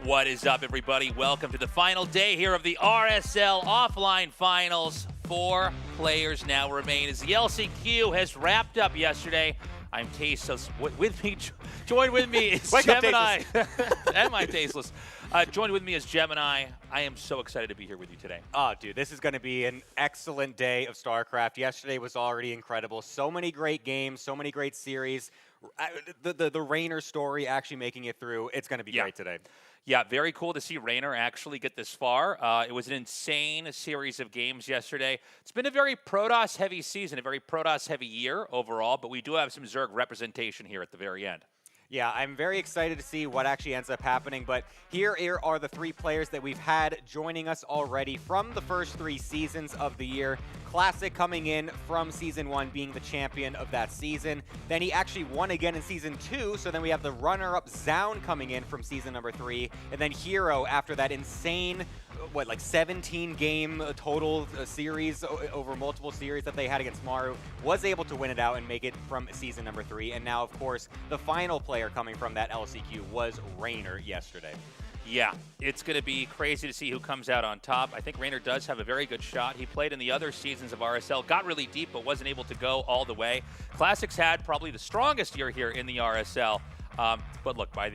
What is up, everybody? Welcome to the final day here of the RSL offline finals. 4 players now remain as the LCQ has wrapped up yesterday. I'm tasteless. Joined with me is Gemini. Am I tasteless? Joined with me is Gemini. I am so excited to be here with you today. Oh, dude, this is going to be an excellent day of StarCraft. Yesterday was already incredible. So many great games, so many great series. The Raynor story actually making it through. It's going to be great today. Yeah, very cool to see Raynor actually get this far. It was an insane series of games yesterday. It's been a very Protoss-heavy season, a very Protoss-heavy year overall, but we do have some Zerg representation here at the very end. Yeah, I'm very excited to see what actually ends up happening, but here are the 3 players that we've had joining us already from the first 3 seasons of the year. Classic coming in from Season 1 being the champion of that season. Then he actually won again in Season 2, so then we have the runner-up Zaun coming in from Season number 3, and then Hero after that insane, 17-game total series over multiple series that they had against Maru, was able to win it out and make it from Season number 3, and now, of course, the final player coming from that LCQ was Raynor yesterday. Yeah, it's going to be crazy to see who comes out on top. I think Raynor does have a very good shot. He played in the other seasons of RSL, got really deep, but wasn't able to go all the way. Classics had probably the strongest year here in the RSL. But look, at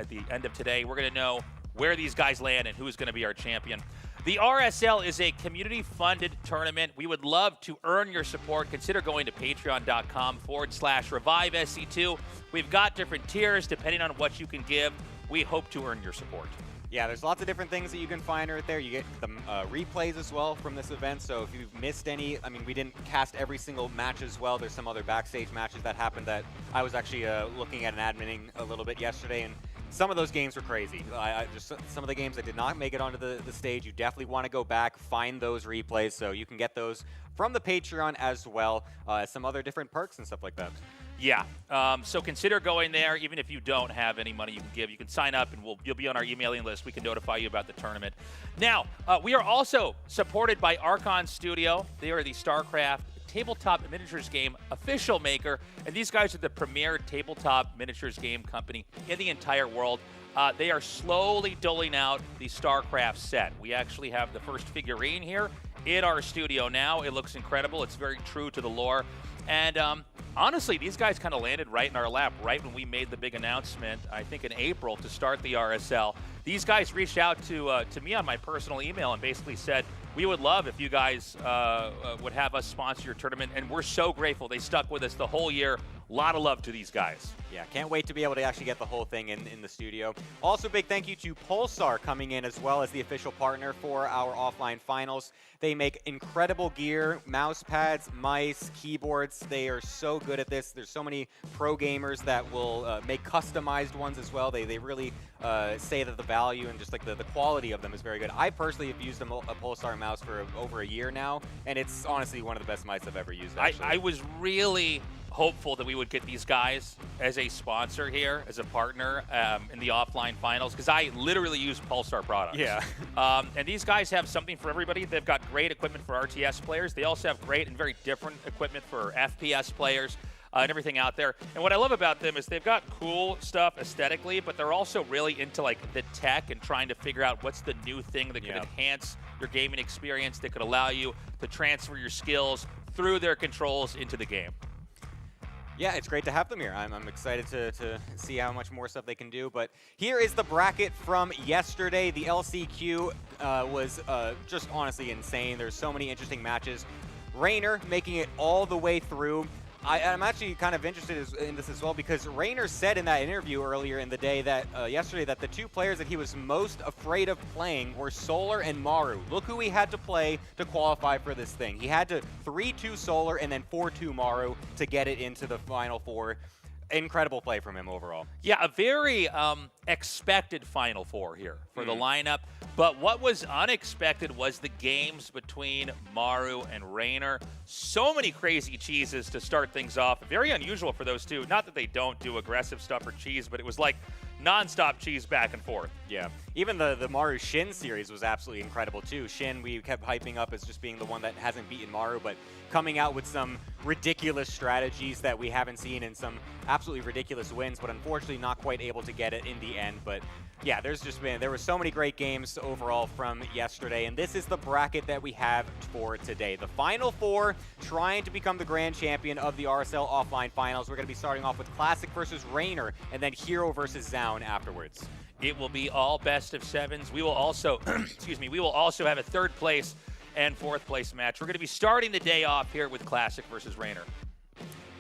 the end of today, we're going to know where these guys land and who's going to be our champion. The RSL is a community-funded tournament. We would love to earn your support. Consider going to patreon.com/ReviveSC2. We've got different tiers depending on what you can give. We hope to earn your support. Yeah, there's lots of different things that you can find right there. You get the replays as well from this event, so if you've missed any, I mean, we didn't cast every single match as well. There's some other backstage matches that happened that I was actually looking at and adminning a little bit yesterday, and some of those games were crazy. Just some of the games that did not make it onto the stage, you definitely want to go back, find those replays, so you can get those from the Patreon as well, some other different perks and stuff like that. Yeah, so consider going there. Even if you don't have any money you can give, you can sign up and you'll be on our emailing list. We can notify you about the tournament. Now, we are also supported by Archon Studio. They are the StarCraft tabletop miniatures game official maker, and these guys are the premier tabletop miniatures game company in the entire world. They are slowly doling out the StarCraft set. We actually have the first figurine here in our studio now. It looks incredible. It's very true to the lore. And honestly, these guys kind of landed right in our lap right when we made the big announcement, I think in April, to start the RSL. These guys reached out to me on my personal email and basically said, we would love if you guys would have us sponsor your tournament, and we're so grateful. They stuck with us the whole year. A lot of love to these guys. Yeah, can't wait to be able to actually get the whole thing in the studio. Also, big thank you to Pulsar coming in as well as the official partner for our offline finals. They make incredible gear, mouse pads, mice, keyboards. They are so good at this. There's so many pro gamers that will make customized ones as well. They really say that the value and just like the quality of them is very good. I personally have used a Pulsar mouse for over a year now, and it's honestly one of the best mice I've ever used. I was really hopeful that we would get these guys as a sponsor here, as a partner in the offline finals, because I literally use Pulsar products. Yeah. And these guys have something for everybody. They've got great equipment for RTS players. They also have great and very different equipment for FPS players and everything out there. And what I love about them is they've got cool stuff aesthetically, but they're also really into like the tech and trying to figure out what's the new thing that could enhance your gaming experience, that could allow you to transfer your skills through their controls into the game. Yeah, it's great to have them here. I'm excited to see how much more stuff they can do. But here is the bracket from yesterday. The LCQ was just honestly insane. There's so many interesting matches. Raynor making it all the way through. I'm actually kind of interested in this as well, because Raynor said in that interview earlier in the day that yesterday that the 2 players that he was most afraid of playing were Solar and Maru. Look who he had to play to qualify for this thing. He had to 3-2 Solar and then 4-2 Maru to get it into the Final Four. Incredible play from him overall. Yeah, a very expected Final Four here for the lineup. But what was unexpected was the games between Maru and Raynor. So many crazy cheeses to start things off. Very unusual for those two. Not that they don't do aggressive stuff or cheese, but it was like nonstop cheese back and forth. Yeah, even the Maru Shin series was absolutely incredible too. Shin we kept hyping up as just being the one that hasn't beaten Maru, but coming out with some ridiculous strategies that we haven't seen and some absolutely ridiculous wins, but unfortunately not quite able to get it in the end. But yeah, there were so many great games overall from yesterday, and this is the bracket that we have for today. The Final Four trying to become the grand champion of the RSL offline finals. We're going to be starting off with Classic versus Rainer, and then Hero versus Zaun afterwards. It will be all best of sevens. We will also, excuse me, we will also have a third place and fourth place match. We're going to be starting the day off here with Classic versus Rainer.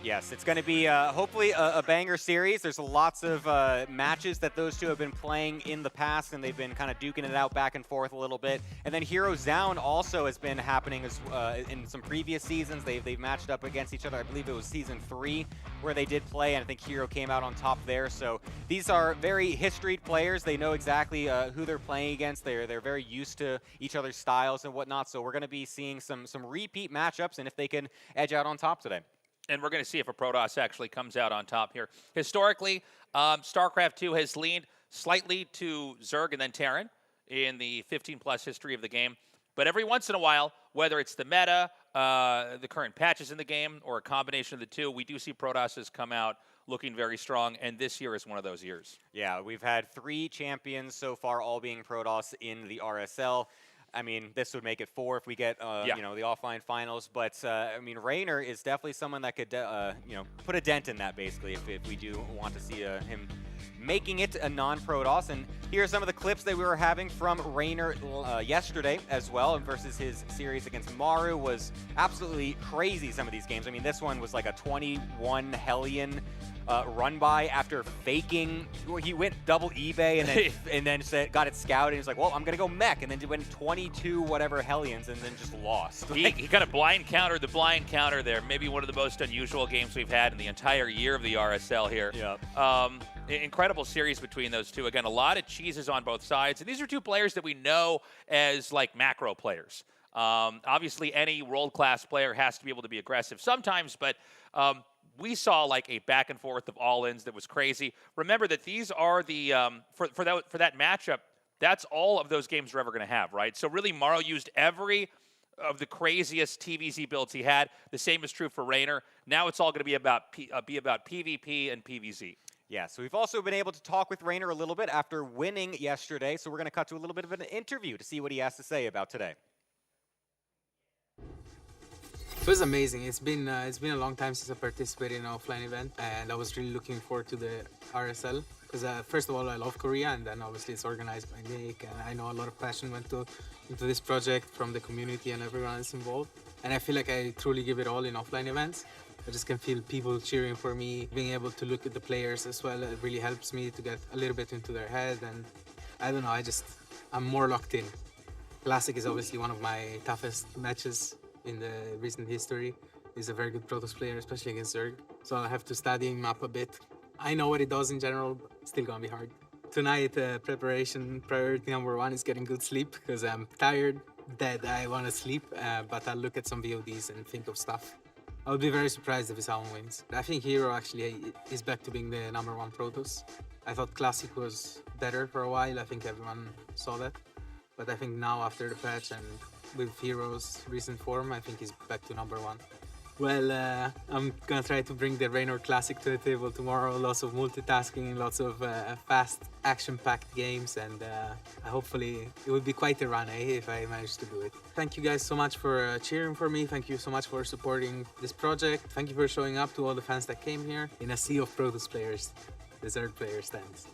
Yes, it's going to be hopefully a banger series. There's lots of matches that those two have been playing in the past, and they've been kind of duking it out back and forth a little bit. And then Hero Zaun also has been happening as, in some previous seasons. They've matched up against each other. I believe it was Season 3 where they did play, and I think Hero came out on top there. So these are very historied players. They know exactly who they're playing against. They're very used to each other's styles and whatnot. So we're going to be seeing some repeat matchups, and if they can edge out on top today. And we're going to see if a Protoss actually comes out on top here. Historically, StarCraft 2 has leaned slightly to Zerg and then Terran in the 15-plus history of the game. But every once in a while, whether it's the meta, the current patches in the game, or a combination of the two, we do see Protosses come out looking very strong, and this year is one of those years. Yeah, we've had 3 champions so far, all being Protoss in the RSL. I mean, this would make it 4 if we get, you know, the offline finals. But, I mean, Rainer is definitely someone that could, you know, put a dent in that, basically, if we do want to see him making it a non-Protoss. And here are some of the clips that we were having from Rainer yesterday as well, versus his series against Maru. Was absolutely crazy, some of these games. I mean, this one was like a 21 Hellion run by after faking. He went double eBay and then and then said, got it scouted. He's like, well, I'm gonna go mech, and then went 22 whatever Hellions and then just lost. He kind of blind countered the blind counter there. Maybe one of the most unusual games we've had in the entire year of the RSL here. Yep. Incredible series between those two. Again, a lot of cheeses on both sides. And these are two players that we know as like macro players. Obviously, any world-class player has to be able to be aggressive sometimes, but we saw like a back and forth of all-ins that was crazy. Remember that these are the for that matchup. That's all of those games we're ever going to have, right? So really, Maru used every of the craziest TVZ builds he had. The same is true for Rainer. Now it's all going to be about PvP and PvZ. Yeah, so we've also been able to talk with Rainer a little bit after winning yesterday. So we're going to cut to a little bit of an interview to see what he has to say about today. It was amazing. It's been a long time since I participated in an offline event, and I was really looking forward to the RSL because first of all, I love Korea, and then obviously it's organized by Nick, and I know a lot of passion went into this project from the community and everyone else involved. And I feel like I truly give it all in offline events. I just can feel people cheering for me, being able to look at the players as well. It really helps me to get a little bit into their head, and I don't know, I'm more locked in. Classic is obviously one of my toughest matches in the recent history. He's a very good Protoss player, especially against Zerg. So I'll have to study him up a bit. I know what he does in general, but still gonna be hard. Tonight, preparation priority number 1 is getting good sleep because I'm tired, dead, I wanna sleep, but I'll look at some VODs and think of stuff. I would be very surprised if SEOUL wins. I think Hero actually is back to being the #1 Protoss. I thought Classic was better for a while, I think everyone saw that. But I think now after the patch and with Hero's recent form, I think he's back to #1. Well, I'm gonna try to bring the Raynor Classic to the table tomorrow. Lots of multitasking, lots of fast, action-packed games, and hopefully it will be quite a run, if I manage to do it. Thank you guys so much for cheering for me. Thank you so much for supporting this project. Thank you for showing up to all the fans that came here. In a sea of Protoss players, the Zerg player stands.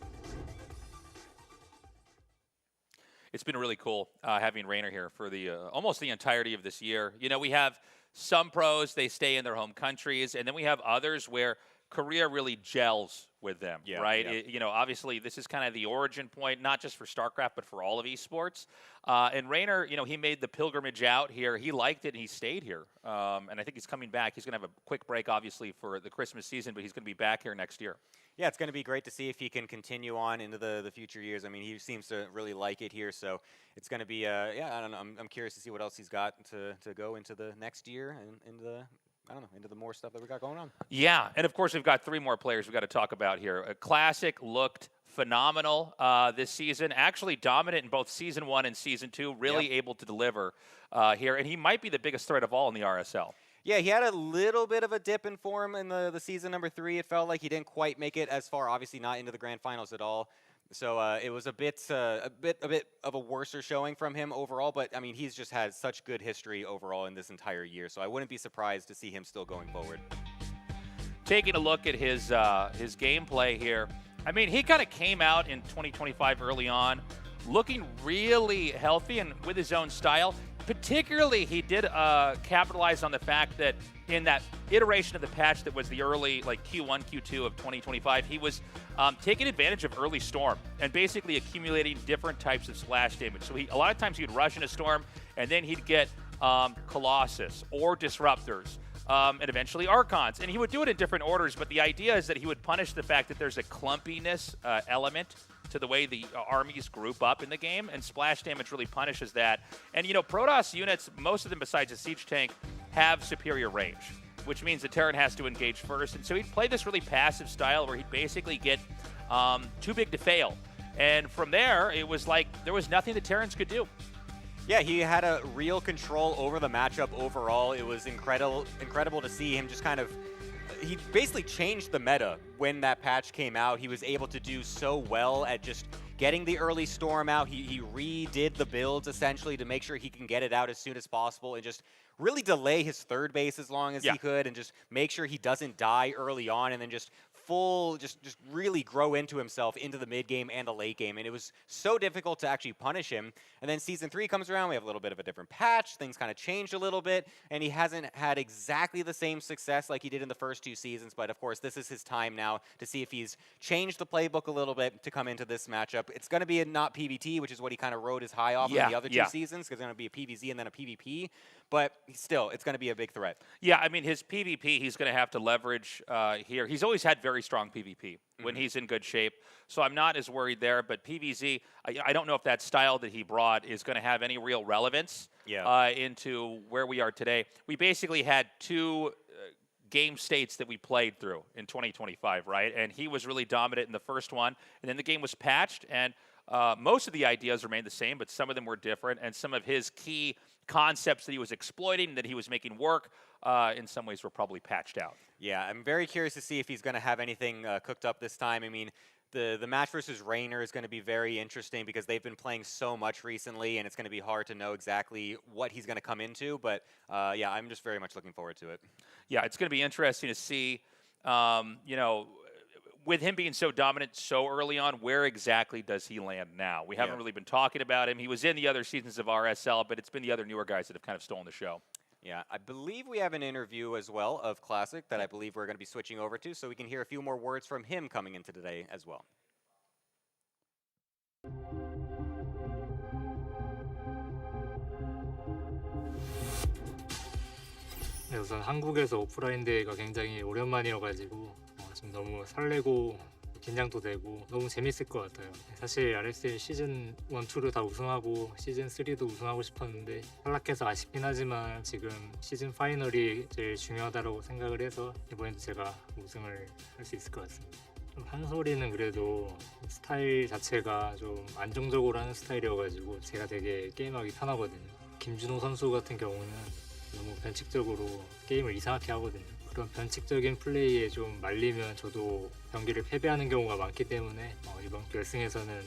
It's been really cool having Rainer here for the almost the entirety of this year. You know, we have some pros, they stay in their home countries, and then we have others where Korea really gels with them, right? Yeah. You know, obviously, this is kind of the origin point, not just for StarCraft, but for all of esports. And Rainer, you know, he made the pilgrimage out here. He liked it, and he stayed here. And I think he's coming back. He's going to have a quick break, obviously, for the Christmas season, but he's going to be back here next year. Yeah, it's going to be great to see if he can continue on into the future years. I mean, he seems to really like it here, so it's going to be, yeah, I don't know. I'm curious to see what else he's got to go into the next year and into the I don't know, into the more stuff that we got going on. Yeah, and of course we've got 3 more players we've got to talk about here. Classic looked phenomenal this season, actually dominant in both Season 1 and Season 2, really able to deliver here, and he might be the biggest threat of all in the RSL. Yeah, he had a little bit of a dip in form in the season number 3. It felt like he didn't quite make it as far, obviously not into the grand finals at all. So it was a bit of a worser showing from him overall, but I mean he's just had such good history overall in this entire year. So I wouldn't be surprised to see him still going forward. Taking a look at his gameplay here, I mean he kind of came out in 2025 early on, looking really healthy and with his own style. Particularly, he did capitalize on the fact that in that iteration of the patch that was the early, like Q1, Q2 of 2025, he was taking advantage of early Storm and basically accumulating different types of splash damage. So a lot of times he'd rush into Storm, and then he'd get Colossus or Disruptors, and eventually Archons. And he would do it in different orders, but the idea is that he would punish the fact that there's a clumpiness element to the way the armies group up in the game, and splash damage really punishes that. And, you know, Protoss units, most of them besides a siege tank, have superior range, which means the Terran has to engage first. And so he'd play this really passive style where he'd basically get too big to fail. And from there, it was like there was nothing the Terrans could do. Yeah, he had a real control over the matchup overall. It was incredible to see him just kind of... He basically changed the meta when that patch came out. He was able to do so well at just getting the early Storm out. He redid the builds essentially to make sure he can get it out as soon as possible and just really delay his third base as long as he could and just make sure he doesn't die early on and then just just really grow into himself into the mid game and the late game. And it was so difficult to actually punish him. And then Season 3 comes around, we have a little bit of a different patch, things kind of changed a little bit, and he hasn't had exactly the same success like he did in the first 2 seasons. But of course, this is his time now to see if he's changed the playbook a little bit to come into this matchup. It's going to be a not PvT, which is what he kind of rode his high off in the other 2 seasons, because it's going to be a PvZ and then a PvP. But still, it's going to be a big threat. Yeah, I mean, his PvP, he's going to have to leverage here. He's always had very strong PvP when he's in good shape, so I'm not as worried there. But PvZ, I don't know if that style that he brought is going to have any real relevance into where we are today. We basically had 2 game states that we played through in 2025, right? And he was really dominant in the first one, and then the game was patched, and most of the ideas remained the same, but some of them were different, and some of his key concepts that he was exploiting, that he was making work, in some ways were probably patched out. Yeah, I'm very curious to see if he's going to have anything cooked up this time. I mean, the match versus Raynor is going to be very interesting because they've been playing so much recently, and it's going to be hard to know exactly what he's going to come into. But yeah, I'm just very much looking forward to it. Yeah, it's going to be interesting to see, you know, with him being so dominant so early on, where exactly does he land now? We haven't really been talking about him. He was in the other seasons of RSL, but it's been the other newer guys that have kind of stolen the show. Yeah, I believe we have an interview as well of Classic that I believe we're going to be switching over to, so we can hear a few more words from him coming into today as well. 네, 우선 한국에서 오프라인 대회가 굉장히 오랜만이어가지고 좀 너무 설레고 긴장도 되고 너무 재밌을 것 같아요. 사실 RSL 시즌 1, 2를 다 우승하고 시즌 3도 우승하고 싶었는데 탈락해서 아쉽긴 하지만 지금 시즌 파이널이 제일 중요하다고 생각을 해서 이번에도 제가 우승을 할 수 있을 것 같습니다. 좀 한솔이는 그래도 스타일 자체가 좀 안정적으로 하는 스타일이어가지고 제가 되게 게임하기 편하거든요. 김준호 선수 같은 경우는 너무 변칙적으로 게임을 이상하게 하거든요. 그런 변칙적인 플레이에 좀 말리면 저도 경기를 패배하는 경우가 많기 때문에 이번 결승에서는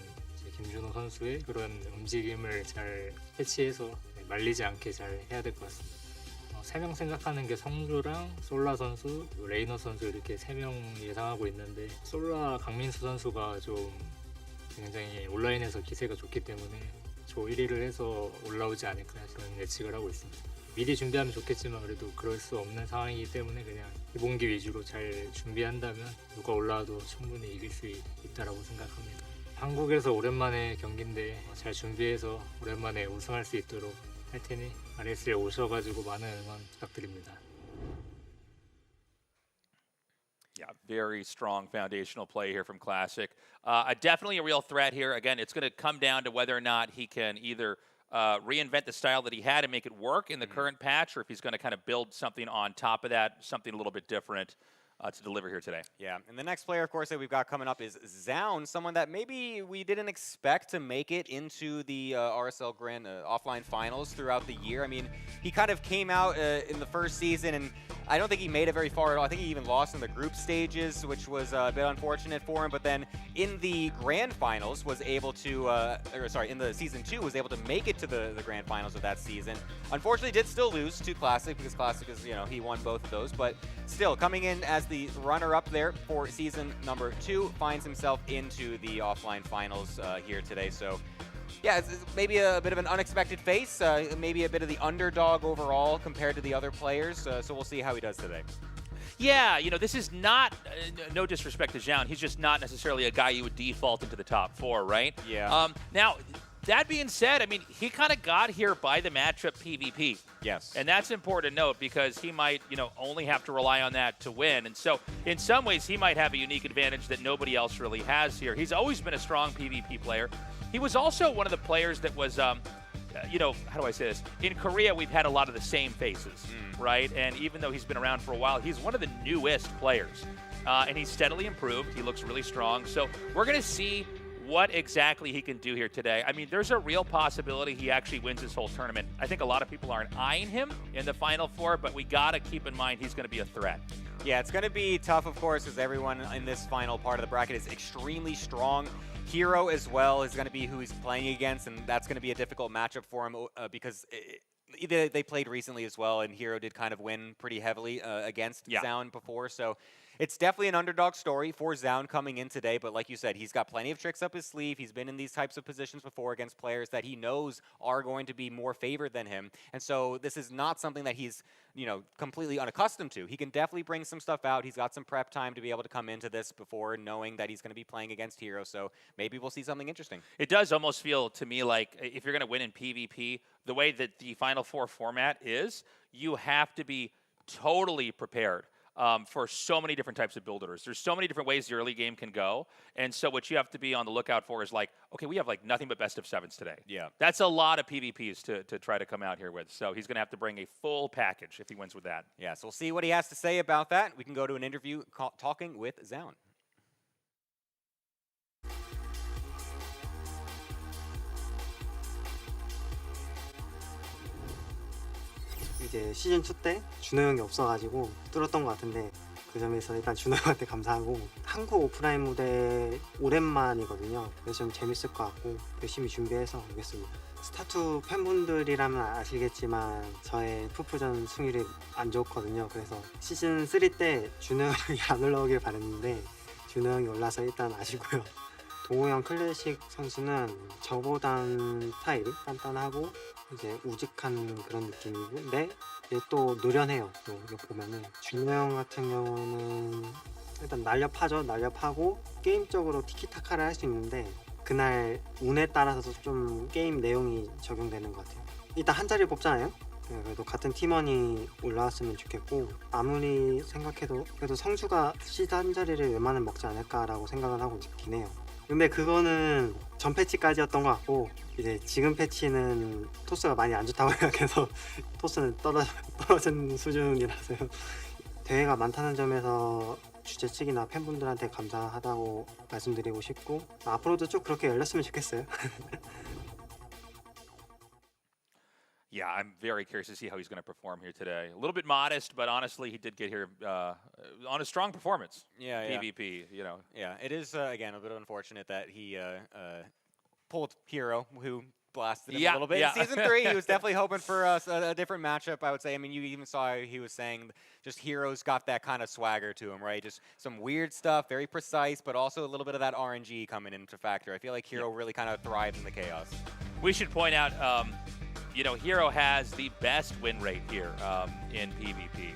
김준호 선수의 그런 움직임을 잘 캐치해서 말리지 않게 잘 해야 될 것 같습니다. 3명 생각하는 게 성주랑 솔라 선수, 레이너 선수 이렇게 3명 예상하고 있는데 솔라 강민수 선수가 좀 굉장히 온라인에서 기세가 좋기 때문에 조 1위를 해서 올라오지 않을까 저는 예측을 하고 있습니다. 미리 준비하면 좋겠지만 그래도 그럴 수 없는 상황이기 때문에 그냥 기본기 위주로 잘 준비한다면 누가 올라와도 충분히 이길 수 있다라고 생각합니다. 한국에서 오랜만에 경기인데 잘 준비해서 오랜만에 우승할 수 있도록 할 테니 RSL에 오셔가지고 많은 응원 부탁드립니다. Yeah, very strong foundational play here from Classic. Definitely a real threat here. Again, it's going to come down to whether or not he can either reinvent the style that he had and make it work in the current patch, or if he's going to kind of build something on top of that, something a little bit different to deliver here today. Yeah, and the next player, of course, that we've got coming up is SEOUL, someone that maybe we didn't expect to make it into the RSL Grand offline finals throughout the year. I mean, he kind of came out in the first season, and I don't think he made it very far at all. I think he even lost in the group stages, which was a bit unfortunate for him. But then in the grand finals was able to, in the season 2 was able to make it to the grand finals of that season. Unfortunately, did still lose to Classic because Classic is, he won both of those. But still, coming in as the runner-up there for season number 2, finds himself into the offline finals here today. So yeah, it's maybe a bit of an unexpected face, maybe a bit of the underdog overall compared to the other players. So we'll see how he does today. Yeah, this is not, no disrespect to Zhao, he's just not necessarily a guy you would default into the top 4, right? Yeah. Now, that being said, I mean, he kind of got here by the matchup PvP. Yes. And that's important to note because he might, only have to rely on that to win. And so in some ways, he might have a unique advantage that nobody else really has here. He's always been a strong PvP player. He was also one of the players that was, how do I say this? In Korea, we've had a lot of the same faces, right? And even though he's been around for a while, he's one of the newest players. And he's steadily improved. He looks really strong. So we're going to see what exactly he can do here today. I mean, there's a real possibility he actually wins this whole tournament. I think a lot of people aren't eyeing him in the Final Four, but we got to keep in mind he's going to be a threat. Yeah, it's going to be tough, of course, as everyone in this final part of the bracket is extremely strong. Hero as well is going to be who he's playing against, and that's going to be a difficult matchup for him because they played recently as well, and Hero did kind of win pretty heavily against SEOUL before. So it's definitely an underdog story for SEOUL coming in today, but like you said, he's got plenty of tricks up his sleeve. He's been in these types of positions before against players that he knows are going to be more favored than him. And so this is not something that he's, completely unaccustomed to. He can definitely bring some stuff out. He's got some prep time to be able to come into this before knowing that he's going to be playing against Hero. So maybe we'll see something interesting. It does almost feel to me like if you're going to win in PvP, the way that the Final Four format is, you have to be totally prepared. For so many different types of builders. There's so many different ways the early game can go. And so what you have to be on the lookout for is like, okay, we have like nothing but best of 7s today. Yeah. That's a lot of PvPs to try to come out here with. So he's going to have to bring a full package if he wins with that. Yeah, so we'll see what he has to say about that. We can go to an interview talking with SEOUL. 이제 시즌 2 때 준호 형이 없어가지고 뚫었던 것 같은데 그 점에서 일단 준호 형한테 감사하고 한국 오프라인 무대 오랜만이거든요. 그래서 좀 재밌을 것 같고 열심히 준비해서 오겠습니다. 스타2 팬분들이라면 아시겠지만 저의 푸푸전 승률이 안 좋거든요. 그래서 시즌 3 때 준호 형이 안 올라오길 바랬는데 준호 형이 올라서 일단 아시고요. 동호 형 클래식 선수는 저보단 스타일이 단단하고 이제 우직한 그런 느낌인데 또 노련해요. 또 이거 보면은 준호 형 같은 경우는 일단 날렵하죠. 날렵하고 게임적으로 티키타카를 할 수 있는데 그날 운에 따라서 좀 게임 내용이 적용되는 것 같아요. 일단 한 자리 뽑잖아요. 그래도 같은 팀원이 올라왔으면 좋겠고 아무리 생각해도 그래도 성주가 시드 한 자리를 웬만하면 먹지 않을까라고 생각을 하고 있긴 해요. 근데 그거는 전 패치까지였던 것 같고 이제 지금 패치는 토스가 많이 안 좋다고 생각해서 토스는 떨어진 수준이라서요. 대회가 많다는 점에서 주최 측이나 팬분들한테 감사하다고 말씀드리고 싶고 앞으로도 쭉 그렇게 열렸으면 좋겠어요. Yeah, I'm very curious to see how he's going to perform here today. A little bit modest, but honestly, he did get here on a strong performance. Yeah, PvP, Yeah, it is, again, a bit unfortunate that he pulled Hero, who blasted him a little bit. In Season 3, he was definitely hoping for a different matchup, I would say. I mean, you even saw he was saying just Hero's got that kind of swagger to him, right? Just some weird stuff, very precise, but also a little bit of that RNG coming into factor. I feel like Hero really kind of thrives in the chaos. We should point out, Hero has the best win rate here in PvP.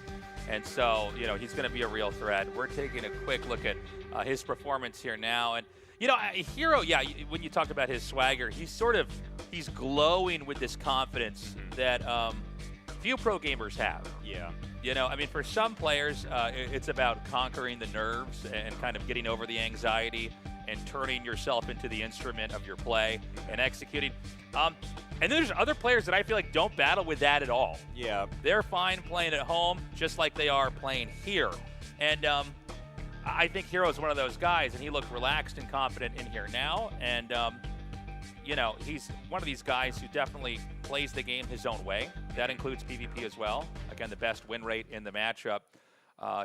And so, he's going to be a real threat. We're taking a quick look at his performance here now. And, Hero, when you talked about his swagger, he's glowing with this confidence that few pro gamers have. Yeah. I mean, for some players, it's about conquering the nerves and kind of getting over the anxiety. and turning yourself into the instrument of your play and executing. And then there's other players that I feel like don't battle with that at all. Yeah. They're fine playing at home just like they are playing here. And I think Hero is one of those guys, and he looked relaxed and confident in here now. And, you know, he's one of these guys who definitely plays the game his own way. That includes PvP as well. Again, the best win rate in the matchup.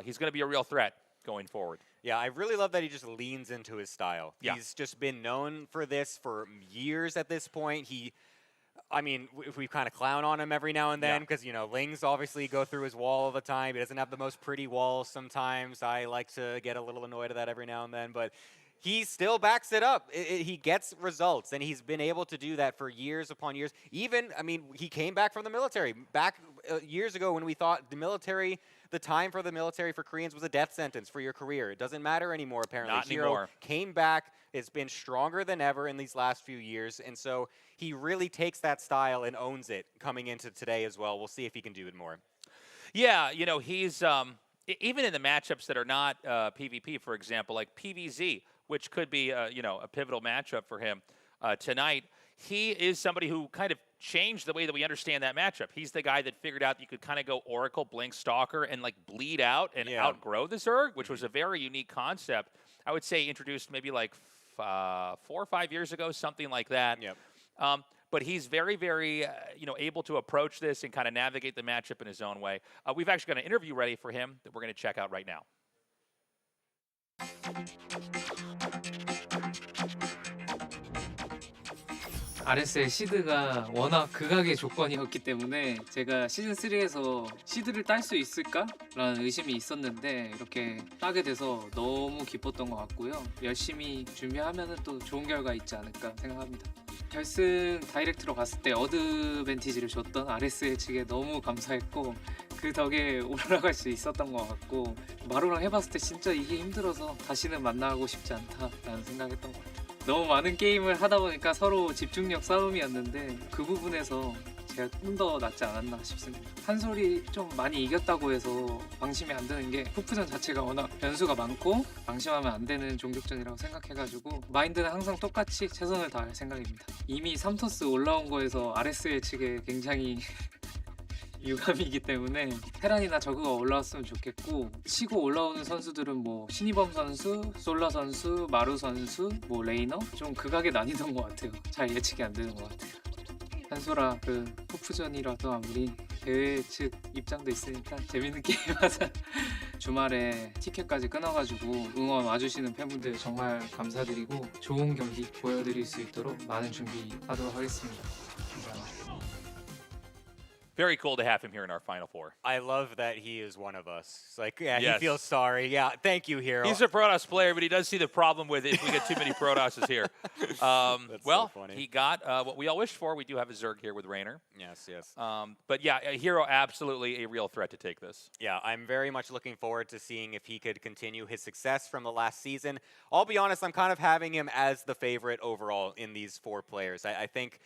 He's going to be a real threat going forward. Yeah, I really love that he just leans into his style. Yeah. He's just been known for this for years at this point. I mean, we kind of clown on him every now and then because, you know, Lings obviously go through his wall all the time. He doesn't have the most pretty walls sometimes. I like to get a little annoyed at that every now and then, but he still backs it up. He gets results, and he's been able to do that for years upon years. Even, I mean, he came back from the military. Back years ago when we thought the time for the military for Koreans was a death sentence for your career. It doesn't matter anymore, apparently. Not Hero anymore. came back. It's been stronger than ever in these last few years, and so he really takes that style and owns it coming into today as well. We'll see if he can do it more. Yeah, you know, he's even in the matchups that are not PvP, for example, like PvZ, which could be you know, a pivotal matchup for him tonight. He is somebody who kind of changed the way that we understand that matchup. He's the guy that figured out that you could kind of go Oracle, Blink, Stalker, and like bleed out and outgrow the Zerg, which was a very unique concept. I would say introduced maybe like 4 or 5 years ago, something like that. Yep. But he's very, very, you know, able to approach this and kind of navigate the matchup in his own way. We've actually got an interview ready for him that we're going to check out right now. RSL 시드가 워낙 극악의 조건이었기 때문에 제가 시즌3에서 시드를 딸 수 있을까라는 의심이 있었는데 이렇게 따게 돼서 너무 기뻤던 것 같고요. 열심히 준비하면 또 좋은 결과 있지 않을까 생각합니다. 결승 다이렉트로 갔을 때 어드밴티지를 줬던 RSL 측에 너무 감사했고 그 덕에 올라갈 수 있었던 것 같고 마루랑 해봤을 때 진짜 이게 힘들어서 다시는 만나고 싶지 않다라는 생각했던 것 같아요. 너무 많은 게임을 하다 보니까 서로 집중력 싸움이었는데 그 부분에서 제가 좀 더 낫지 않았나 싶습니다. 한솔이 좀 많이 이겼다고 해서 방심이 안 드는 게 푸프전 자체가 워낙 변수가 많고 방심하면 안 되는 종족전이라고 생각해가지고 마인드는 항상 똑같이 최선을 다할 생각입니다. 이미 3토스 올라온 거에서 RSL 측에 굉장히 유감이기 때문에 테란이나 저그가 올라왔으면 좋겠고 치고 올라오는 선수들은 뭐 신이범 선수, 솔라 선수, 마루 선수, 뭐 레이너 좀 극악의 난이도인 것 같아요. 잘 예측이 안 되는 것 같아요. 한솔아 그 푸프전이라도 아무리 대회 측 입장도 있으니까 재밌는 게임 하자. 주말에 티켓까지 끊어가지고 응원 와주시는 팬분들 정말 감사드리고 좋은 경기 보여드릴 수 있도록 많은 준비하도록 하겠습니다. 감사합니다. Very cool to have him here in our Final Four. I love that he is one of us. It's like, yeah, Yes. he feels sorry. Yeah, thank you, Hero. He's a Protoss player, but he does see the problem with it if we get too many Protosses here. Well, so funny. he got what we all wished for. We do have a Zerg here with Raynor. Yes, yes. But yeah, Hero absolutely a real threat to take this. Yeah, I'm very much looking forward to seeing if he could continue his success from the last season. I'll be honest, I'm kind of having him as the favorite overall in these 4 players. I think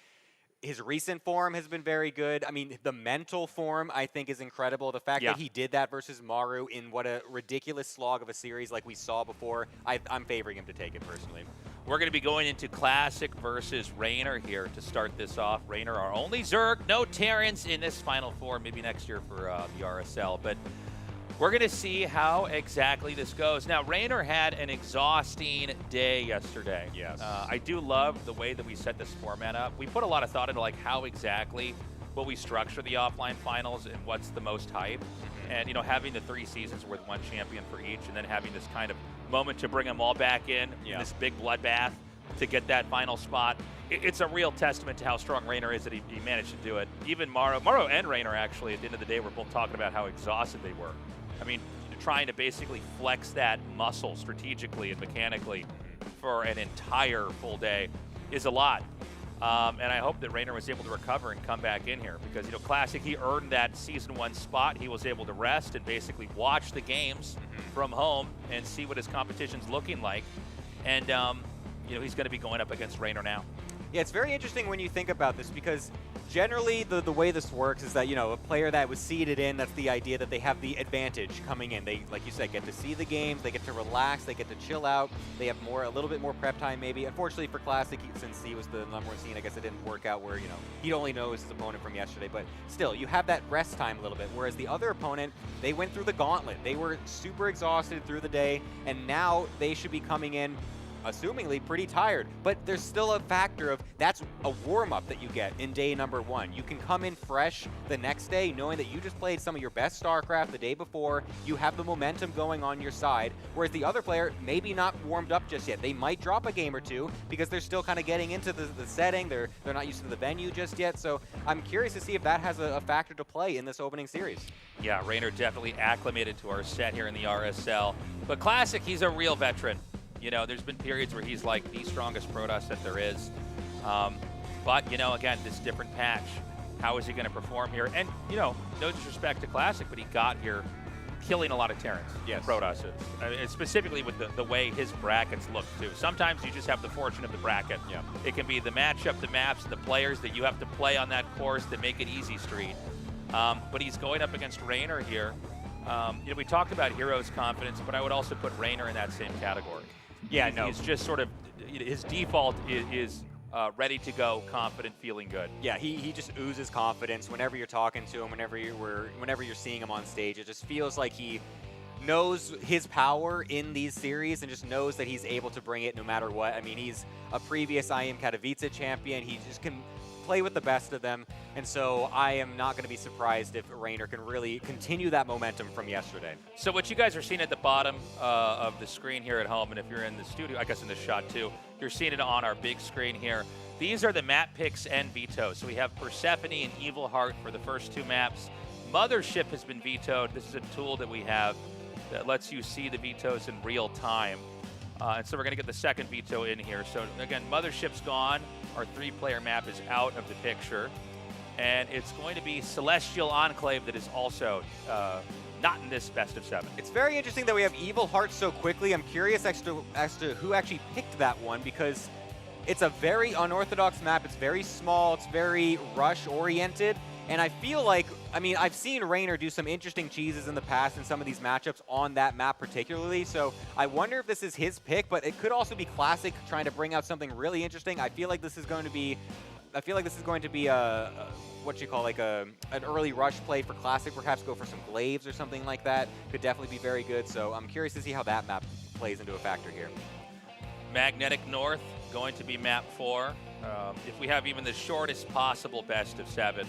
his recent form has been very good. I mean, the mental form, I think, is incredible. The fact that he did that versus Maru in what a ridiculous slog of a series like we saw before, I'm favoring him to take it personally. We're going to be going into Classic versus Raynor here to start this off. Raynor, our only Zerg, no Terrans in this Final Four, maybe next year for the RSL. But we're going to see how exactly this goes. Now, Raynor had an exhausting day yesterday. Yes. I do love the way that we set this format up. We put a lot of thought into like how exactly will we structure the offline finals and what's the most hype. And, you know, having the 3 seasons with 1 champion for each and then having this kind of moment to bring them all back in this big bloodbath to get that final spot. It's a real testament to how strong Raynor is that he managed to do it. Even Maru and Raynor, actually, at the end of the day, were both talking about how exhausted they were. I mean, trying to basically flex that muscle strategically and mechanically for an entire full day is a lot. And I hope that Raynor was able to recover and come back in here because, you know, Classic, he earned that Season 1 spot. He was able to rest and basically watch the games from home and see what his competition's looking like. And, you know, he's going to be going up against Raynor now. Yeah, it's very interesting when you think about this because generally the way this works is that, you know, a player that was seeded in, that's the idea that they have the advantage coming in. They, like you said, get to see the games, they get to relax, they get to chill out, they have a little bit more prep time maybe. Unfortunately for Classic, since he was the number one seed, I guess it didn't work out where, you know, he only knows his opponent from yesterday, but still, you have that rest time a little bit, whereas the other opponent, they went through the gauntlet. They were super exhausted through the day, and now they should be coming in assumingly pretty tired, but there's still a factor of that's a warm-up that you get in day number 1. You can come in fresh the next day knowing that you just played some of your best StarCraft the day before, you have the momentum going on your side, whereas the other player maybe not warmed up just yet. They might drop a game or two because they're still kind of getting into the setting, they're not used to the venue just yet, so I'm curious to see if that has a factor to play in this opening series. Yeah, Raynor definitely acclimated to our set here in the RSL, but Classic, he's a real veteran. You know, there's been periods where he's like the strongest Protoss that there is. But, you know, again, this different patch, how is he going to perform here? And, you know, no disrespect to Classic, but he got here killing a lot of Terrans. Yes. Protoss is. I mean, specifically with the way his brackets look, too. Sometimes you just have the fortune of the bracket. Yeah. It can be the matchup, the maps, the players that you have to play on that course that make it easy street. But he's going up against Raynor here. You know, we talked about Hero's confidence, but I would also put Raynor in that same category. Yeah, no. He's just sort of, his default is ready to go, confident, feeling good. Yeah, he just oozes confidence whenever you're talking to him, whenever you're seeing him on stage. It just feels like he knows his power in these series and just knows that he's able to bring it no matter what. I mean, he's a previous IEM Katowice champion. He just can play with the best of them, and so I am not going to be surprised if Raynor can really continue that momentum from yesterday. So what you guys are seeing at the bottom of the screen here at home, and if you're in the studio, I guess in this shot too, you're seeing it on our big screen here. These are the map picks and vetoes. So we have Persephone and Evil Heart for the first 2 maps. Mothership has been vetoed. This is a tool that we have that lets you see the vetoes in real time. And so we're going to get the second veto in here. So again, Mothership's gone. Our 3-player map is out of the picture. And it's going to be Celestial Enclave that is also not in this best of 7. It's very interesting that we have Evil Heart so quickly. I'm curious as to who actually picked that one, because it's a very unorthodox map. It's very small. It's very rush-oriented. And I feel like, I mean, I've seen Raynor do some interesting cheeses in the past in some of these matchups on that map particularly, so I wonder if this is his pick, but it could also be Classic trying to bring out something really interesting. I feel like this is going to be what you call like an early rush play for Classic, perhaps go for some glaives or something like that. Could definitely be very good, so I'm curious to see how that map plays into a factor here. Magnetic North going to be map 4. If we have even the shortest possible best of 7,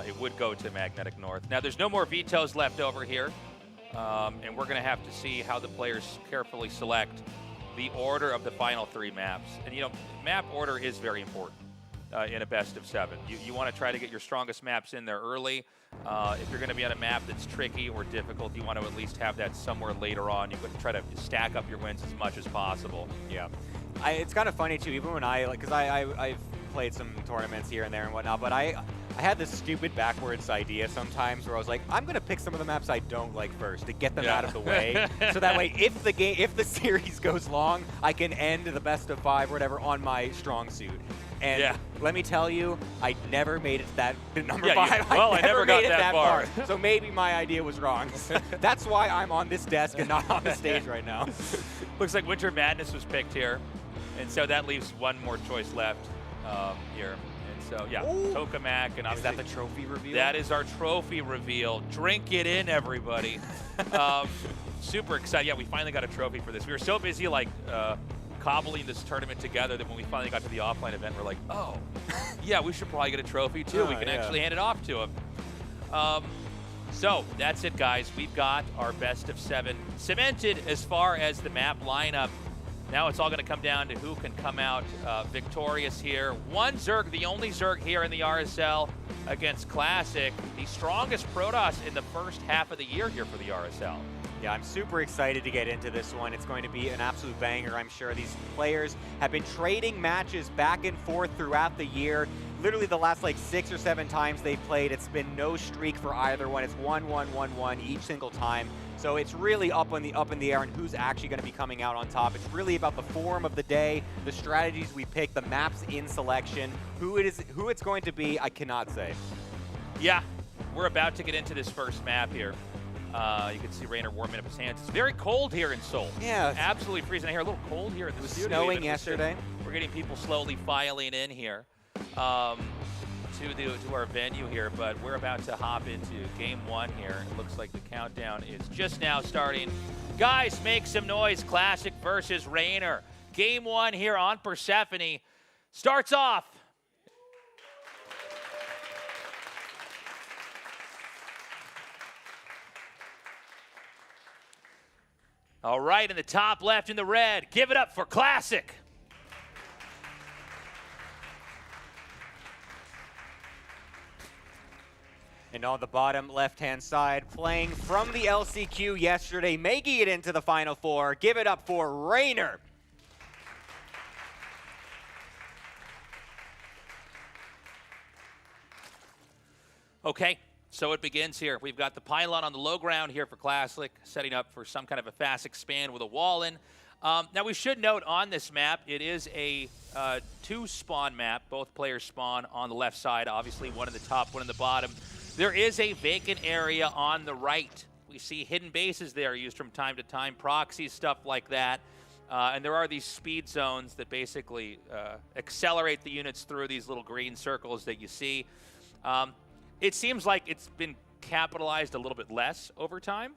it would go to Magnetic North. Now, there's no more vetoes left over here, and we're going to have to see how the players carefully select the order of the final 3 maps. And, you know, map order is very important in a best of 7. You want to try to get your strongest maps in there early. If you're going to be on a map that's tricky or difficult, you want to at least have that somewhere later on. You could try to stack up your wins as much as possible. Yeah. It's kind of funny, too, even when because I've played some tournaments here and there and whatnot, but I had this stupid backwards idea sometimes where I was like, I'm going to pick some of the maps I don't like first to get them out of the way. So that way, if the series goes long, I can end the best of 5 or whatever on my strong suit. And let me tell you, I never made it to that number 5. I never got made it that far. So maybe my idea was wrong. That's why I'm on this desk and not on the stage right now. Looks like Winter Madness was picked here. And so that leaves one more choice left here. And so, yeah, Tokamak. And is that the trophy reveal? That is our trophy reveal. Drink it in, everybody. Super excited. Yeah, we finally got a trophy for this. We were so busy, like, cobbling this tournament together that when we finally got to the offline event, we're like, oh, yeah, we should probably get a trophy, too. We can actually hand it off to him. So that's it, guys. We've got our best of 7 cemented as far as the map lineup. Now it's all going to come down to who can come out victorious here. One Zerg, the only Zerg here in the RSL against Classic. The strongest Protoss in the first half of the year here for the RSL. Yeah, I'm super excited to get into this one. It's going to be an absolute banger, I'm sure. These players have been trading matches back and forth throughout the year. literally the last like 6 or 7 times they've played, it's been no streak for either one. It's 1-1-1-1 each single time. So it's really up in the air on who's actually going to be coming out on top. It's really about the form of the day, the strategies we pick, the maps in selection, who it's going to be. I cannot say. Yeah, we're about to get into this first map here. You can see Rainer warming up his hands. It's very cold here in Seoul. Yeah. Absolutely freezing. I hear a little cold here in the studio. Snowing yesterday. We're getting people slowly filing in here to our venue here, but we're about to hop into game 1 here. It looks like the countdown is just now starting. Guys, make some noise. Classic versus Rainer. Game 1 here on Persephone starts off. All right, in the top left in the red, give it up for Classic. And on the bottom left-hand side, playing from the LCQ yesterday, making it into the Final Four, give it up for Rainer. Okay, so it begins here. We've got the pylon on the low ground here for Classic, setting up for some kind of a fast expand with a wall in. Now we should note on this map, it is a 2-spawn map. Both players spawn on the left side, obviously one in the top, one in the bottom. There is a vacant area on the right. We see hidden bases there used from time to time, proxies, stuff like that. And there are these speed zones that basically accelerate the units through these little green circles that you see. It seems like it's been capitalized a little bit less over time.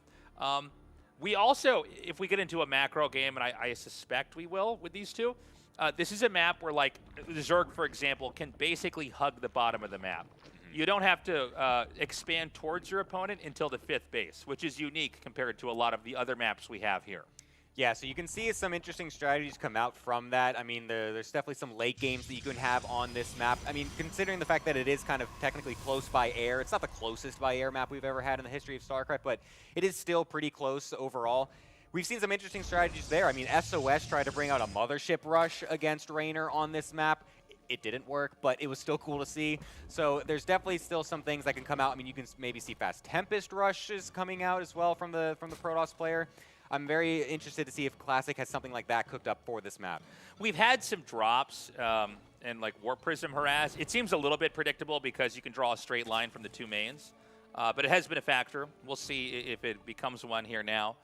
We also, if we get into a macro game, and I suspect we will with these two, this is a map where, like, Zerg, for example, can basically hug the bottom of the map. You don't have to expand towards your opponent until the 5th base, which is unique compared to a lot of the other maps we have here. Yeah, so you can see some interesting strategies come out from that. I mean, there's definitely some late games that you can have on this map. I mean, considering the fact that it is kind of technically close by air, it's not the closest by air map we've ever had in the history of StarCraft, but it is still pretty close overall. We've seen some interesting strategies there. I mean, SOS tried to bring out a mothership rush against Rainer on this map. It didn't work, but it was still cool to see. So there's definitely still some things that can come out. I mean, you can maybe see fast Tempest rushes coming out as well from the Protoss player. I'm very interested to see if Classic has something like that cooked up for this map. We've had some drops and like Warp Prism Harass. It seems a little bit predictable because you can draw a straight line from the 2 mains. But it has been a factor. We'll see if it becomes one here now.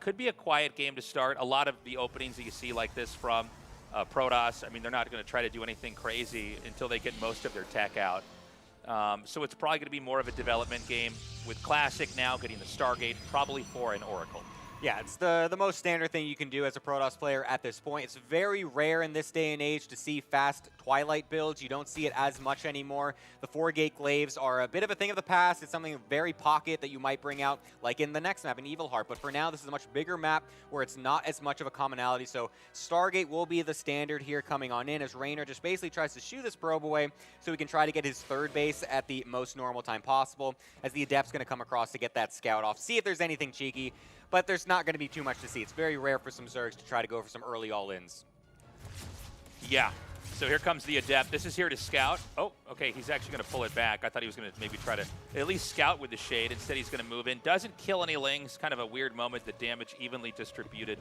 Could be a quiet game to start. A lot of the openings that you see like this from Protoss, I mean, they're not going to try to do anything crazy until they get most of their tech out. So it's probably going to be more of a development game with Classic now getting the Stargate, probably for an Oracle. Yeah, it's the most standard thing you can do as a Protoss player at this point. It's very rare in this day and age to see fast Twilight builds. You don't see it as much anymore. The 4-gate glaives are a bit of a thing of the past. It's something very pocket that you might bring out, like in the next map, in Evil Heart. But for now, this is a much bigger map where it's not as much of a commonality. So Stargate will be the standard here coming on in as Rainer just basically tries to shoo this probe away so he can try to get his 3rd base at the most normal time possible, as the Adept's going to come across to get that scout off, see if there's anything cheeky. But there's not going to be too much to see. It's very rare for some Zergs to try to go for some early all-ins. Yeah. So here comes the Adept. This is here to scout. Oh, okay, he's actually going to pull it back. I thought he was going to maybe try to at least scout with the Shade. Instead, he's going to move in. Doesn't kill any Lings. Kind of a weird moment. The damage evenly distributed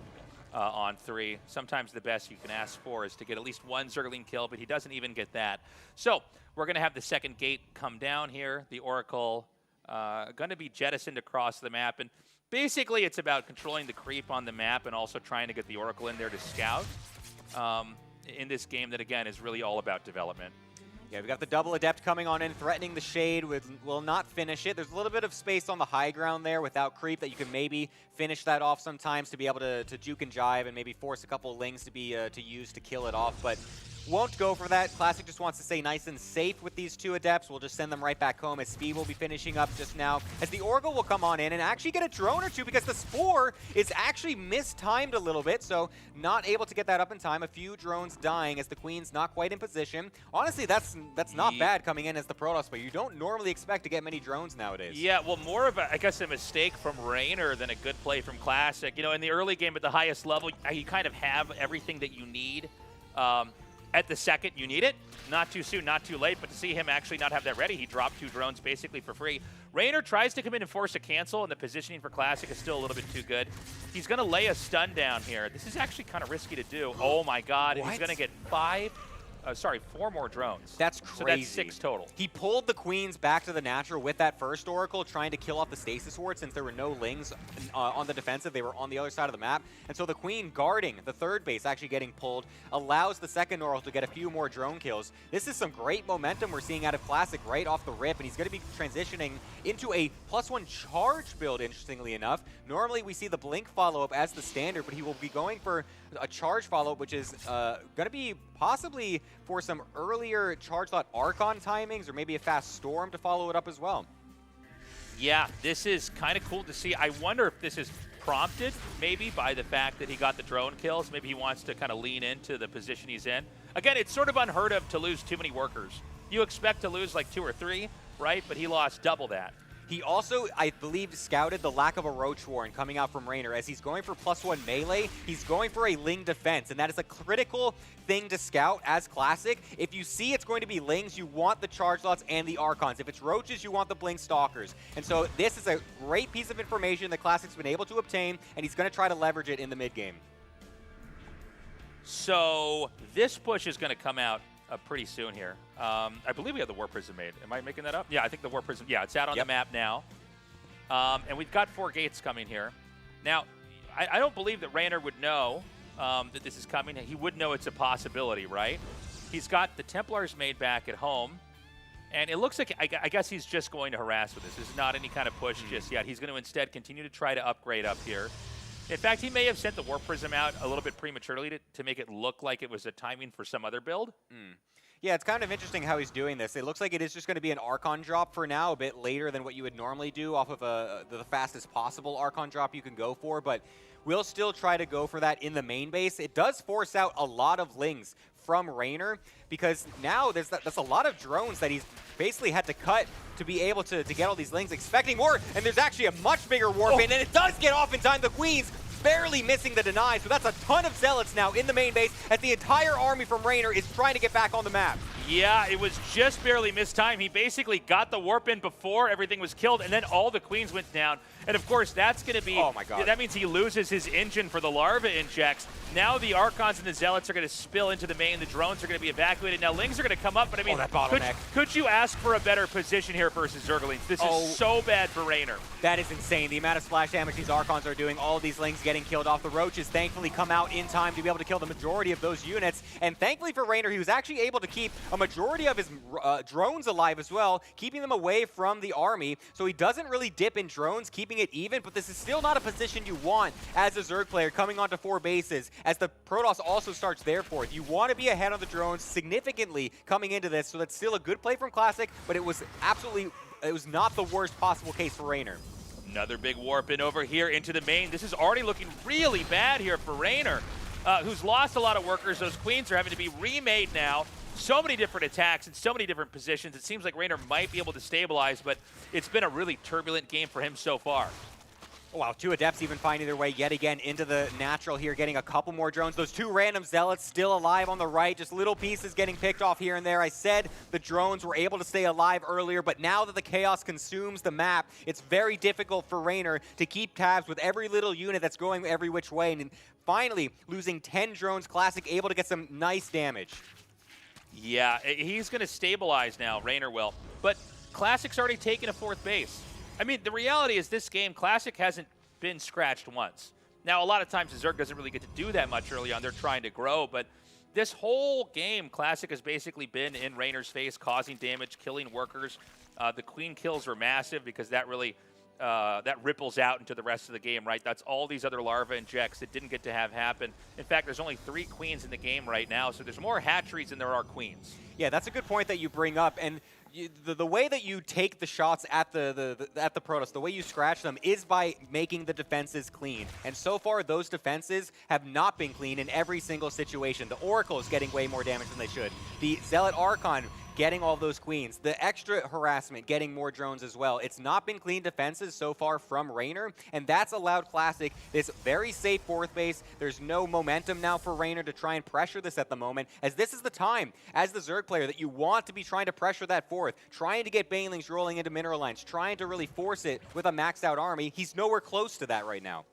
on 3. Sometimes the best you can ask for is to get at least 1 Zergling kill, but he doesn't even get that. So we're going to have the 2nd gate come down here. The Oracle going to be jettisoned across the map. And basically, it's about controlling the creep on the map and also trying to get the Oracle in there to scout in this game that, again, is really all about development. Yeah, we got the double Adept coming on in, threatening the Shade, will not finish it. There's a little bit of space on the high ground there without creep that you can maybe finish that off sometimes to be able to juke and jive and maybe force a couple of Lings to be to use to kill it off. But won't go for that. Classic just wants to stay nice and safe with these 2 Adepts. We'll just send them right back home as Speed will be finishing up just now. As the Oracle will come on in and actually get a drone or 2 because the Spore is actually mistimed a little bit, so not able to get that up in time. A few drones dying as the Queen's not quite in position. Honestly, that's not bad coming in as the Protoss, but you don't normally expect to get many drones nowadays. Yeah, well, more of, I guess, a mistake from Rainer than a good play from Classic. You know, in the early game at the highest level, you kind of have everything that you need. at the second you need it. Not too soon, not too late, but to see him actually not have that ready, he dropped 2 drones basically for free. Raynor tries to come in and force a cancel, and the positioning for Classic is still a little bit too good. He's going to lay a stun down here. This is actually kind of risky to do. Oh my god, What? he's going to get 4 more drones. That's crazy. So that's 6 total. He pulled the queens back to the natural with that first Oracle, trying to kill off the stasis ward since there were no lings on the defensive. They were on the other side of the map. And so the queen guarding the third base, actually getting pulled, allows the second Oracle to get a few more drone kills. This is some great momentum we're seeing out of Classic right off the rip, and he's going to be transitioning into a +1 charge build, interestingly enough. Normally we see the blink follow-up as the standard, but he will be going for a charge follow-up, which is going to be possibly for some earlier charge lot Archon timings, or maybe a fast storm to follow it up as well. Yeah, this is kind of cool to see. I wonder if this is prompted maybe by the fact that he got the drone kills. Maybe he wants to kind of lean into the position he's in. Again, it's sort of unheard of to lose too many workers. You expect to lose like 2 or 3, right? But he lost double that. He also, I believe, scouted the lack of a Roach Warren coming out from Raynor. As he's going for +1 melee, he's going for a Ling defense, and that is a critical thing to scout as Classic. If you see it's going to be Lings, you want the Charge Lots and the Archons. If it's Roaches, you want the Blink Stalkers. And so this is a great piece of information that Classic's been able to obtain, and he's going to try to leverage it in the mid-game. So this push is going to come out pretty soon here. I believe we have the War Prism made. Am I making that up? Yeah, I think the War Prism, yeah, it's out on the map now. And we've got 4 gates coming here. Now, I don't believe that Raynor would know that this is coming. He would know it's a possibility, right? He's got the Templars made back at home. And it looks like, I guess he's just going to harass with this. This is not any kind of push just yet. He's going to instead continue to try to upgrade up here. In fact, he may have sent the War Prism out a little bit prematurely to make it look like it was a timing for some other build. Yeah, it's kind of interesting how he's doing this. It looks like it is just going to be an Archon drop for now, a bit later than what you would normally do off of the fastest possible Archon drop you can go for, but we'll still try to go for that in the main base. It does force out a lot of Lings from Raynor, because now that's a lot of drones that he's basically had to cut to be able to get all these Lings, expecting more, and there's actually a much bigger warp in, and it does get off in time. The Queens barely missing the deny, so that's a ton of Zealots now in the main base as the entire army from Raynor is trying to get back on the map. Yeah, it was just barely missed time. He basically got the warp in before everything was killed, and then all the queens went down. And of course, that's going to be, oh my God, that means he loses his engine for the larva injects. Now the Archons and the Zealots are going to spill into the main. The drones are going to be evacuated. Now Lings are going to come up, but I mean, that bottleneck. Could you ask for a better position here versus Zerglings? This is so bad for Raynor. That is insane. The amount of splash damage these Archons are doing, all of these Lings getting killed off. The Roaches thankfully come out in time to be able to kill the majority of those units. And thankfully for Raynor, he was actually able to keep a majority of his drones alive as well, keeping them away from the army. So he doesn't really dip in drones, keeping it even, but this is still not a position you want as a Zerg player coming onto 4 bases, as the Protoss also starts there for it. You want to be ahead on the drones significantly coming into this, so that's still a good play from Classic, but it was not the worst possible case for Raynor. Another big warp in over here into the main. This is already looking really bad here for Raynor, who's lost a lot of workers. Those queens are having to be remade now. So many different attacks in so many different positions. It seems like Raynor might be able to stabilize, but it's been a really turbulent game for him so far. Oh, wow, 2 Adepts even finding their way yet again into the natural here, getting a couple more drones. Those 2 random Zealots still alive on the right, just little pieces getting picked off here and there. I said the drones were able to stay alive earlier, but now that the chaos consumes the map, it's very difficult for Raynor to keep tabs with every little unit that's going every which way. And finally, losing 10 drones, Classic able to get some nice damage. Yeah, he's going to stabilize now, Raynor will. But Classic's already taken a 4th base. I mean, the reality is this game, Classic hasn't been scratched once. Now, a lot of times the Zerg doesn't really get to do that much early on. They're trying to grow, but this whole game, Classic has basically been in Raynor's face, causing damage, killing workers. The queen kills were massive because that really that ripples out into the rest of the game, right? That's all these other larva injects that didn't get to have happen. In fact, there's only 3 queens in the game right now, so there's more hatcheries than there are queens. Yeah, that's a good point that you bring up, and the way that you take the shots at the Protoss, the way you scratch them, is by making the defenses clean. And so far, those defenses have not been clean in every single situation. The Oracle is getting way more damage than they should. The Zealot Archon getting all those queens, the extra harassment, getting more drones as well. It's not been clean defenses so far from Reynor, and that's allowed Classic this very safe fourth base. There's no momentum now for Reynor to try and pressure this at the moment, as this is the time, as the Zerg player, that you want to be trying to pressure that fourth, trying to get Banelings rolling into mineral lines, trying to really force it with a maxed out army. He's nowhere close to that right now.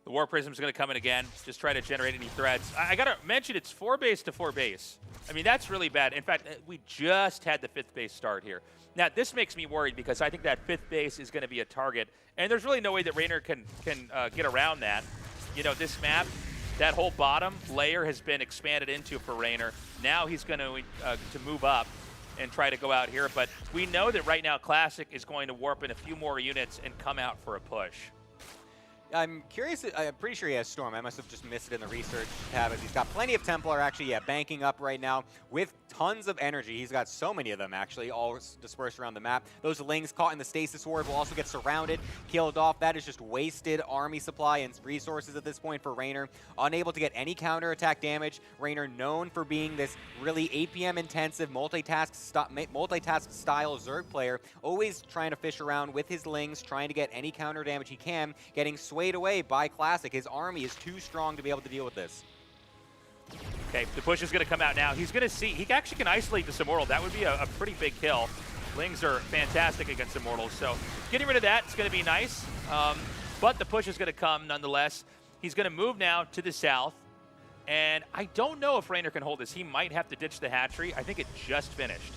The War Prism's going to come in again, just try to generate any threats. I got to mention, it's 4 base to 4 base. I mean, that's really bad. In fact, we just had the 5th base start here. Now, this makes me worried because I think that 5th base is going to be a target, and there's really no way that Reynor can get around that. You know, this map, that whole bottom layer has been expanded into for Reynor. Now he's going to move up and try to go out here, but we know that right now Classic is going to warp in a few more units and come out for a push. I'm curious, I'm pretty sure he has Storm. I must have just missed it in the research tab, as he's got plenty of Templar actually, banking up right now with tons of energy. He's got so many of them actually, all dispersed around the map. Those Lings caught in the Stasis Ward will also get surrounded, killed off. That is just wasted army supply and resources at this point for Reynor. Unable to get any counterattack damage. Reynor known for being this really APM intensive multitask style Zerg player, always trying to fish around with his Lings, trying to get any counter damage he can, getting swayed away by Classic. His army is too strong to be able to deal with this. Okay, the push is going to come out now. He's going to see, he actually can isolate this Immortal. That would be a pretty big kill. Lings are fantastic against Immortals, so getting rid of that is going to be nice. But the push is going to come nonetheless. He's going to move now to the south, and I don't know if Reynor can hold this. He might have to ditch the hatchery. I think it just finished.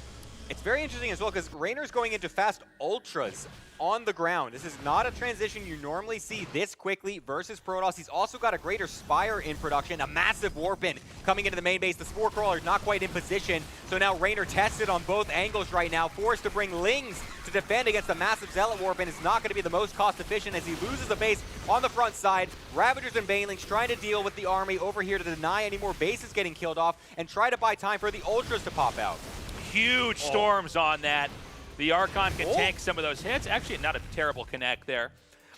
It's very interesting as well because Reynor's going into fast ultras on the ground. This is not a transition you normally see this quickly versus Protoss. He's also got a greater Spire in production, a massive warp in coming into the main base. The Spore Crawler's not quite in position, so now Reynor tested on both angles right now, forced to bring Lings to defend against the massive Zealot warp in. It's not going to be the most cost efficient as he loses the base on the front side. Ravagers and Banelings trying to deal with the army over here to deny any more bases getting killed off and try to buy time for the Ultras to pop out. Huge storms on that. The Archon can tank some of those hits. Actually, not a terrible connect there.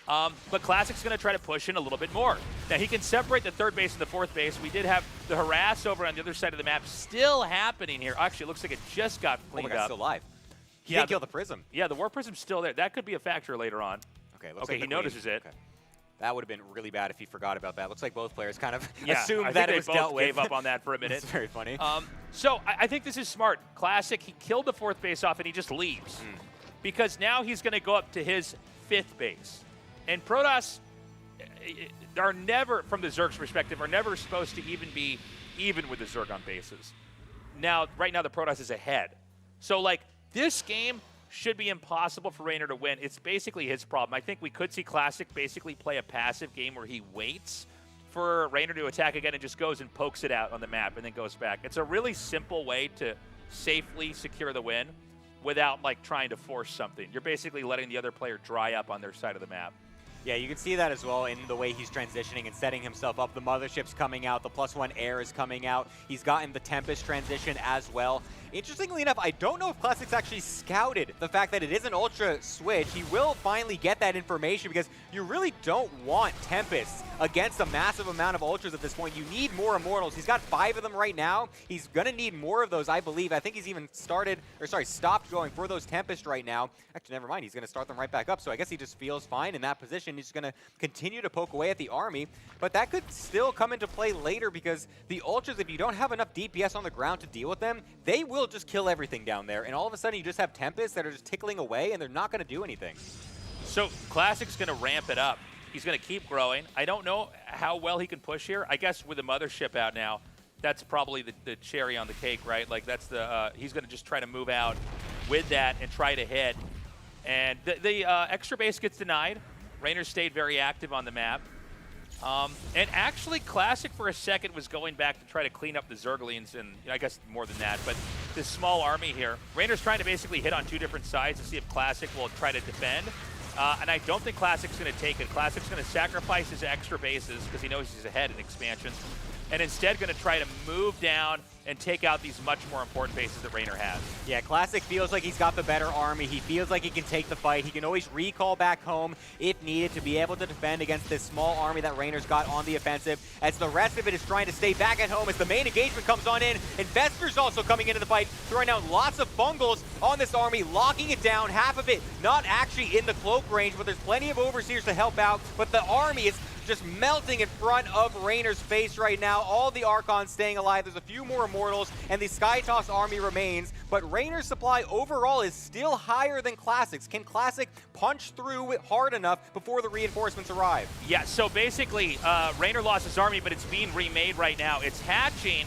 But Classic's going to try to push in a little bit more. Now, he can separate the 3rd base and the 4th base. We did have the harass over on the other side of the map still happening here. Actually, it looks like it just got cleaned up. Still alive. He Yeah, didn't kill the Prism. Yeah, the War Prism's still there. That could be a factor later on. Okay, Okay, he notices it. Okay. That would have been really bad if he forgot about that. Looks like both players kind of Yeah, assumed I that think it was they dealt both with. gave up on that for a minute. It's very funny. So I think this is smart. Classic, he killed the 4th base off and he just leaves. Because now he's going to go up to his 5th base. And Protoss are never, from the Zerg's perspective, are never supposed to even be even with the Zerg on bases. Now, right now the Protoss is ahead. So like this game should be impossible for Reynor to win. It's basically his problem. I think we could see Classic basically play a passive game where he waits for Reynor to attack again and just goes and pokes it out on the map and then goes back. It's a really simple way to safely secure the win without like trying to force something. You're basically letting the other player dry up on their side of the map. Yeah, you can see that as well in the way he's transitioning and setting himself up. The Mothership's coming out, the +1 air is coming out. He's gotten the Tempest transition as well. Interestingly enough, I don't know if Classic's actually scouted the fact that it is an Ultra switch. He will finally get that information because you really don't want Tempests against a massive amount of Ultras at this point. You need more Immortals. He's got 5 of them right now. He's going to need more of those, I believe. I think he's even stopped going for those Tempest right now. Actually, never mind. He's going to start them right back up. So I guess he just feels fine in that position. He's going to continue to poke away at the army. But that could still come into play later because the Ultras, if you don't have enough DPS on the ground to deal with them, they will just kill everything down there. And all of a sudden, you just have Tempests that are just tickling away, and they're not going to do anything. So Classic's going to ramp it up. He's going to keep growing. I don't know how well he can push here. I guess with the Mothership out now, that's probably the cherry on the cake, right? Like that's the he's going to just try to move out with that and try to hit. And the extra base gets denied. Reynor stayed very active on the map. And actually, Classic for a second was going back to try to clean up the Zerglings, and I guess more than that, but this small army here. Reynor's trying to basically hit on 2 different sides to see if Classic will try to defend. And I don't think Classic's going to take it. Classic's going to sacrifice his extra bases because he knows he's ahead in expansions. and instead going to try to move down and take out these much more important bases that Reynor has. Yeah, Classic feels like he's got the better army. He feels like he can take the fight. He can always recall back home if needed to be able to defend against this small army that Reynor's got on the offensive, as the rest of it is trying to stay back at home as the main engagement comes on in. Investor's also coming into the fight, throwing out lots of bungles on this army, locking it down, half of it not actually in the cloak range, but there's plenty of overseers to help out, but the army is just melting in front of Reynor's face right now. All the Archons staying alive. There's a few more Immortals, and the Skytoss army remains, but Reynor's supply overall is still higher than Classic's. Can Classic punch through it hard enough before the reinforcements arrive? Yeah, so basically, Reynor lost his army, but it's being remade right now. It's hatching,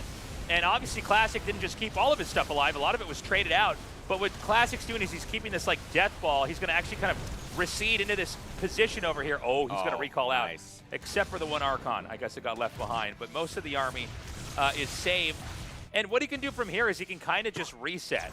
and obviously Classic didn't just keep all of his stuff alive. A lot of it was traded out, but what Classic's doing is he's keeping this like death ball. He's going to actually kind of recede into this position over here. Oh, he's going to recall out. Except for the one Archon, I guess it got left behind. But most of the army is saved. And what he can do from here is he can kind of just reset.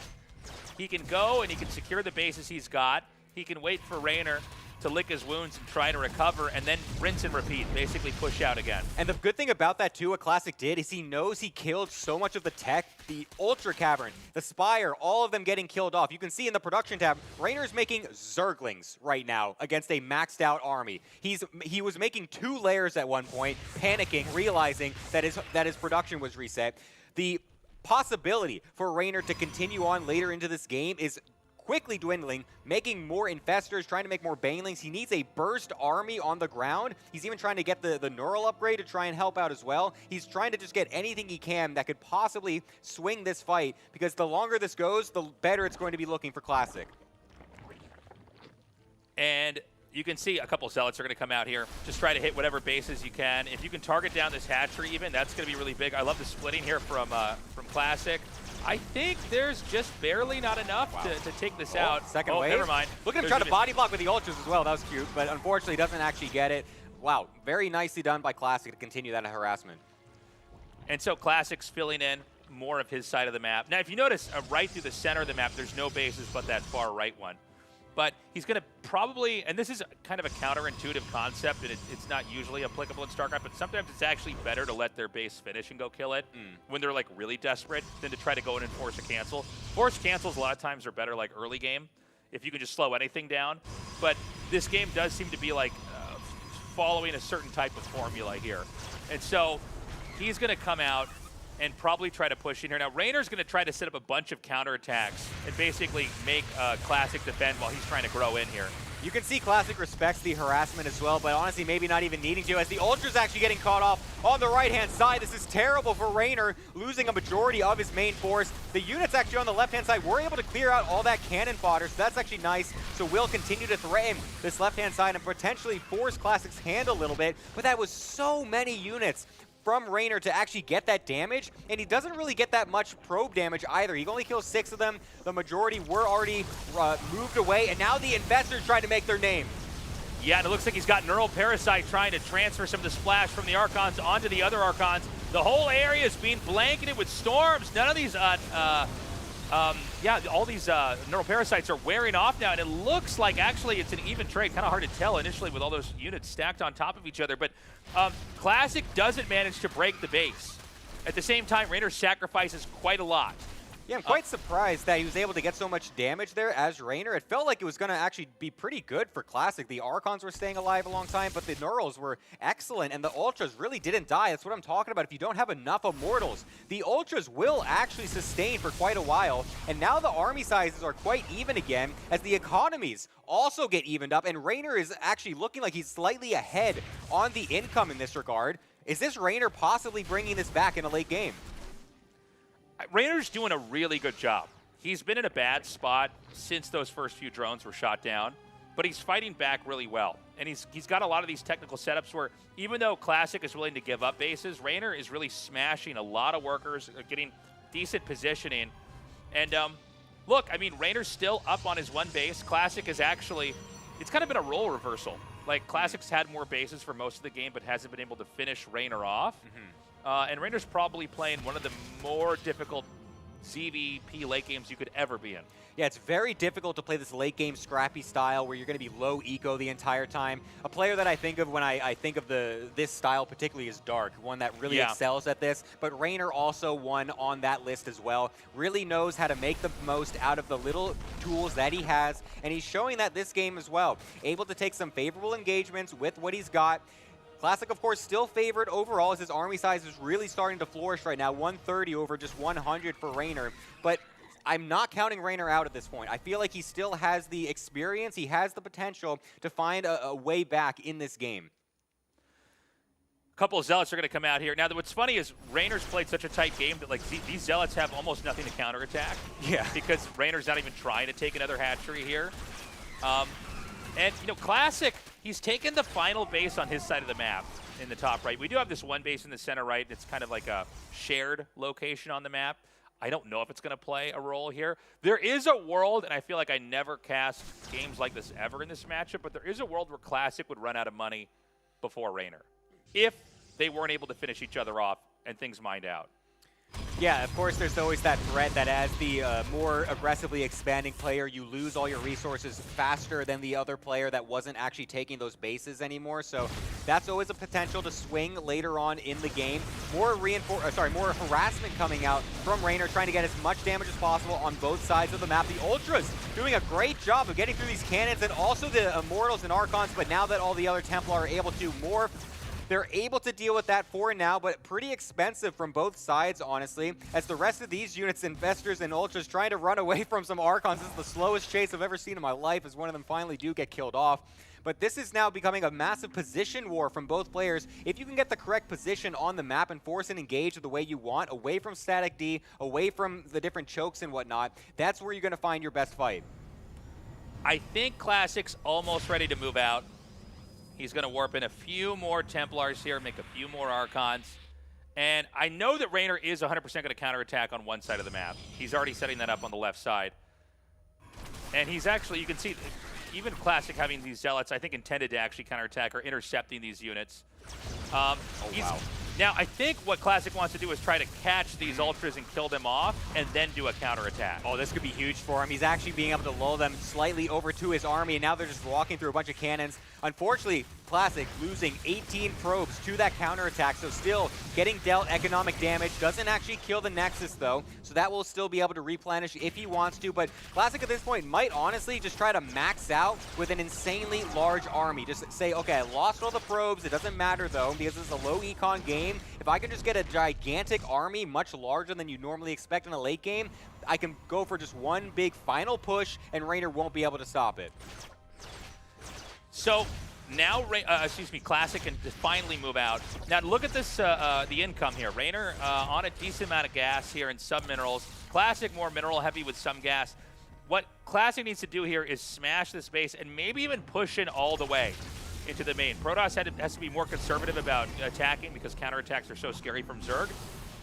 He can go and he can secure the bases he's got. He can wait for Reynor to lick his wounds and try to recover, and then rinse and repeat, basically push out again. And the good thing about that too, what Classic did, is he knows he killed so much of the tech, the Ultra Cavern, the Spire, all of them getting killed off. You can see in the production tab, Reynor's making Zerglings right now against a maxed out army. He was making 2 layers at one point, panicking, realizing that his production was reset. The possibility for Reynor to continue on later into this game is quickly dwindling, making more Infestors, trying to make more Banelings. He needs a burst army on the ground. He's even trying to get the Neural upgrade to try and help out as well. He's trying to just get anything he can that could possibly swing this fight, because the longer this goes, the better it's going to be looking for Classic. And you can see a couple Zealots are going to come out here. Just try to hit whatever bases you can. If you can target down this hatchery even, that's going to be really big. I love the splitting here from Classic. I think there's just barely not enough to take this out. Second wave. Never mind. Look at him try to body block with the Ultras as well. That was cute, but unfortunately doesn't actually get it. Wow, very nicely done by Classic to continue that harassment. And so Classic's filling in more of his side of the map. Now, if you notice, right through the center of the map, there's no bases but that far right one. But he's going to probably, and this is kind of a counterintuitive concept, and it's not usually applicable in StarCraft, but sometimes it's actually better to let their base finish and go kill it when they're like really desperate than to try to go in and force a cancel. Forced cancels a lot of times are better like early game, if you can just slow anything down. But this game does seem to be like following a certain type of formula here. And so he's going to come out and probably try to push in here. Now, Reynor's going to try to set up a bunch of counterattacks and basically make Classic defend while he's trying to grow in here. You can see Classic respects the harassment as well, but honestly, maybe not even needing to, as the Ultra's actually getting caught off on the right-hand side. This is terrible for Reynor, losing a majority of his main force. The units actually on the left-hand side were able to clear out all that cannon fodder, so that's actually nice. So we'll continue to threaten this left-hand side and potentially force Classic's hand a little bit, but that was so many units from Reynor to actually get that damage, and he doesn't really get that much probe damage either. He only kills 6 of them. The majority were already moved away, and now the Investors trying to make their name. Yeah, and it looks like he's got Neural Parasite trying to transfer some of the splash from the Archons onto the other Archons. The whole area is being blanketed with storms. None of these, all these Neural Parasites are wearing off now, and it looks like actually it's an even trade. Kind of hard to tell initially with all those units stacked on top of each other, but Classic doesn't manage to break the base. At the same time, Reynor sacrifices quite a lot. Yeah, I'm quite surprised that he was able to get so much damage there as Reynor. It felt like it was going to actually be pretty good for Classic. The Archons were staying alive a long time, but the Neurals were excellent, and the Ultras really didn't die. That's what I'm talking about. If you don't have enough Immortals, the Ultras will actually sustain for quite a while, and now the army sizes are quite even again as the economies also get evened up, and Reynor is actually looking like he's slightly ahead on the income in this regard. Is this Reynor possibly bringing this back in a late game? Reynor's doing a really good job. He's been in a bad spot since those first few drones were shot down, but he's fighting back really well. And he's got a lot of these technical setups where even though Classic is willing to give up bases, Reynor is really smashing a lot of workers, getting decent positioning. And look, I mean, Reynor's still up on his one base. Classic is actually, it's kind of been a role reversal. Like, Classic's had more bases for most of the game, but hasn't been able to finish Reynor off. And Reynor's probably playing one of the more difficult ZVP late games you could ever be in. Yeah, it's very difficult to play this late game scrappy style where you're going to be low eco the entire time. A player that I think of when I think of this style particularly is Dark, one that really excels at this. But Raynor also one on that list as well. Really knows how to make the most out of the little tools that he has, and he's showing that this game as well. Able to take some favorable engagements with what he's got. Classic, of course, still favored overall as his army size is really starting to flourish right now. 130 over just 100 for Raynor. But I'm not counting Raynor out at this point. I feel like he still has the experience, he has the potential to find a way back in this game. A couple of Zealots are going to come out here. Now, what's funny is Raynor's played such a tight game that like these Zealots have almost nothing to counterattack. Yeah. Because Raynor's not even trying to take another hatchery here. And, you know, Classic, he's taken the final base on his side of the map in the top right. We do have this one base in the center right. It's kind of like a shared location on the map. I don't know if it's going to play a role here. There is a world, and I feel like I never cast games like this ever in this matchup, but there is a world where Classic would run out of money before Raynor if they weren't able to finish each other off and things mined out. Yeah, of course, there's always that threat that as the more aggressively expanding player, you lose all your resources faster than the other player that wasn't actually taking those bases anymore. So that's always a potential to swing later on in the game. More harassment coming out from Raynor, trying to get as much damage as possible on both sides of the map. The Ultras doing a great job of getting through these cannons and also the Immortals and Archons, but now that all the other Templar are able to morph, they're able to deal with that for now, but pretty expensive from both sides, honestly, as the rest of these units, Investors and Ultras, trying to run away from some Archons. This is the slowest chase I've ever seen in my life as one of them finally do get killed off. But this is now becoming a massive position war from both players. If you can get the correct position on the map and force and engage the way you want, away from static D, away from the different chokes and whatnot, that's where you're going to find your best fight. I think Classic's almost ready to move out. He's going to warp in a few more Templars here, make a few more Archons. And I know that Raynor is 100% going to counterattack on one side of the map. He's already setting that up on the left side. And he's actually, you can see, even Classic having these Zealots, I think intended to actually counterattack or intercepting these units. Wow. Now, I think what Classic wants to do is try to catch these Ultras and kill them off, and then do a counterattack. Oh, this could be huge for him. He's actually being able to lull them slightly over to his army, and now they're just walking through a bunch of cannons. Unfortunately, Classic losing 18 probes to that counterattack, so still getting dealt economic damage. Doesn't actually kill the Nexus, though, so that will still be able to replenish if he wants to. But Classic at this point might honestly just try to max out with an insanely large army. Just say, okay, I lost all the probes. It doesn't matter, though, because this is a low econ game. If I can just get a gigantic army, much larger than you normally expect in a late game, I can go for just one big final push, and Raynor won't be able to stop it. So now, Classic can finally move out. Now look at this, the income here. Raynor on a decent amount of gas here and some minerals. Classic more mineral heavy with some gas. What Classic needs to do here is smash this base and maybe even push in all the way into the main. Protoss has to be more conservative about attacking because counterattacks are so scary from Zerg.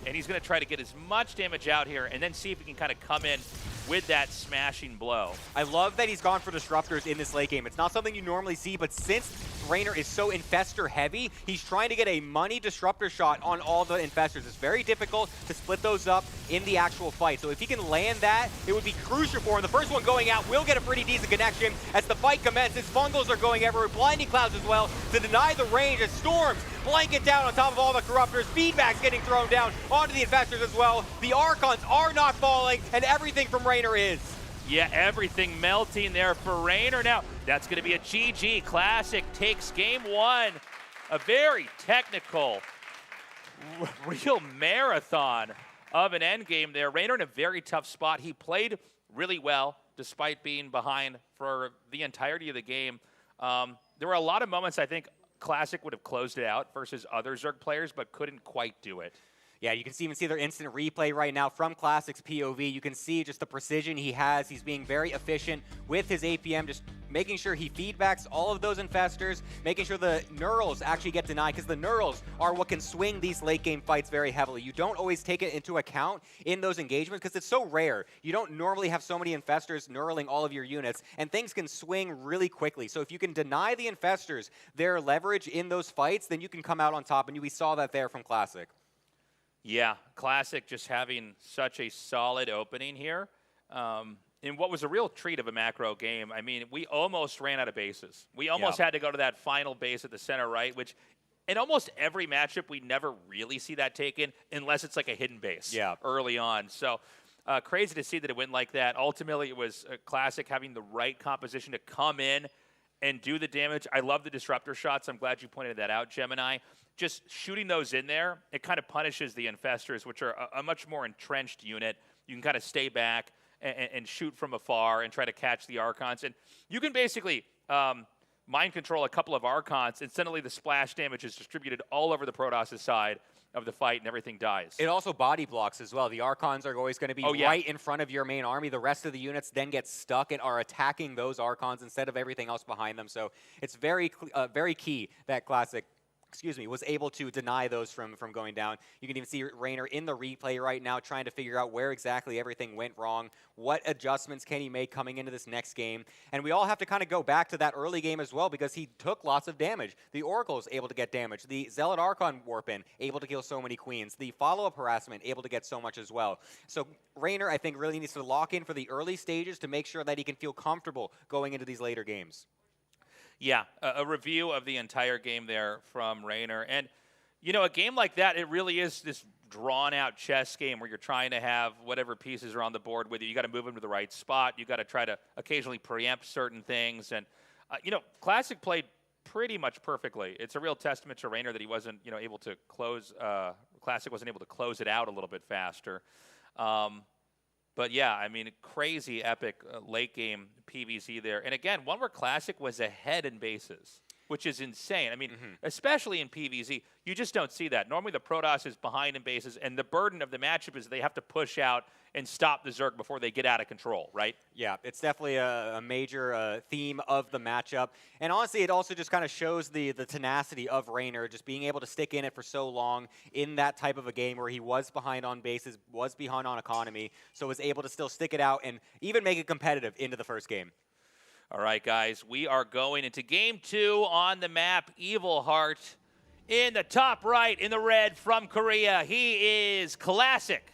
And he's going to try to get as much damage out here and then see if he can kind of come in with that smashing blow. I love that he's gone for disruptors in this late game. It's not something you normally see, but since Raynor is so infestor heavy, he's trying to get a money disruptor shot on all the infestors. It's very difficult to split those up in the actual fight. So if he can land that, it would be crucial for him. The first one going out will get a pretty decent connection as the fight commences. Fungals are going everywhere, blinding clouds as well to deny the range as storms blanket down on top of all the corruptors. Feedback's getting thrown down onto the infestors as well. The Archons are not falling, and everything from Raynor is. Yeah, everything melting there for Raynor. Now, that's going to be a GG. Classic takes game one. A very technical, real marathon of an endgame there. Raynor in a very tough spot. He played really well despite being behind for the entirety of the game. There were a lot of moments I think Classic would have closed it out versus other Zerg players, but couldn't quite do it. Yeah, you can even see their instant replay right now from Classic's POV. You can see just the precision he has. He's being very efficient with his APM, just making sure he feedbacks all of those infestors, making sure the Neurals actually get denied, because the Neurals are what can swing these late game fights very heavily. You don't always take it into account in those engagements because it's so rare. You don't normally have so many infestors neuraling all of your units, and things can swing really quickly. So if you can deny the infestors their leverage in those fights, then you can come out on top, and we saw that there from Classic. Yeah, Classic just having such a solid opening here. In what was a real treat of a macro game. I mean, we almost ran out of bases. We almost had to go to that final base at the center right, which in almost every matchup, we never really see that taken unless it's like a hidden base early on. So crazy to see that it went like that. Ultimately, it was Classic having the right composition to come in and do the damage. I love the disruptor shots. I'm glad you pointed that out, Gemini. Just shooting those in there, it kind of punishes the Infestors, which are a much more entrenched unit. You can kind of stay back and shoot from afar and try to catch the Archons. And you can basically mind control a couple of Archons, and suddenly the splash damage is distributed all over the Protoss' side of the fight, and everything dies. It also body blocks as well. The Archons are always going to be right in front of your main army. The rest of the units then get stuck and are attacking those Archons instead of everything else behind them. So it's very key that Classic was able to deny those from going down. You can even see Raynor in the replay right now trying to figure out where exactly everything went wrong. What adjustments can he make coming into this next game? And we all have to kind of go back to that early game as well because he took lots of damage. The Oracle is able to get damage. The Zealot Archon warp in, able to kill so many queens. The follow-up harassment, able to get so much as well. So Raynor, I think, really needs to lock in for the early stages to make sure that he can feel comfortable going into these later games. Yeah, a review of the entire game there from Raynor. And, you know, a game like that, it really is this drawn-out chess game where you're trying to have whatever pieces are on the board with you. You got to move them to the right spot. You got to try to occasionally preempt certain things. And, you know, Classic played pretty much perfectly. It's a real testament to Raynor that he wasn't, you know, able to close, Classic wasn't able to close it out a little bit faster. But yeah, I mean, crazy epic late game PvZ there. And again, one where Classic was ahead in bases, which is insane. I mean, especially in PvZ, you just don't see that. Normally the Protoss is behind in bases, and the burden of the matchup is they have to push out and stop the Zerg before they get out of control, right? Yeah, it's definitely a major theme of the matchup. And honestly, it also just kind of shows the tenacity of Raynor, just being able to stick in it for so long in that type of a game where he was behind on bases, was behind on economy, so was able to still stick it out and even make it competitive into the first game. All right, guys, we are going into game 2 on the map. Evil Heart in the top right in the red from Korea. He is Classic.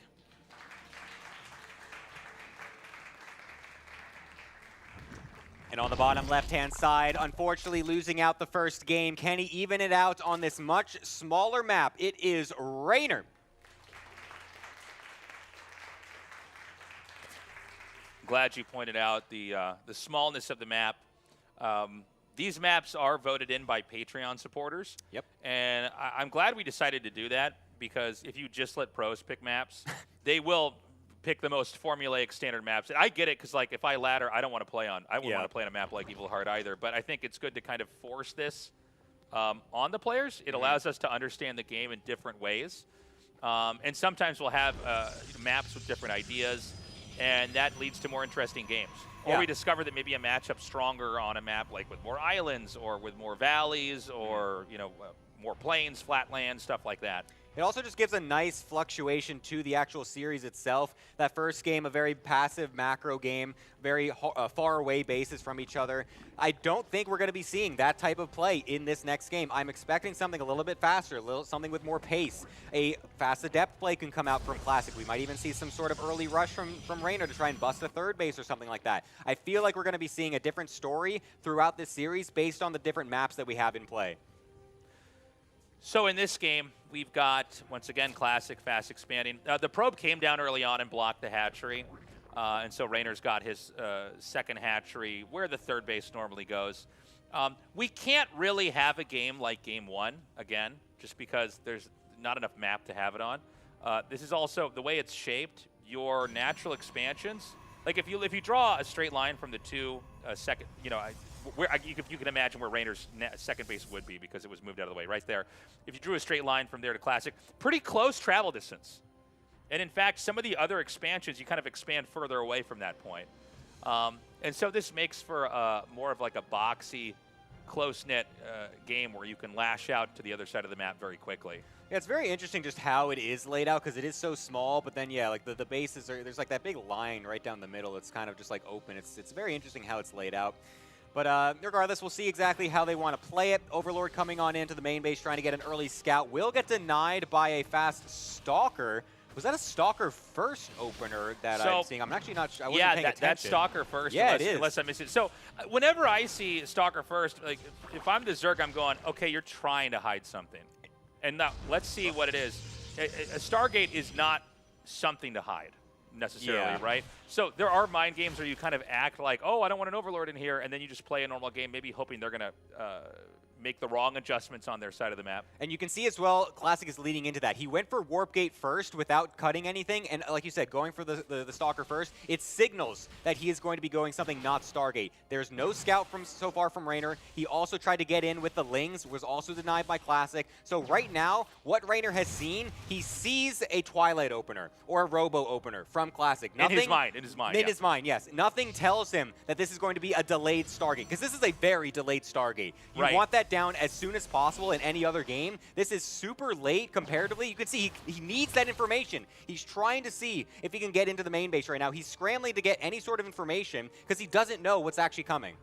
And on the bottom left-hand side, unfortunately losing out the first game. Can he even it out on this much smaller map? It is Raynor. Glad you pointed out the smallness of the map. These maps are voted in by Patreon supporters. Yep. And I'm glad we decided to do that because if you just let pros pick maps, they will pick the most formulaic standard maps. And I get it because, like, if I ladder, I don't want to play on. I wouldn't want to play on a map like Evil Heart either. But I think it's good to kind of force this on the players. It allows us to understand the game in different ways. And sometimes we'll have maps with different ideas, and that leads to more interesting games. Or we discover that maybe a matchup's stronger on a map like with more islands or with more valleys or, you know, more plains, flatland, stuff like that. It also just gives a nice fluctuation to the actual series itself. That first game, a very passive macro game, very far away bases from each other. I don't think we're going to be seeing that type of play in this next game. I'm expecting something a little bit faster, something with more pace. A fast adept play can come out from Classic. We might even see some sort of early rush from Raynor to try and bust a third base or something like that. I feel like we're going to be seeing a different story throughout this series based on the different maps that we have in play. So in this game, we've got, once again, Classic, fast expanding. The probe came down early on and blocked the hatchery. And so Raynor's got his second hatchery where the third base normally goes. We can't really have a game like Game 1, again, just because there's not enough map to have it on. This is also, the way it's shaped, your natural expansions. Like if you draw a straight line from the two second, you know, you can imagine where Raynor's second base would be because it was moved out of the way right there. If you drew a straight line from there to Classic, pretty close travel distance. And in fact, some of the other expansions, you kind of expand further away from that point. And so this makes for more of like a boxy, close-knit game where you can lash out to the other side of the map very quickly. Yeah, it's very interesting just how it is laid out because it is so small, but then, yeah, like the bases are, there's like that big line right down the middle. It's kind of just like open. It's very interesting how it's laid out. But regardless, we'll see exactly how they want to play it. Overlord coming on into the main base, trying to get an early scout. Will get denied by a fast Stalker. Was that a Stalker first opener that I'm seeing? I'm actually not sure. I wasn't paying attention. That's Stalker first. Yeah, unless I miss it. So whenever I see Stalker first, like if I'm the Zerg, I'm going, okay, you're trying to hide something. And now let's see what it is. A Stargate is not something to hide necessarily, right? So there are mind games where you kind of act like, oh, I don't want an Overlord in here, and then you just play a normal game, maybe hoping they're going to make the wrong adjustments on their side of the map. And you can see as well, Classic is leading into that. He went for Warp Gate first without cutting anything, and like you said, going for the Stalker first, it signals that he is going to be going something not Stargate. There's no scout so far from Raynor. He also tried to get in with the Lings, was also denied by Classic. So right now, what Raynor has seen, he sees a Twilight opener or a Robo opener from Classic. Nothing, in his mind, yes. Nothing tells him that this is going to be a delayed Stargate, because this is a very delayed Stargate. You want that down as soon as possible in any other game. This is super late comparatively. You can see he needs that information. He's trying to see if he can get into the main base right now. He's scrambling to get any sort of information because he doesn't know what's actually coming.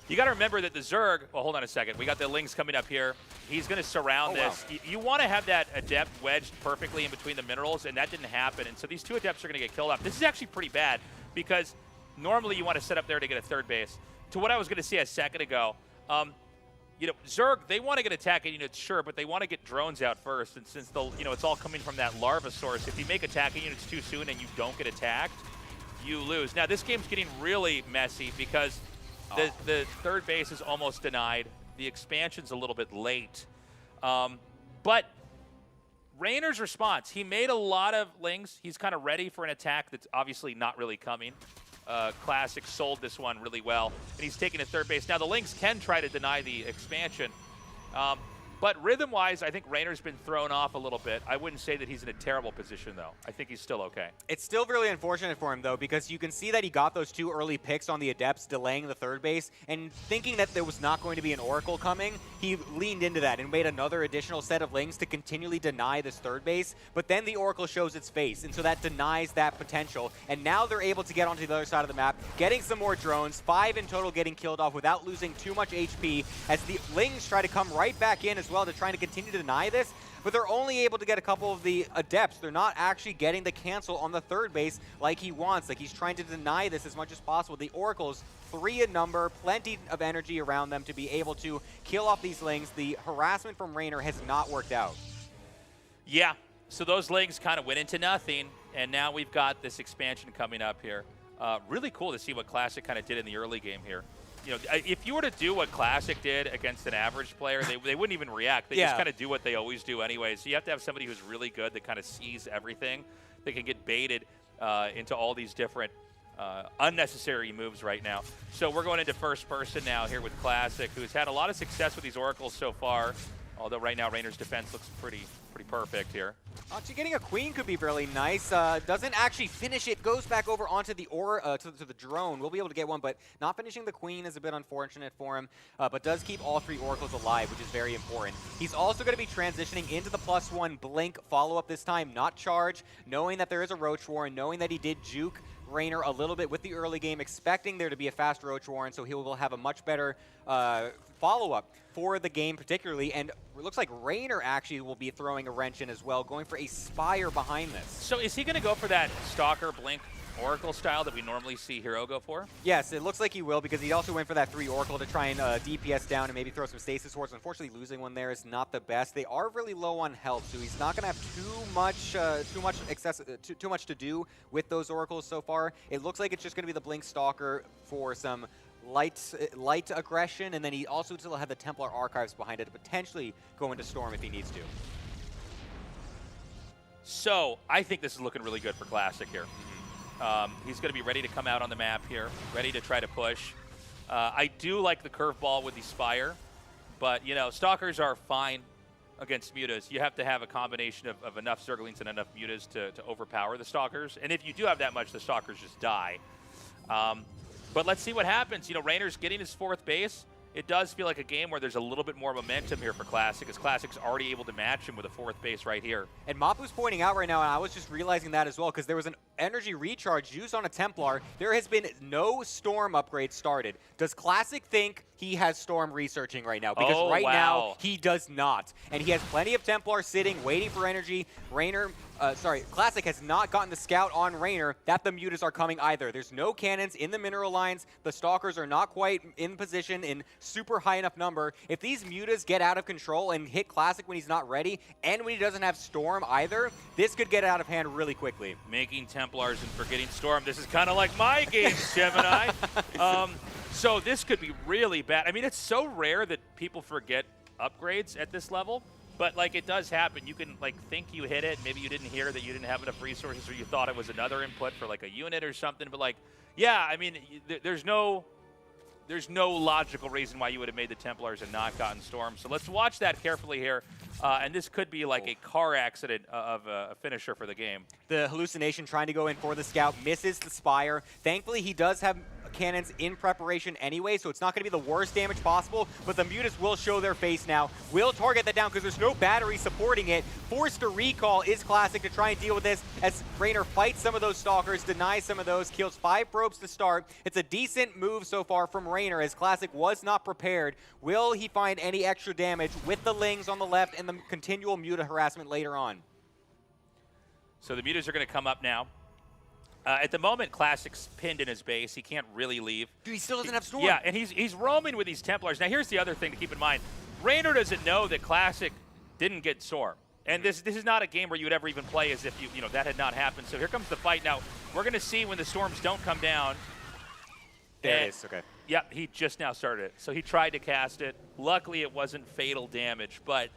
You got to remember that the Zerg, well, hold on a second. We got the Lings coming up here. He's going to surround this. Wow. You want to have that Adept wedged perfectly in between the minerals, and that didn't happen. And so these two Adepts are going to get killed off. This is actually pretty bad because normally you want to set up there to get a third base. To what I was going to say a second ago, you know, Zerg, they want to get attacking units, sure, but they want to get drones out first. And since it's all coming from that larva source, if you make attacking units too soon and you don't get attacked, you lose. Now, this game's getting really messy because the third base is almost denied. The expansion's a little bit late. But Raynor's response, he made a lot of Lings. He's kind of ready for an attack that's obviously not really coming. Classic sold this one really well, and he's taking a third base. Now, the Lynx can try to deny the expansion, but rhythm-wise, I think Raynor's been thrown off a little bit. I wouldn't say that he's in a terrible position, though. I think he's still okay. It's still really unfortunate for him, though, because you can see that he got those two early picks on the Adepts, delaying the third base, and thinking that there was not going to be an Oracle coming, he leaned into that and made another additional set of Lings to continually deny this third base, but then the Oracle shows its face, and so that denies that potential, and now they're able to get onto the other side of the map, getting some more drones, 5 in total getting killed off without losing too much HP, as the Lings try to come right back in as well to trying to continue to deny this, but they're only able to get a couple of the Adepts. They're not actually getting the cancel on the third base like he wants. Like, he's trying to deny this as much as possible. The Oracles, 3 in number, plenty of energy around them to be able to kill off these Lings. The harassment from Raynor has not worked out. Yeah, so those Lings kind of went into nothing, and now we've got this expansion coming up here. Really cool to see what Classic kind of did in the early game here. You know, if you were to do what Classic did against an average player, they wouldn't even react. They just kind of do what they always do anyway. So you have to have somebody who's really good that kind of sees everything. They can get baited into all these different unnecessary moves right now. So we're going into first person now here with Classic, who's had a lot of success with these Oracles so far. Although right now Raynor's defense looks pretty perfect here. Actually, getting a Queen could be really nice. Doesn't actually finish it. Goes back over onto the to the drone. We'll be able to get one, but not finishing the Queen is a bit unfortunate for him. But does keep all 3 Oracles alive, which is very important. He's also going to be transitioning into the +1 Blink follow-up this time, not Charge, knowing that there is a Roach Warren, knowing that he did juke Raynor a little bit with the early game, expecting there to be a fast Roach Warren, so he will have a much better follow-up for the game particularly, and it looks like Raynor actually will be throwing a wrench in as well, going for a Spire behind this. So is he going to go for that Stalker Blink Oracle style that we normally see Hero go for? Yes, it looks like he will, because he also went for that 3 Oracle to try and DPS down and maybe throw some Stasis Hordes. Unfortunately, losing one there is not the best. They are really low on health, so he's not going to have too much to do with those Oracles so far. It looks like it's just going to be the Blink Stalker for some light aggression, and then he also still had the Templar Archives behind it to potentially go into Storm if he needs to. So I think this is looking really good for Classic here. He's going to be ready to come out on the map here, ready to try to push. I do like the curveball with the Spire, but, you know, Stalkers are fine against Mutas. You have to have a combination of enough Zerglings and enough Mutas to overpower the Stalkers. And if you do have that much, the Stalkers just die. But let's see what happens. You know, Raynor's getting his 4th base. it does feel like a game where there's a little bit more momentum here for Classic, as Classic's already able to match him with a 4th base right here. And Mapu's pointing out right now, and I was just realizing that as well, because there was an energy recharge used on a Templar. There has been no Storm upgrade started. Does Classic think he has Storm researching right now? Because right now, he does not. And he has plenty of Templar sitting, waiting for energy. Classic has not gotten the scout on Raynor that the Mutas are coming either. There's no cannons in the mineral lines. The Stalkers are not quite in position in super high enough number. If these Mutas get out of control and hit Classic when he's not ready, and when he doesn't have Storm either, this could get out of hand really quickly. Making Templars and forgetting Storm. This is kind of like my game, Gemini. So this could be really bad. I mean, it's so rare that people forget upgrades at this level. But, like, it does happen. You can, like, think you hit it. Maybe you didn't hear that you didn't have enough resources, or you thought it was another input for, like, a unit or something. But, like, yeah, I mean, there's no logical reason why you would have made the Templars and not gotten Storm. So let's watch that carefully here. And this could be like a car accident of a finisher for the game. The hallucination trying to go in for the scout misses the Spire. Thankfully, he does have cannons in preparation anyway, so it's not going to be the worst damage possible, but the Mutas will show their face now. Will target that down because there's no battery supporting it. Forced to recall is Classic to try and deal with this as Raynor fights some of those Stalkers, denies some of those, kills 5 probes to start. It's a decent move so far from Raynor as Classic was not prepared. Will he find any extra damage with the Lings on the left and the continual Muta harassment later on? So the Mutas are going to come up now. At the moment, Classic's pinned in his base. He can't really leave. Dude, he still doesn't have Storm. Yeah, and he's roaming with these Templars. Now, here's the other thing to keep in mind. Raynor doesn't know that Classic didn't get Storm. And this is not a game where you would ever even play as if you know that had not happened. So here comes the fight. Now, we're going to see when the Storms don't come down. There it is, okay. Yeah, he just now started it. So he tried to cast it. Luckily, it wasn't fatal damage, but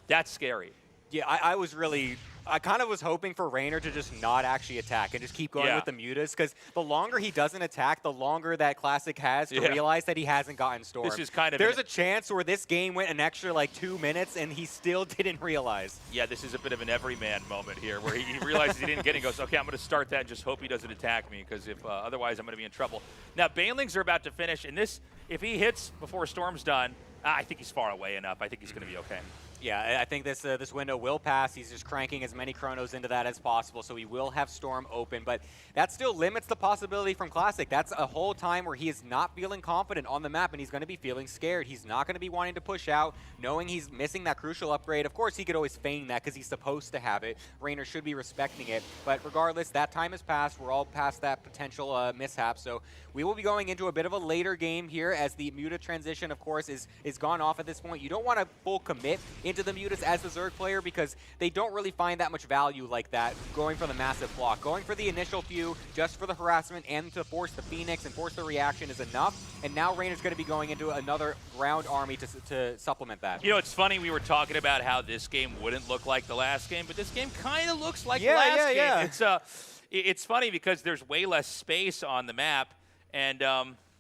that's scary. Yeah, I kind of was hoping for Raynor to just not actually attack and just keep going with the Mutas, because the longer he doesn't attack, the longer that Classic has to realize that he hasn't gotten Storm. This is kind of There's a chance where this game went an extra like 2 minutes and he still didn't realize. Yeah, this is a bit of an everyman moment here where he realizes he didn't get it and goes, okay, I'm going to start that and just hope he doesn't attack me, because if otherwise I'm going to be in trouble. Now, Banelings are about to finish, and this, if he hits before Storm's done, I think he's far away enough. I think he's going to be okay. Yeah, I think this window will pass. He's just cranking as many chronos into that as possible, so he will have Storm open. But that still limits the possibility from Classic. That's a whole time where he is not feeling confident on the map, and he's going to be feeling scared. He's not going to be wanting to push out, knowing he's missing that crucial upgrade. Of course, he could always feign that because he's supposed to have it. Raynor should be respecting it. But regardless, that time has passed. We're all past that potential mishap. So we will be going into a bit of a later game here as the Muta transition, of course, is gone off at this point. You don't want to full commit into the Mutas as the Zerg player because they don't really find that much value like that going for the massive block. Going for the initial few just for the harassment and to force the Phoenix and force the reaction is enough. And now Raynor's going to be going into another ground army to supplement that. You know, it's funny, we were talking about how this game wouldn't look like the last game, but this game kind of looks like the last game. It's funny because there's way less space on the map, and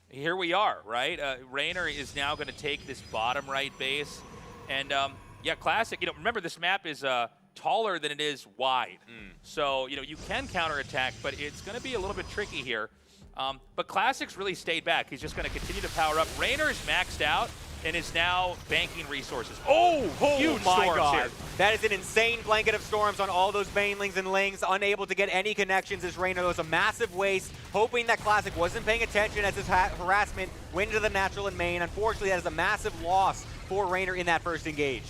here we are, right? Raynor is now going to take this bottom right base, and yeah, Classic, you know, remember this map is taller than it is wide. So, you know, you can counterattack, but it's going to be a little bit tricky here. But Classic's really stayed back. He's just going to continue to power up. Raynor's maxed out and is now banking resources. Oh, huge my storms God. here. That is an insane blanket of storms on all those Banelings and Lings, unable to get any connections as Raynor. It was a massive waste, hoping that Classic wasn't paying attention as his harassment went into the natural and main. Unfortunately, that is a massive loss for Raynor in that first engage.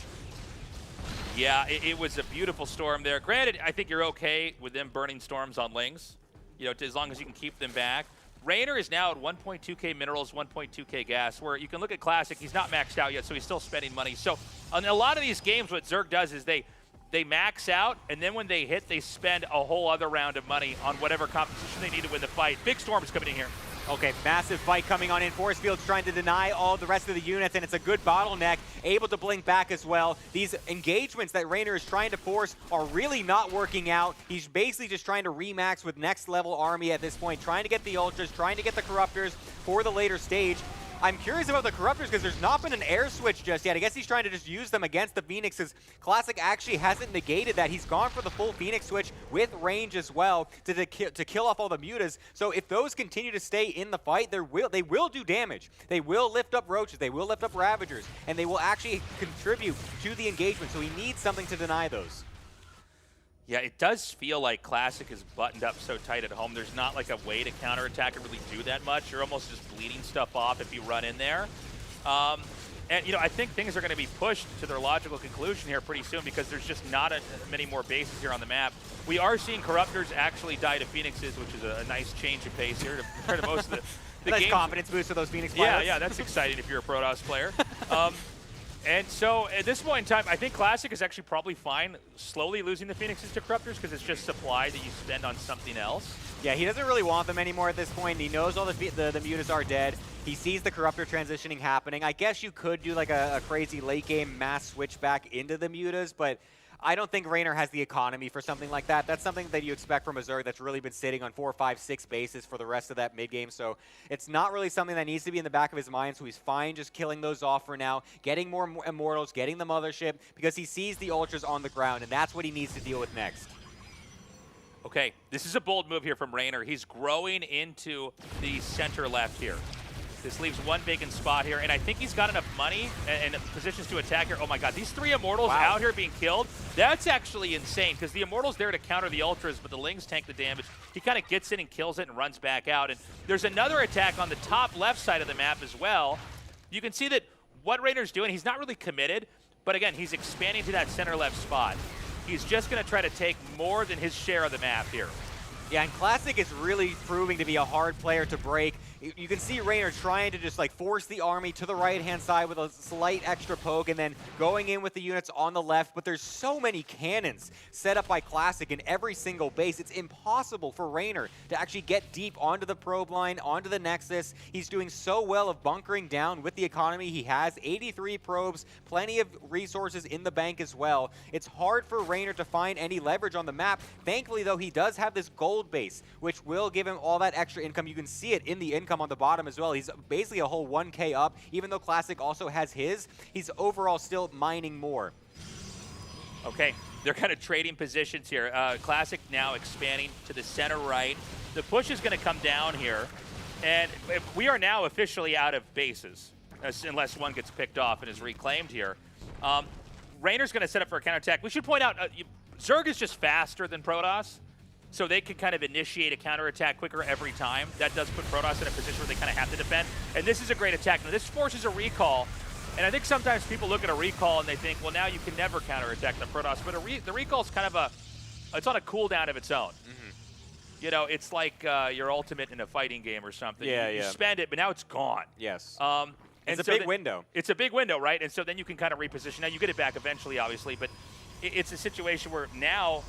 Yeah, it was a beautiful storm there. Granted, I think you're okay with them burning storms on Lings, you know, as long as you can keep them back. Raynor is now at 1.2k minerals, 1.2k gas, where you can look at Classic. He's not maxed out yet, so he's still spending money. So on a lot of these games, what Zerg does is they max out, and then when they hit, they spend a whole other round of money on whatever competition they need to win the fight. Big storms coming in here. Okay, massive fight coming on in. Force Field's trying to deny all the rest of the units, and it's a good bottleneck, able to blink back as well. These engagements that Raynor is trying to force are really not working out. He's basically just trying to remax with next level army at this point, trying to get the Ultras, trying to get the Corruptors for the later stage. I'm curious about the Corruptors because there's not been an air switch just yet. I guess he's trying to just use them against the Phoenixes. Classic actually hasn't negated that. He's gone for the full Phoenix switch with range as well to kill off all the Mutas. So if those continue to stay in the fight, they will do damage. They will lift up Roaches, they will lift up Ravagers, and they will actually contribute to the engagement. So he needs something to deny those. Yeah, it does feel like Classic is buttoned up so tight at home. There's not like a way to counterattack and really do that much. You're almost just bleeding stuff off if you run in there. And, you know, I think things are going to be pushed to their logical conclusion here pretty soon because there's just not many more bases here on the map. We are seeing Corruptors actually die to Phoenixes, which is a nice change of pace here compared to most of the Nice games. confidence boost for those Phoenix players. Yeah, that's exciting if you're a Protoss player. And so at this point in time, I think Classic is actually probably fine slowly losing the Phoenixes to Corruptors because it's just supply that you spend on something else. Yeah, he doesn't really want them anymore at this point. He knows all the Mutas are dead. He sees the Corruptor transitioning happening. I guess you could do like a crazy late game mass switch back into the Mutas, but I don't think Reynor has the economy for something like that. That's something that you expect from a Zerg that's really been sitting on 4, 5, 6 bases for the rest of that mid game. So it's not really something that needs to be in the back of his mind. So he's fine just killing those off for now, getting more Immortals, getting the Mothership, because he sees the Ultras on the ground, and that's what he needs to deal with next. Okay, this is a bold move here from Reynor. He's growing into the center left here. This leaves one vacant spot here, and I think he's got enough money and positions to attack here. Oh my god, these 3 Immortals out here being killed, that's actually insane, because the Immortal's there to counter the Ultras, but the Lings tank the damage. He kind of gets in and kills it and runs back out. And there's another attack on the top left side of the map as well. You can see that what Reynor's doing, he's not really committed, but again, he's expanding to that center left spot. He's just going to try to take more than his share of the map here. Yeah, and Classic is really proving to be a hard player to break. You can see Reynor trying to just like force the army to the right-hand side with a slight extra poke and then going in with the units on the left, but there's so many cannons set up by Classic in every single base. It's impossible for Reynor to actually get deep onto the probe line, onto the Nexus. He's doing so well of bunkering down with the economy he has. 83 probes, plenty of resources in the bank as well. It's hard for Reynor to find any leverage on the map. Thankfully, though, he does have this gold base, which will give him all that extra income. You can see it in the income on the bottom as well. He's basically a whole 1K up. Even though Classic also has his, he's overall still mining more. Okay, they're kind of trading positions here. Classic now expanding to the center right. The push is going to come down here, and we are now officially out of bases, unless one gets picked off and is reclaimed here. Reynor's going to set up for a counterattack. We should point out, Zerg is just faster than Protoss, so they can kind of initiate a counterattack quicker every time. That does put Protoss in a position where they kind of have to defend. And this is a great attack. Now, this forces a recall. And I think sometimes people look at a recall and they think, well, now you can never counterattack the Protoss. But the recall is kind of it's on a cooldown of its own. Mm-hmm. You know, it's like your ultimate in a fighting game or something. You spend it, but now it's gone. Yes. It's a big window. It's a big window, right? And so then you can kind of reposition. Now, you get it back eventually, obviously, but it's a situation where now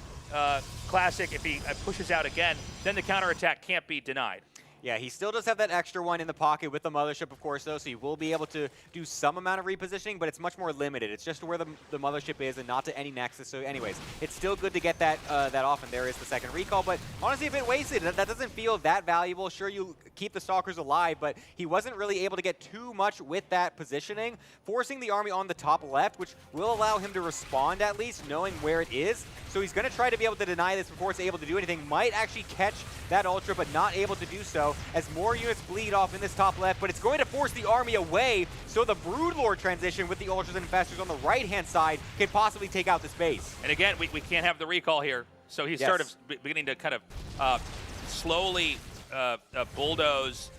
Classic, if he pushes out again, then the counterattack can't be denied. Yeah, he still does have that extra one in the pocket with the Mothership, of course, though, so he will be able to do some amount of repositioning, but it's much more limited. It's just where the Mothership is and not to any Nexus. So anyways, it's still good to get that off, and there is the second recall, but honestly a bit wasted. That doesn't feel that valuable. Sure, you keep the Stalkers alive, but he wasn't really able to get too much with that positioning, forcing the army on the top left, which will allow him to respond at least, knowing where it is. So he's going to try to be able to deny this before it's able to do anything. Might actually catch that Ultra, but not able to do so as more units bleed off in this top left, but it's going to force the army away, so the Broodlord transition with the Ultras and Infestors on the right-hand side can possibly take out this base. And again, we can't have the recall here, so he's sort of beginning to kind of slowly bulldoze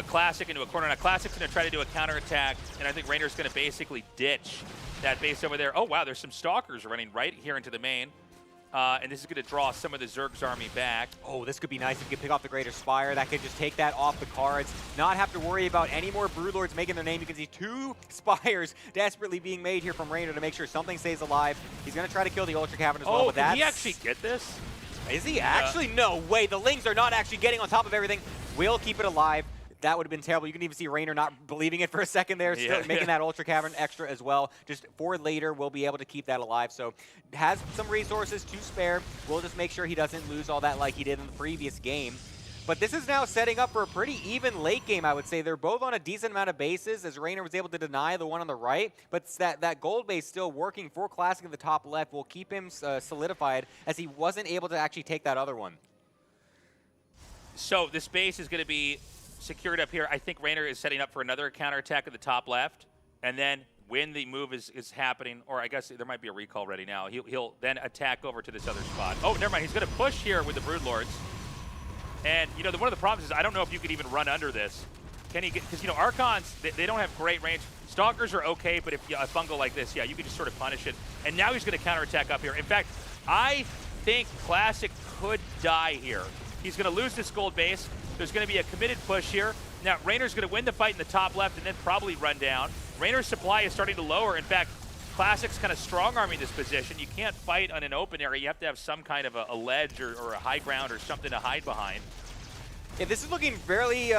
Classic into a corner. Now, Classic's going to try to do a counterattack, and I think Reynor's going to basically ditch that base over there. Oh, wow, there's some Stalkers running right here into the main. And this is going to draw some of the Zerg's army back. Oh, this could be nice if you could pick off the Greater Spire. That could just take that off the cards. Not have to worry about any more Broodlords making their name. You can see 2 Spires desperately being made here from Reynor to make sure something stays alive. He's going to try to kill the Ultra Cavern as well. Oh, can he actually get this? Is he actually? No way. The Lings are not actually getting on top of everything. Will keep it alive. That would have been terrible. You can even see Reynor not believing it for a second there, still making that Ultra Cavern extra as well. Just for later, we'll be able to keep that alive. So has some resources to spare. We'll just make sure he doesn't lose all that like he did in the previous game. But this is now setting up for a pretty even late game, I would say. They're both on a decent amount of bases, as Reynor was able to deny the one on the right. But that gold base still working for Classic at the top left will keep him solidified, as he wasn't able to actually take that other one. So this base is going to be secured up here. I think Reynor is setting up for another counterattack at the top left. And then when the move is happening, or I guess there might be a recall ready now, he'll then attack over to this other spot. Oh, never mind. He's going to push here with the Broodlords. And, you know, one of the problems is I don't know if you could even run under this. Can he get, because, you know, Archons, they don't have great range. Stalkers are okay, but if a fungal like this, yeah, you can just sort of punish it. And now he's going to counterattack up here. In fact, I think Classic could die here. He's going to lose this gold base. There's going to be a committed push here. Now, Reynor's going to win the fight in the top left and then probably run down. Reynor's supply is starting to lower. In fact, Classic's kind of strong-arming this position. You can't fight on an open area. You have to have some kind of a ledge or a high ground or something to hide behind. Yeah, this is looking fairly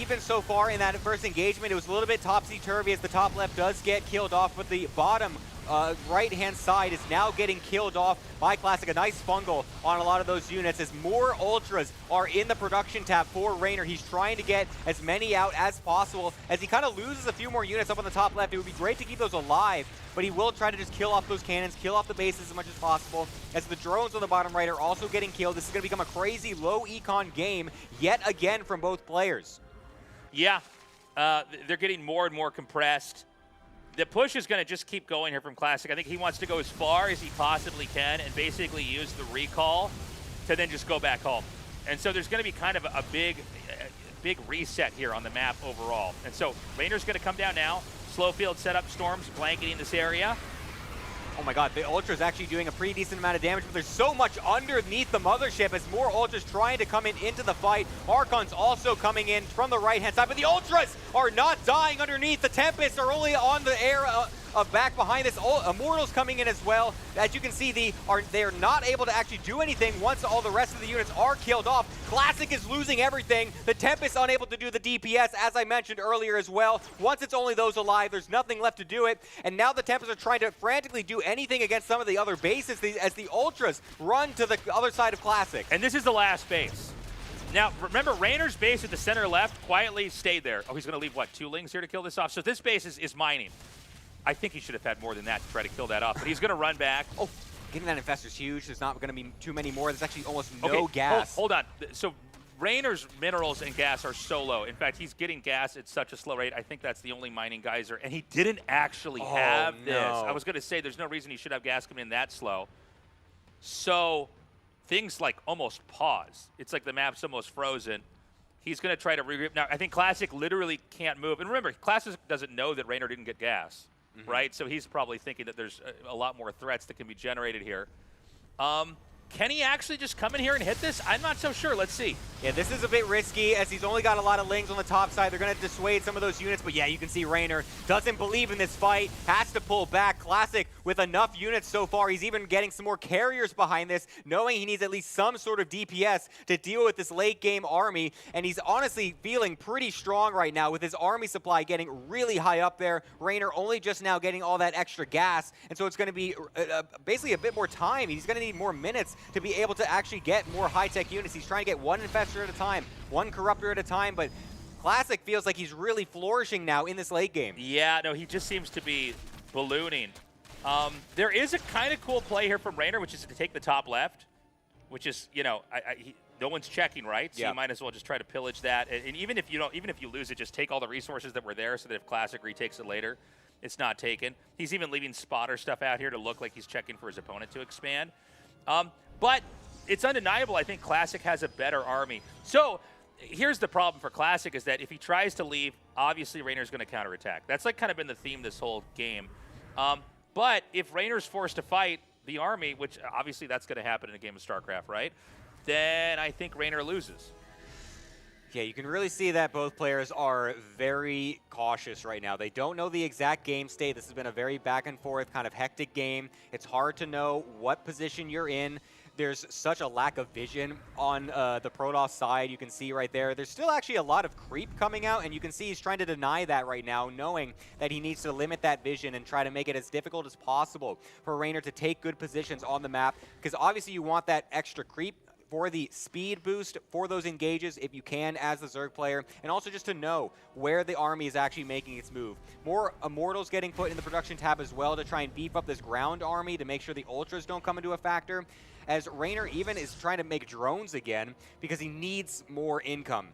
even so far in that first engagement. It was a little bit topsy-turvy as the top left does get killed off, but the bottom right-hand side is now getting killed off by Classic. A nice fungal on a lot of those units as more Ultras are in the production tab for Reynor. He's trying to get as many out as possible. As he kind of loses a few more units up on the top left, it would be great to keep those alive, but he will try to just kill off those cannons, kill off the bases as much as possible. As the drones on the bottom right are also getting killed, this is going to become a crazy low econ game yet again from both players. Yeah, they're getting more and more compressed. The push is going to just keep going here from Classic. I think he wants to go as far as he possibly can and basically use the recall to then just go back home. And so there's going to be kind of a big reset here on the map overall. And so Reynor's going to come down now. Slow field setup, Storms blanketing this area. Oh my god, the Ultra's actually doing a pretty decent amount of damage, but there's so much underneath the mothership as more Ultras trying to come into the fight. Archons also coming in from the right-hand side, but the Ultras are not dying underneath. The Tempests are only on the air of back behind this. Immortals coming in as well. As you can see, they're not able to actually do anything once all the rest of the units are killed off. Classic is losing everything. The Tempest unable to do the DPS, as I mentioned earlier as well. Once it's only those alive, there's nothing left to do it. And now the Tempests are trying to frantically do anything against some of the other bases as the Ultras run to the other side of Classic. And this is the last base. Now, remember, Reynor's base at the center left quietly stayed there. Oh, he's going to leave, what, 2 Lings here to kill this off? So this base is mining. I think he should have had more than that to try to kill that off, but he's going to run back. Oh, getting that Infestor's huge. There's not going to be too many more. There's actually almost no gas. Hold on. So Reynor's minerals and gas are so low. In fact, he's getting gas at such a slow rate. I think that's the only mining geyser, and he didn't actually have this. I was going to say there's no reason he should have gas coming in that slow. So things like almost pause. It's like the map's almost frozen. He's going to try to regroup. Now, I think Classic literally can't move. And remember, Classic doesn't know that Reynor didn't get gas. Right? So he's probably thinking that there's a lot more threats that can be generated here. Can he actually just come in here and hit this? I'm not so sure. Let's see. Yeah, this is a bit risky as he's only got a lot of Lings on the top side. They're going to dissuade some of those units, but yeah, you can see Reynor doesn't believe in this fight, has to pull back. Classic with enough units so far. He's even getting some more carriers behind this, knowing he needs at least some sort of DPS to deal with this late game army, and he's honestly feeling pretty strong right now with his army supply getting really high up there. Reynor only just now getting all that extra gas, and so it's going to be basically a bit more time. He's going to need more minutes to be able to actually get more high-tech units. He's trying to get one Infestor at a time, one Corruptor at a time, but Classic feels like he's really flourishing now in this late game. Yeah, no, he just seems to be ballooning. There is a kind of cool play here from Reynor, which is to take the top left, which is, you know, no one's checking, right? So you might as well just try to pillage that. And even if you lose it, just take all the resources that were there so that if Classic retakes it later, it's not taken. He's even leaving spotter stuff out here to look like he's checking for his opponent to expand. But it's undeniable, I think Classic has a better army. So here's the problem for Classic is that if he tries to leave, obviously Reynor's going to counterattack. That's like kind of been the theme this whole game. But if Reynor's forced to fight the army, which obviously that's going to happen in a game of StarCraft, right? Then I think Reynor loses. Yeah, you can really see that both players are very cautious right now. They don't know the exact game state. This has been a very back and forth kind of hectic game. It's hard to know what position you're in. There's such a lack of vision on the Protoss side. You can see right there. There's still actually a lot of creep coming out, and you can see he's trying to deny that right now, knowing that he needs to limit that vision and try to make it as difficult as possible for Reynor to take good positions on the map, because obviously you want that extra creep for the speed boost for those engages if you can as the Zerg player, and also just to know where the army is actually making its move. More Immortals getting put in the production tab as well to try and beef up this ground army to make sure the Ultras don't come into a factor, as Raynor even is trying to make drones again because he needs more income.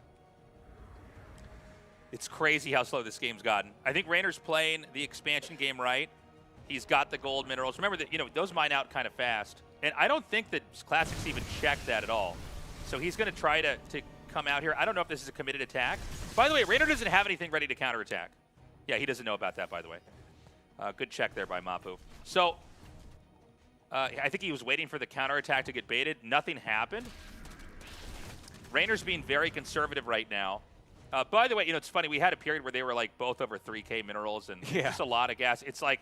It's crazy how slow this game's gotten. I think Raynor's playing the expansion game right. He's got the gold minerals. Remember that, those mine out kind of fast. And I don't think that Classic's even checked that at all. So he's going to try to come out here. I don't know if this is a committed attack. By the way, Raynor doesn't have anything ready to counterattack. Yeah, he doesn't know about that, by the way. Good check there by Mapu. So I think he was waiting for the counterattack to get baited. Nothing happened. Raynor's being very conservative right now. By the way, it's funny. We had a period where they were like both over 3K minerals and just a lot of gas. It's like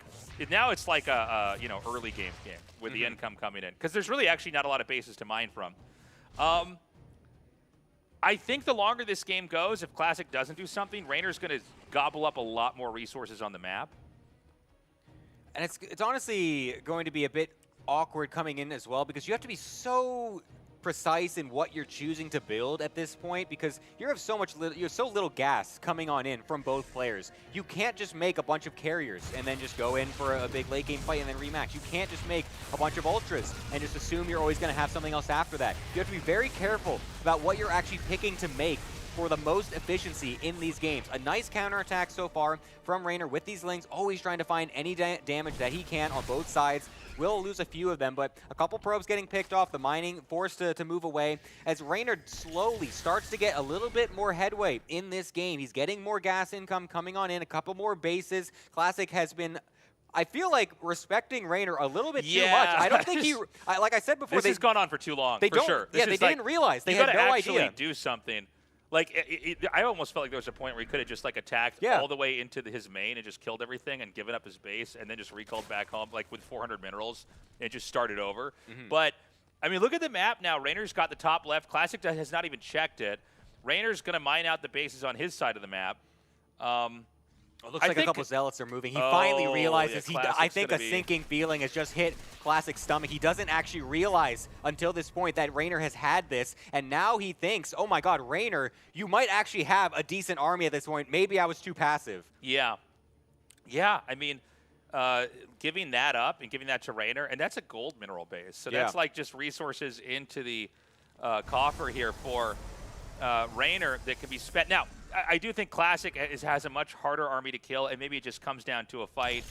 now it's like a early game with the income coming in because there's really actually not a lot of bases to mine from. I think the longer this game goes, if Classic doesn't do something, Raynor's going to gobble up a lot more resources on the map. And it's honestly going to be a bit awkward coming in as well because you have to be so precise in what you're choosing to build at this point because you have so little gas coming on in from both players. You can't just make a bunch of carriers and then just go in for a big late game fight and then rematch. You can't just make a bunch of ultras and just assume you're always going to have something else after that. You have to be very careful about what you're actually picking to make for the most efficiency in these games. A nice counterattack so far from Raynor with these links, always trying to find any damage that he can on both sides. Will lose a few of them, but a couple probes getting picked off, the mining forced to move away as Raynor slowly starts to get a little bit more headway in this game. He's getting more gas income coming on in, a couple more bases. Classic has been, I feel like, respecting Raynor a little bit too much. I don't think he, like I said before, this has gone on for too long, for sure. Yeah, they didn't realize. They had no idea. You gotta actually do something. Like, I almost felt like there was a point where he could have just, like, attacked all the way into his main and just killed everything and given up his base and then just recalled back home, like, with 400 minerals and just started over. But, I mean, look at the map now. Raynor's got the top left. Classic has not even checked it. Raynor's going to mine out the bases on his side of the map. It looks like a couple Zealots are moving. He finally realizes, I think a sinking feeling has just hit Classic's stomach. He doesn't actually realize until this point that Raynor has had this, and now he thinks, oh my god, Raynor, you might actually have a decent army at this point. Maybe I was too passive. Yeah, I mean, giving that up and giving that to Raynor, and that's a gold mineral base. So that's like just resources into the coffer here for Raynor that can be spent. Now, I do think Classic has a much harder army to kill, and maybe it just comes down to a fight.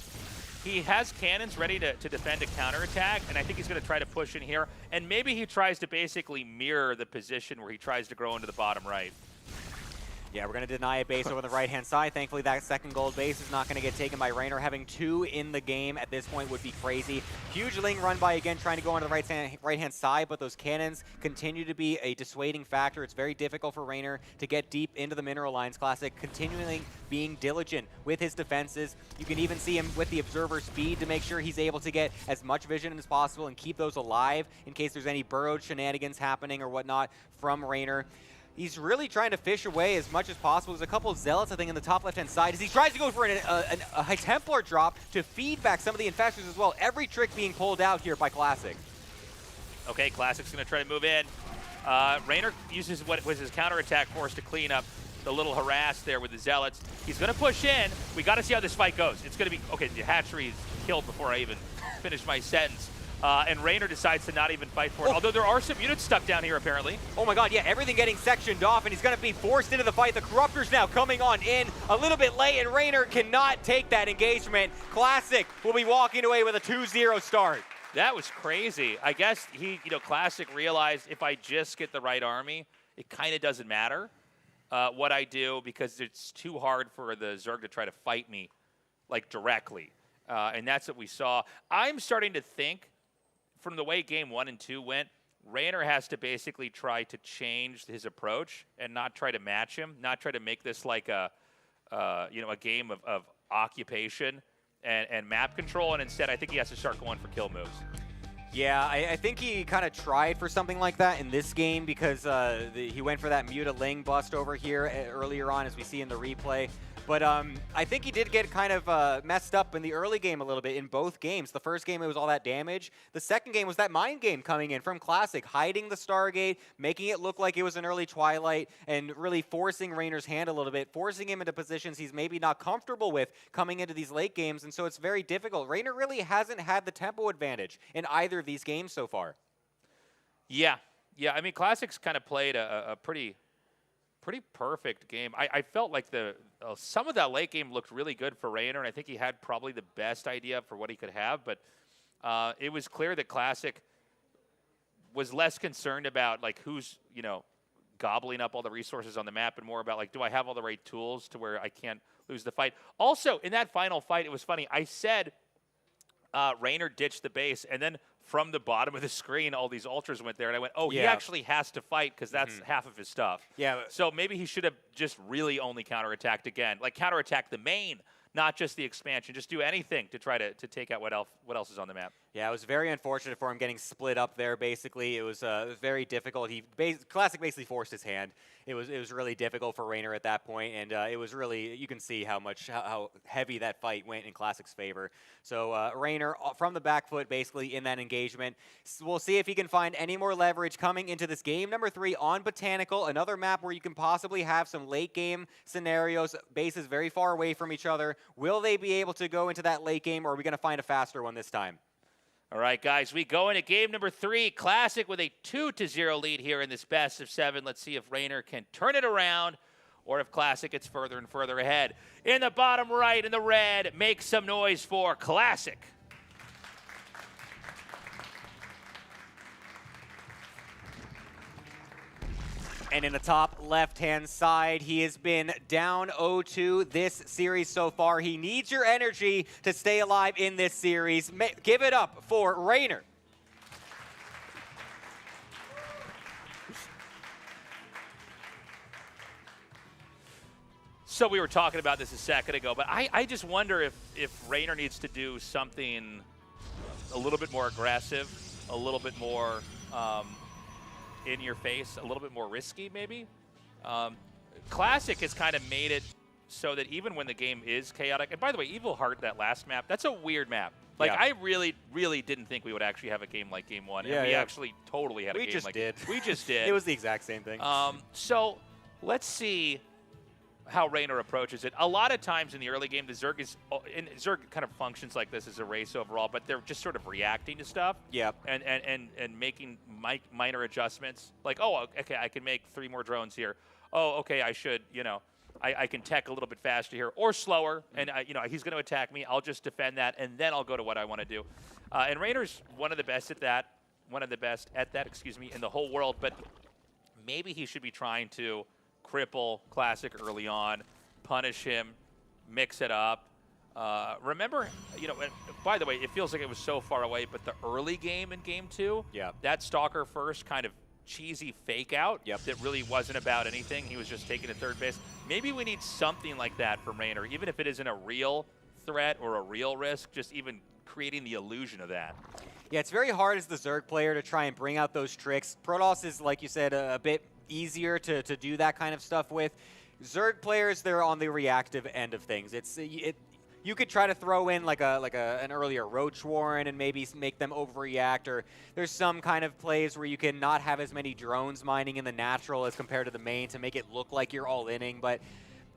He has cannons ready to defend a counterattack, and I think he's going to try to push in here. And maybe he tries to basically mirror the position where he tries to grow into the bottom right. Yeah, we're going to deny a base over the right-hand side. Thankfully, that second gold base is not going to get taken by Raynor. Having two in the game at this point would be crazy. Huge Ling run by again, trying to go onto the right-hand side, but those cannons continue to be a dissuading factor. It's very difficult for Raynor to get deep into the mineral lines. Classic continually being diligent with his defenses. You can even see him with the observer speed to make sure he's able to get as much vision as possible and keep those alive in case there's any burrowed shenanigans happening or whatnot from Raynor. He's really trying to fish away as much as possible. There's a couple of Zealots, I think, in the top left-hand side as he tries to go for a High Templar drop to feed back some of the Infestors as well. Every trick being pulled out here by Classic. Okay, Classic's going to try to move in. Raynor uses what was his counterattack force to clean up the little harass there with the Zealots. He's going to push in. We got to see how this fight goes. It's going to be, okay, the hatchery is killed before I even finish my sentence. And Raynor decides to not even fight for it, although there are some units stuck down here, apparently. Oh my god, yeah, everything getting sectioned off, and he's going to be forced into the fight. The Corruptor's now coming on in a little bit late, and Raynor cannot take that engagement. Classic will be walking away with a 2-0 start. That was crazy. I guess Classic realized if I just get the right army, it kind of doesn't matter what I do because it's too hard for the Zerg to try to fight me, like, directly. And that's what we saw. I'm starting to think, from the way game 1 and 2 went, Raynor has to basically try to change his approach and not try to match him, not try to make this like a game of occupation and map control, and instead I think he has to start going for kill moves. Yeah, I think he kind of tried for something like that in this game because he went for that Muta Ling bust over here earlier on, as we see in the replay. But I think he did get kind of messed up in the early game a little bit in both games. The first game, it was all that damage. The second game was that mind game coming in from Classic, hiding the Stargate, making it look like it was an early Twilight, and really forcing Raynor's hand a little bit, forcing him into positions he's maybe not comfortable with coming into these late games, and so it's very difficult. Raynor really hasn't had the tempo advantage in either of these games so far. Yeah. I mean, Classic's kind of played a pretty perfect game. I felt like some of that late game looked really good for Raynor, and I think he had probably the best idea for what he could have, but it was clear that Classic was less concerned about like who's, gobbling up all the resources on the map and more about like, do I have all the right tools to where I can't lose the fight? Also, in that final fight, it was funny. I said Raynor ditched the base, and then from the bottom of the screen, all these ultras went there, and I went, oh, he actually has to fight because that's half of his stuff. Yeah. So maybe he should have just really only counterattacked again. Like, counterattack the main, not just the expansion. Just do anything to try to take out what else is on the map. Yeah, it was very unfortunate for him getting split up there, basically. It was very difficult. Classic basically forced his hand. It was really difficult for Raynor at that point, and it was really, you can see how heavy that fight went in Classic's favor. So Raynor from the back foot, basically, in that engagement. We'll see if he can find any more leverage coming into this game number 3 on Botanical, another map where you can possibly have some late game scenarios, bases very far away from each other. Will they be able to go into that late game, or are we going to find a faster one this time? All right, guys, we go into game number 3. Classic with a 2-0 lead here in this best of 7. Let's see if Raynor can turn it around or if Classic gets further and further ahead. In the bottom right, in the red, make some noise for Classic. And in the top left-hand side, he has been down 0-2 this series so far. He needs your energy to stay alive in this series. Give it up for Raynor. So we were talking about this a second ago, but I just wonder if Raynor needs to do something a little bit more aggressive, a little bit more in your face, a little bit more risky maybe. Classic has kind of made it so that even when the game is chaotic, and by the way, Evil Heart, that last map, that's a weird map. Like, Yeah. I really didn't think we would actually have a game like Game 1. Yeah, and we yeah. actually totally had a We game just like did. We just did. It was the exact same thing. So let's see how Raynor approaches it. A lot of times in the early game, the Zerg kind of functions like this as a race overall, but they're just sort of reacting to stuff. Yep. And making minor adjustments. Like, oh, okay, I can make 3 more drones here. Oh, okay, I should, I can tech a little bit faster here or slower, and he's going to attack me. I'll just defend that, and then I'll go to what I want to do. And Raynor's one of the best at that. In the whole world. But maybe he should be trying to cripple Classic early on, punish him, mix it up. Remember, and by the way, it feels like it was so far away, but the early game in Game 2, that Stalker first kind of cheesy fake out that really wasn't about anything. He was just taking a third base. Maybe we need something like that from Raynor, even if it isn't a real threat or a real risk, just even creating the illusion of that. Yeah, it's very hard as the Zerg player to try and bring out those tricks. Protoss is, like you said, a bit easier to do that kind of stuff with. Zerg players, they're on the reactive end of things. You could try to throw in like an earlier Roach Warren and maybe make them overreact, or there's some kind of plays where you can not have as many drones mining in the natural as compared to the main to make it look like you're all-inning, but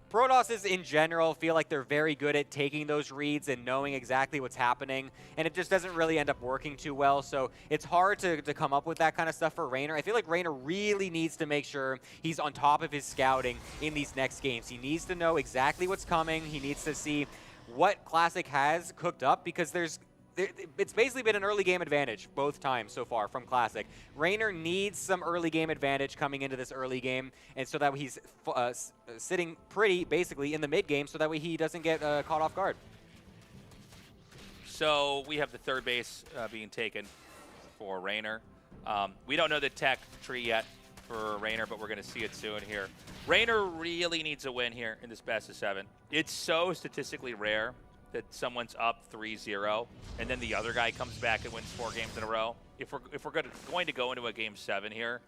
Protosses in general feel like they're very good at taking those reads and knowing exactly what's happening, and it just doesn't really end up working too well, so it's hard to come up with that kind of stuff for Raynor. I feel like Raynor really needs to make sure he's on top of his scouting in these next games. He needs to know exactly what's coming. He needs to see what Classic has cooked up, because it's basically been an early game advantage both times so far from Classic. Raynor needs some early game advantage coming into this early game, and so that he's sitting pretty basically in the mid game, so that way he doesn't get caught off guard. So we have the third base being taken for Raynor. We don't know the tech tree yet for Raynor, but we're going to see it soon here. Raynor really needs a win here in this best of 7. It's so statistically rare that someone's up 3-0 and then the other guy comes back and wins 4 games in a row. If we're going to go into a game 7 here,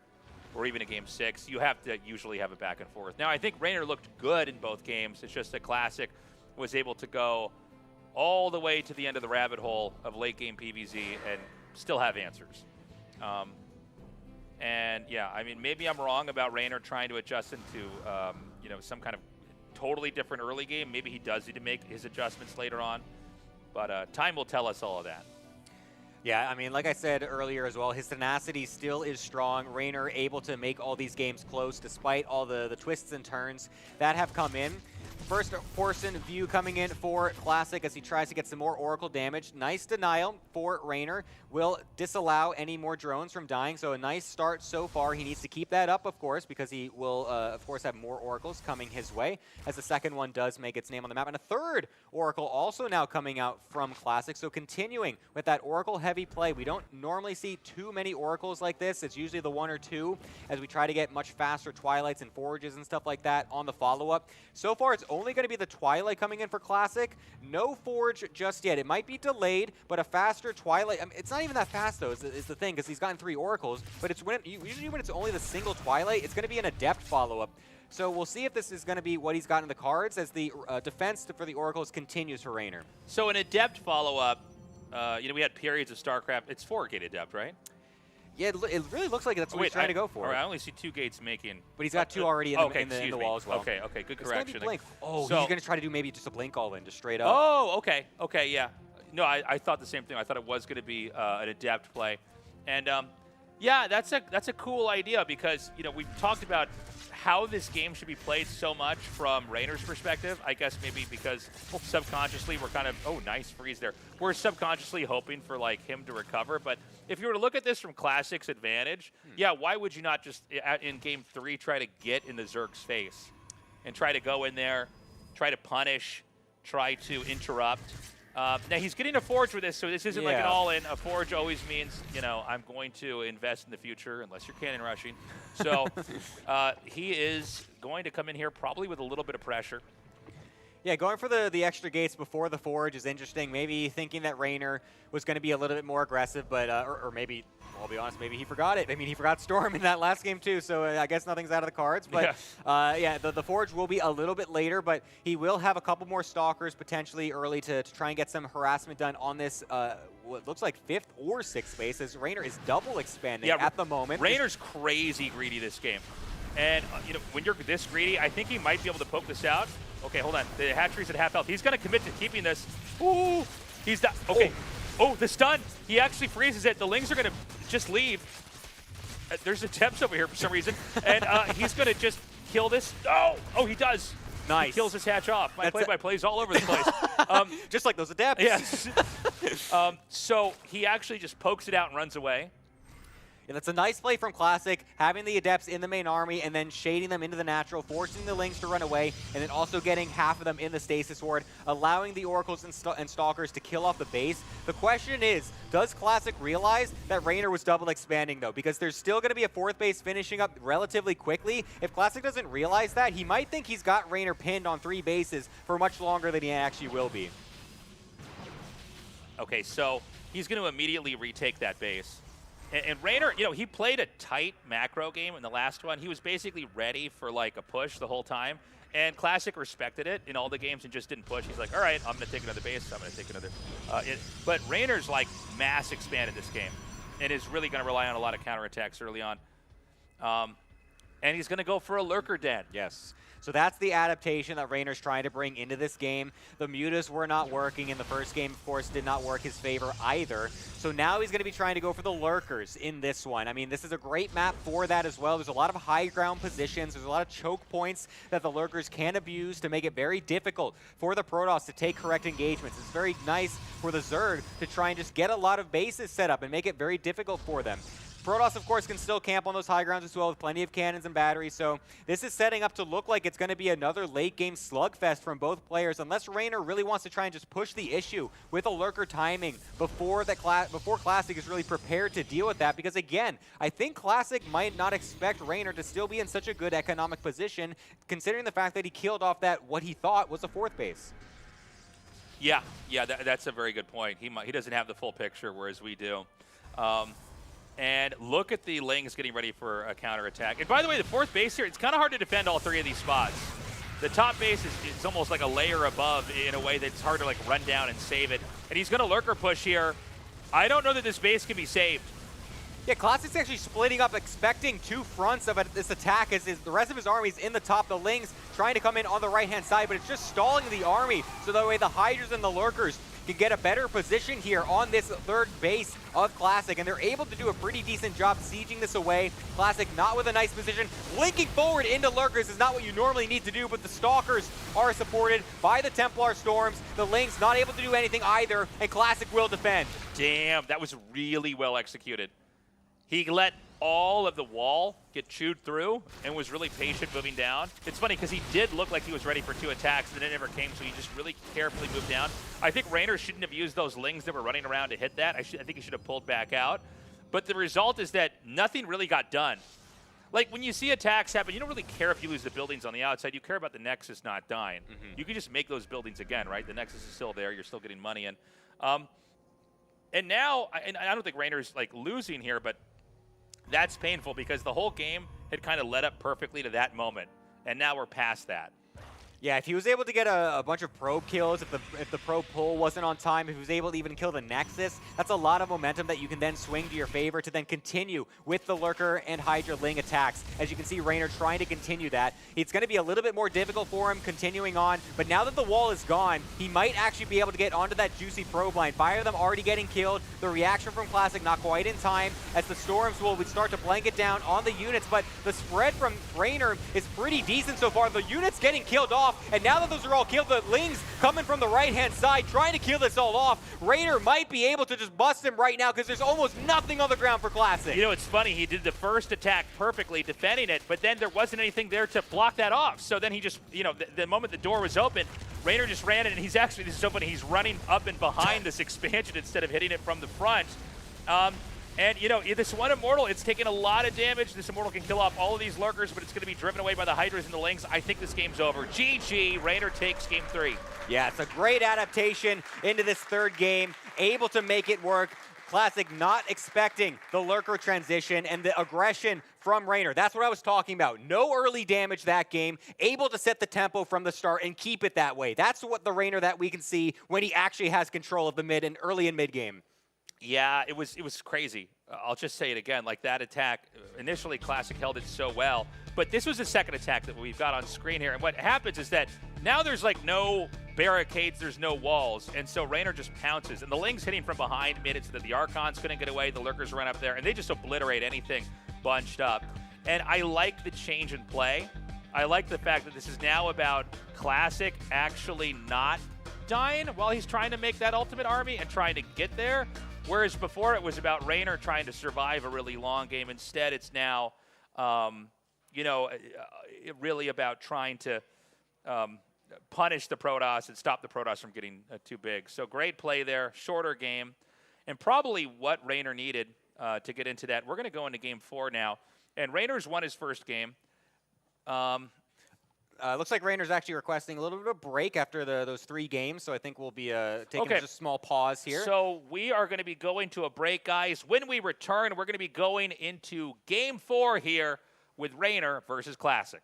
or even a game 6, you have to usually have a back and forth. Now, I think Raynor looked good in both games. It's just that Classic was able to go all the way to the end of the rabbit hole of late game PvZ and still have answers. And yeah, I mean, maybe I'm wrong about Raynor trying to adjust into you know, some kind of totally different early game. Maybe he does need to make his adjustments later on, but time will tell us all of that. Yeah, I mean, like I said earlier as well, his tenacity still is strong. Raynor able to make all these games close despite all the twists and turns that have come in. First person view coming in for Classic as he tries to get some more Oracle damage. Nice denial for Raynor. Will disallow any more drones from dying, so a nice start so far. He needs to keep that up, of course, because he will, of course, have more Oracles coming his way, as the second one does make its name on the map. And a third Oracle also now coming out from Classic, so continuing with that Oracle-heavy play. We don't normally see too many Oracles like this. It's usually the 1 or 2, as we try to get much faster Twilights and Forages and stuff like that on the follow-up. So far, it's only going to be the Twilight coming in for Classic. No Forge just yet. It might be delayed, but a faster Twilight. I mean, it's not even that fast, though, is the thing, because he's gotten 3 Oracles. But it's usually when it's only the single Twilight, it's going to be an Adept follow-up. So we'll see if this is going to be what he's got in the cards as the defense for the Oracles continues for Raynor. So an Adept follow-up, you know, we had periods of StarCraft. It's 4-gate Adept, right? Yeah, it really looks like that's what he's trying to go for. All right, I only see 2 gates making. But he's got 2 already in the wall as well. Okay, okay, good It's gonna correction. be blink. Oh, So- he's going to try to do maybe just a blink all in, just straight up. Oh, okay, okay, yeah. No, I thought the same thing. I thought it was going to be an Adept play. And yeah, that's a cool idea because, you know, we've talked about how this game should be played so much from Raynor's perspective. I guess maybe because subconsciously we're kind of, oh, nice freeze there. We're subconsciously hoping for like him to recover. But if you were to look at this from Classic's advantage, yeah, why would you not just in game 3 try to get in the Zerg's face and try to go in there, try to punish, try to interrupt? Now, he's getting a Forge with this, so this isn't like an all-in. A Forge always means, you know, I'm going to invest in the future unless you're cannon rushing. So he is going to come in here probably with a little bit of pressure. Yeah, going for the extra gates before the Forge is interesting. Maybe thinking that Raynor was going to be a little bit more aggressive, but or maybe, I'll be honest, maybe he forgot it. I mean, he forgot Storm in that last game too, so I guess nothing's out of the cards. But yeah, the Forge will be a little bit later, but he will have a couple more Stalkers potentially early to try and get some harassment done on this, what looks like 5th or 6th base, as Raynor is double expanding at the moment. Raynor's crazy greedy this game. And, you know, when you're this greedy, I think he might be able to poke this out. Okay, hold on. The hatchery's at half health. He's going to commit to keeping this. Ooh, he's done. Okay. Oh, the stun. He actually freezes it. The Lings are going to just leave. There's attempts over here for some reason. And he's going to just kill this. Oh, he does. Nice. He kills his hatch off. My play-by-play's all over the place. Just like those Adepts. Yes. So he actually just pokes it out and runs away. Yeah, that's a nice play from Classic, having the Adepts in the main army and then shading them into the natural, forcing the Lings to run away, and then also getting half of them in the Stasis Ward, allowing the Oracles and Stalkers to kill off the base. The question is, does Classic realize that Raynor was double expanding, though? Because there's still going to be a 4th base finishing up relatively quickly. If Classic doesn't realize that, he might think he's got Raynor pinned on 3 bases for much longer than he actually will be. Okay, so he's going to immediately retake that base. And Raynor, you know, he played a tight macro game in the last one. He was basically ready for, like, a push the whole time. And Classic respected it in all the games and just didn't push. He's like, all right, I'm going to take another base. I'm going to take another. But Raynor's, like, mass expanded this game and is really going to rely on a lot of counterattacks early on. And he's going to go for a Lurker Den. Yes. So that's the adaptation that Raynor's trying to bring into this game. The Mutas were not working in the first game, of course, did not work his favor either. So now he's going to be trying to go for the Lurkers in this one. I mean, this is a great map for that as well. There's a lot of high ground positions. There's a lot of choke points that the Lurkers can abuse to make it very difficult for the Protoss to take correct engagements. It's very nice for the Zerg to try and just get a lot of bases set up and make it very difficult for them. Protoss, of course, can still camp on those high grounds as well with plenty of cannons and batteries, so this is setting up to look like it's going to be another late-game slugfest from both players, unless Raynor really wants to try and just push the issue with a Lurker timing before Classic is really prepared to deal with that, because, again, I think Classic might not expect Raynor to still be in such a good economic position, considering the fact that he killed off that what he thought was a 4th base. Yeah, that's a very good point. He doesn't have the full picture, whereas we do. And look at the Lings getting ready for a counterattack. And by the way, the fourth base here, it's kind of hard to defend all three of these spots. The top base is almost like a layer above in a way that's hard to like run down and save it. And he's going to lurker push here. I don't know that this base can be saved. Yeah, Classic's actually splitting up, expecting two fronts of this attack as the rest of his army's in the top. The Lings trying to come in on the right-hand side, but it's just stalling the army. So that way the Hydras and the Lurkers can get a better position here on this third base of Classic, and they're able to do a pretty decent job sieging this away. Classic not with a nice position. Linking forward into Lurkers is not what you normally need to do, but the Stalkers are supported by the Templar Storms. The Lings not able to do anything either, and Classic will defend. Damn, that was really well executed. He let all of the wall get chewed through and was really patient moving down. It's funny because he did look like he was ready for two attacks, and then it never came, so he just really carefully moved down. I think Raynor shouldn't have used those Lings that were running around to hit that. I think he should have pulled back out. But the result is that nothing really got done. Like, when you see attacks happen, you don't really care if you lose the buildings on the outside. You care about the Nexus not dying. You can just make those buildings again, right? The Nexus is still there. You're still getting money in. And now, and I don't think Raynor's, like, losing here, but that's painful because the whole game had kind of led up perfectly to that moment, and now we're past that. Yeah, if he was able to get a bunch of probe kills, if the probe pull wasn't on time, if he was able to even kill the Nexus, that's a lot of momentum that you can then swing to your favor to then continue with the Lurker and Hydra Ling attacks. As you can see, Raynor trying to continue that. It's going to be a little bit more difficult for him continuing on, but now that the wall is gone, he might actually be able to get onto that juicy probe line. 5 of them already getting killed. The reaction from Classic not quite in time, as the Storms will start to blanket down on the units, but the spread from Raynor is pretty decent so far. The units getting killed off, and now that those are all killed, the Lings coming from the right-hand side, trying to kill this all off. Raynor might be able to just bust him right now because there's almost nothing on the ground for Classic. You know, it's funny. He did the first attack perfectly, defending it, but then there wasn't anything there to block that off. So then he just, you know, the moment the door was open, Raynor just ran it, and he's actually, this is so funny, he's running up and behind this expansion instead of hitting it from the front. And, you know, this one Immortal, it's taking a lot of damage. This Immortal can kill off all of these Lurkers, but it's going to be driven away by the Hydras and the Lings. I think this game's over. GG, Raynor takes game 3. Yeah, it's a great adaptation into this third game, able to make it work. Classic not expecting the Lurker transition and the aggression from Raynor. That's what I was talking about. No early damage that game, able to set the tempo from the start and keep it that way. That's what the Raynor that we can see when he actually has control of the mid and early and mid game. Yeah, it was crazy. I'll just say it again. Like, that attack, initially Classic held it so well, but this was the second attack that we've got on screen here. And what happens is that now there's like no barricades, there's no walls, and so Raynor just pounces. And the Lings hitting from behind made it so that the Archons couldn't get away, the Lurkers run up there, and they just obliterate anything bunched up. And I like the change in play. I like the fact that this is now about Classic actually not dying while he's trying to make that ultimate army and trying to get there. Whereas before it was about Raynor trying to survive a really long game. Instead, it's now, you know, really about trying to punish the Protoss and stop the Protoss from getting too big. So great play there, shorter game, and probably what Raynor needed to get into that. We're going to go into game 4 now, and Raynor's won his first game. Looks like Raynor's actually requesting a little bit of a break after those 3 games, so I think we'll be taking just a small pause here. So we are going to be going to a break, guys. When we return, we're going to be going into Game 4 here with Raynor versus Classic.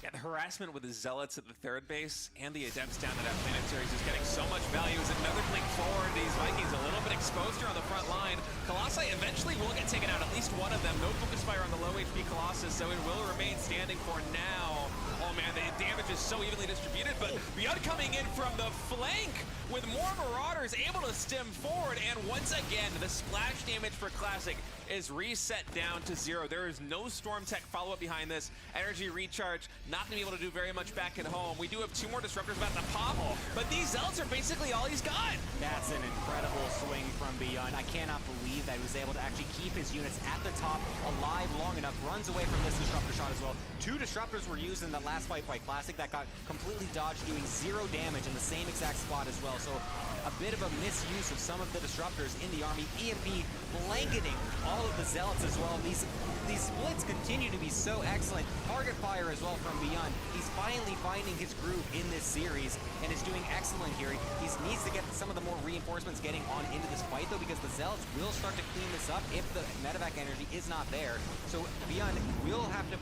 Yeah, the harassment with the Zealots at the third base and the Adepts down to that planetary is just getting so much value as another blink forward. These Vikings a little bit exposed here on the front line. Colossi eventually will get taken out, at least one of them. No focus fire on the low HP Colossus, so it will remain standing for now. Oh man, the damage is so evenly distributed, but Beyond coming in from the flank with more Marauders able to stem forward, and once again, the splash damage for Classic is reset down to 0. There is no Storm Tech follow-up behind this. Energy recharge, not going to be able to do very much back at home. We do have 2 more Disruptors about to pop, but these Zealots are basically all he's got. That's an incredible swing from Beyond. I cannot believe that he was able to actually keep his units at the top alive long enough. Runs away from this Disruptor shot as well. 2 Disruptors were used in that last fight by Classic that got completely dodged, doing 0 damage in the same exact spot as well. So a bit of a misuse of some of the Disruptors in the army. EMP blanketing all of the Zealots as well. These These splits continue to be so excellent. Target fire as well from Beyond. He's finally finding his groove in this series and is doing excellent here. He needs to get some of the more reinforcements getting on into this fight though, because the Zealots will start to clean this up if the medevac energy is not there. So Beyond will have to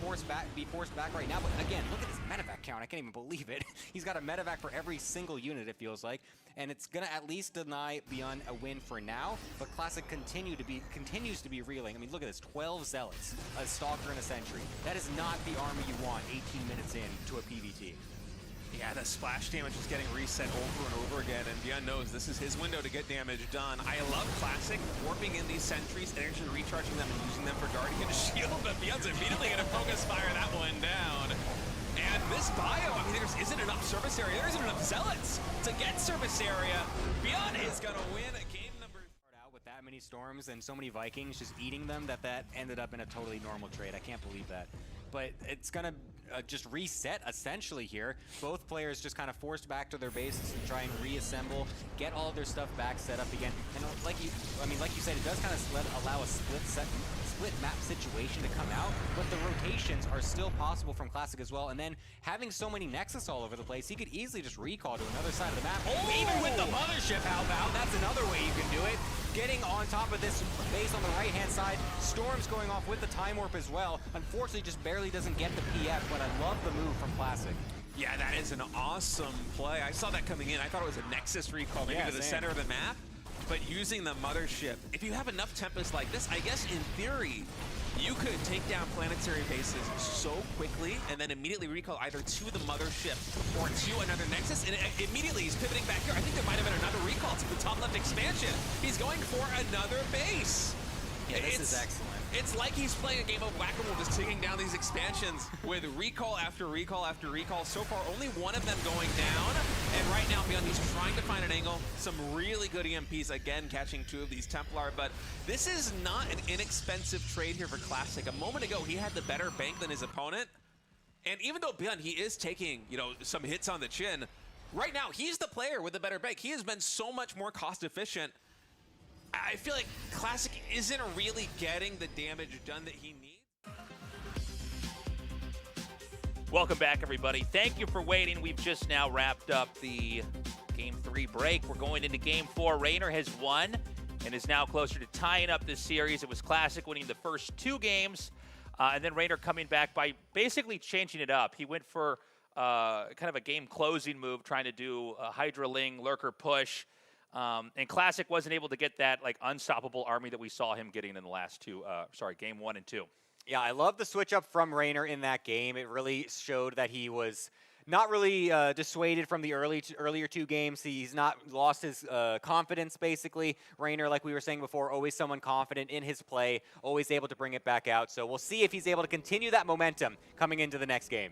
be forced back right now. But again, look at this medevac count. I can't even believe it. He's got a medevac for every single unit, it feels like. And it's gonna at least deny Beyond a win for now. But Classic continues to be reeling. I mean, look at this, 12 Zealots, a Stalker, and a Sentry. That is not the army you want 18 minutes in to a PvT. Yeah, the splash damage is getting reset over and over again, and Beyond knows this is his window to get damage done. I love Classic warping in these sentries and actually recharging them and using them for Guardian Shield, but Beyond's immediately going to focus fire that one down. And this bio, I mean, there isn't enough service area. There isn't enough Zealots to get service area. Beyond is going to win game number... Out with that many storms and so many Vikings just eating them that ended up in a totally normal trade. I can't believe that. But it's gonna just reset essentially here. Both players just kind of forced back to their bases to try and reassemble, get all of their stuff back set up again. And like you said, it does kind of allow a split map situation to come out, but the rotations are still possible from Classic as well. And then having so many Nexus all over the place, he could easily just recall to another side of the map. Oh! Even with the Mothership, how about? That's another way you can do it. Getting on top of this base on the right-hand side, Storm's going off with the Time Warp as well. Unfortunately, just barely doesn't get the PF, but I love the move from Classic. Yeah, that is an awesome play. I saw that coming in. I thought it was a Nexus recall, maybe to the center of the map. But using the Mothership, if you have enough Tempest like this, I guess in theory, you could take down planetary bases so quickly and then immediately recall either to the Mothership or to another Nexus, and immediately he's pivoting back here. I think there might have been another recall to the top left expansion. He's going for another base. Yeah, this is excellent. It's like he's playing a game of whack-a-mole, just taking down these expansions with recall after recall after recall. So far, only one of them going down. And right now, Beyond, he's trying to find an angle. Some really good EMPs, again, catching two of these Templar. But this is not an inexpensive trade here for Classic. A moment ago, he had the better bank than his opponent. And even though Beyond, he is taking, some hits on the chin, right now, he's the player with the better bank. He has been so much more cost-efficient. I feel like Classic isn't really getting the damage done that he needs. Welcome back, everybody. Thank you for waiting. We've just now wrapped up the Game 3 break. We're going into Game 4. Raynor has won and is now closer to tying up this series. It was Classic winning the first two games, and then Raynor coming back by basically changing it up. He went for kind of a game-closing move, trying to do a Hydra Ling lurker push. And Classic wasn't able to get that unstoppable army that we saw him getting in the last game 1 and 2. Yeah, I love the switch up from Raynor in that game. It really showed that he was not really dissuaded from the earlier two games. He's not lost his confidence, basically. Raynor, like we were saying before, always someone confident in his play, always able to bring it back out. So we'll see if he's able to continue that momentum coming into the next game.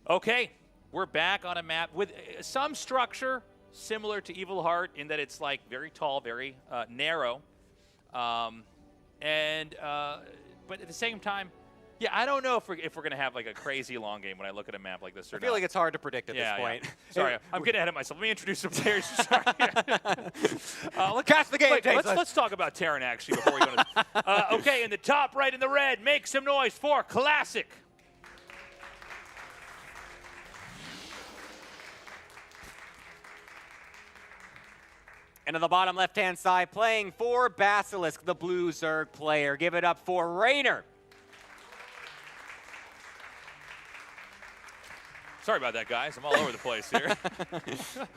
Okay, we're back on a map with some structure, similar to Evil Heart in that it's very tall, very narrow, but at the same time, yeah, I don't know if we're gonna have a crazy long game when I look at a map like this or not. I feel like it's hard to predict at this point. Yeah. Sorry, I'm getting ahead of myself. Let me introduce some players. Sorry. Catch the game. Let's talk about Terran actually before we go to. Okay, in the top right in the red, make some noise for Classic. And on the bottom left-hand side, playing for Basilisk, the blue Zerg player. Give it up for Raynor. Sorry about that, guys. I'm all over the place here.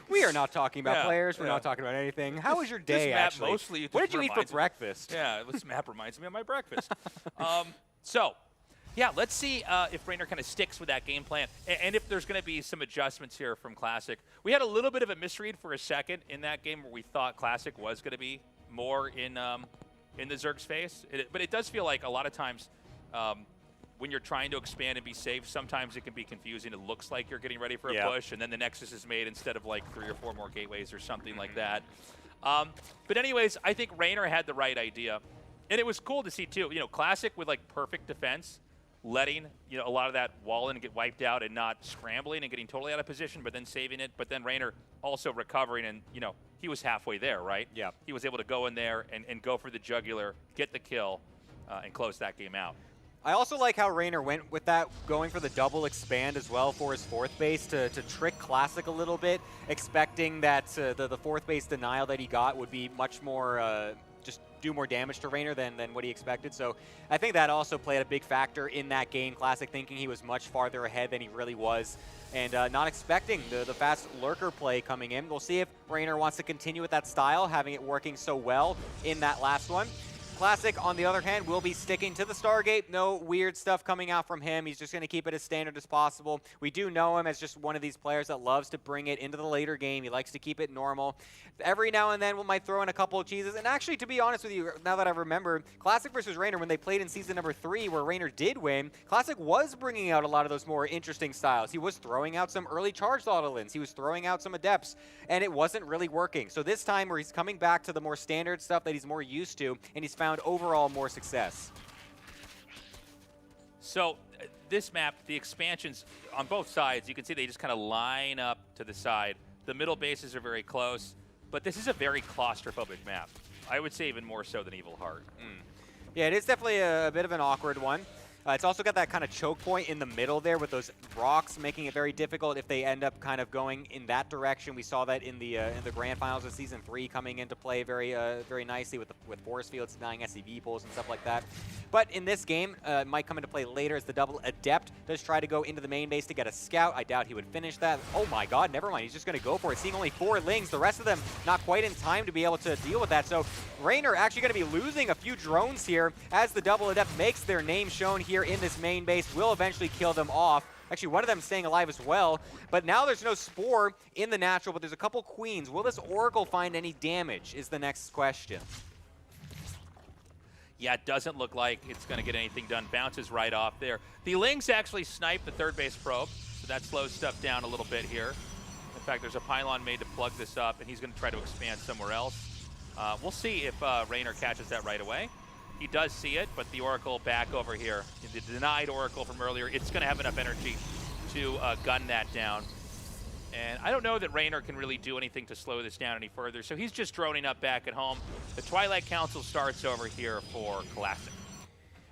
We are not talking about players. We're not talking about anything. How was your day, actually? Mostly what did you eat for breakfast? Yeah, this map reminds me of my breakfast. Yeah, let's see if Raynor kind of sticks with that game plan, and if there's going to be some adjustments here from Classic. We had a little bit of a misread for a second in that game where we thought Classic was going to be more in the Zerg's face, but it does feel like a lot of times when you're trying to expand and be safe, sometimes it can be confusing. It looks like you're getting ready for a push, and then the Nexus is made instead of 3 or 4 more gateways or something like that. But anyways, I think Raynor had the right idea, and it was cool to see too. Classic with perfect defense, letting a lot of that wall in get wiped out and not scrambling and getting totally out of position, but then saving it. But then Raynor also recovering, and he was halfway there, right? Yeah. He was able to go in there and go for the jugular, get the kill, and close that game out. I also like how Raynor went with that, going for the double expand as well for his fourth base to trick Classic a little bit, expecting that the fourth base denial that he got would be much more, just do more damage to Raynor than what he expected. So I think that also played a big factor in that game. Classic thinking he was much farther ahead than he really was, and not expecting the fast lurker play coming in. We'll see if Raynor wants to continue with that style, having it working so well in that last one. Classic, on the other hand, will be sticking to the Stargate. No weird stuff coming out from him. He's just going to keep it as standard as possible. We do know him as just one of these players that loves to bring it into the later game. He likes to keep it normal. Every now and then we might throw in a couple of cheeses. And actually, to be honest with you, now that I remember, Classic versus Raynor, when they played in season number 3, where Raynor did win, Classic was bringing out a lot of those more interesting styles. He was throwing out some early charged autolins. He was throwing out some adepts, and it wasn't really working. So this time, where he's coming back to the more standard stuff that he's more used to, and he's found overall more success. So this map, the expansions on both sides, you can see they just kind of line up to the side. The middle bases are very close, but this is a very claustrophobic map. I would say even more so than Evil Heart. Yeah, it is definitely a bit of an awkward one. It's also got that kind of choke point in the middle there with those rocks, making it very difficult if they end up kind of going in that direction. We saw that in the grand finals of season 3 coming into play very nicely with force fields denying SCV pulls and stuff like that. But in this game, it might come into play later as the double adept does try to go into the main base to get a scout. I doubt he would finish that. Oh my god, never mind. He's just going to go for it, seeing only 4 lings. The rest of them not quite in time to be able to deal with that. So Raynor actually going to be losing a few drones here as the double adept makes their name shown here in this main base, will eventually kill them off. Actually, one of them staying alive as well. But now there's no Spore in the natural, but there's a couple Queens. Will this Oracle find any damage is the next question. Yeah, it doesn't look like it's going to get anything done. Bounces right off there. The Lings actually snipe the third base probe, so that slows stuff down a little bit here. In fact, there's a pylon made to plug this up, and he's going to try to expand somewhere else. We'll see if Raynor catches that right away. He does see it, but the Oracle back over here, the denied Oracle from earlier, it's going to have enough energy to gun that down. And I don't know that Raynor can really do anything to slow this down any further, so he's just droning up back at home. The Twilight Council starts over here for Classic.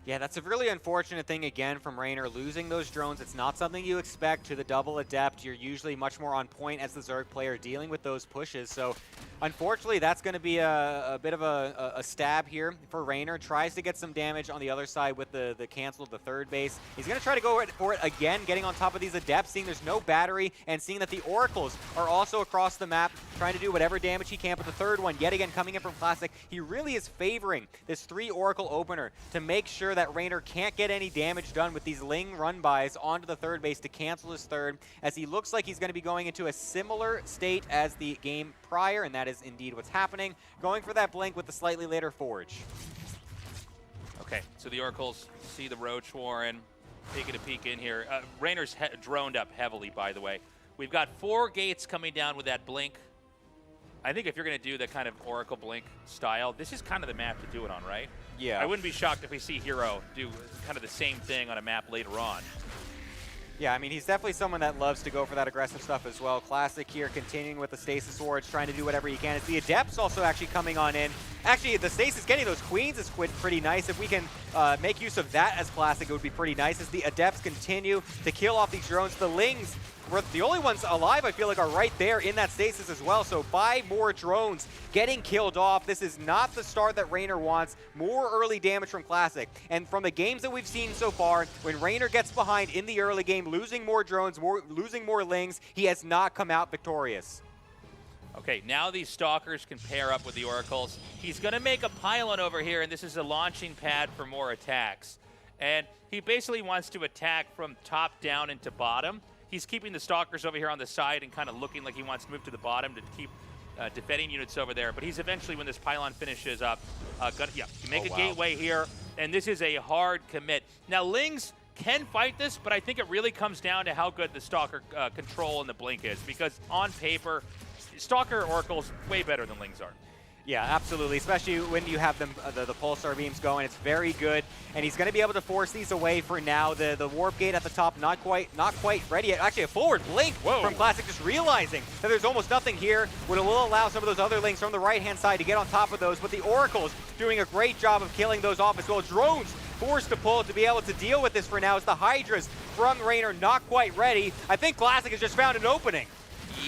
Yeah, that's a really unfortunate thing, again, from Raynor losing those drones. It's not something you expect to the double adept. You're usually much more on point as the Zerg player dealing with those pushes. So, unfortunately, that's going to be a bit of a stab here for Raynor. Tries to get some damage on the other side with the cancel of the third base. He's going to try to go for it again, getting on top of these adepts, seeing there's no battery, and seeing that the Oracles are also across the map, trying to do whatever damage he can. But the third one, yet again, coming in from Classic, he really is favoring this 3 Oracle opener to make sure that Raynor can't get any damage done with these Ling run-bys onto the third base to cancel his third, as he looks like he's going to be going into a similar state as the game prior, and that is indeed what's happening. Going for that blink with the slightly later Forge. Okay, so the Oracles see the Roach Warren, taking a peek in here. Raynor's droned up heavily, by the way. We've got 4 gates coming down with that blink. I think if you're going to do the kind of Oracle Blink style, this is kind of the map to do it on, right? Yeah. I wouldn't be shocked if we see Hero do kind of the same thing on a map later on. Yeah, I mean, he's definitely someone that loves to go for that aggressive stuff as well. Classic here, continuing with the Stasis Swords, trying to do whatever he can. It's the Adepts also actually coming on in. Actually, the Stasis getting those Queens is pretty nice. If we can make use of that as Classic, it would be pretty nice as the Adepts continue to kill off these drones. The Lings, the only ones alive, I feel like, are right there in that Stasis as well. So 5 more drones getting killed off. This is not the start that Raynor wants. More early damage from Classic. And from the games that we've seen so far, when Raynor gets behind in the early game, losing more drones, losing more Lings, he has not come out victorious. Okay, now these Stalkers can pair up with the Oracles. He's going to make a pylon over here, and this is a launching pad for more attacks. And he basically wants to attack from top down into bottom. He's keeping the Stalkers over here on the side and kind of looking like he wants to move to the bottom to keep defending units over there. But he's eventually, when this pylon finishes up, make a gateway here, and this is a hard commit. Now, Lings can fight this, but I think it really comes down to how good the Stalker control and the blink is, because on paper, Stalker Oracle's way better than Lings are. Yeah, absolutely, especially when you have them, the pulsar beams going. It's very good, and he's going to be able to force these away for now. The warp gate at the top, not quite ready yet. Actually, a forward blink from Classic, just realizing that there's almost nothing here. Will allow some of those other links from the right-hand side to get on top of those, but the Oracle's doing a great job of killing those off as well. Drones forced to pull to be able to deal with this for now as the Hydras from Raynor not quite ready. I think Classic has just found an opening.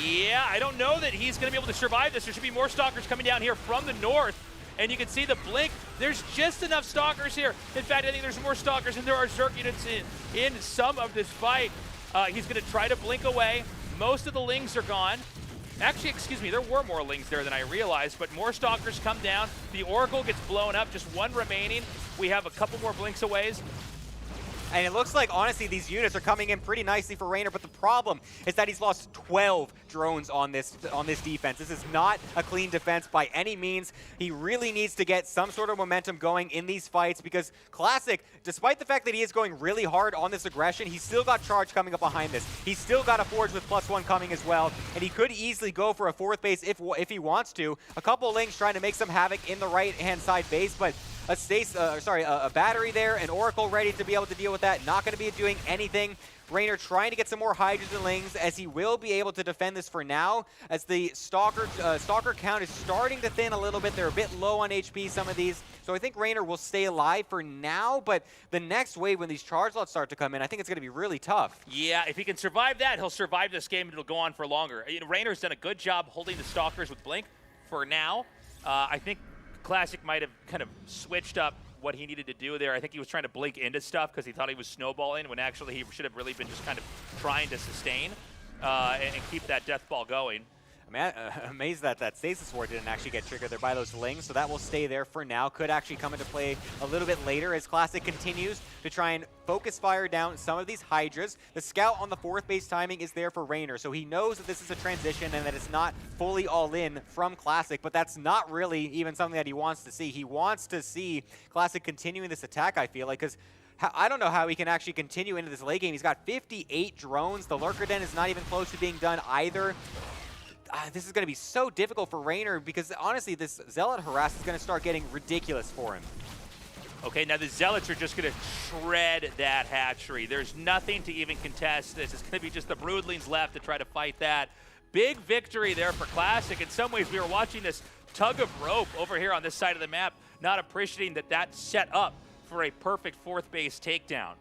Yeah, I don't know that he's going to be able to survive this. There should be more Stalkers coming down here from the north. And you can see the blink. There's just enough Stalkers here. In fact, I think there's more Stalkers than there are Zerg units in some of this fight. He's going to try to blink away. Most of the Lings are gone. Actually, excuse me, there were more Lings there than I realized, but more Stalkers come down. The Oracle gets blown up, just one remaining. We have a couple more blinks away. And it looks like, honestly, these units are coming in pretty nicely for Raynor, but the problem is that he's lost 12 drones on this defense. This is not a clean defense by any means. He really needs to get some sort of momentum going in these fights because Classic, despite the fact that he is going really hard on this aggression, he's still got charge coming up behind this. He's still got a Forge with +1 coming as well, and he could easily go for a fourth base if he wants to. A couple of Lings trying to make some havoc in the right-hand side base, but a battery there, an Oracle ready to be able to deal with that. Not going to be doing anything. Raynor trying to get some more Hydras and Lings as he will be able to defend this for now, as the Stalker count is starting to thin a little bit. They're a bit low on HP, some of these. So I think Raynor will stay alive for now, but the next wave when these charge lots start to come in, I think it's going to be really tough. Yeah, if he can survive that, he'll survive this game and it'll go on for longer. Raynor's done a good job holding the Stalkers with Blink for now. I think Classic might have kind of switched up what he needed to do there. I think he was trying to blink into stuff because he thought he was snowballing when actually he should have really been just kind of trying to sustain and keep that death ball going. I'm amazed that that Stasis Ward didn't actually get triggered there by those Lings, so that will stay there for now. Could actually come into play a little bit later as Classic continues to try and focus fire down some of these Hydras. The Scout on the fourth base timing is there for Raynor, so he knows that this is a transition and that it's not fully all in from Classic, but that's not really even something that he wants to see. He wants to see Classic continuing this attack, I feel like, because I don't know how he can actually continue into this late game. He's got 58 drones. The Lurker Den is not even close to being done either. This is going to be so difficult for Raynor because, honestly, this Zealot harass is going to start getting ridiculous for him. Okay, now the Zealots are just going to shred that hatchery. There's nothing to even contest this. It's going to be just the Broodlings left to try to fight that. Big victory there for Classic. In some ways, we were watching this tug of rope over here on this side of the map, not appreciating that that's set up for a perfect fourth base takedown.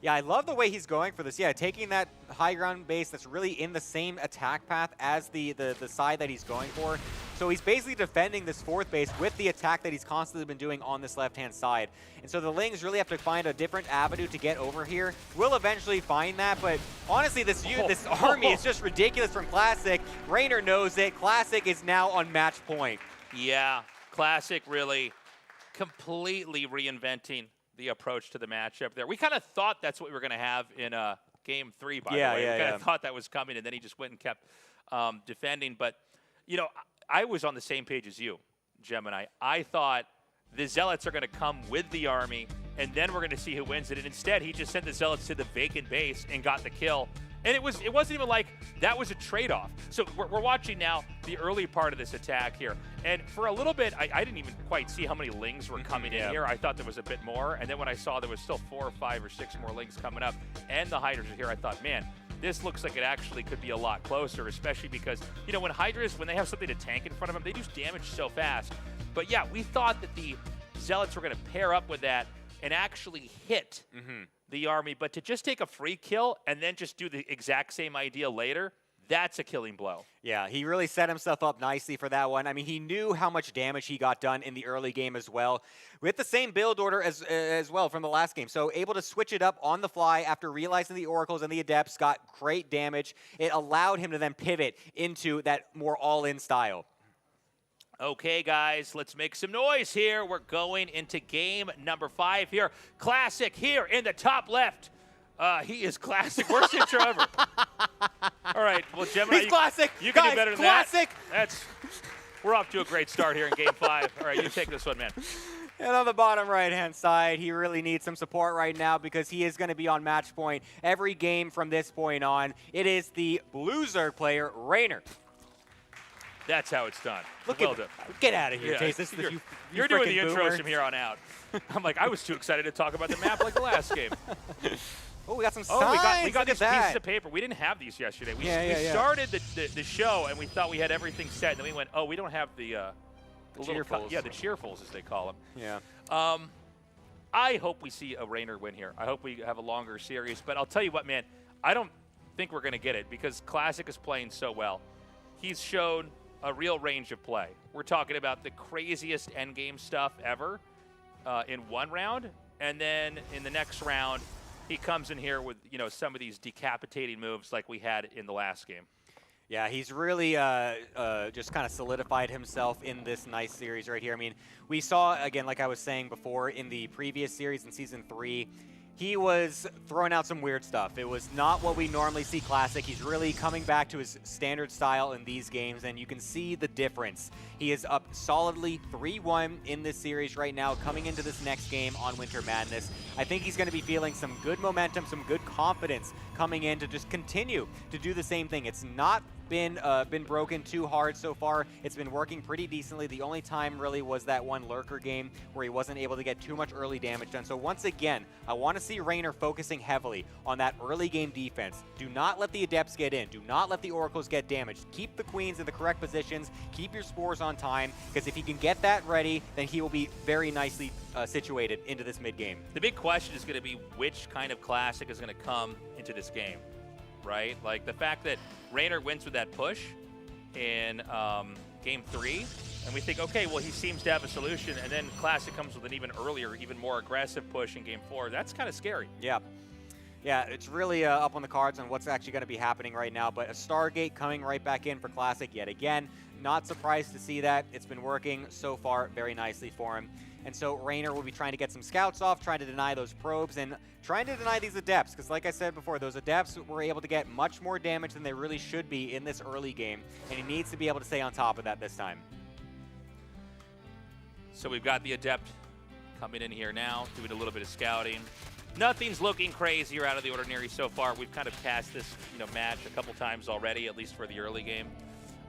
Yeah, I love the way he's going for this. Yeah, taking that high ground base that's really in the same attack path as the side that he's going for. So he's basically defending this fourth base with the attack that he's constantly been doing on this left-hand side. And so the Lings really have to find a different avenue to get over here. We'll eventually find that, but honestly, this army is just ridiculous from Classic. Raynor knows it. Classic is now on match point. Yeah, Classic really completely reinventing the approach to the matchup there. We kind of thought that's what we were going to have in Game 3, by the way. We kind of thought that was coming, and then he just went and kept defending. But, you know, I was on the same page as you, Gemini. I thought the Zealots are going to come with the army, and then we're going to see who wins it. And instead, he just sent the Zealots to the vacant base and got the kill. And it wasn't even like that was a trade-off. So we're watching now the early part of this attack here. And for a little bit, I didn't even quite see how many Lings were coming in here. I thought there was a bit more. And then when I saw there was still 4 or 5 or 6 more Lings coming up and the Hydras are here, I thought, man, this looks like it actually could be a lot closer, especially because, you know, when Hydras, when they have something to tank in front of them, they do damage so fast. But yeah, we thought that the Zealots were going to pair up with that and actually hit the army, but to just take a free kill and then just do the exact same idea later, that's a killing blow. Yeah, he really set himself up nicely for that one. I mean, he knew how much damage he got done in the early game as well, with the same build order as well from the last game. So able to switch it up on the fly after realizing the Oracles and the Adepts got great damage. It allowed him to then pivot into that more all-in style. Okay, guys, let's make some noise here. We're going into game number 5 here. Classic here in the top left. He is Classic. Worst intro ever. All right, well, Gemini, he's Classic. You can guys, do better than Classic. that. We're off to a great start here in game 5. All right, you take this one, man. And on the bottom right-hand side, he really needs some support right now because he is going to be on match point every game from this point on. It is the Blue Zerg player, Raynor. That's how it's done. Look well at done. get out of here, Yeah, Chase. This is you're doing frickin' the intros boomer. from here on out. I'm like, I was too excited to talk about the map like the last game. Oh, we got some signs. Oh, we got Look these at pieces that. of paper. We didn't have these yesterday. We Yeah. started the show and we thought we had everything set, and then we went, oh, we don't have the little cheerfuls. yeah, the cheerfuls as they call them. Yeah. I hope we see a Rainer win here. I hope we have a longer series. But I'll tell you what, man, I don't think we're going to get it because Classic is playing so well. He's shown a real range of play. We're talking about the craziest endgame stuff ever in one round. And then in the next round, he comes in here with, you know, some of these decapitating moves like we had in the last game. Yeah, he's really just kind of solidified himself in this nice series right here. I mean, we saw, again, like I was saying before, in the previous series in Season 3, he was throwing out some weird stuff. It was not what we normally see Classic. He's really coming back to his standard style in these games, and you can see the difference. He is up solidly 3-1 in this series right now, coming into this next game on Winter Madness. I think he's going to be feeling some good momentum, some good confidence coming in to just continue to do the same thing. It's not been broken too hard so far. It's been working pretty decently. The only time really was that one Lurker game where he wasn't able to get too much early damage done. So once again, I want to see Rainer focusing heavily on that early game defense. Do not let the Adepts get in. Do not let the Oracles get damaged. Keep the Queens in the correct positions. Keep your spores on time, because if he can get that ready, then he will be very nicely situated into this mid game. The big question is going to be which kind of Classic is going to come into this game, right? Like the fact that Rainer wins with that push in Game 3, and we think, okay, well, he seems to have a solution, and then Classic comes with an even earlier, even more aggressive push in Game 4. That's kind of scary. Yeah. Yeah, it's really up on the cards on what's actually going to be happening right now, but a Stargate coming right back in for Classic yet again. Not surprised to see that. It's been working so far very nicely for him. And so Rainer will be trying to get some scouts off, trying to deny those probes, and trying to deny these Adepts, because like I said before, those Adepts were able to get much more damage than they really should be in this early game, and he needs to be able to stay on top of that this time. So we've got the Adept coming in here now, doing a little bit of scouting. Nothing's looking crazy or out of the ordinary so far. We've kind of cast this, match a couple times already, at least for the early game.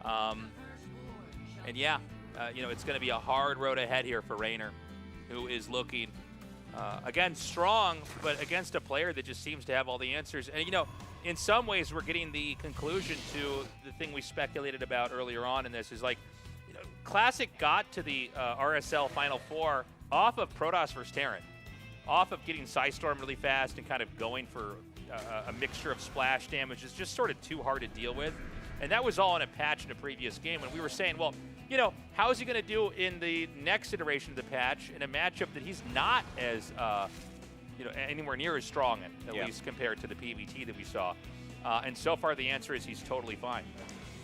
And yeah, it's going to be a hard road ahead here for Rainer, who is looking, again, strong, but against a player that just seems to have all the answers. And, in some ways, we're getting the conclusion to the thing we speculated about earlier on in this is like, Classic got to the RSL Final Four off of Protoss versus Terran, off of getting Psystorm really fast and kind of going for a mixture of splash damage is just sort of too hard to deal with. And that was all in a patch in a previous game when we were saying, well, how is he going to do in the next iteration of the patch in a matchup that he's not as, anywhere near as strong in, at least compared to the PVT that we saw. And so far the answer is he's totally fine.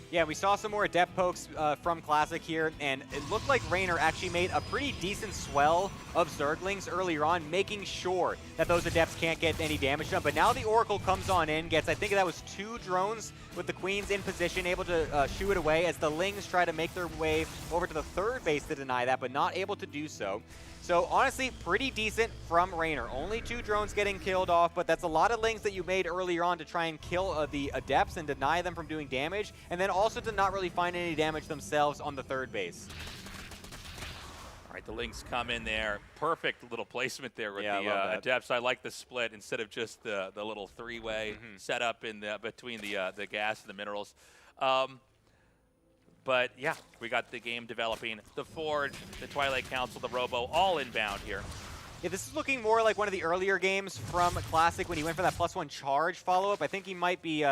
Yeah, we saw some more Adept pokes from Classic here, and it looked like Rainer actually made a pretty decent swell of Zerglings earlier on, making sure that those Adepts can't get any damage done. But now the Oracle comes on in, gets, I think that was 2 drones with the Queens in position, able to shoo it away as the Lings try to make their way over to the third base to deny that, but not able to do so. So honestly, pretty decent from Rainer. Only 2 drones getting killed off, but that's a lot of Lings that you made earlier on to try and kill the Adepts and deny them from doing damage, and then also to not really find any damage themselves on the third base. All right, the Lings come in there. Perfect little placement there with the Adepts. I like the split instead of just the little 3-way setup in between the gas and the minerals. But yeah, we got the game developing. The Forge, the Twilight Council, the Robo, all inbound here. Yeah, this is looking more like one of the earlier games from Classic when he went for that +1 charge follow-up. I think he might be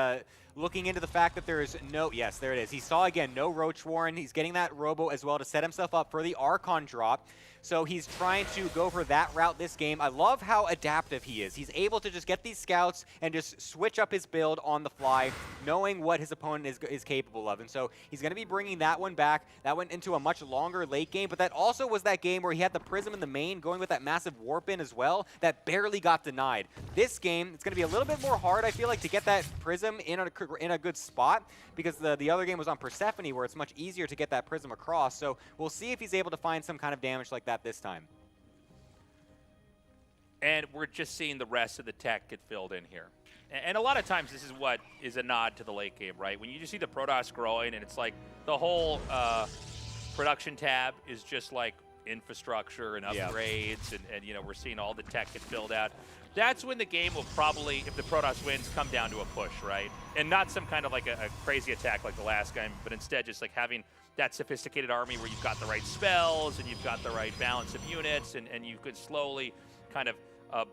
looking into the fact that there is no... Yes, there it is. He saw, again, no Roach Warren. He's getting that Robo as well to set himself up for the Archon drop. So he's trying to go for that route this game. I love how adaptive he is. He's able to just get these scouts and just switch up his build on the fly, knowing what his opponent is capable of. And so he's going to be bringing that one back. That went into a much longer late game, but that also was that game where he had the Prism in the main going with that massive warp in as well that barely got denied. This game, it's going to be a little bit more hard, I feel like, to get that Prism in a good spot because the other game was on Persephone where it's much easier to get that Prism across. So we'll see if he's able to find some kind of damage like that this time. And we're just seeing the rest of the tech get filled in here. And a lot of times this is what is a nod to the late game, right? When you just see the Protoss growing and it's like the whole production tab is just like infrastructure and upgrades and you know, we're seeing all the tech get filled out. That's when the game will probably, if the Protoss wins, come down to a push, right? And not some kind of like a crazy attack like the last game, but instead just like having that sophisticated army where you've got the right spells and you've got the right balance of units and you could slowly kind of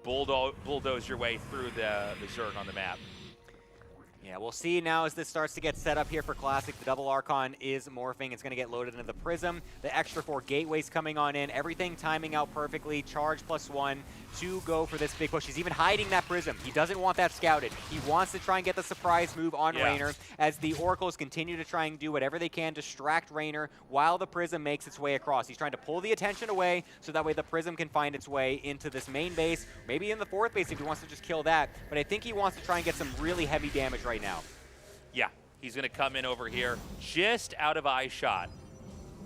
bulldoze your way through the Zerg on the map. Yeah, we'll see now as this starts to get set up here for Classic. The double Archon is morphing. It's going to get loaded into the Prism. The extra 4 gateways coming on in. Everything timing out perfectly. Charge +1 to go for this big push. He's even hiding that Prism. He doesn't want that scouted. He wants to try and get the surprise move on Raynor as the Oracles continue to try and do whatever they can to distract Raynor while the Prism makes its way across. He's trying to pull the attention away so that way the Prism can find its way into this main base, maybe in the 4th base if he wants to just kill that. But I think he wants to try and get some really heavy damage right now. Yeah, he's going to come in over here just out of eye shot.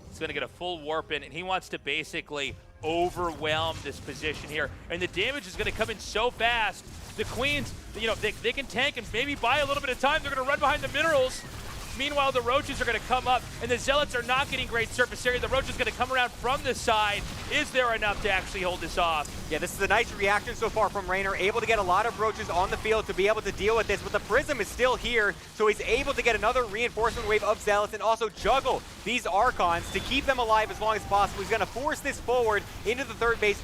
He's going to get a full warp in, and he wants to basically overwhelm this position here. And the damage is going to come in so fast. The Queens, you know, they can tank and maybe buy a little bit of time. They're going to run behind the minerals. Meanwhile, the Roaches are going to come up, and the Zealots are not getting great surface area. The Roach is going to come around from the side. Is there enough to actually hold this off? Yeah, this is a nice reaction so far from Raynor, able to get a lot of Roaches on the field to be able to deal with this, but the Prism is still here, so he's able to get another reinforcement wave of Zealots and also juggle these Archons to keep them alive as long as possible. He's going to force this forward into the 3rd base,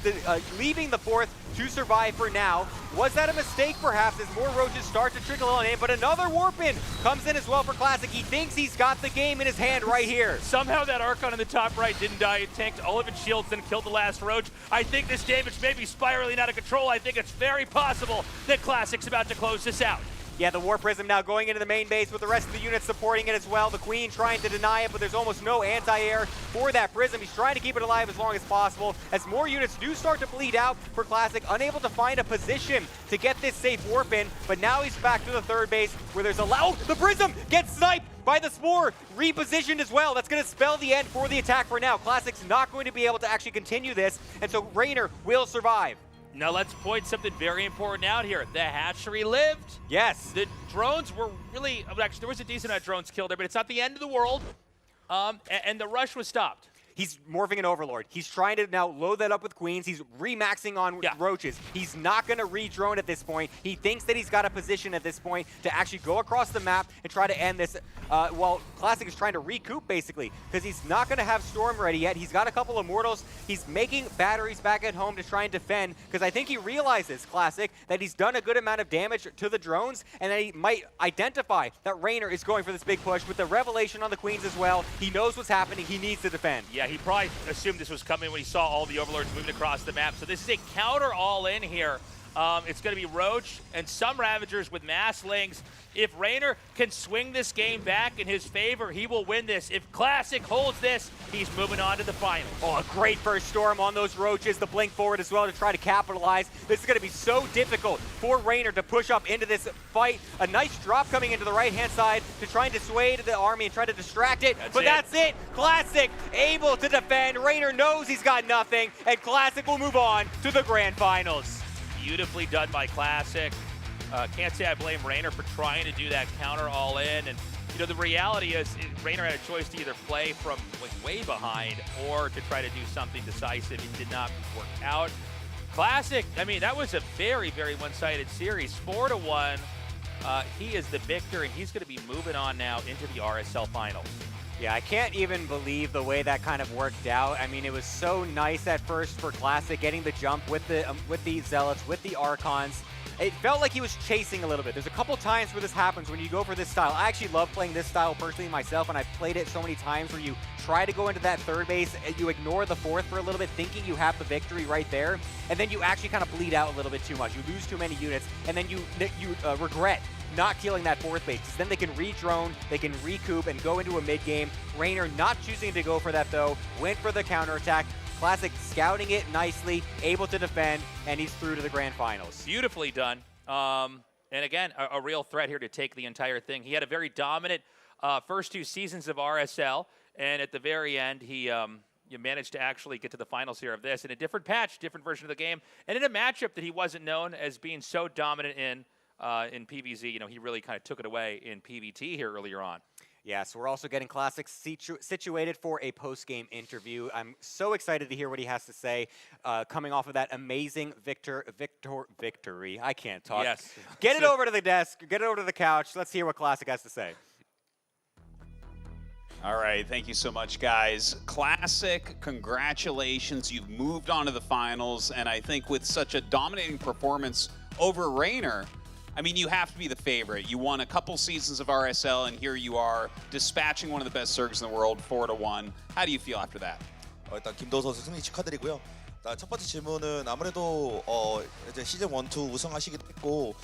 leaving the 4th to survive for now. Was that a mistake, perhaps, as more Roaches start to trickle on in, but another Warp-in comes in as well for Classic. He thinks he's got the game in his hand right here. Somehow that Archon in the top right didn't die. It tanked all of its shields, then killed the last Roach. I think this damage may be spiraling out of control. I think it's very possible that Classic's about to close this out. Yeah, the War Prism now going into the main base with the rest of the units supporting it as well. The Queen trying to deny it, but there's almost no anti-air for that Prism. He's trying to keep it alive as long as possible as more units do start to bleed out for Classic, unable to find a position to get this safe warp in, but now he's back to the 3rd base where there's a oh, the Prism gets sniped by the Spore, repositioned as well. That's going to spell the end for the attack for now. Classic's not going to be able to actually continue this, and so Raynor will survive. Now let's point something very important out here. The hatchery lived. Yes. The drones were really, actually there was a decent amount of drones killed there, but it's not the end of the world. And the rush was stopped. He's morphing an Overlord. He's trying to now load that up with Queens. He's remaxing on Roaches. He's not going to re-drone at this point. He thinks that he's got a position at this point to actually go across the map and try to end this while Classic is trying to recoup, basically, because he's not going to have Storm ready yet. He's got a couple of Mortals. He's making batteries back at home to try and defend, because I think he realizes, Classic, that he's done a good amount of damage to the drones, and that he might identify that Raynor is going for this big push. With the Revelation on the Queens as well, he knows what's happening. He needs to defend. Yeah, he probably assumed this was coming when he saw all the Overlords moving across the map. So this is a counter all-in here. It's going to be Roach and some Ravagers with Mass Lings. If Raynor can swing this game back in his favor, he will win this. If Classic holds this, he's moving on to the finals. Oh, a great first Storm on those Roaches. The blink forward as well to try to capitalize. This is going to be so difficult for Raynor to push up into this fight. A nice drop coming into the right-hand side to try and dissuade the army and try to distract it. That's it. Classic able to defend. Raynor knows he's got nothing, and Classic will move on to the grand finals. Beautifully done by Classic. Can't say I blame Raynor for trying to do that counter all in. And, you know, the reality is Raynor had a choice to either play from like way behind or to try to do something decisive. It did not work out. Classic, I mean, that was a very, very one-sided series. 4-1. He is the victor, and he's going to be moving on now into the RSL finals. Yeah, I can't even believe the way that kind of worked out. I mean, it was so nice at first for Classic, getting the jump with the Zealots, with the Archons. It felt like he was chasing a little bit. There's a couple times where this happens when you go for this style. I actually love playing this style personally myself, and I've played it so many times where you try to go into that 3rd base, and you ignore the 4th for a little bit, thinking you have the victory right there, and then you actually kind of bleed out a little bit too much. You lose too many units, and then you regret not killing that 4th base. Then they can re-drone, they can recoup, and go into a mid-game. Raynor not choosing to go for that, though. Went for the counterattack. Classic scouting it nicely, able to defend, and he's through to the grand finals. Beautifully done. And again, a real threat here to take the entire thing. He had a very dominant first 2 seasons of RSL, and at the very end, he managed to actually get to the finals here of this in a different patch, different version of the game, and in a matchup that he wasn't known as being so dominant in in PvZ. You know, he really kind of took it away in PvT here earlier on. Yeah, so we're also getting Classic situated for a post-game interview. I'm so excited to hear what he has to say, coming off of that amazing victory. I can't talk. Yes. Get it over to the desk. Get it over to the couch. Let's hear what Classic has to say. All right, thank you so much, guys. Classic, congratulations. You've moved on to the finals, and I think with such a dominating performance over Raynor, I mean, you have to be the favorite. You won a couple seasons of RSL, and here you are dispatching one of the best Zergs in the world, 4-1. How do you feel after that? 일단 김도우 선수 승리 축하드리고요. 일단 첫 번째 질문은 아무래도 이제 시즌 1, 2 우승하시기도 했고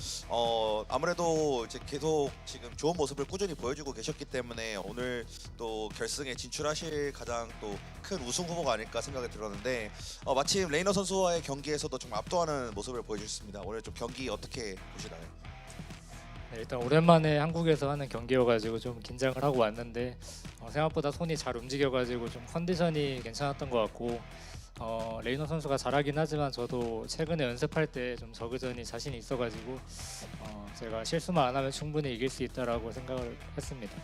아무래도 이제 계속 지금 좋은 모습을 꾸준히 보여주고 계셨기 때문에 오늘 또 결승에 진출하실 가장 또 큰 우승 후보가 아닐까 생각이 들었는데 마침 레이너 선수와의 경기에서도 좀 압도하는 모습을 보여주셨습니다. 오늘 좀 경기 어떻게 보시나요? 네, 일단 오랜만에 한국에서 하는 경기여가지고 좀 긴장을 하고 왔는데 생각보다 손이 잘 움직여가지고 좀 컨디션이 괜찮았던 것 같고 레이너 선수가 잘하긴 하지만 저도 최근에 연습할 때 좀 저그전이 자신이 있어가지고 제가 실수만 안 하면 충분히 이길 수 있다라고 생각을 했습니다.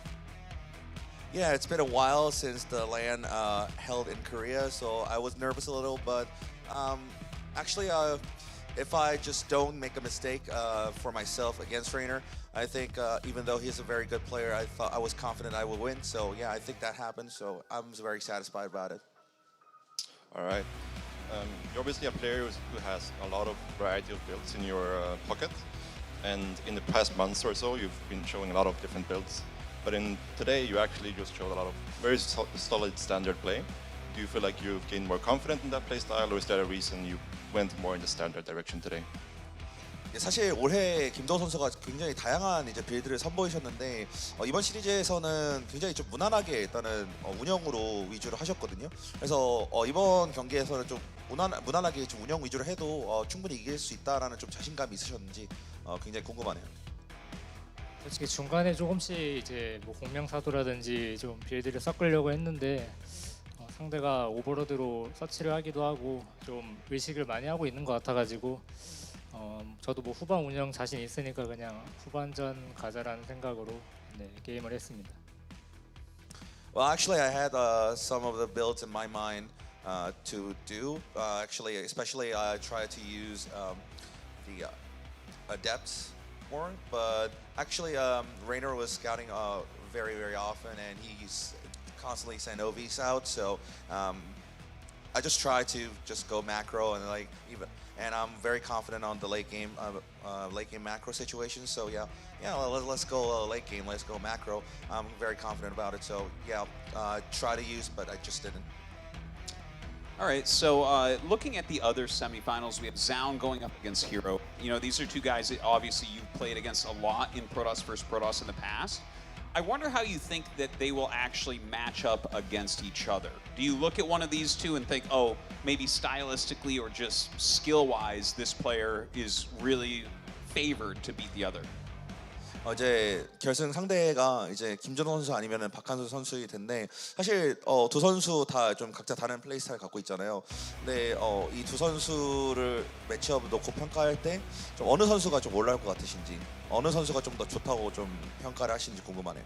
Yeah, it's been a while since the LAN held in Korea, so I was nervous a little, but actually if I just don't make a mistake for myself against Raynor, I think even though he's a very good player, I was confident I would win. So yeah, I think that happened. So I'm very satisfied about it. All right. You're obviously a player who has a lot of variety of builds in your pocket, and in the past months or so, you've been showing a lot of different builds. But today, you actually just showed a lot of very solid standard play. Do you feel like you've gained more confidence in that play style, or is there a reason you went more in the standard direction today? 사실 올해 김도우 선수가 굉장히 다양한 이제 빌드를 선보이셨는데 이번 시리즈에서는 굉장히 좀 무난하게 일단은 운영으로 위주로 하셨거든요. 그래서 이번 경기에서는 좀 무난하게 좀 운영 위주로 해도 충분히 이길 수 있다라는 좀 자신감이 있으셨는지 굉장히 궁금하네요. 솔직히 중간에 조금씩 이제 뭐 공명사도라든지 좀 빌드를 섞으려고 했는데 상대가 오버로드로 서치를 하기도 하고 좀 의식을 많이 하고 있는 것 같아가지고 저도 뭐 후반 운영 자신 있으니까 그냥 후반전 가자라는 생각으로 게임을 했습니다. Well, actually, I had some of the builds in my mind to do. Actually, especially I tried to use the adepts more, but actually, Raynor was scouting very, very often, and he's constantly sent OVs out. So I just try to just go macro and and I'm very confident on the late game macro situation. So yeah, let's go late game. Let's go macro. I'm very confident about it. So yeah, try to use, but I just didn't. All right, so looking at the other semifinals, we have SEOUL going up against Hero. You know, these are two guys that obviously you've played against a lot in Protoss versus Protoss in the past. I wonder how you think that they will actually match up against each other. Do you look at one of these two and think, oh, maybe stylistically or just skill-wise, this player is really favored to beat the other? 이제 결승 상대가 이제 김준호 선수 아니면은 박한수 선수일 텐데 사실 두 선수 다 좀 각자 다른 플레이 스타일 갖고 있잖아요. 근데 이 두 선수를 매치업 놓고 평가할 때 좀 어느 선수가 좀 올라올 것 같으신지, 어느 선수가 좀 더 좋다고 좀 평가를 하시는지 궁금하네요.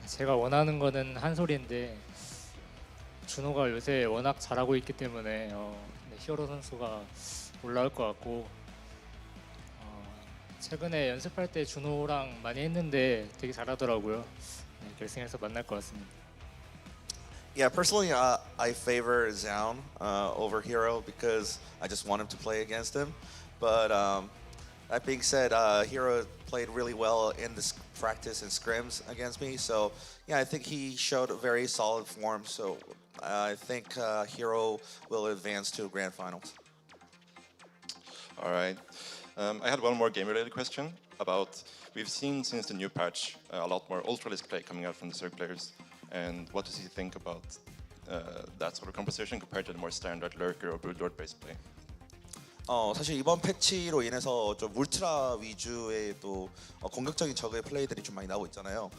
제가 원하는 거는 한 소리인데 준호가 요새 워낙 잘하고 있기 때문에 히어로 선수가 올라올 것 같고 최근에 연습할 때 준호랑 많이 했는데 되게 잘하더라고요. 결승에서 만날 것 같습니다. Yeah, personally, I favor SEOUL over Hero because I just want him to play against him. But that being said, Hero played really well in this practice and scrims against me. So yeah, I think he showed a very solid form. So I think Hero will advance to grand finals. All right. I had one more game-related question about, we've seen since the new patch a lot more Ultralisk play coming out from the Zerg players, and what does he think about that sort of composition compared to the more standard Lurker or Broodlord-based play? 사실 이번 패치로 인해서 좀 울트라 위주의 또 공격적인 적의 플레이들이 좀 많이 나오고 있잖아요.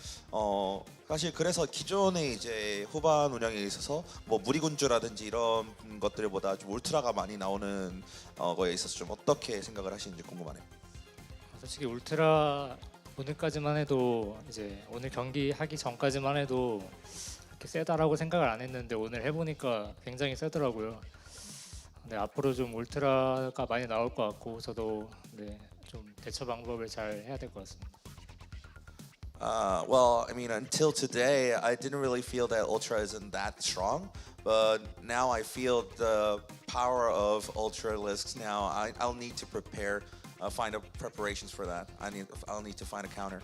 사실 그래서 기존의 이제 후반 운영에 있어서 뭐 무리군주라든지 이런 것들보다 좀 울트라가 많이 나오는 거에 있어서 좀 어떻게 생각을 하시는지 궁금하네요. 솔직히 울트라 오늘까지만 해도 이제 오늘 경기 하기 전까지만 해도 그렇게 세다라고 생각을 안 했는데 오늘 해보니까 굉장히 세더라고요. 네, 앞으로 좀 울트라가 많이 나올 것 같고 저도 네, 좀 대처 방법을 잘 해야 될 것 같습니다. Well, I mean, until today, I didn't really feel that Ultra isn't that strong. But now I feel the power of Ultralisks now. I'll need to prepare, find preparations for that. I'll need to find a counter.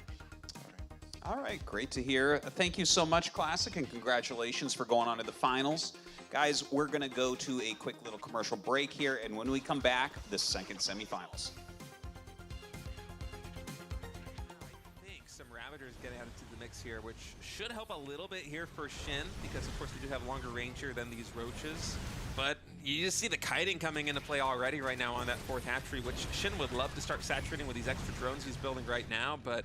All right, great to hear. Thank you so much, Classic, and congratulations for going on to the finals. Guys, we're going to go to a quick little commercial break here, and when we come back, the second semifinals. Some Ravagers get added to the mix here, which should help a little bit here for Shin, because of course they do have longer range here than these Roaches. But you just see the kiting coming into play already right now on that fourth hatchery, which Shin would love to start saturating with these extra drones he's building right now, but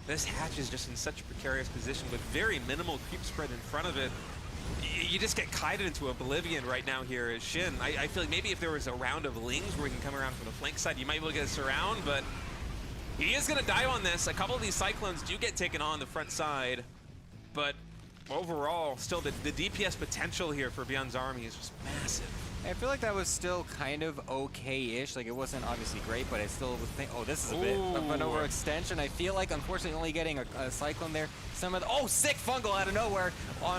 this hatch is just in such a precarious position with very minimal creep spread in front of it. You just get kited into oblivion right now here as Shin. I feel like maybe if there was a round of Lings where we can come around from the flank side, you might be able to get us around, but he is going to die on this. A couple of these Cyclones do get taken on the front side, but overall, still the DPS potential here for Beyond's army is just massive. I feel like that was still kind of okay-ish. Like, it wasn't obviously great, but I still would think, oh, this is a bit of an overextension. I feel like, unfortunately, only getting a Cyclone there. Some of the, oh, sick fungal out of nowhere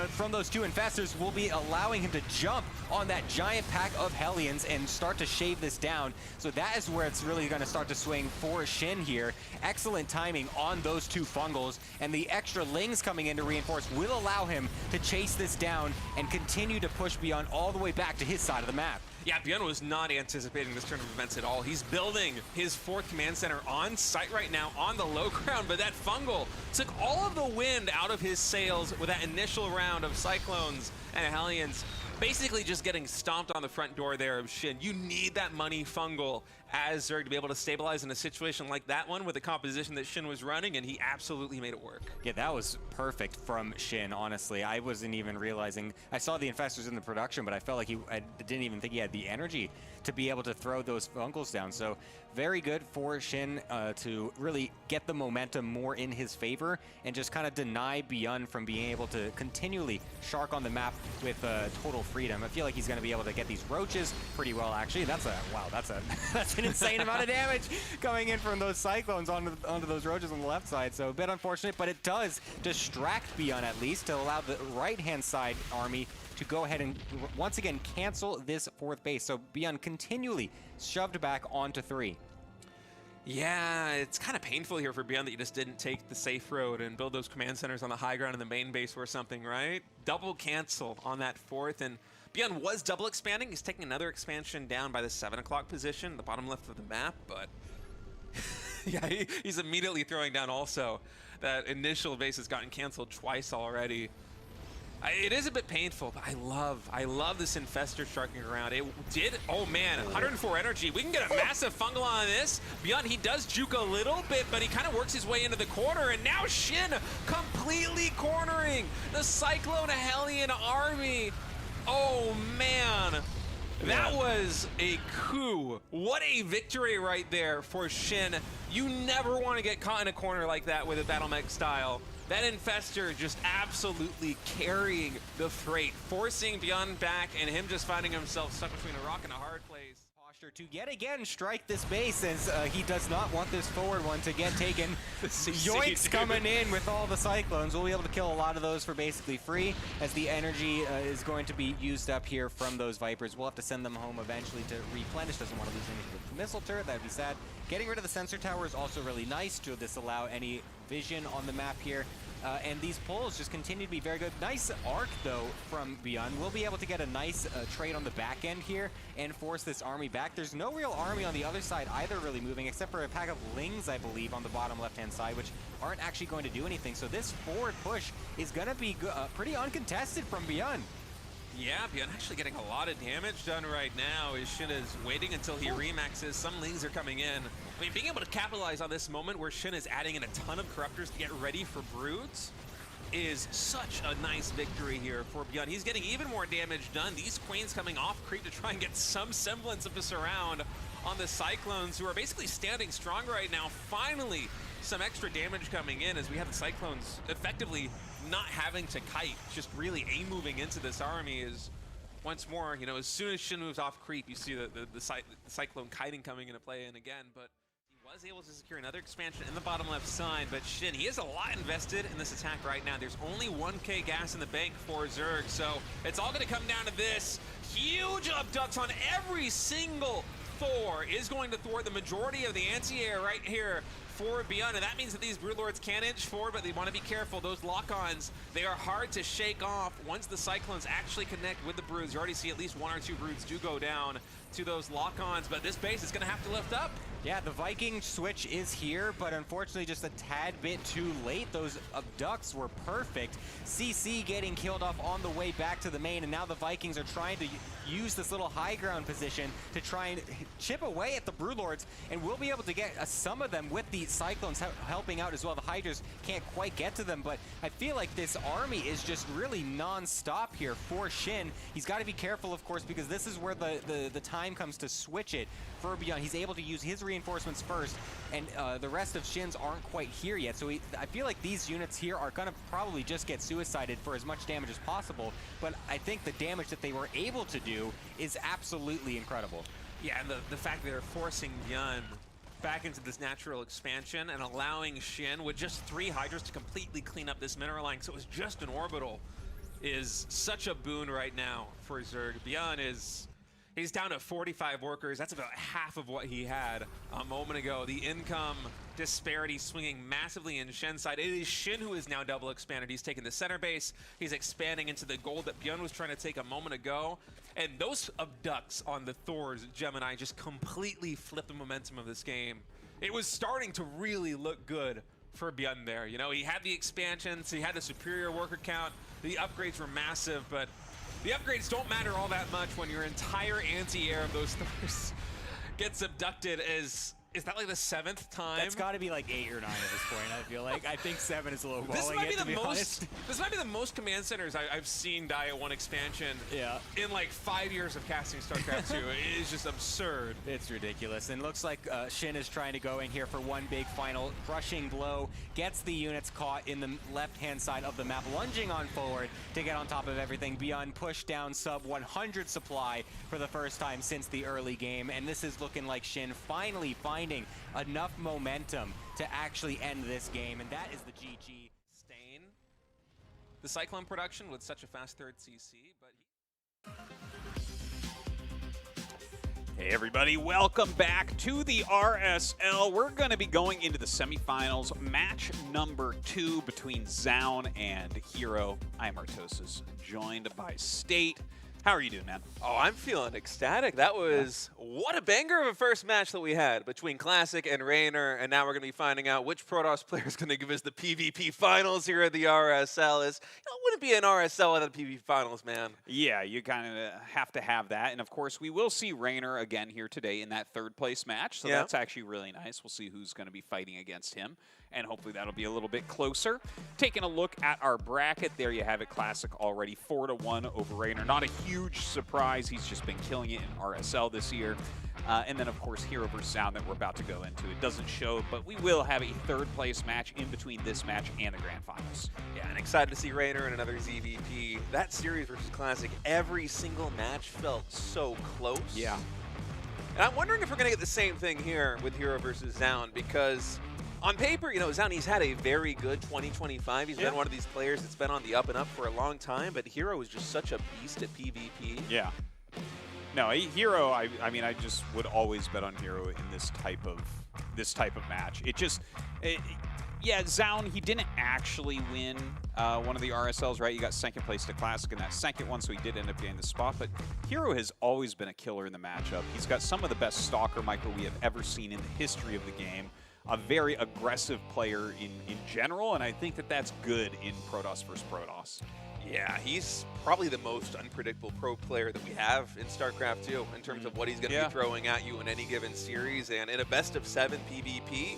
from those two Infestors will be allowing him to jump on that giant pack of Hellions and start to shave this down. So that is where it's really going to start to swing for Shin here. Excellent timing on those two fungals, and the extra Lings coming in to reinforce will allow him to chase this down and continue to push Beyond all the way back to his side of the map. Yeah, Beyond was not anticipating this turn of events at all. He's building his fourth command center on site right now on the low ground, but that fungal took all of the wind out of his sails with that initial round of Cyclones and Hellions, basically just getting stomped on the front door there of Shin. You need that money fungal as Zerg to be able to stabilize in a situation like that one with the composition that Shin was running, and he absolutely made it work. Yeah, that was perfect from Shin, honestly. I wasn't even realizing. I saw the Infestors in the production, but I felt like I didn't even think he had the energy to be able to throw those fungals down. So very good for Shin to really get the momentum more in his favor and just kind of deny Beyond from being able to continually shark on the map with total freedom. I feel like he's going to be able to get these Roaches pretty well, actually. That's a, wow, that's an insane amount of damage coming in from those Cyclones onto those Roaches on the left side. So a bit unfortunate, but it does distract Beyond at least to allow the right-hand side army to go ahead and once again cancel this fourth base. So Beyond continually shoved back onto 3. Yeah, it's kind of painful here for Beyond that you just didn't take the safe road and build those command centers on the high ground in the main base or something, right? Double cancel on that fourth, and Beyond was double expanding. He's taking another expansion down by the 7 o'clock position, the bottom left of the map, but yeah, he's immediately throwing down also. That initial base has gotten canceled twice already. It is a bit painful, but I love this Infestor sharking around. It did, oh man, 104 energy. We can get a massive fungal on this. Beyond, he does juke a little bit, but he kind of works his way into the corner, and now Shin completely cornering the Cyclone Hellion army. Oh man, that was a coup. What a victory right there for Shin. You never want to get caught in a corner like that with a Battle Mech style. That Infestor just absolutely carrying the freight, forcing Beyond back, and him just finding himself stuck between a rock and a hard place. Posture to yet again strike this base, as he does not want this forward one to get taken. Yoinks coming in with all the Cyclones. We'll be able to kill a lot of those for basically free, as the energy is going to be used up here from those Vipers. We'll have to send them home eventually to replenish. Doesn't want to lose any of the missile turret. That'd be sad. Getting rid of the sensor tower is also really nice to disallow any vision on the map here. And these pulls just continue to be very good. Nice arc, though, from Beyond. We'll be able to get a nice trade on the back end here and force this army back. There's no real army on the other side either really moving, except for a pack of Lings, I believe, on the bottom left-hand side, which aren't actually going to do anything. So this forward push is going to be pretty uncontested from Beyond. Yeah, Beyond actually getting a lot of damage done right now. As Shin is waiting until he remaxes. Some Lings are coming in. I mean, being able to capitalize on this moment where Shin is adding in a ton of Corruptors to get ready for Broods, is such a nice victory here for Beyond. He's getting even more damage done. These Queens coming off creep to try and get some semblance of a surround on the Cyclones, who are basically standing strong right now. Finally, some extra damage coming in as we have the Cyclones effectively not having to kite, just really A-moving into this army. Is once more, you know, as soon as Shin moves off creep, you see the Cyclone kiting coming into play in again, but he was able to secure another expansion in the bottom left side. But Shin, he has a lot invested in this attack right now. There's only 1k gas in the bank for Zerg, so it's all going to come down to this. Huge abducts on every single Thor is going to thwart the majority of the anti-air right here for Beyond, and that means that these Broodlords can inch forward, but they want to be careful. Those lock-ons, they are hard to shake off once the Cyclones actually connect with the Broods. You already see at least 1 or 2 Broods do go down to those lock-ons, but this base is going to have to lift up. Yeah, the Viking switch is here, but unfortunately just a tad bit too late. Those abducts were perfect. CC getting killed off on the way back to the main, and now the Vikings are trying to use this little high ground position to try and chip away at the Broodlords, and we'll be able to get some of them with the Cyclones helping out as well. The Hydras can't quite get to them, but I feel like this army is just really non-stop here for Shin. He's got to be careful, of course, because this is where the time comes to switch it for Beyond. He's able to use his reinforcements first, and the rest of Shin's aren't quite here yet. So I feel like these units here are going to probably just get suicided for as much damage as possible, but I think the damage that they were able to do is absolutely incredible. Yeah, and the fact that they're forcing Beyond back into this natural expansion and allowing Shin with just 3 Hydras to completely clean up this mineral line, so it was just an orbital, is such a boon right now for Zerg. Beyond is... he's down to 45 workers. That's about half of what he had a moment ago. The income disparity swinging massively in Shin's side. It is Shin who is now double expanded. He's taken the center base. He's expanding into the gold that Bjorn was trying to take a moment ago. And those abducts on the Thors, Gemini, just completely flipped the momentum of this game. It was starting to really look good for Bjorn there. You know, he had the expansions, he had the superior worker count, the upgrades were massive, but the upgrades don't matter all that much when your entire anti-air of those Thors gets abducted. Is that like the 7th time? That's got to be like 8 or 9 at this point, I feel like. I think 7 is a little balling it, to be honest. This might be the most command centers I've seen die at one expansion in like 5 years of casting StarCraft 2. It is just absurd. It's ridiculous. And looks like Shin is trying to go in here for one big final crushing blow. Gets the units caught in the left-hand side of the map, lunging on forward to get on top of everything. Beyond push down sub 100 supply for the first time since the early game. And this is looking like Shin finally finding enough momentum to actually end this game, and that is the GG. Stain the Cyclone production with such a fast 3rd CC, but Hey everybody, welcome back to the RSL. We're going to be going into the semifinals, match number 2 between Zoun and Hero. I'm Artosis, joined by State. How are you doing, man? Oh, I'm feeling ecstatic. That was what a banger of a first match that we had between Classic and Raynor, and now we're going to be finding out which Protoss player is going to give us the PvP finals here at the RSL. It wouldn't be an RSL without the PvP finals, man. Yeah, you kind of have to have that, and of course we will see Raynor again here today in that 3rd place match, so that's actually really nice. We'll see who's going to be fighting against him, and hopefully that'll be a little bit closer. Taking a look at our bracket, there you have it. Classic already 4-1 over Raynor. Not a huge surprise. He's just been killing it in RSL this year. And then, of course, Hero versus Sound that we're about to go into. It doesn't show, but we will have a 3rd place match in between this match and the Grand Finals. Yeah, and excited to see Raynor in another ZVP. That series versus Classic, every single match felt so close. Yeah. And I'm wondering if we're going to get the same thing here with Hero versus Zound, because on paper, you know, Zound, he's had a very good 2025. He's been one of these players that's been on the up and up for a long time, but Hero is just such a beast at PvP. Yeah. No, Hero, I mean, I just would always bet on Hero in this type of match. Yeah, Zound, he didn't actually win one of the RSLs, right? You got 2nd place to Classic in that 2nd one, so he did end up getting the spot. But Hero has always been a killer in the matchup. He's got some of the best Stalker micro we have ever seen in the history of the game. A very aggressive player in general, and I think that that's good in Protoss versus Protoss. Yeah, he's probably the most unpredictable pro player that we have in StarCraft 2 in terms of what he's going to be throwing at you in any given series. And in a best of 7 PvP,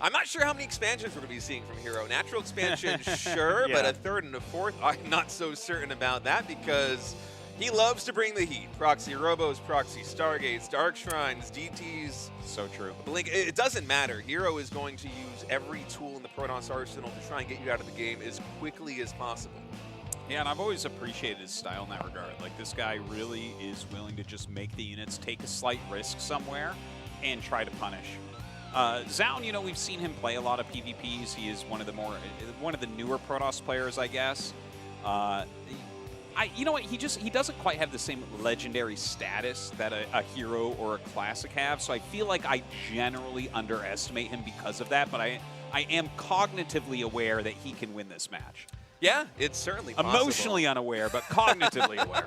I'm not sure how many expansions we're going to be seeing from Hero. Natural expansion, sure, but a third and a fourth, I'm not so certain about that because he loves to bring the heat. Proxy Robos, Proxy Stargates, Dark Shrines, DTs. So true. Blink, it doesn't matter. Hero is going to use every tool in the Protoss arsenal to try and get you out of the game as quickly as possible. Yeah, and I've always appreciated his style in that regard. Like, this guy really is willing to just make the units take a slight risk somewhere and try to punish. Zaun, you know, we've seen him play a lot of PvPs. He is one of the newer Protoss players, I guess. You know what? He doesn't quite have the same legendary status that a hero or a classic have. So I feel like I generally underestimate him because of that. But I am cognitively aware that he can win this match. Yeah, it's certainly possible. Emotionally unaware, but cognitively aware.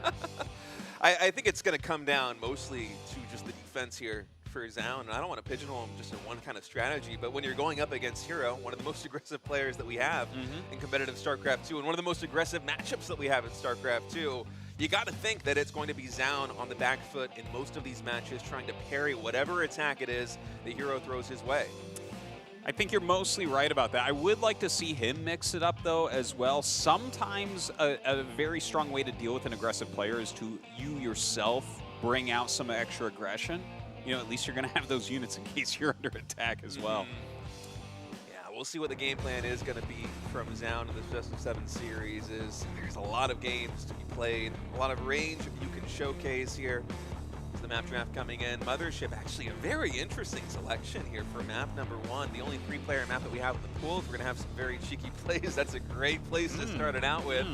I think it's going to come down mostly to just the defense here for Zaun. And I don't want to pigeonhole him just in one kind of strategy, but when you're going up against Hero, one of the most aggressive players that we have in competitive StarCraft 2, and one of the most aggressive matchups that we have in StarCraft 2, you got to think that it's going to be Zaun on the back foot in most of these matches, trying to parry whatever attack it is the Hero throws his way. I think you're mostly right about that. I would like to see him mix it up, though, as well. Sometimes a very strong way to deal with an aggressive player is to you yourself bring out some extra aggression. You know, at least you're going to have those units in case you're under attack as well. Yeah, we'll see what the game plan is going to be from Zaun in this Best of 7 series. There's a lot of games to be played, a lot of range you can showcase here. The map draft coming in. Mothership, actually a very interesting selection here for map number 1. The only 3-player map that we have in the pool. If we're going to have some very cheeky plays, that's a great place to start it out with.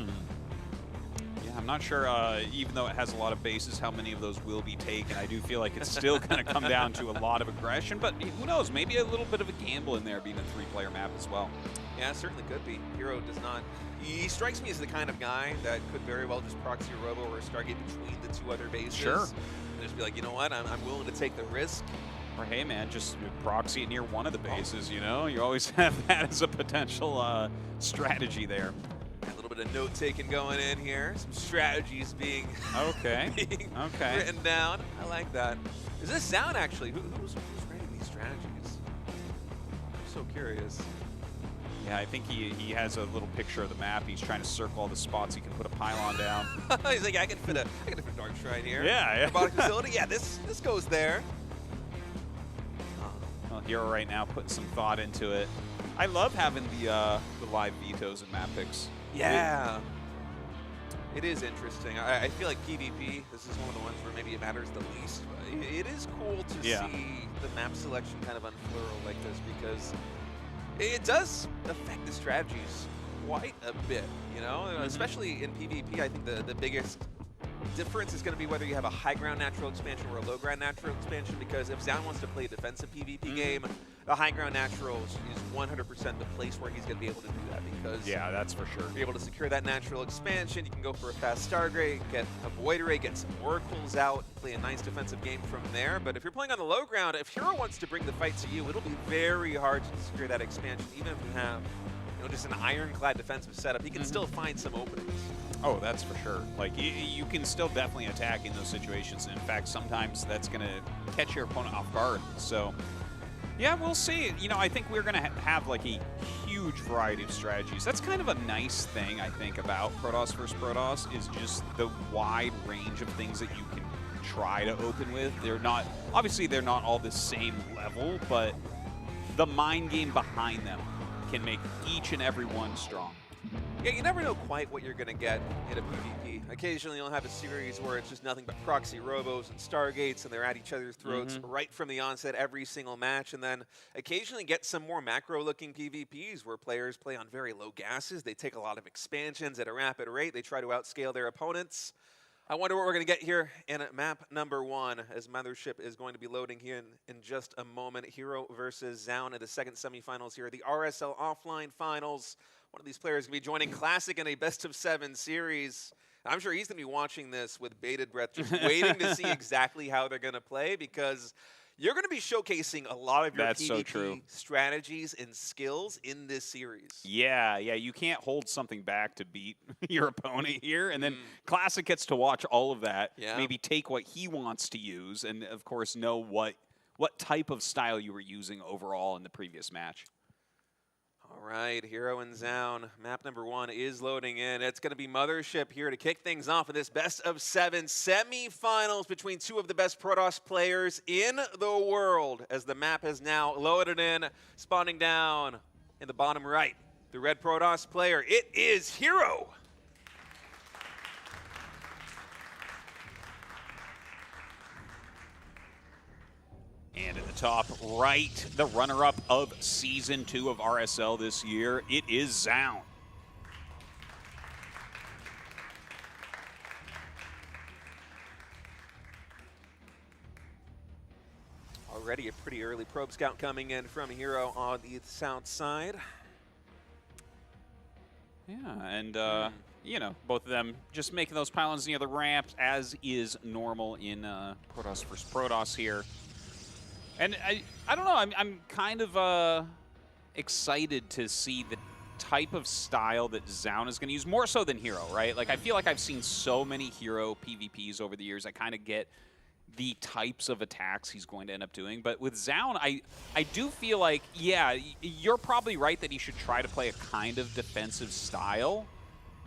Yeah, I'm not sure, even though it has a lot of bases, how many of those will be taken. I do feel like it's still going to come down to a lot of aggression, but who knows, maybe a little bit of a gamble in there being a 3-player map as well. Yeah, it certainly could be. Hero does not. He strikes me as the kind of guy that could very well just proxy a Robo or a Stargate between the 2 other bases. Sure. Just be like, you know what, I'm willing to take the risk. Or hey man, just proxy it near one of the bases, you know? You always have that as a potential strategy there. A little bit of note-taking going in here. Some strategies being, being written down. I like that. Is this Zaun actually? Who's writing these strategies? I'm so curious. Yeah, I think he has a little picture of the map. He's trying to circle all the spots he can put a pylon down. He's like, I can fit a Dark Shrine here. Yeah. Robotic facility. Yeah, this goes there. Well, Hero right now putting some thought into it. I love having the live vetoes and map picks. Yeah. It is interesting. I feel like PvP, this is one of the ones where maybe it matters the least. But it is cool to see the map selection kind of unfurl like this because it does affect the strategies quite a bit, you know? Especially in PvP, I think the biggest difference is going to be whether you have a high ground natural expansion or a low ground natural expansion, because if Zaun wants to play a defensive PvP game, the high ground natural is 100% the place where he's going to be able to do that, because that's for sure. You're able to secure that natural expansion. You can go for a fast Stargate, get a Void Array, get some Oracles out, play a nice defensive game from there. But if you're playing on the low ground, if Hero wants to bring the fight to you, it'll be very hard to secure that expansion, even if you have just an ironclad defensive setup. He can still find some openings. Oh, that's for sure. Like, you can still definitely attack in those situations. And in fact, sometimes that's going to catch your opponent off guard. So, yeah, we'll see. You know, I think we're going to have, like, a huge variety of strategies. That's kind of a nice thing, I think, about Protoss vs. Protoss, is just the wide range of things that you can try to open with. They're not, obviously, they're not all the same level, but the mind game behind them can make each and every one strong. Yeah, you never know quite what you're going to get in a PvP. Occasionally you'll have a series where it's just nothing but proxy robos and Stargates, and they're at each other's throats right from the onset every single match. And then occasionally get some more macro-looking PvPs where players play on very low gases. They take a lot of expansions at a rapid rate. They try to outscale their opponents. I wonder what we're going to get here in map number 1, as Mothership is going to be loading here in just a moment. Hero versus Zaun at the second semifinals here, the RSL offline finals. One of these players is going to be joining Classic in a best-of-7 series. I'm sure he's going to be watching this with bated breath, just waiting to see exactly how they're going to play, because you're going to be showcasing a lot of your PvP strategies and skills in this series. Yeah, you can't hold something back to beat your opponent here. And then Classic gets to watch all of that, maybe take what he wants to use, and, of course, know what what type of style you were using overall in the previous match. All right, Hero and Zoun. Map number 1 is loading in. It's going to be Mothership here to kick things off in this best-of-7 semifinals between two of the best Protoss players in the world, as the map has now loaded in, spawning down in the bottom right. The red Protoss player, it is Hero. And at the top right, the runner-up of Season 2 of RSL this year, it is Zoun. Already a pretty early probe scout coming in from Hero on the south side. Yeah, and you know, both of them just making those pylons near the ramps, as is normal in Protoss versus Protoss here. And I don't know, I'm kind of excited to see the type of style that Zoun is going to use, more so than Hero, right? Like, I feel like I've seen so many Hero PvPs over the years, I kind of get the types of attacks he's going to end up doing. But with Zoun, I do feel like, yeah, you're probably right that he should try to play a kind of defensive style.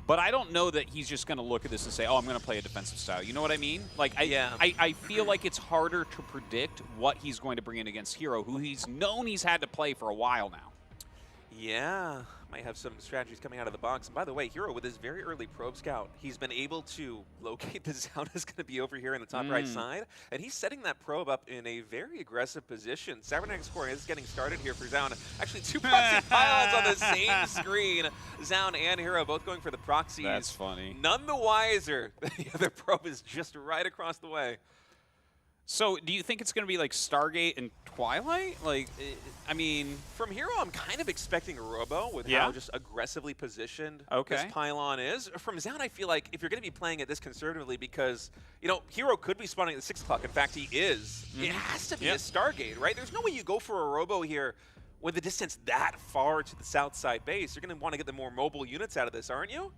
But I don't know that he's just going to look at this and say, oh, I'm going to play a defensive style. You know what I mean? Like, I feel like it's harder to predict what he's going to bring in against Hero, who he's known he's had to play for a while now. Yeah, might have some strategies coming out of the box. And by the way, Hero, with his very early probe scout, he's been able to locate the Zoun is going to be over here in the top right side. And he's setting that probe up in a very aggressive position. Cybernetics Core is getting started here for Zoun. Actually, two proxy pylons on the same screen. Zoun and Hero both going for the proxies. That's funny. None the wiser. The other probe is just right across the way. So, do you think it's going to be like Stargate and Twilight? Like, I mean... From Hero, I'm kind of expecting a Robo with how just aggressively positioned this pylon is. From Zoun, I feel like if you're going to be playing it this conservatively, because, you know, Hero could be spawning at 6 o'clock. In fact, he is. It has to be a Stargate, right? There's no way you go for a Robo here with the distance that far to the south side base. You're going to want to get the more mobile units out of this, aren't you?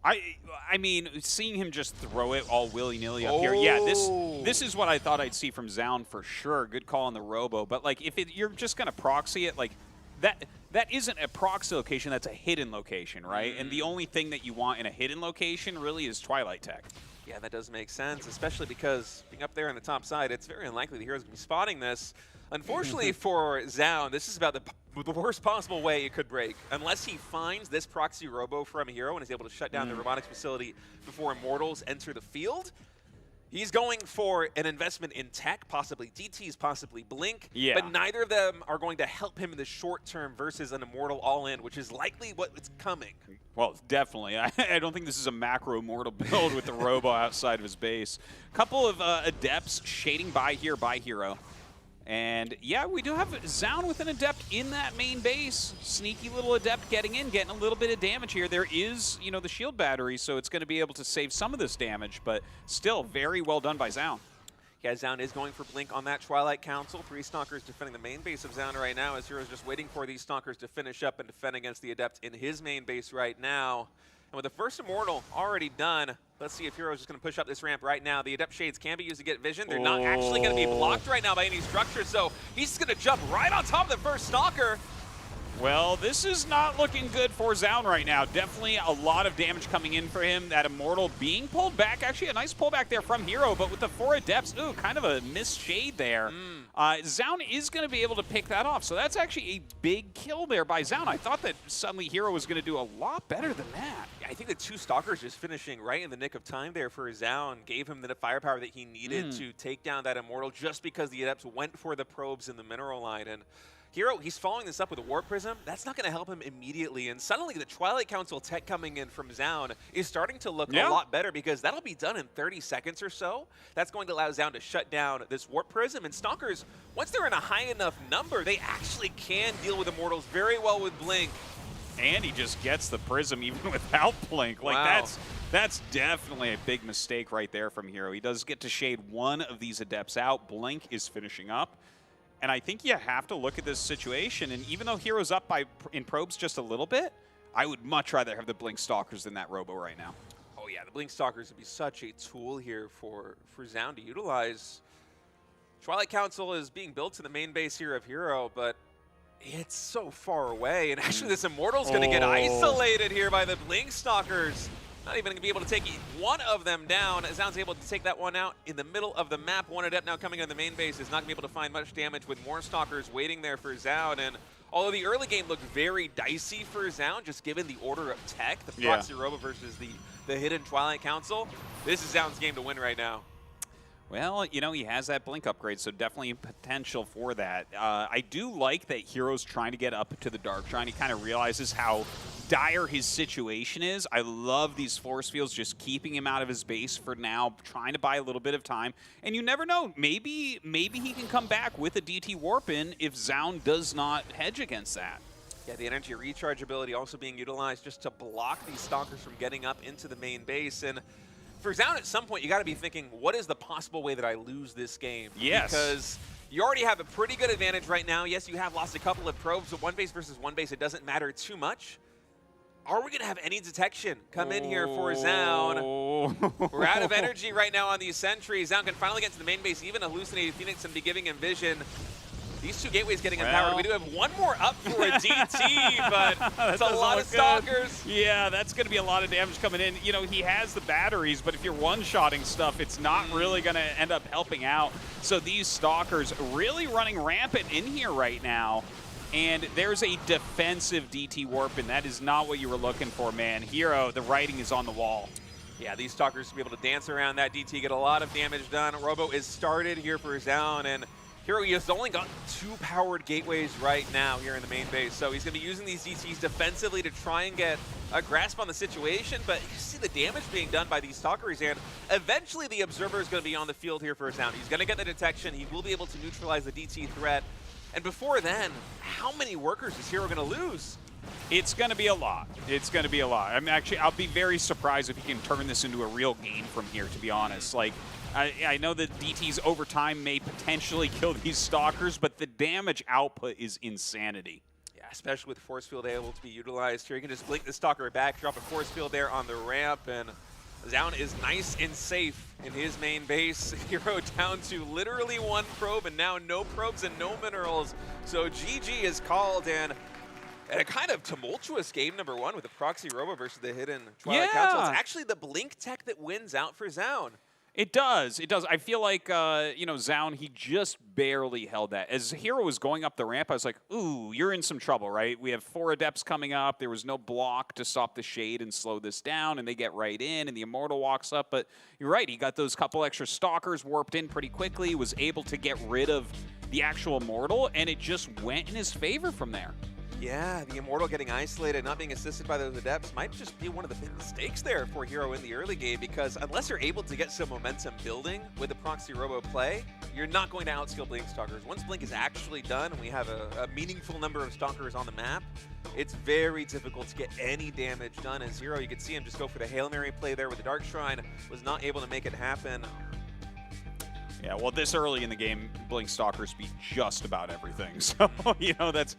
I mean, seeing him just throw it all willy-nilly up here, yeah, this is what I thought I'd see from Zoun for sure. Good call on the Robo. But, like, if you're just going to proxy it, like, that isn't a proxy location, that's a hidden location, right? And the only thing that you want in a hidden location really is Twilight Tech. Yeah, that does make sense, especially because being up there on the top side, it's very unlikely the Hero's going to be spotting this. Unfortunately for Zoun, this is about the worst possible way it could break. Unless he finds this proxy Robo from Hero and is able to shut down the robotics facility before Immortals enter the field, he's going for an investment in tech, possibly DTs, possibly Blink, but neither of them are going to help him in the short term versus an Immortal all-in, which is likely what's coming. Well, definitely. I don't think this is a macro Immortal build with the Robo outside of his base. Couple of Adepts shading by here by Hero. And yeah, we do have Zoun with an Adept in that main base. Sneaky little Adept getting in, getting a little bit of damage here. There is, you know, the shield battery, so it's going to be able to save some of this damage, but still very well done by Zoun. Yeah, Zoun is going for Blink on that Twilight Council. 3 Stalkers defending the main base of Zoun right now, as Hero's just waiting for these Stalkers to finish up and defend against the Adept in his main base right now. And with the first Immortal already done, let's see if Hero's just going to push up this ramp right now. The Adept Shades can be used to get vision. They're not actually going to be blocked right now by any structure, so he's just going to jump right on top of the first Stalker. Well, this is not looking good for Zoun right now. Definitely a lot of damage coming in for him. That Immortal being pulled back. Actually, a nice pullback there from Hero, but with the 4 Adepts, ooh, kind of a missed shade there. Zoun is going to be able to pick that off, so that's actually a big kill there by Zoun. I thought that suddenly Hero was going to do a lot better than that. Yeah, I think the 2 Stalkers just finishing right in the nick of time there for Zoun gave him the firepower that he needed to take down that Immortal, just because the Adepts went for the probes in the mineral line. And Hero, he's following this up with a Warp Prism. That's not going to help him immediately. And suddenly the Twilight Council tech coming in from Zoun is starting to look a lot better, because that'll be done in 30 seconds or so. That's going to allow Zoun to shut down this Warp Prism. And Stalkers, once they're in a high enough number, they actually can deal with Immortals very well with Blink. And he just gets the Prism even without Blink. Like, that's definitely a big mistake right there from Hero. He does get to shade one of these Adepts out. Blink is finishing up. And I think you have to look at this situation, and even though Hero's up in probes just a little bit, I would much rather have the Blink Stalkers than that Robo right now. Oh yeah, the Blink Stalkers would be such a tool here for Zoun to utilize. Twilight Council is being built to the main base here of Hero, but it's so far away. And actually, this Immortal's going to get isolated here by the Blink Stalkers. Not even going to be able to take one of them down. Zound's able to take that one out in the middle of the map. One Adept now coming on the main base is not going to be able to find much damage with more Stalkers waiting there for Zound. And although the early game looked very dicey for Zound, just given the order of tech, the Proxy Robo versus the hidden Twilight Council, this is Zound's game to win right now. Well, you know, he has that Blink upgrade, so definitely potential for that. I do like that Hero's trying to get up to the Dark Shrine. He kind of realizes how dire his situation is. I love these force fields, just keeping him out of his base for now, trying to buy a little bit of time. And you never know, maybe he can come back with a DT Warp in if Zound does not hedge against that. Yeah, the energy recharge ability also being utilized just to block these Stalkers from getting up into the main base. And for Zound, at some point, you got to be thinking, what is the possible way that I lose this game? Yes. Because you already have a pretty good advantage right now. Yes, you have lost a couple of probes, but one base versus one base, it doesn't matter too much. Are we going to have any detection come in here for Zound? We're out of energy right now on these sentries. Zound can finally get to the main base, even Hallucinated Phoenix, and be giving him vision. These two gateways getting empowered. We do have one more up for a DT, but that's a lot of Stalkers. Yeah, that's going to be a lot of damage coming in. You know, he has the batteries, but if you're one-shotting stuff, it's not really going to end up helping out. So these Stalkers really running rampant in here right now. And there's a defensive DT Warp, and that is not what you were looking for, man. Hero, the writing is on the wall. Yeah, these Stalkers will be able to dance around that DT, get a lot of damage done. Robo is started here for Zound, and Hero, he has only got 2 powered gateways right now here in the main base, so he's going to be using these DTs defensively to try and get a grasp on the situation, but you see the damage being done by these Stalkers, and eventually the Observer is going to be on the field here for Zound. He's going to get the detection. He will be able to neutralize the DT threat, and before then, how many workers is Hero going to lose? It's going to be a lot. It's going to be a lot. I'll be very surprised if he can turn this into a real game from here, to be honest. Like, I know that DTs over time may potentially kill these Stalkers, but the damage output is insanity. Yeah, especially with Force Field able to be utilized here. You can just blink the Stalker back, drop a Force Field there on the ramp, and Zound is nice and safe in his main base. Hero down to literally 1 probe, and now no probes and no minerals. So GG is called, and a kind of tumultuous game number 1 with the Proxy Robo versus the hidden Twilight Council. It's actually the Blink tech that wins out for Zound. It does. It does. I feel like, you know, Zound, he just barely held that. As Hero was going up the ramp, I was like, ooh, you're in some trouble, right? We have 4 Adepts coming up. There was no block to stop the Shade and slow this down, and they get right in, and the Immortal walks up. But you're right. He got those couple extra Stalkers warped in pretty quickly, was able to get rid of the actual Immortal, and it just went in his favor from there. Yeah, the Immortal getting isolated, not being assisted by those Adepts might just be one of the big mistakes there for Hero in the early game, because unless you're able to get some momentum building with the Proxy Robo play, you're not going to outskill Blink Stalkers. Once Blink is actually done and we have a meaningful number of Stalkers on the map, it's very difficult to get any damage done. As Hero, you can see him just go for the Hail Mary play there with the Dark Shrine, was not able to make it happen. Yeah, well, this early in the game, Blink Stalkers beat just about everything. So, you know, that's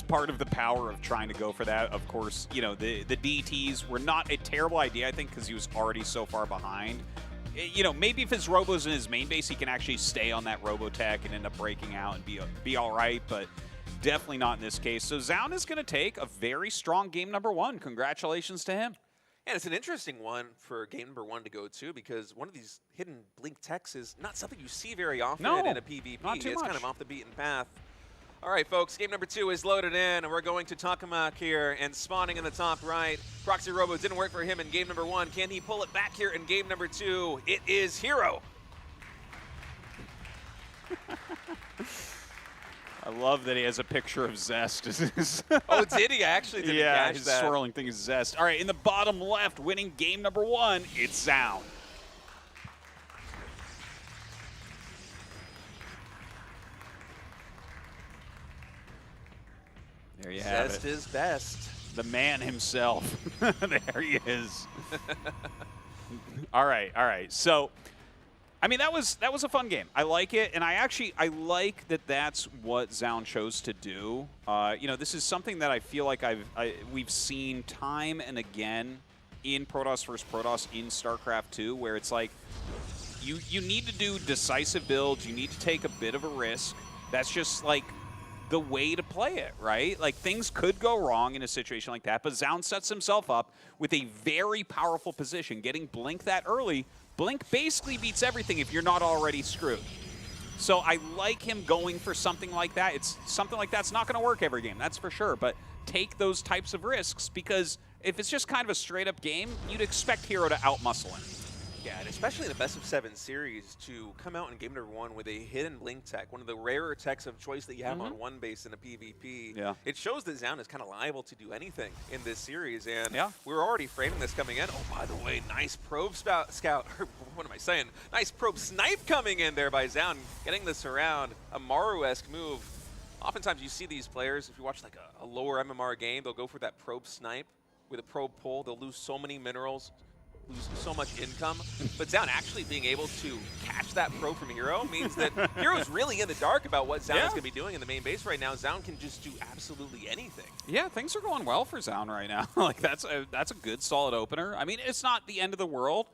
part of the power of trying to go for that. Of course, you know, the DTs were not a terrible idea, I think, because he was already so far behind. You know, maybe if his Robo's in his main base, he can actually stay on that Robotech and end up breaking out and be all right, but definitely not in this case. So Zound is going to take a very strong game number 1. Congratulations to him. And it's an interesting one for game number 1 to go to, because one of these hidden Blink techs is not something you see very often in a PvP. Not too much. Kind of off the beaten path. All right, folks, game number 2 is loaded in, and we're going to Takamak here, and spawning in the top right. Proxy Robo didn't work for him in game number 1. Can he pull it back here in game number 2? It is Hero. I love that he has a picture of Zest. Oh, did he? I actually didn't catch his that. swirling thing is Zest. All right, in the bottom left, winning game number 1, it's Zound. There you have it. Zest is best. The man himself. There he is. All right. So, I mean, that was a fun game. I like it, and I like that that's what Zound chose to do. You know, this is something that I feel like we've seen time and again in Protoss vs. Protoss in StarCraft 2, where it's like You need to do decisive builds. You need to take a bit of a risk. That's just like the way to play it, right? Like things could go wrong in a situation like that, but Zaun sets himself up with a very powerful position. Getting Blink that early, Blink basically beats everything if you're not already screwed. So I like him going for something like that. It's something like that's not going to work every game, that's for sure, but take those types of risks because if it's just kind of a straight up game, you'd expect Hero to outmuscle him. Yeah, and especially in a best-of-7 series, to come out in game number 1 with a hidden Blink tech, one of the rarer techs of choice that you have on one base in a PvP. Yeah. It shows that Zaun is kind of liable to do anything in this series, and yeah. we're already framing this coming in. Oh, by the way, nice probe scout, or what am I saying? Nice probe snipe coming in there by Zaun, getting this around. A Maru-esque move. Oftentimes you see these players, if you watch like a lower MMR game, they'll go for that probe snipe with a probe pull. They'll lose so many minerals, lose so much income, but Zaun actually being able to catch that probe from Hero means that Hero's really in the dark about what Zaun is going to be doing in the main base right now. Zaun can just do absolutely anything. Yeah, things are going well for Zaun right now. Like that's a good solid opener. I mean, it's not the end of the world.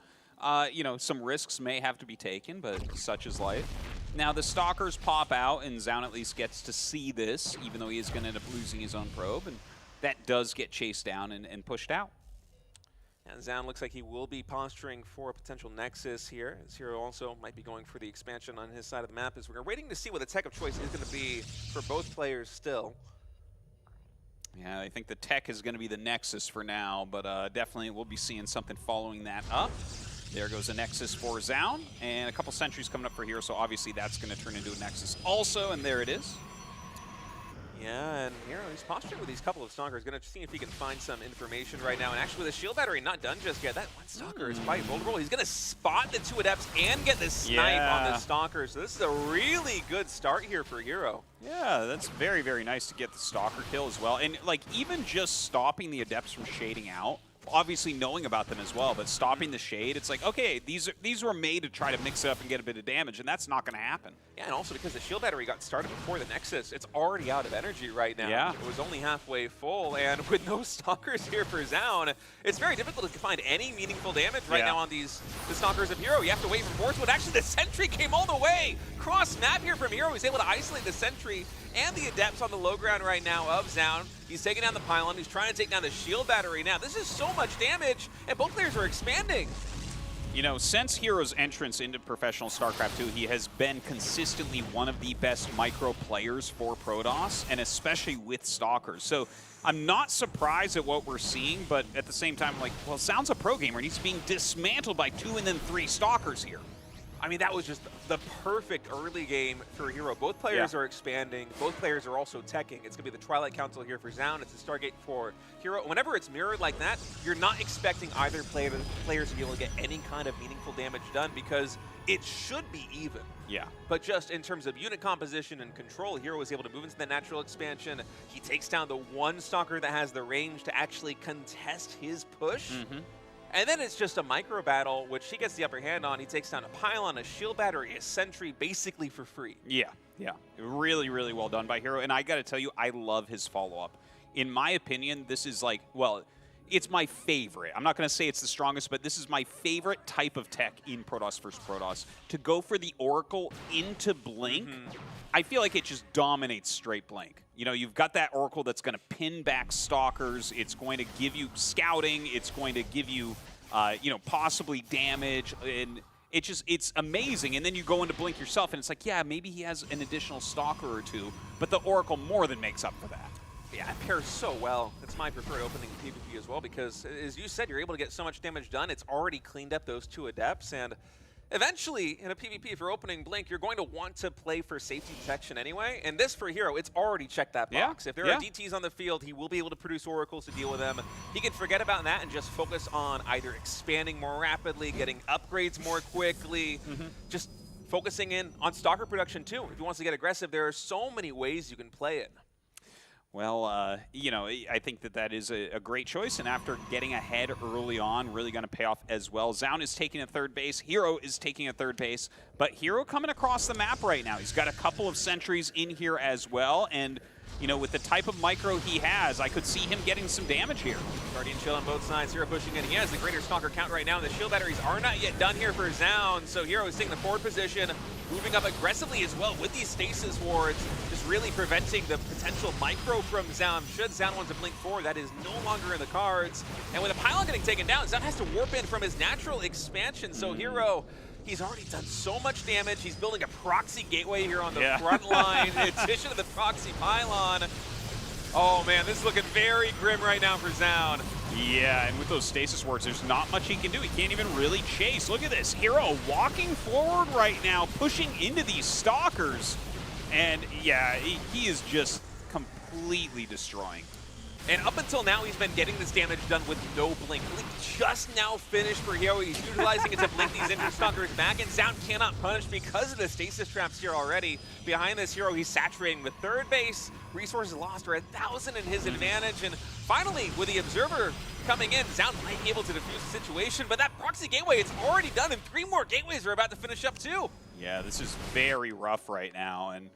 You know, some risks may have to be taken, but such is life. Now the Stalkers pop out, and Zaun at least gets to see this, even though he is going to end up losing his own probe, and that does get chased down and pushed out. And Zaun looks like he will be posturing for a potential Nexus here. As Hero also might be going for the expansion on his side of the map, as we're waiting to see what the tech of choice is going to be for both players still. Yeah, I think the tech is going to be the Nexus for now, but definitely we'll be seeing something following that up. There goes a Nexus for Zaun, and a couple sentries coming up for Hero, so obviously that's going to turn into a Nexus also, and there it is. Yeah, and Hero, he's posturing with these couple of Stalkers, going to see if he can find some information right now. And actually with a shield battery not done just yet, that one Stalker is quite vulnerable. He's going to spot the 2 Adepts and get the snipe on the Stalker. So this is a really good start here for Hero. Yeah, that's very, very nice to get the Stalker kill as well. And like even just stopping the Adepts from shading out, obviously knowing about them as well, but stopping the shade, it's like, okay, these were made to try to mix it up and get a bit of damage, and that's not going to happen. Yeah, and also because the shield battery got started before the Nexus, it's already out of energy right now. Yeah. It was only halfway full, and with no Stalkers here for Zaun, it's very difficult to find any meaningful damage right now on the Stalkers of Hero. You have to wait for Force, but actually the Sentry came all the way. Cross map here from Hero. He's able to isolate the Sentry and the Adepts on the low ground right now of Zaun. He's taking down the pylon. He's trying to take down the shield battery now. This is so much damage, and both players are expanding. You know, since Hero's entrance into professional StarCraft 2, he has been consistently one of the best micro players for Protoss, and especially with Stalkers. So I'm not surprised at what we're seeing, but at the same time, I'm like, well, Zaun's a pro gamer, and he's being dismantled by 2 and then 3 Stalkers here. I mean, that was just the perfect early game for Hero. Both players are expanding. Both players are also teching. It's going to be the Twilight Council here for Zaun. It's a Stargate for Hero. Whenever it's mirrored like that, you're not expecting either players to be able to get any kind of meaningful damage done because it should be even. Yeah. But just in terms of unit composition and control, Hero was able to move into the natural expansion. He takes down the one Stalker that has the range to actually contest his push. And then it's just a micro battle, which he gets the upper hand on. He takes down a pylon, a shield battery, a sentry, basically for free. Yeah, yeah. Really, really well done by Hero. And I got to tell you, I love his follow-up. In my opinion, this is like, well, it's my favorite. I'm not going to say it's the strongest, but this is my favorite type of tech in Protoss vs. Protoss. To go for the Oracle into Blink, I feel like it just dominates straight Blink. You know, you've got that Oracle that's going to pin back Stalkers. It's going to give you scouting. It's going to give you, you know, possibly damage. And it's amazing. And then you go into Blink yourself, and it's like, yeah, maybe he has an additional Stalker or 2, but the Oracle more than makes up for that. Yeah, it pairs so well. It's my preferred opening in PvP as well because, as you said, you're able to get so much damage done. It's already cleaned up those 2 Adepts, and eventually, in a PvP, if you're opening Blink, you're going to want to play for safety detection anyway. And this, for Hero, it's already checked that box. If there are DTs on the field, he will be able to produce Oracles to deal with them. He can forget about that and just focus on either expanding more rapidly, getting upgrades more quickly, just focusing in on Stalker production too. If he wants to get aggressive, there are so many ways you can play it. Well, you know, I think that is a great choice, and after getting ahead early on, really going to pay off as well. Zaun is taking a third base. Hero is taking a third base, but Hero coming across the map right now. He's got a couple of sentries in here as well, and you know, with the type of micro he has, I could see him getting some damage here. Guardian Shield on both sides. Hero pushing in. He has the greater Stalker count right now, and the shield batteries are not yet done here for Zoun. So Hero is taking the forward position, moving up aggressively as well with these stasis wards, just really preventing the potential micro from Zoun. Should Zoun want to blink forward, that is no longer in the cards. And with a pylon getting taken down, Zoun has to warp in from his natural expansion. So Hero, he's already done so much damage. He's building a proxy gateway here on the front line in addition to the proxy pylon. Oh man, this is looking very grim right now for Zoun. Yeah, and with those stasis wards, there's not much he can do. He can't even really chase. Look at this. Hero walking forward right now, pushing into these stalkers. And yeah, he is just completely destroying. And up until now, he's been getting this damage done with no blink. Blink just now finished for Hero. He's utilizing it to blink these injured stalkers back, and Zoun cannot punish because of the stasis traps here already. Behind this Hero, he's saturating the third base. Resources lost are 1,000 in his advantage. And finally, with the Observer coming in, Zoun might be able to defuse the situation, but that proxy gateway, it's already done, and 3 more gateways are about to finish up too. Yeah, this is very rough right now, and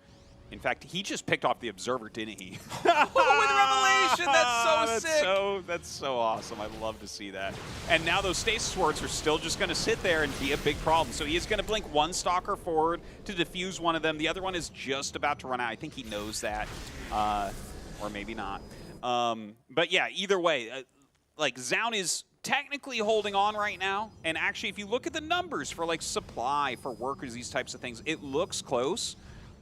in fact, he just picked off the Observer, didn't he? Oh, with Revelation! That's so sick! That's so awesome. I love to see that. And now those stasis wards are still just going to sit there and be a big problem. So he is going to blink one Stalker forward to defuse one of them. The other one is just about to run out. I think he knows that, or maybe not. But yeah, either way, like Zoun is technically holding on right now. And actually, if you look at the numbers for like supply, for workers, these types of things, it looks close.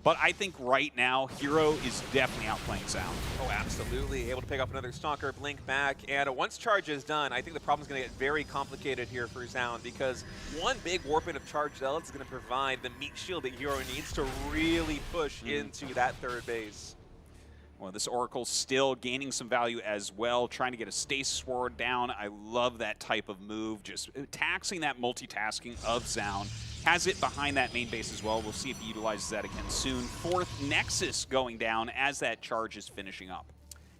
But I think right now, Hero is definitely outplaying Zoun. Oh, absolutely. Able to pick up another Stalker, blink back, and once charge is done, I think the problem's going to get very complicated here for Zoun, because one big warp-in of charged zealots is going to provide the meat shield that Hero needs to really push into that third base. Well, this Oracle's still gaining some value as well, trying to get a stasis ward down. I love that type of move, just taxing that multitasking of Zoun. Has it behind that main base as well. We'll see if he utilizes that again soon. 4th Nexus going down as that charge is finishing up.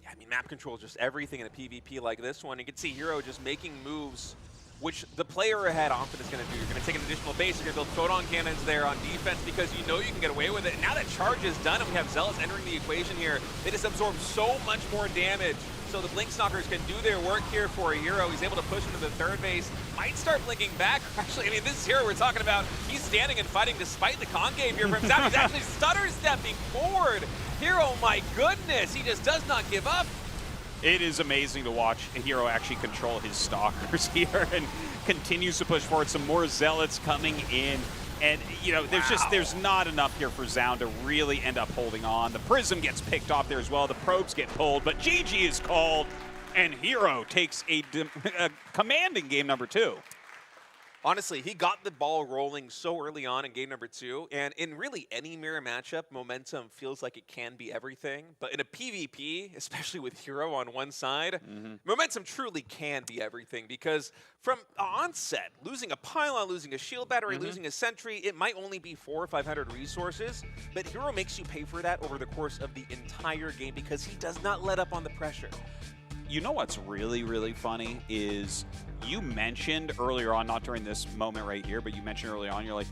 Yeah, I mean, map control is just everything in a PvP like this one. You can see Hero just making moves which the player ahead often is going to do. You're going to take an additional base, you're going to build photon cannons there on defense because you know you can get away with it. And now that charge is done and we have Zealots entering the equation here, they just absorb so much more damage. So the Blink Stalkers can do their work here for a Hero. He's able to push into the third base, might start blinking back. Actually, I mean, this is Hero we're talking about. He's standing and fighting despite the concave here from Zoun. He's actually stutter stepping forward. Hero, my goodness, he just does not give up. It is amazing to watch a Hero actually control his Stalkers here and continues to push forward. Some more Zealots coming in. And, you know, there's not enough here for Zoun to really end up holding on. The Prism gets picked off there as well. The probes get pulled, but GG is called, and Hero takes a command in game number 2. Honestly, he got the ball rolling so early on in game number 2, and in really any mirror matchup, momentum feels like it can be everything. But in a PvP, especially with Hero on one side, momentum truly can be everything, because from onset, losing a pylon, losing a shield battery, losing a sentry, it might only be 400 or 500 resources, but Hero makes you pay for that over the course of the entire game because he does not let up on the pressure. You know what's really, really funny is you mentioned earlier on, not during this moment right here, but you mentioned earlier on, you're like,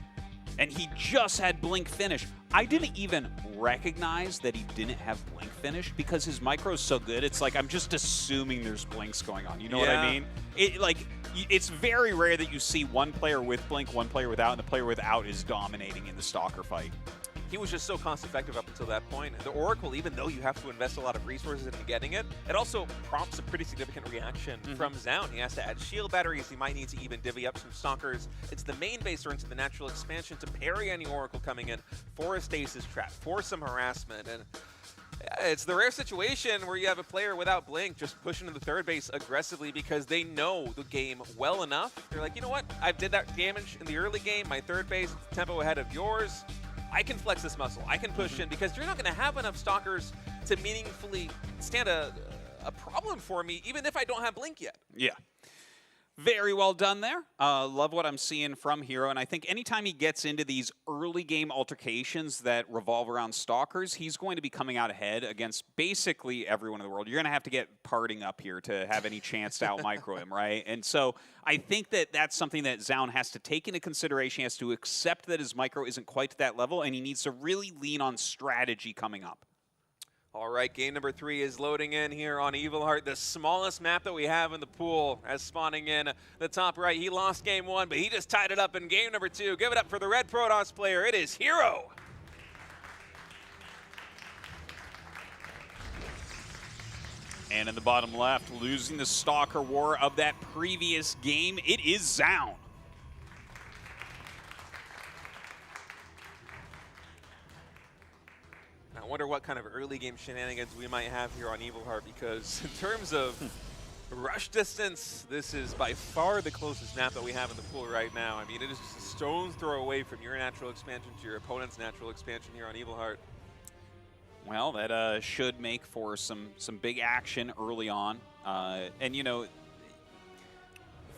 and he just had Blink finish. I didn't even recognize that he didn't have Blink finish because his micro is so good. It's like, I'm just assuming there's Blinks going on. You know what I mean? It's very rare that you see one player with Blink, one player without, and the player without is dominating in the Stalker fight. He was just so cost-effective up until that point. The Oracle, even though you have to invest a lot of resources into getting it, it also prompts a pretty significant reaction from Zoun. He has to add shield batteries. He might need to even divvy up some Stalkers into the main base or into the natural expansion to parry any Oracle coming in for a stasis trap, for some harassment. And it's the rare situation where you have a player without Blink just pushing to the third base aggressively because they know the game well enough. They're like, you know what? I did that damage in the early game. My third base, tempo ahead of yours. I can flex this muscle. I can push in because you're not going to have enough Stalkers to meaningfully stand a problem for me, even if I don't have Blink yet. Yeah. Very well done there. Love what I'm seeing from Hero, and I think anytime he gets into these early game altercations that revolve around Stalkers, he's going to be coming out ahead against basically everyone in the world. You're going to have to get parting up here to have any chance to out-micro him, right? And so I think that that's something that Zoun has to take into consideration. He has to accept that his micro isn't quite to that level, and he needs to really lean on strategy coming up. All right, game number 3 is loading in here on Evil Heart, the smallest map that we have in the pool, as spawning in the top right. He lost game 1, but he just tied it up in game number 2. Give it up for the red Protoss player. It is Hero. And in the bottom left, losing the Stalker War of that previous game, it is SEOUL. I wonder what kind of early game shenanigans we might have here on Evil Heart, because in terms of rush distance, this is by far the closest map that we have in the pool right now. I mean, it is just a stone's throw away from your natural expansion to your opponent's natural expansion here on Evil Heart. Well, that should make for some big action early on. And, you know,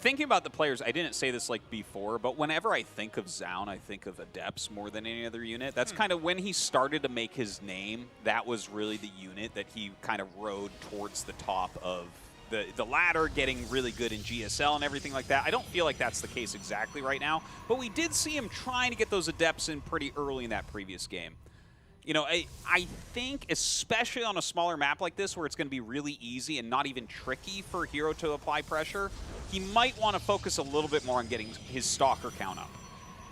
thinking about the players, I didn't say this like before, but whenever I think of SEOUL, I think of Adepts more than any other unit. That's kind of when he started to make his name. That was really the unit that he kind of rode towards the top of the ladder, getting really good in GSL and everything like that. I don't feel like that's the case exactly right now, but we did see him trying to get those Adepts in pretty early in that previous game. You know, I think, especially on a smaller map like this where it's going to be really easy and not even tricky for Hero to apply pressure, he might want to focus a little bit more on getting his Stalker count up.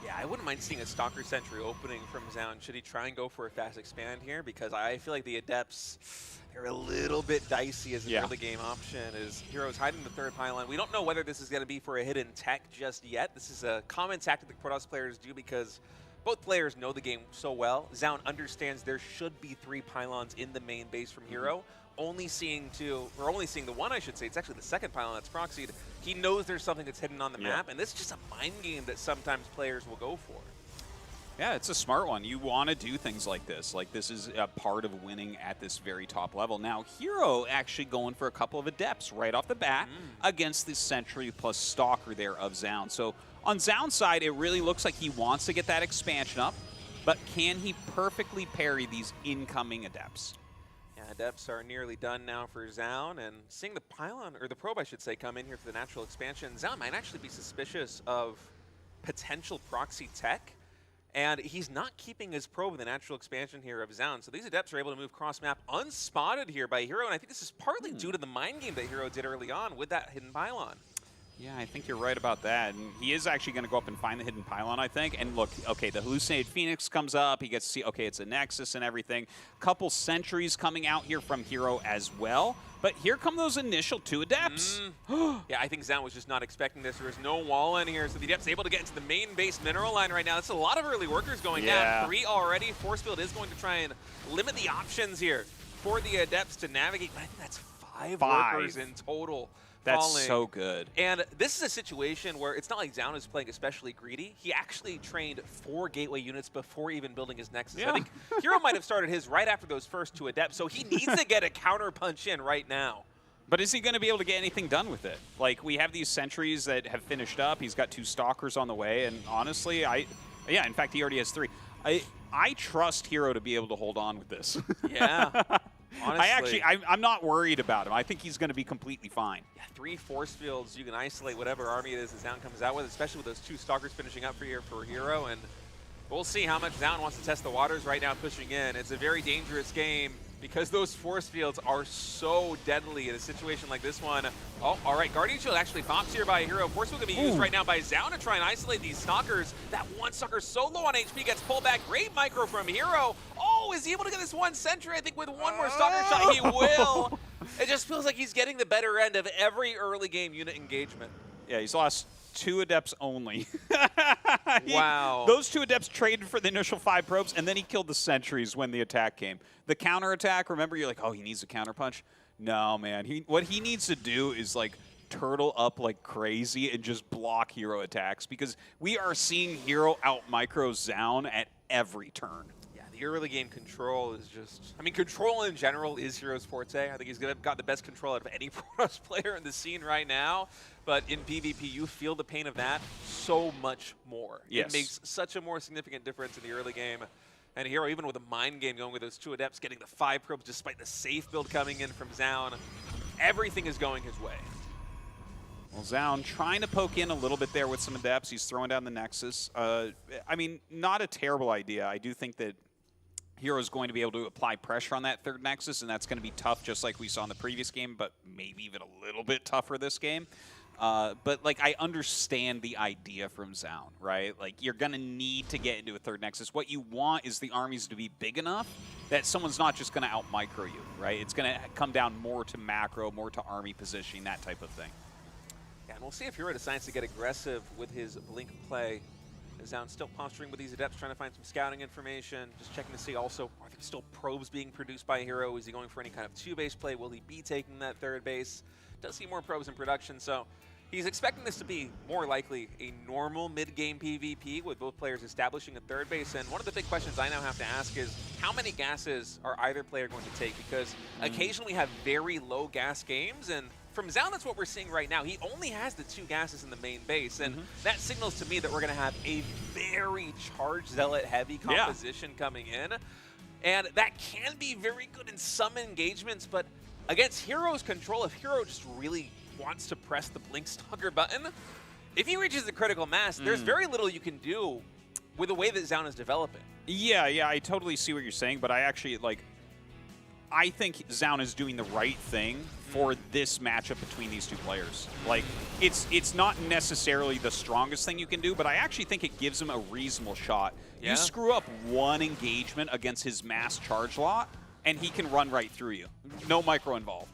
Yeah, I wouldn't mind seeing a Stalker Sentry opening from SEOUL. Should he try and go for a fast expand here? Because I feel like the Adepts, they're a little bit dicey as an early game option, as Hero's hiding the third pylon. We don't know whether this is going to be for a hidden tech just yet. This is a common tactic that Protoss players do because both players know the game so well. SEOUL understands there should be 3 pylons in the main base from Hero. Only seeing the one, I should say. It's actually the second pylon that's proxied. He knows there's something that's hidden on the map, and this is just a mind game that sometimes players will go for. Yeah, it's a smart one. You want to do things like this. Like, this is a part of winning at this very top level. Now, Hero actually going for a couple of Adepts right off the bat against the Sentry plus Stalker there of SEOUL. So on SEOUL's side, it really looks like he wants to get that expansion up, but can he perfectly parry these incoming Adepts? Yeah, Adepts are nearly done now for SEOUL, and seeing the pylon, or the probe I should say, come in here for the natural expansion, SEOUL might actually be suspicious of potential proxy tech, and he's not keeping his probe in the natural expansion here of SEOUL. So these Adepts are able to move cross-map unspotted here by Hero, and I think this is partly due to the mind game that Hero did early on with that hidden pylon. Yeah, I think you're right about that. And he is actually going to go up and find the hidden pylon, I think. And look, okay, the Hallucinated Phoenix comes up. He gets to see, okay, it's a Nexus and everything. Couple sentries coming out here from Hero as well. But here come those initial 2 Adepts. Yeah, I think SEOUL was just not expecting this. There was no wall in here, so the Adepts able to get into the main base mineral line right now. That's a lot of early workers going down. 3 already. Force Field is going to try and limit the options here for the Adepts to navigate. But I think that's 5 workers in total. That's so good. And this is a situation where it's not like SEOUL is playing especially greedy. He actually trained 4 gateway units before even building his Nexus. I think Hero might have started his right after those first 2 Adepts, so he needs to get a counter punch in right now. But is he going to be able to get anything done with it? Like, we have these sentries that have finished up. He's got 2 Stalkers on the way, and honestly, in fact, he already has 3. I trust Hero to be able to hold on with this. Yeah. Honestly, I'm not worried about him. I think he's going to be completely fine. Yeah, 3 force fields. You can isolate whatever army it is that SEOUL comes out with, especially with those 2 Stalkers finishing up for Hero. And we'll see how much SEOUL wants to test the waters right now pushing in. It's a very dangerous game because those force fields are so deadly in a situation like this one. Oh, all right. Guardian Shield actually pops here by Hero. Force Field can be used right now by SEOUL to try and isolate these Stalkers. That one Stalker so low on HP gets pulled back. Great micro from Hero. Oh, is he able to get this one sentry? I think with one more Stalker shot, he will. It just feels like he's getting the better end of every early game unit engagement. Yeah, he's lost 2 Adepts only. Wow. Those 2 Adepts traded for the initial 5 probes, and then he killed the sentries when the attack came. The counterattack, remember, you're like, oh, he needs a counter punch? No, man. What he needs to do is, like, turtle up like crazy and just block Hero attacks, because we are seeing Hero out-micro SEOUL at every turn. The early game control is just, I mean, control in general is Hero's forte. I think he's got the best control out of any Protoss player in the scene right now. But in PvP, you feel the pain of that so much more. Yes. It makes such a more significant difference in the early game. And Hero, even with a mind game going with those 2 Adepts, getting the 5 probes despite the safe build coming in from SEOUL, everything is going his way. Well, SEOUL trying to poke in a little bit there with some Adepts. He's throwing down the Nexus. I mean, not a terrible idea. I do think that Hero's going to be able to apply pressure on that third Nexus, and that's going to be tough just like we saw in the previous game, but maybe even a little bit tougher this game. But, like, I understand the idea from Zoun, right? Like, you're going to need to get into a third Nexus. What you want is the armies to be big enough that someone's not just going to out-micro you, right? It's going to come down more to macro, more to army positioning, that type of thing. Yeah, and we'll see if Hero decides to get aggressive with his Blink play. Zoun's still posturing with these Adepts, trying to find some scouting information, just checking to see also, are there still probes being produced by Hero? Is he going for any kind of 2-base play? Will he be taking that third base? Does see more probes in production, so he's expecting this to be more likely a normal mid-game PvP with both players establishing a third base. And one of the big questions I now have to ask is, how many gases are either player going to take? Because occasionally we have very low gas games, and from Zoun, that's what we're seeing right now. He only has the 2 gases in the main base, and that signals to me that we're going to have a very charged Zealot-heavy composition coming in. And that can be very good in some engagements, but against Hero's control, if Hero just really wants to press the Blink Stalker button, if he reaches the critical mass, there's very little you can do with the way that Zoun is developing. Yeah, I totally see what you're saying, but I actually, like, I think Zoun is doing the right thing for this matchup between these two players. Like, it's not necessarily the strongest thing you can do, but I actually think it gives him a reasonable shot. Yeah. You screw up one engagement against his mass charge lot, and he can run right through you. No micro involved.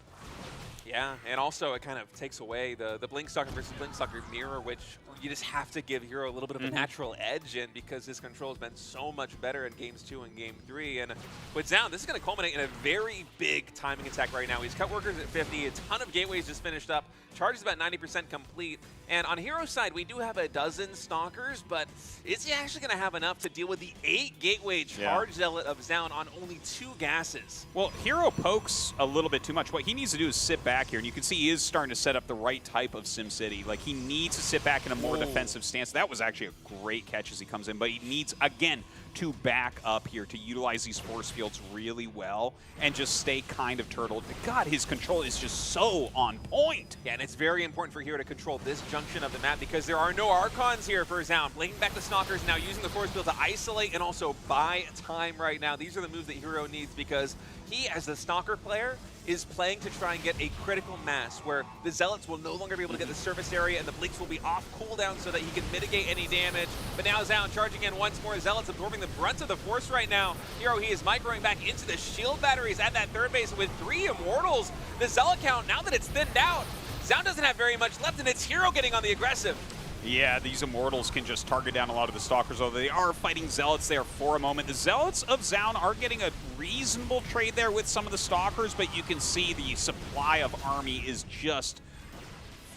Yeah, and also it kind of takes away the Blink Stalker versus Blink Stalker mirror, which you just have to give Hero a little bit of a natural edge in because his control has been so much better in Games 2 and Game 3. And with Zoun, this is going to culminate in a very big timing attack right now. He's cut workers at 50, a ton of gateways just finished up, charge is about 90% complete. And on Hero's side, we do have a dozen Stalkers, but is he actually going to have enough to deal with the 8 gateway charge Zealot of Zoun on only 2 gases? Well, Hero pokes a little bit too much. What he needs to do is sit back here, and you can see he is starting to set up the right type of SimCity. Like, he needs to sit back in a more defensive stance. That was actually a great catch as he comes in, but he needs, again, to back up here, to utilize these force fields really well and just stay kind of turtled. God, his control is just so on point. Yeah, and it's very important for Hero to control this junction of the map because there are no Archons here for Zoun. Blinking back the Stalkers, now using the force field to isolate and also buy time right now. These are the moves that Hero needs because he, as the Stalker player, is playing to try and get a critical mass where the Zealots will no longer be able to get the surface area and the Blinks will be off cooldown so that he can mitigate any damage. But now Zoun charging in once more. Zealots absorbing the brunt of the force right now. Hero, he is microing back into the shield batteries at that third base with 3 Immortals. The Zealot count, now that it's thinned out, Zoun doesn't have very much left, and it's Hero getting on the aggressive. Yeah, these Immortals can just target down a lot of the Stalkers, although they are fighting Zealots there for a moment. The Zealots of Zoun are getting a reasonable trade there with some of the Stalkers, but you can see the supply of army is just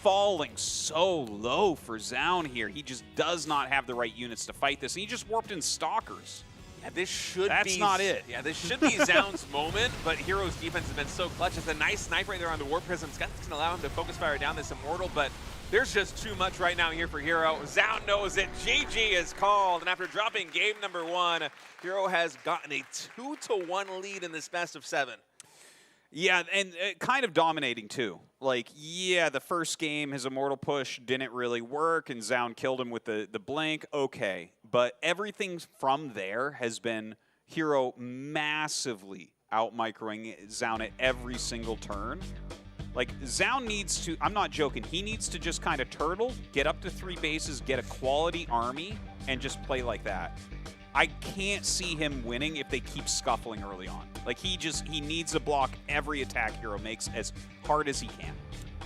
falling so low for Zoun here. He just does not have the right units to fight this, and he just warped in Stalkers. Yeah, this should That's be... not it. Yeah, this should be Zoun's moment, but Hero's defense has been so clutch. It's a nice snipe right there on the Warp Prism. It's going to allow him to focus fire down this Immortal, but there's just too much right now here for Hero. Zoun knows it. GG is called, and after dropping game number 1, Hero has gotten a 2-1 lead in this best of 7. Yeah, and kind of dominating too. Like, yeah, the first game, his Immortal push didn't really work, and Zoun killed him with the blink. Okay, but everything from there has been Hero massively out-microing Zoun at every single turn. Like, Zoun needs to, I'm not joking, he needs to just kind of turtle, get up to 3 bases, get a quality army, and just play like that. I can't see him winning if they keep scuffling early on. Like, he needs to block every attack Hero makes as hard as he can.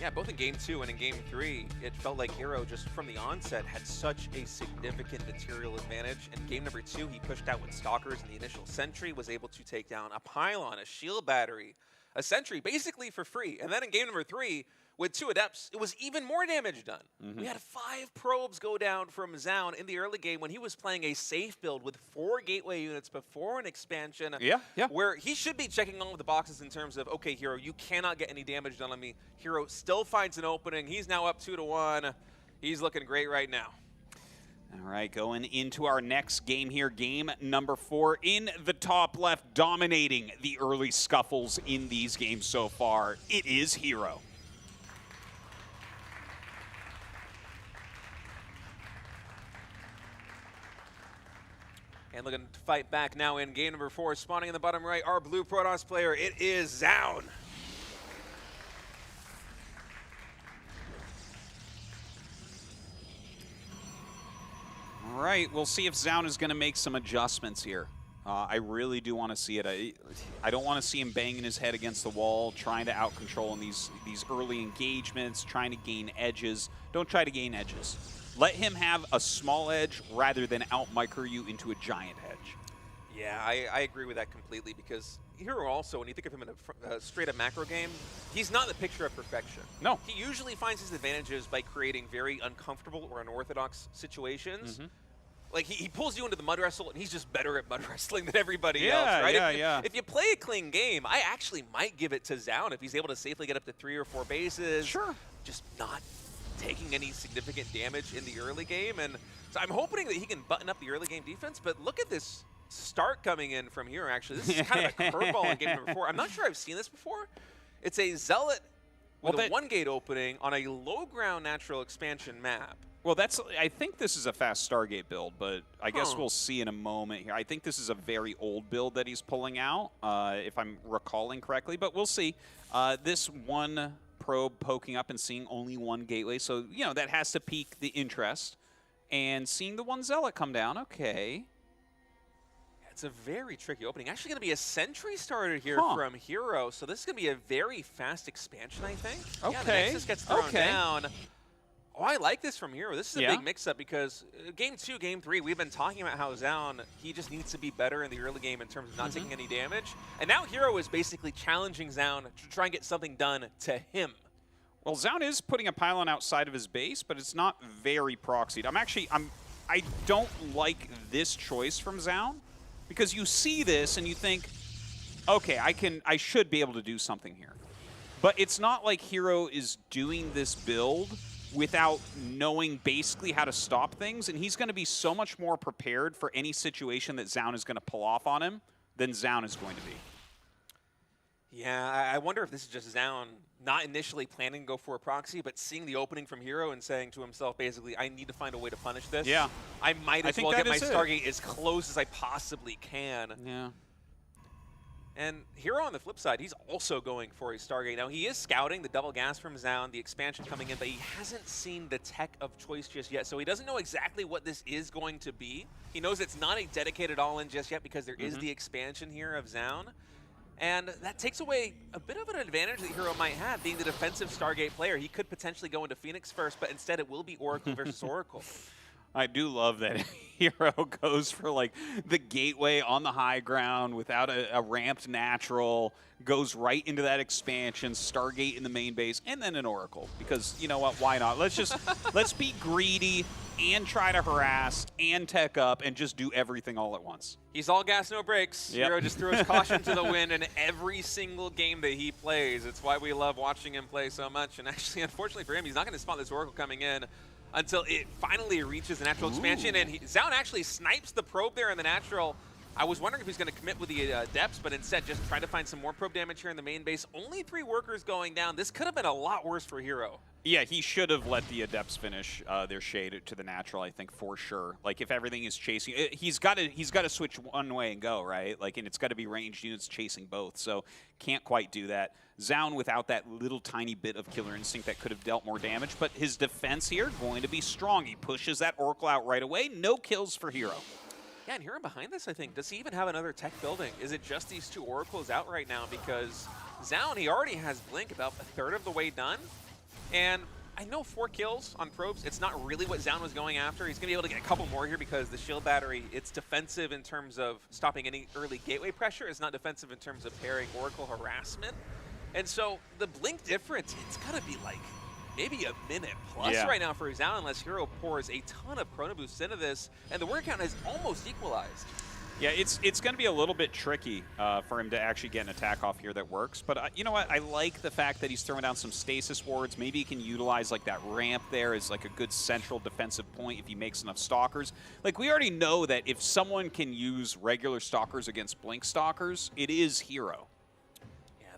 Yeah, both in Game 2 and in Game 3, it felt like Hero just from the onset had such a significant material advantage. In Game number 2, he pushed out with Stalkers in the initial Sentry, was able to take down a Pylon, a Shield Battery, a Sentry, basically for free. And then in Game number 3, with 2 Adepts, it was even more damage done. We had 5 probes go down from Zoun in the early game when he was playing a safe build with 4 gateway units before an expansion. Yeah. Where he should be checking all of the boxes in terms of, okay, Hero, you cannot get any damage done on me. Hero still finds an opening. He's now up 2-1. He's looking great right now. All right, going into our next game here, game number 4 in the top left, dominating the early scuffles in these games so far. It is Hero. And looking to fight back now in game number 4, spawning in the bottom right, our blue Protoss player, it is SEOUL. All right, we'll see if SEOUL is going to make some adjustments here. I really do want to see it. I don't want to see him banging his head against the wall, trying to out-control in these early engagements, trying to gain edges. Don't try to gain edges. Let him have a small edge rather than out-micro you into a giant edge. Yeah, I agree with that completely, because Hero also, when you think of him in a straight-up macro game, he's not the picture of perfection. No. He usually finds his advantages by creating very uncomfortable or unorthodox situations. Like, he pulls you into the mud wrestle, and he's just better at mud wrestling than everybody else, right? If you play a clean game, I actually might give it to SEOUL if he's able to safely get up to 3 or 4 bases. Sure. Just not taking any significant damage in the early game. And so I'm hoping that he can button up the early game defense, but look at this start coming in from here, actually. This is kind of a curveball in game number 4. I'm not sure I've seen this before. It's a Zealot with a 1-gate opening on a low-ground natural expansion map. Well, I think this is a fast Stargate build, but I guess we'll see in a moment here. I think this is a very old build that he's pulling out, if I'm recalling correctly, but we'll see. This one probe poking up and seeing only 1 gateway, so, you know, that has to pique the interest. And seeing the 1 Zealot come down, okay. It's a very tricky opening. Actually going to be a sentry starter here from Hero, so this is going to be a very fast expansion, I think. Okay. Yeah, the Nexus gets thrown down. Oh, I like this from Hero. This is a big mix-up because Game 2, Game 3, we've been talking about how SEOUL, he just needs to be better in the early game in terms of not taking any damage. And now Hero is basically challenging SEOUL to try and get something done to him. Well, SEOUL is putting a pylon outside of his base, but it's not very proxied. I don't like this choice from SEOUL because you see this and you think, okay, I should be able to do something here. But it's not like Hero is doing this build without knowing basically how to stop things, and he's going to be so much more prepared for any situation that SEOUL is going to pull off on him than SEOUL is going to be. Yeah, I wonder if this is just SEOUL not initially planning to go for a proxy, but seeing the opening from Hero and saying to himself, basically, I need to find a way to punish this. Yeah. I might as well get my Stargate as close as I possibly can. Yeah. And Hero on the flip side, he's also going for a Stargate. Now, he is scouting the double gas from SEOUL, the expansion coming in, but he hasn't seen the tech of choice just yet, so he doesn't know exactly what this is going to be. He knows it's not a dedicated all-in just yet because there is the expansion here of SEOUL. And that takes away a bit of an advantage that Hero might have, being the defensive Stargate player. He could potentially go into Phoenix first, but instead it will be Oracle versus Oracle. I do love that Hero goes for like the gateway on the high ground without a ramped natural, goes right into that expansion, Stargate in the main base, and then an Oracle. Because you know what, why not? Let's be greedy and try to harass and tech up and just do everything all at once. He's all gas, no brakes. Yep. Hero just throws caution to the wind in every single game that he plays. It's why we love watching him play so much. And actually, unfortunately for him, he's not going to spot this Oracle coming in until it finally reaches the natural expansion. And SEOUL actually snipes the probe there in the natural. I was wondering if he's going to commit with the depths, but instead just try to find some more probe damage here in the main base. Only 3 workers going down. This could have been a lot worse for Hero. Yeah, he should have let the Adepts finish their shade to the natural, I think, for sure. Like, if everything is chasing, he's got to switch one way and go, right? Like, and it's got to be ranged units chasing both, so can't quite do that. SEOUL without that little tiny bit of killer instinct that could have dealt more damage, but his defense here going to be strong. He pushes that Oracle out right away. No kills for Hero. Yeah, and Hero behind this, I think, does he even have another tech building? Is it just these 2 Oracles out right now? Because SEOUL, he already has Blink about a third of the way done. And I know 4 kills on probes, it's not really what SEOUL was going after. He's going to be able to get a couple more here because the shield battery, it's defensive in terms of stopping any early gateway pressure. It's not defensive in terms of parrying Oracle harassment. And so the Blink difference, it's got to be like maybe a minute plus right now for SEOUL unless Hero pours a ton of Chrono Boosts into this. And the word count is almost equalized. Yeah, it's going to be a little bit tricky for him to actually get an attack off here that works. But you know what? I like the fact that he's throwing down some stasis wards. Maybe he can utilize like that ramp there as like a good central defensive point if he makes enough stalkers. Like, we already know that if someone can use regular stalkers against Blink stalkers, it is Hero.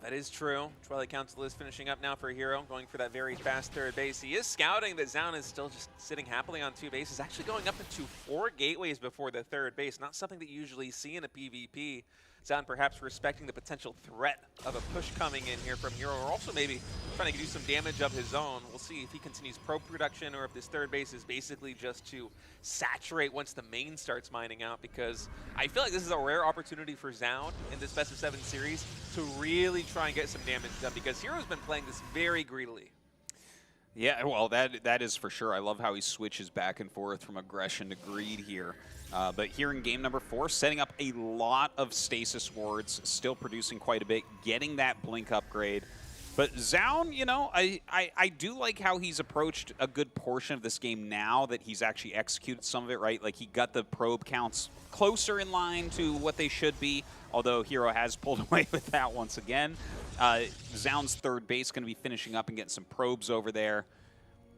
That is true. Twilight Council is finishing up now for Hero, going for that very fast third base. He is scouting that Zaun is still just sitting happily on 2 bases, actually going up into 4 gateways before the third base. Not something that you usually see in a PvP. Zaun perhaps respecting the potential threat of a push coming in here from Hero, or also maybe trying to do some damage of his own. We'll see if he continues probe production or if this third base is basically just to saturate once the main starts mining out, because I feel like this is a rare opportunity for Zaun in this best of 7 series to really try and get some damage done, because Hero's been playing this very greedily. Yeah, well, that is for sure. I love how he switches back and forth from aggression to greed here. But here in game number 4, setting up a lot of stasis wards, still producing quite a bit, getting that blink upgrade. But Zaun, you know, I do like how he's approached a good portion of this game now that he's actually executed some of it, right? Like, he got the probe counts closer in line to what they should be, although Hero has pulled away with that once again. Zaun's third base going to be finishing up and getting some probes over there.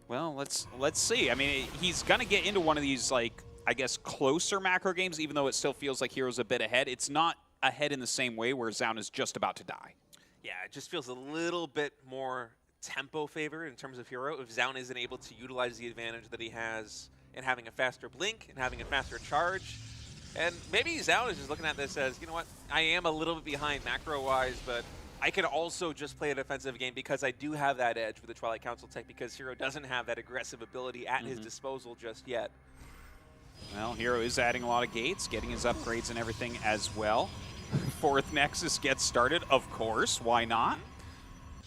Well, let's see. I mean, he's going to get into one of these, like, I guess, closer macro games, even though it still feels like Hero's a bit ahead. It's not ahead in the same way where Zaun is just about to die. Yeah, it just feels a little bit more tempo favored in terms of Hero if Zaun isn't able to utilize the advantage that he has in having a faster blink and having a faster charge. And maybe Zaun is just looking at this as, you know what, I am a little bit behind macro-wise, but I can also just play a defensive game because I do have that edge with the Twilight Council tech, because Hero doesn't have that aggressive ability at his disposal just yet. Well, Hero is adding a lot of gates, getting his upgrades and everything as well. 4th Nexus gets started, of course. Why not?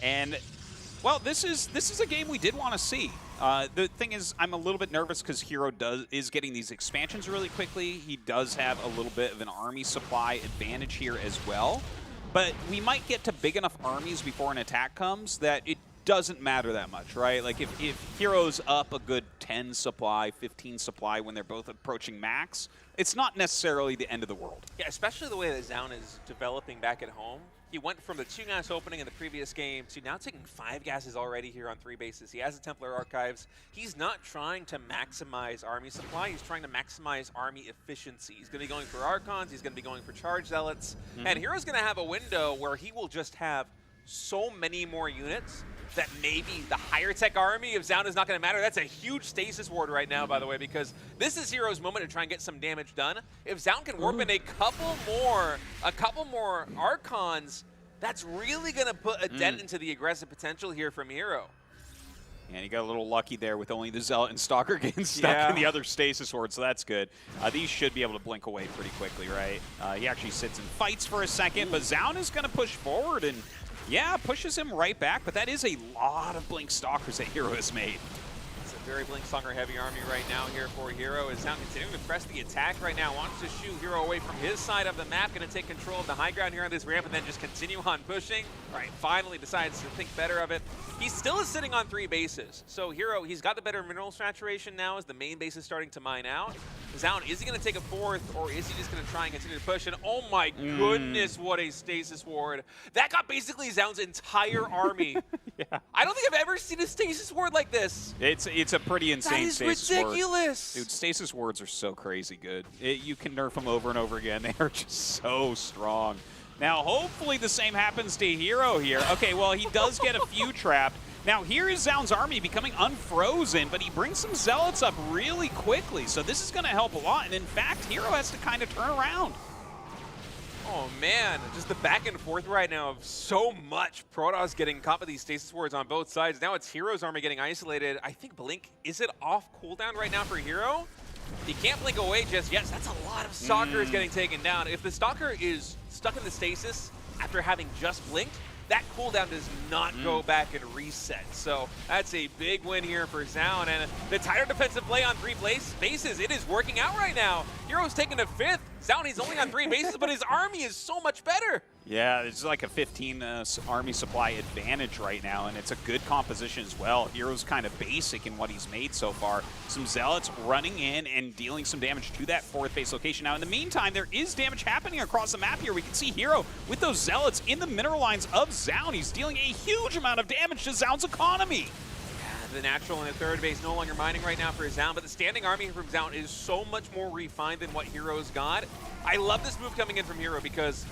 And, well, this is a game we did want to see. The thing is, I'm a little bit nervous because Hero is getting these expansions really quickly. He does have a little bit of an army supply advantage here as well. But we might get to big enough armies before an attack comes that it doesn't matter that much, right? Like, if Hero's up a good 10 supply, 15 supply when they're both approaching max, it's not necessarily the end of the world. Yeah, especially the way that Zaun is developing back at home. He went from the 2-gas opening in the previous game to now taking 5 gases already here on 3 bases. He has the Templar Archives. He's not trying to maximize army supply. He's trying to maximize army efficiency. He's going to be going for Archons. He's going to be going for Charge Zealots. And Hero's going to have a window where he will just have so many more units that maybe the higher tech army of Zaun is not going to matter. That's a huge stasis ward right now, by the way, because this is Hero's moment to try and get some damage done. If Zaun can warp in a couple more Archons, that's really going to put a dent into the aggressive potential here from Hero. And he got a little lucky there with only the Zealot and Stalker getting stuck in the other stasis ward, so that's good. These should be able to blink away pretty quickly, right? He actually sits and fights for a second, but Zaun is going to push forward and, yeah, pushes him right back, but that is a lot of Blink Stalkers that Hero has made. It's a very Blink Stalker heavy army right now here for Hero. Is Zaun continuing to press the attack right now, wants to shoot Hero away from his side of the map, going to take control of the high ground here on this ramp and then just continue on pushing. All right, finally decides to think better of it. He still is sitting on 3 bases. So Hero, he's got the better mineral saturation now as the main base is starting to mine out. Zaun, is he going to take a 4th, or is he just going to try and continue to push? And oh my goodness, what a stasis ward. That got basically Zaun's entire army. I don't think I've ever seen a stasis ward like this. It's a pretty insane stasis ward. That is ridiculous. Dude, stasis wards are so crazy good. You can nerf them over and over again. They are just so strong. Now, hopefully the same happens to Hero here. Okay, well, he does get a few trapped. Now, here is Zaun's army becoming unfrozen, but he brings some Zealots up really quickly, so this is going to help a lot. And in fact, Hero has to kind of turn around. Oh man, just the back and forth right now of so much Protoss getting caught by these stasis wards on both sides. Now it's Hero's army getting isolated. I think Blink, is it off cooldown right now for Hero? He can't blink away just yet. So that's a lot of Stalkers getting taken down. If the Stalker is stuck in the stasis after having just blinked, that cooldown does not go back and reset. So that's a big win here for Zaun. And the tighter defensive play on 3 bases, it is working out right now. Hero's taking a 5th. Zaun, he's only on 3 bases, but his army is so much better. Yeah, it's like a 15 army supply advantage right now, and it's a good composition as well. Hero's kind of basic in what he's made so far. Some Zealots running in and dealing some damage to that 4th base location. Now, in the meantime, there is damage happening across the map here. We can see Hero with those Zealots in the mineral lines of Zaun. He's dealing a huge amount of damage to Zaun's economy. The natural and the 3rd base no longer mining right now for Zaun, but the standing army from Zaun is so much more refined than what Hero's got. I love this move coming in from Hero because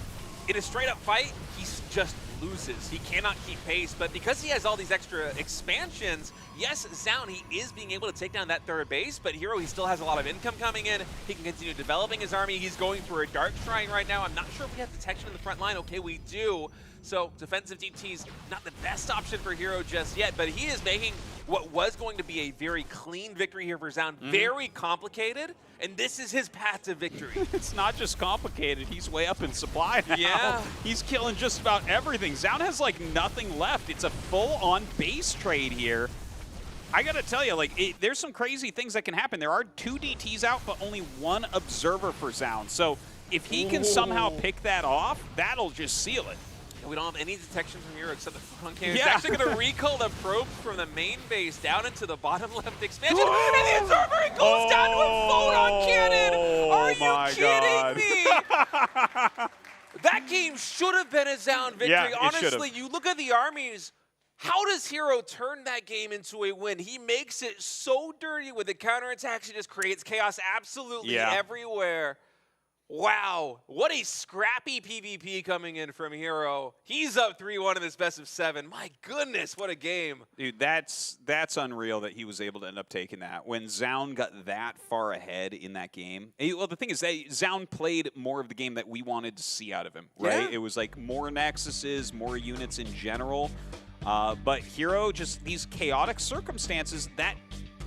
in a straight-up fight, he's just loses. He cannot keep pace, but because he has all these extra expansions, yes, Zound, he is being able to take down that third base, but Hero, he still has a lot of income coming in. He can continue developing his army. He's going for a Dark Shrine right now. I'm not sure if we have detection in the front line. Okay, we do. So defensive DT's not the best option for Hero just yet, but he is making what was going to be a very clean victory here for Zound very complicated, and this is his path to victory. It's not just complicated, he's way up in supply now. Yeah. He's killing just about everything. Zound has like nothing left. It's a full-on base trade here. I gotta tell you, like, there's some crazy things that can happen. There are 2 DTs out, but only 1 observer for Zound. So if he can somehow pick that off, that'll just seal it. We don't have any detection from Hero except the front cannon. He's actually going to recall the probe from the main base down into the bottom left expansion. And the observer goes down to a photon cannon! Are you kidding me? That game should have been a Zound victory. Yeah, honestly, you look at the armies. How does Hero turn that game into a win? He makes it so dirty with the counterattacks. He just creates chaos absolutely everywhere. Wow, what a scrappy PvP coming in from Hero. He's up 3-1 in this best of 7. My goodness, what a game. Dude, that's unreal that he was able to end up taking that. When Zound got that far ahead in that game. Well, the thing is, Zound played more of the game that we wanted to see out of him, right? Yeah. It was like more Nexuses, more units in general. But Hero, just these chaotic circumstances, that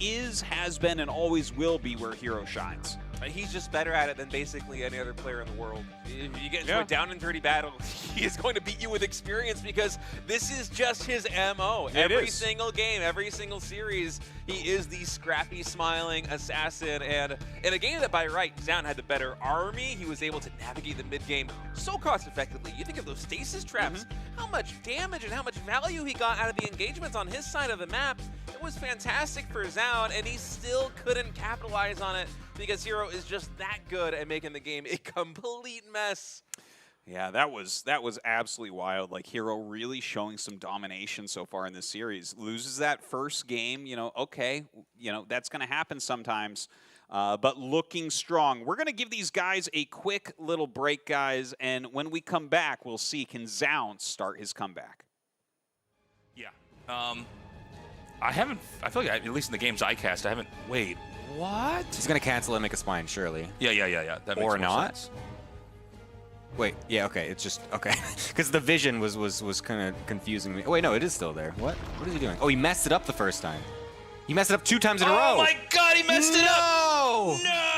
has been, and always will be where Hero shines. He's just better at it than basically any other player in the world. If you get into a down and dirty battle, he is going to beat you with experience because this is just his MO. Every single game, every single series, he is the scrappy, smiling assassin. And in a game that by right, Zound had the better army, he was able to navigate the mid-game so cost-effectively. You think of those stasis traps, how much damage and how much value he got out of the engagements on his side of the map. It was fantastic for Zound, and he still couldn't capitalize on it because Hero is just that good at making the game a complete mess. Yeah, that was absolutely wild. Like, Hero really showing some domination so far in this series. Loses that first game, okay, that's going to happen sometimes. But looking strong. We're going to give these guys a quick little break, guys, and when we come back, we'll see, can Zound start his comeback? Yeah. I feel like, at least in the games I cast, I haven't. Wait, what? He's going to cancel and make a spine, surely. Yeah. That makes or more not. sense. Wait, yeah, okay, it's just, okay. Because the vision was kind of confusing me. Oh, wait, no, it is still there. What? What is he doing? Oh, he messed it up the first time. He messed it up 2 times in a row. Oh my God, he messed it up! No!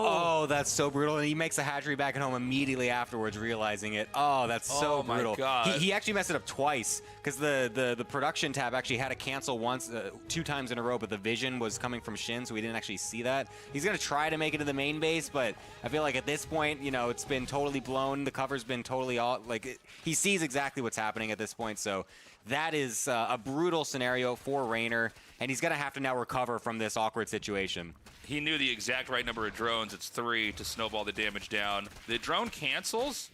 Oh, that's so brutal. And he makes a hatchery back at home immediately afterwards, realizing it. Oh, that's so brutal. Oh my God. He actually messed it up twice because the production tab actually had to cancel once, 2 times in a row, but the vision was coming from Shin, so we didn't actually see that. He's gonna try to make it to the main base, but I feel like at this point, it's been totally blown. The cover's been totally off. Like, he sees exactly what's happening at this point, so that is a brutal scenario for Raynor, and he's gonna have to now recover from this awkward situation. He knew the exact right number of drones. It's 3 to snowball the damage down. The drone cancels.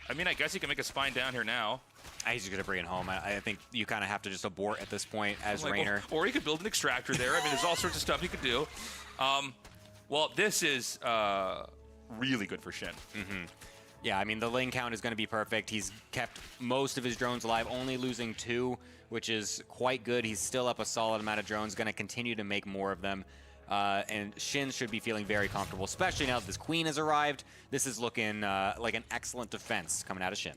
I mean, I guess he can make a spine down here now. He's just going to bring it home. I think you kind of have to just abort at this point as Raynor. Or he could build an extractor there. I mean, there's all sorts of stuff he could do. Well, this is really good for Shin. Yeah, I mean, the lane count is going to be perfect. He's kept most of his drones alive, only losing 2, which is quite good. He's still up a solid amount of drones, going to continue to make more of them. And Shin should be feeling very comfortable, especially now that this queen has arrived. This is looking like an excellent defense coming out of Shin.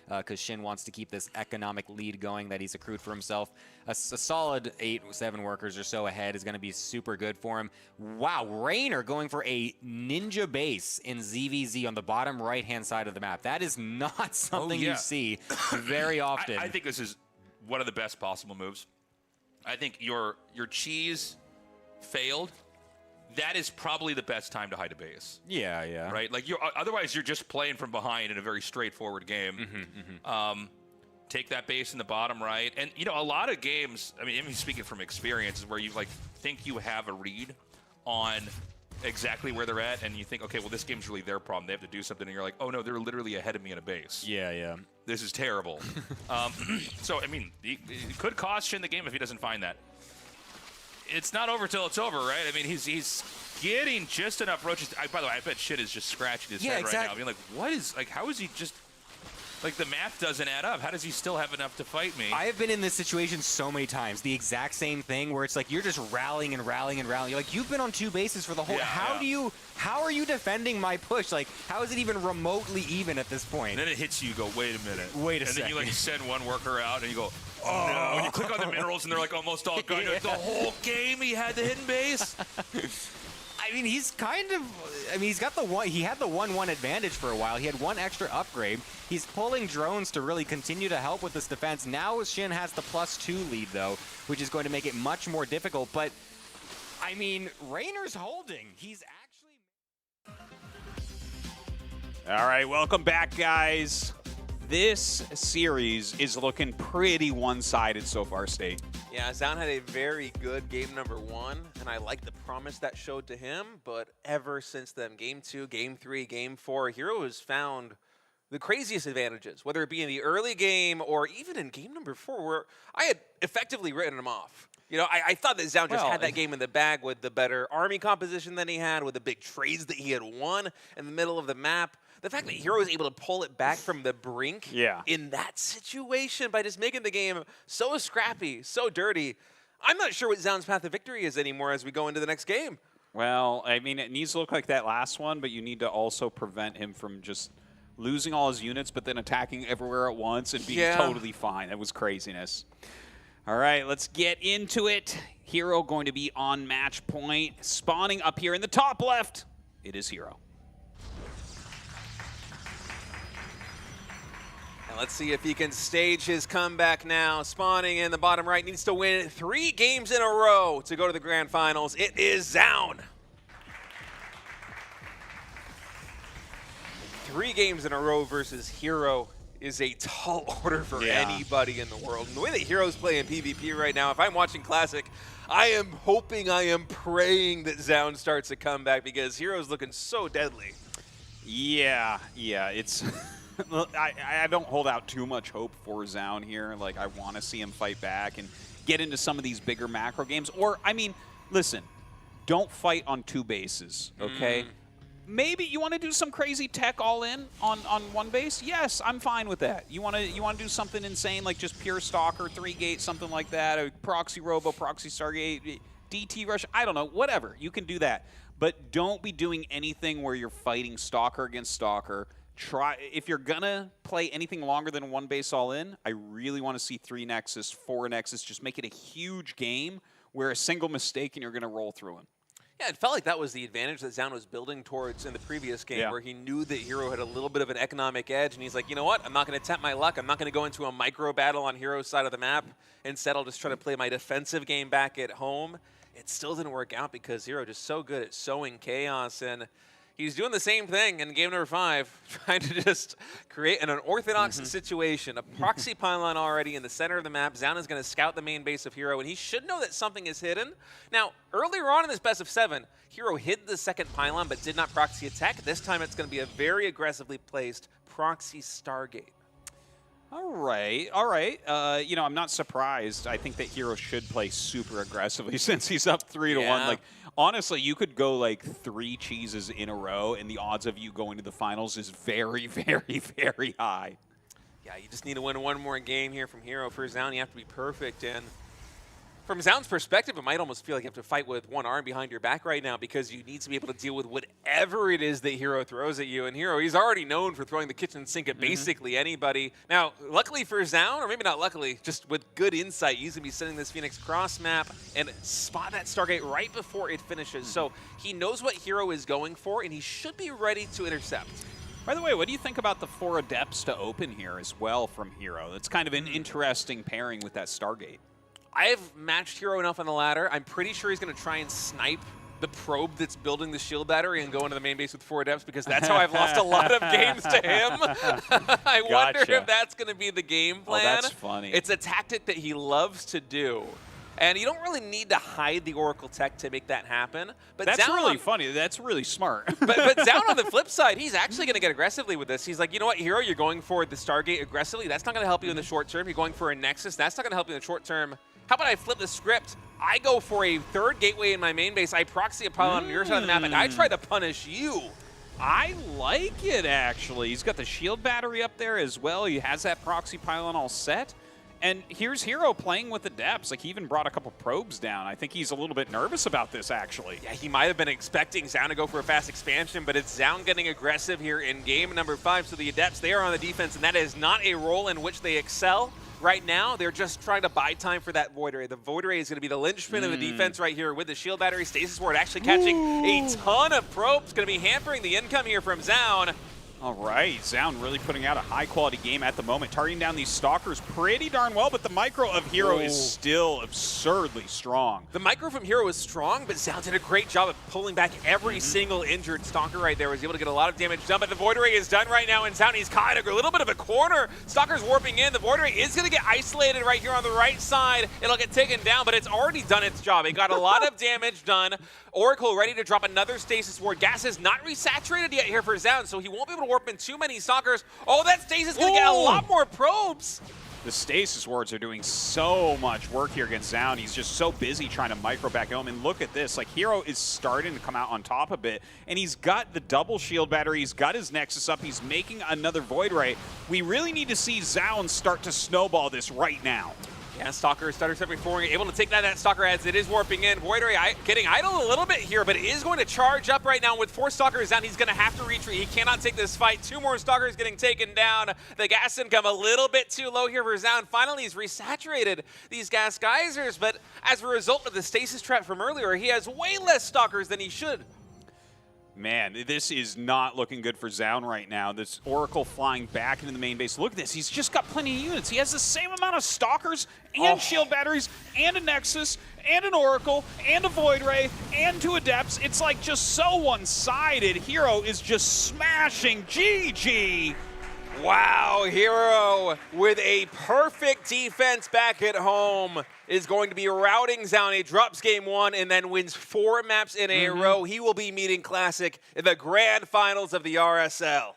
Because Shin wants to keep this economic lead going that he's accrued for himself. A solid 8-7 workers or so ahead is going to be super good for him. Wow, Raynor going for a ninja base in ZVZ on the bottom right-hand side of the map. That is not something you see very often. I think this is one of the best possible moves. I think your cheese failed. That is probably the best time to hide a base. Yeah. Right? Like, otherwise you're just playing from behind in a very straightforward game. Take that base in the bottom right. And, a lot of games, I mean, even speaking from experience, is where you, think you have a read on exactly where they're at, and you think, okay, well, this game's really their problem. They have to do something, and you're like, oh, no, they're literally ahead of me in a base. Yeah. This is terrible. So, I mean, it could cost Shin the game if he doesn't find that. It's not over till it's over, right? I mean, he's getting just enough roaches. By the way, I bet Shin is just scratching his head right now. I mean, like, how is he just Like, the math doesn't add up. How does he still have enough to fight me? I have been in this situation so many times, the exact same thing, where it's like you're just rallying and rallying and rallying. Like, you've been on 2 bases for the whole. How are you defending my push? Like, how is it even remotely even at this point? And then it hits you. You go, wait a minute. Wait a second. second. And then you like send one worker out, and you go, oh no. And you click on the minerals, and they're like almost all gone. Like, the whole game he had the hidden base. I mean, he's kind of. I mean, he's got the one. He had the 1-1 advantage for a while. He had 1 extra upgrade. He's pulling drones to really continue to help with this defense. Now Shin has the +2 lead, though, which is going to make it much more difficult. But I mean, Raynor's holding. He's actually. All right, welcome back, guys. This series is looking pretty one-sided so far, State. Yeah, Zaun had a very good game number 1, and I like the promise that showed to him, but ever since then, game 2, game 3, game 4, Hero has found the craziest advantages, whether it be in the early game or even in game number 4, where I had effectively written him off. You know, I thought that Zaun just had that game in the bag with the better army composition than he had, with the big trades that he had won in the middle of the map. The fact that Hero was able to pull it back from the brink in that situation by just making the game so scrappy, so dirty, I'm not sure what Zaun's path to victory is anymore as we go into the next game. Well, I mean, it needs to look like that last one, but you need to also prevent him from just losing all his units, but then attacking everywhere at once and being totally fine. That was craziness. All right, let's get into it. Hero going to be on match point. Spawning up here in the top left, it is Hero. Let's see if he can stage his comeback now. Spawning in the bottom right, needs to win 3 games in a row to go to the grand finals. It is Zaun. 3 games in a row versus Hero is a tall order for anybody in the world. And the way that Hero's playing PvP right now, if I'm watching Classic, I am hoping, I am praying that Zaun starts a comeback because Hero's looking so deadly. Yeah, it's... I don't hold out too much hope for Zaun here. Like, I want to see him fight back and get into some of these bigger macro games. Or, I mean, listen, don't fight on 2 bases, okay? Maybe you want to do some crazy tech all in on 1 base? Yes, I'm fine with that. You want to do something insane like just pure Stalker, 3-gate, something like that, a proxy Robo, proxy Stargate, DT Rush, I don't know, whatever. You can do that. But don't be doing anything where you're fighting Stalker against Stalker. If you're gonna play anything longer than 1 base all in, I really want to see 3 Nexus, 4 Nexus, just make it a huge game where a single mistake and you're gonna roll through him. Yeah, it felt like that was the advantage that Zaun was building towards in the previous game, where he knew that Hero had a little bit of an economic edge, and he's like, you know what, I'm not going to tempt my luck. I'm not going to go into a micro battle on Hero's side of the map. Instead, I'll just try to play my defensive game back at home. It still didn't work out because Hero just so good at sowing chaos, and he's doing the same thing in game number 5, trying to just create an unorthodox situation. A proxy pylon already in the center of the map. Zaun is going to scout the main base of Hero, and he should know that something is hidden. Now, earlier on in this best of 7, Hero hid the second pylon but did not proxy attack. This time it's going to be a very aggressively placed proxy Stargate. All right. You know, I'm not surprised. I think that Hero should play super aggressively since he's up 3-1. Like, honestly, you could go like 3 cheeses in a row, and the odds of you going to the finals is very, very, very high. Yeah, you just need to win 1 more game here from Hero. For Zaun, you have to be perfect. And from Zaun's perspective, it might almost feel like you have to fight with 1 arm behind your back right now because you need to be able to deal with whatever it is that Hero throws at you. And Hero, he's already known for throwing the kitchen sink at basically anybody. Now, luckily for Zaun, or maybe not luckily, just with good insight, he's going to be sending this Phoenix cross map and spot that Stargate right before it finishes. So he knows what Hero is going for, and he should be ready to intercept. By the way, what do you think about the 4 Adepts to open here as well from Hero? That's kind of an interesting pairing with that Stargate. I've matched Hero enough on the ladder. I'm pretty sure he's going to try and snipe the probe that's building the shield battery and go into the main base with 4 Adepts because that's how I've lost a lot of games to him. I wonder if that's going to be the game plan. Oh, that's funny. It's a tactic that he loves to do. And you don't really need to hide the Oracle tech to make that happen. But that's Zaun really funny. That's really smart. but Zaun on the flip side, he's actually going to get aggressively with this. He's like, you know what, Hero, you're going for the Stargate aggressively. That's not going to help you in the short term. You're going for a Nexus. That's not going to help you in the short term. How about I flip the script? I go for a 3rd gateway in my main base. I proxy a pylon on your side of the map, and I try to punish you. I like it, actually. He's got the shield battery up there as well. He has that proxy pylon all set. And here's Hero playing with the depths. Like, he even brought a couple probes down. I think he's a little bit nervous about this, actually. Yeah, he might have been expecting Zoun to go for a fast expansion, but it's Zoun getting aggressive here in game number 5. So the Adepts, they are on the defense, and that is not a role in which they excel. Right now, they're just trying to buy time for that Void Ray. The Void Ray is going to be the linchpin of the defense right here with the shield battery. Stasis Ward actually catching a ton of probes. Going to be hampering the income here from Zoun. All right, Zoun really putting out a high-quality game at the moment, targeting down these Stalkers pretty darn well, but the micro of Hero is still absurdly strong. The micro from Hero is strong, but Zoun did a great job of pulling back every single injured Stalker right there. Was able to get a lot of damage done, but the Void Ray is done right now, and Zoun, he's caught a little bit of a corner. Stalker's warping in. The Void Ray is going to get isolated right here on the right side. It'll get taken down, but it's already done its job. It got a lot of damage done. Oracle ready to drop another Stasis Ward. Gas is not resaturated yet here for Zoun, so he won't be able to warp in too many Stalkers. Oh, that Stasis is going to get a lot more probes. The Stasis Wards are doing so much work here against Zoun. He's just so busy trying to micro back home. And look at this. Like, Hero is starting to come out on top a bit. And he's got the double shield battery. He's got his Nexus up. He's making another Void Ray. We really need to see Zoun start to snowball this right now. Yeah, Stalker, Stutter Step before, able to take down that Stalker as it is warping in. Void Ray getting idle a little bit here, but it is going to charge up right now with 4 Stalkers down. He's going to have to retreat. He cannot take this fight. 2 more Stalkers getting taken down. The gas income a little bit too low here for Zoun. Finally, he's resaturated these gas geysers, but as a result of the stasis trap from earlier, he has way less Stalkers than he should. Man, this is not looking good for Zoun right now. This Oracle flying back into the main base. Look at this. He's just got plenty of units. He has the same amount of Stalkers and shield batteries and a Nexus and an Oracle and a Void Ray and 2 Adepts. It's like just so one-sided. Hero is just smashing GG. Wow, Hero with a perfect defense back at home is going to be routing Zoun. He drops game 1 and then wins 4 maps in a row. He will be meeting Classic in the grand finals of the RSL.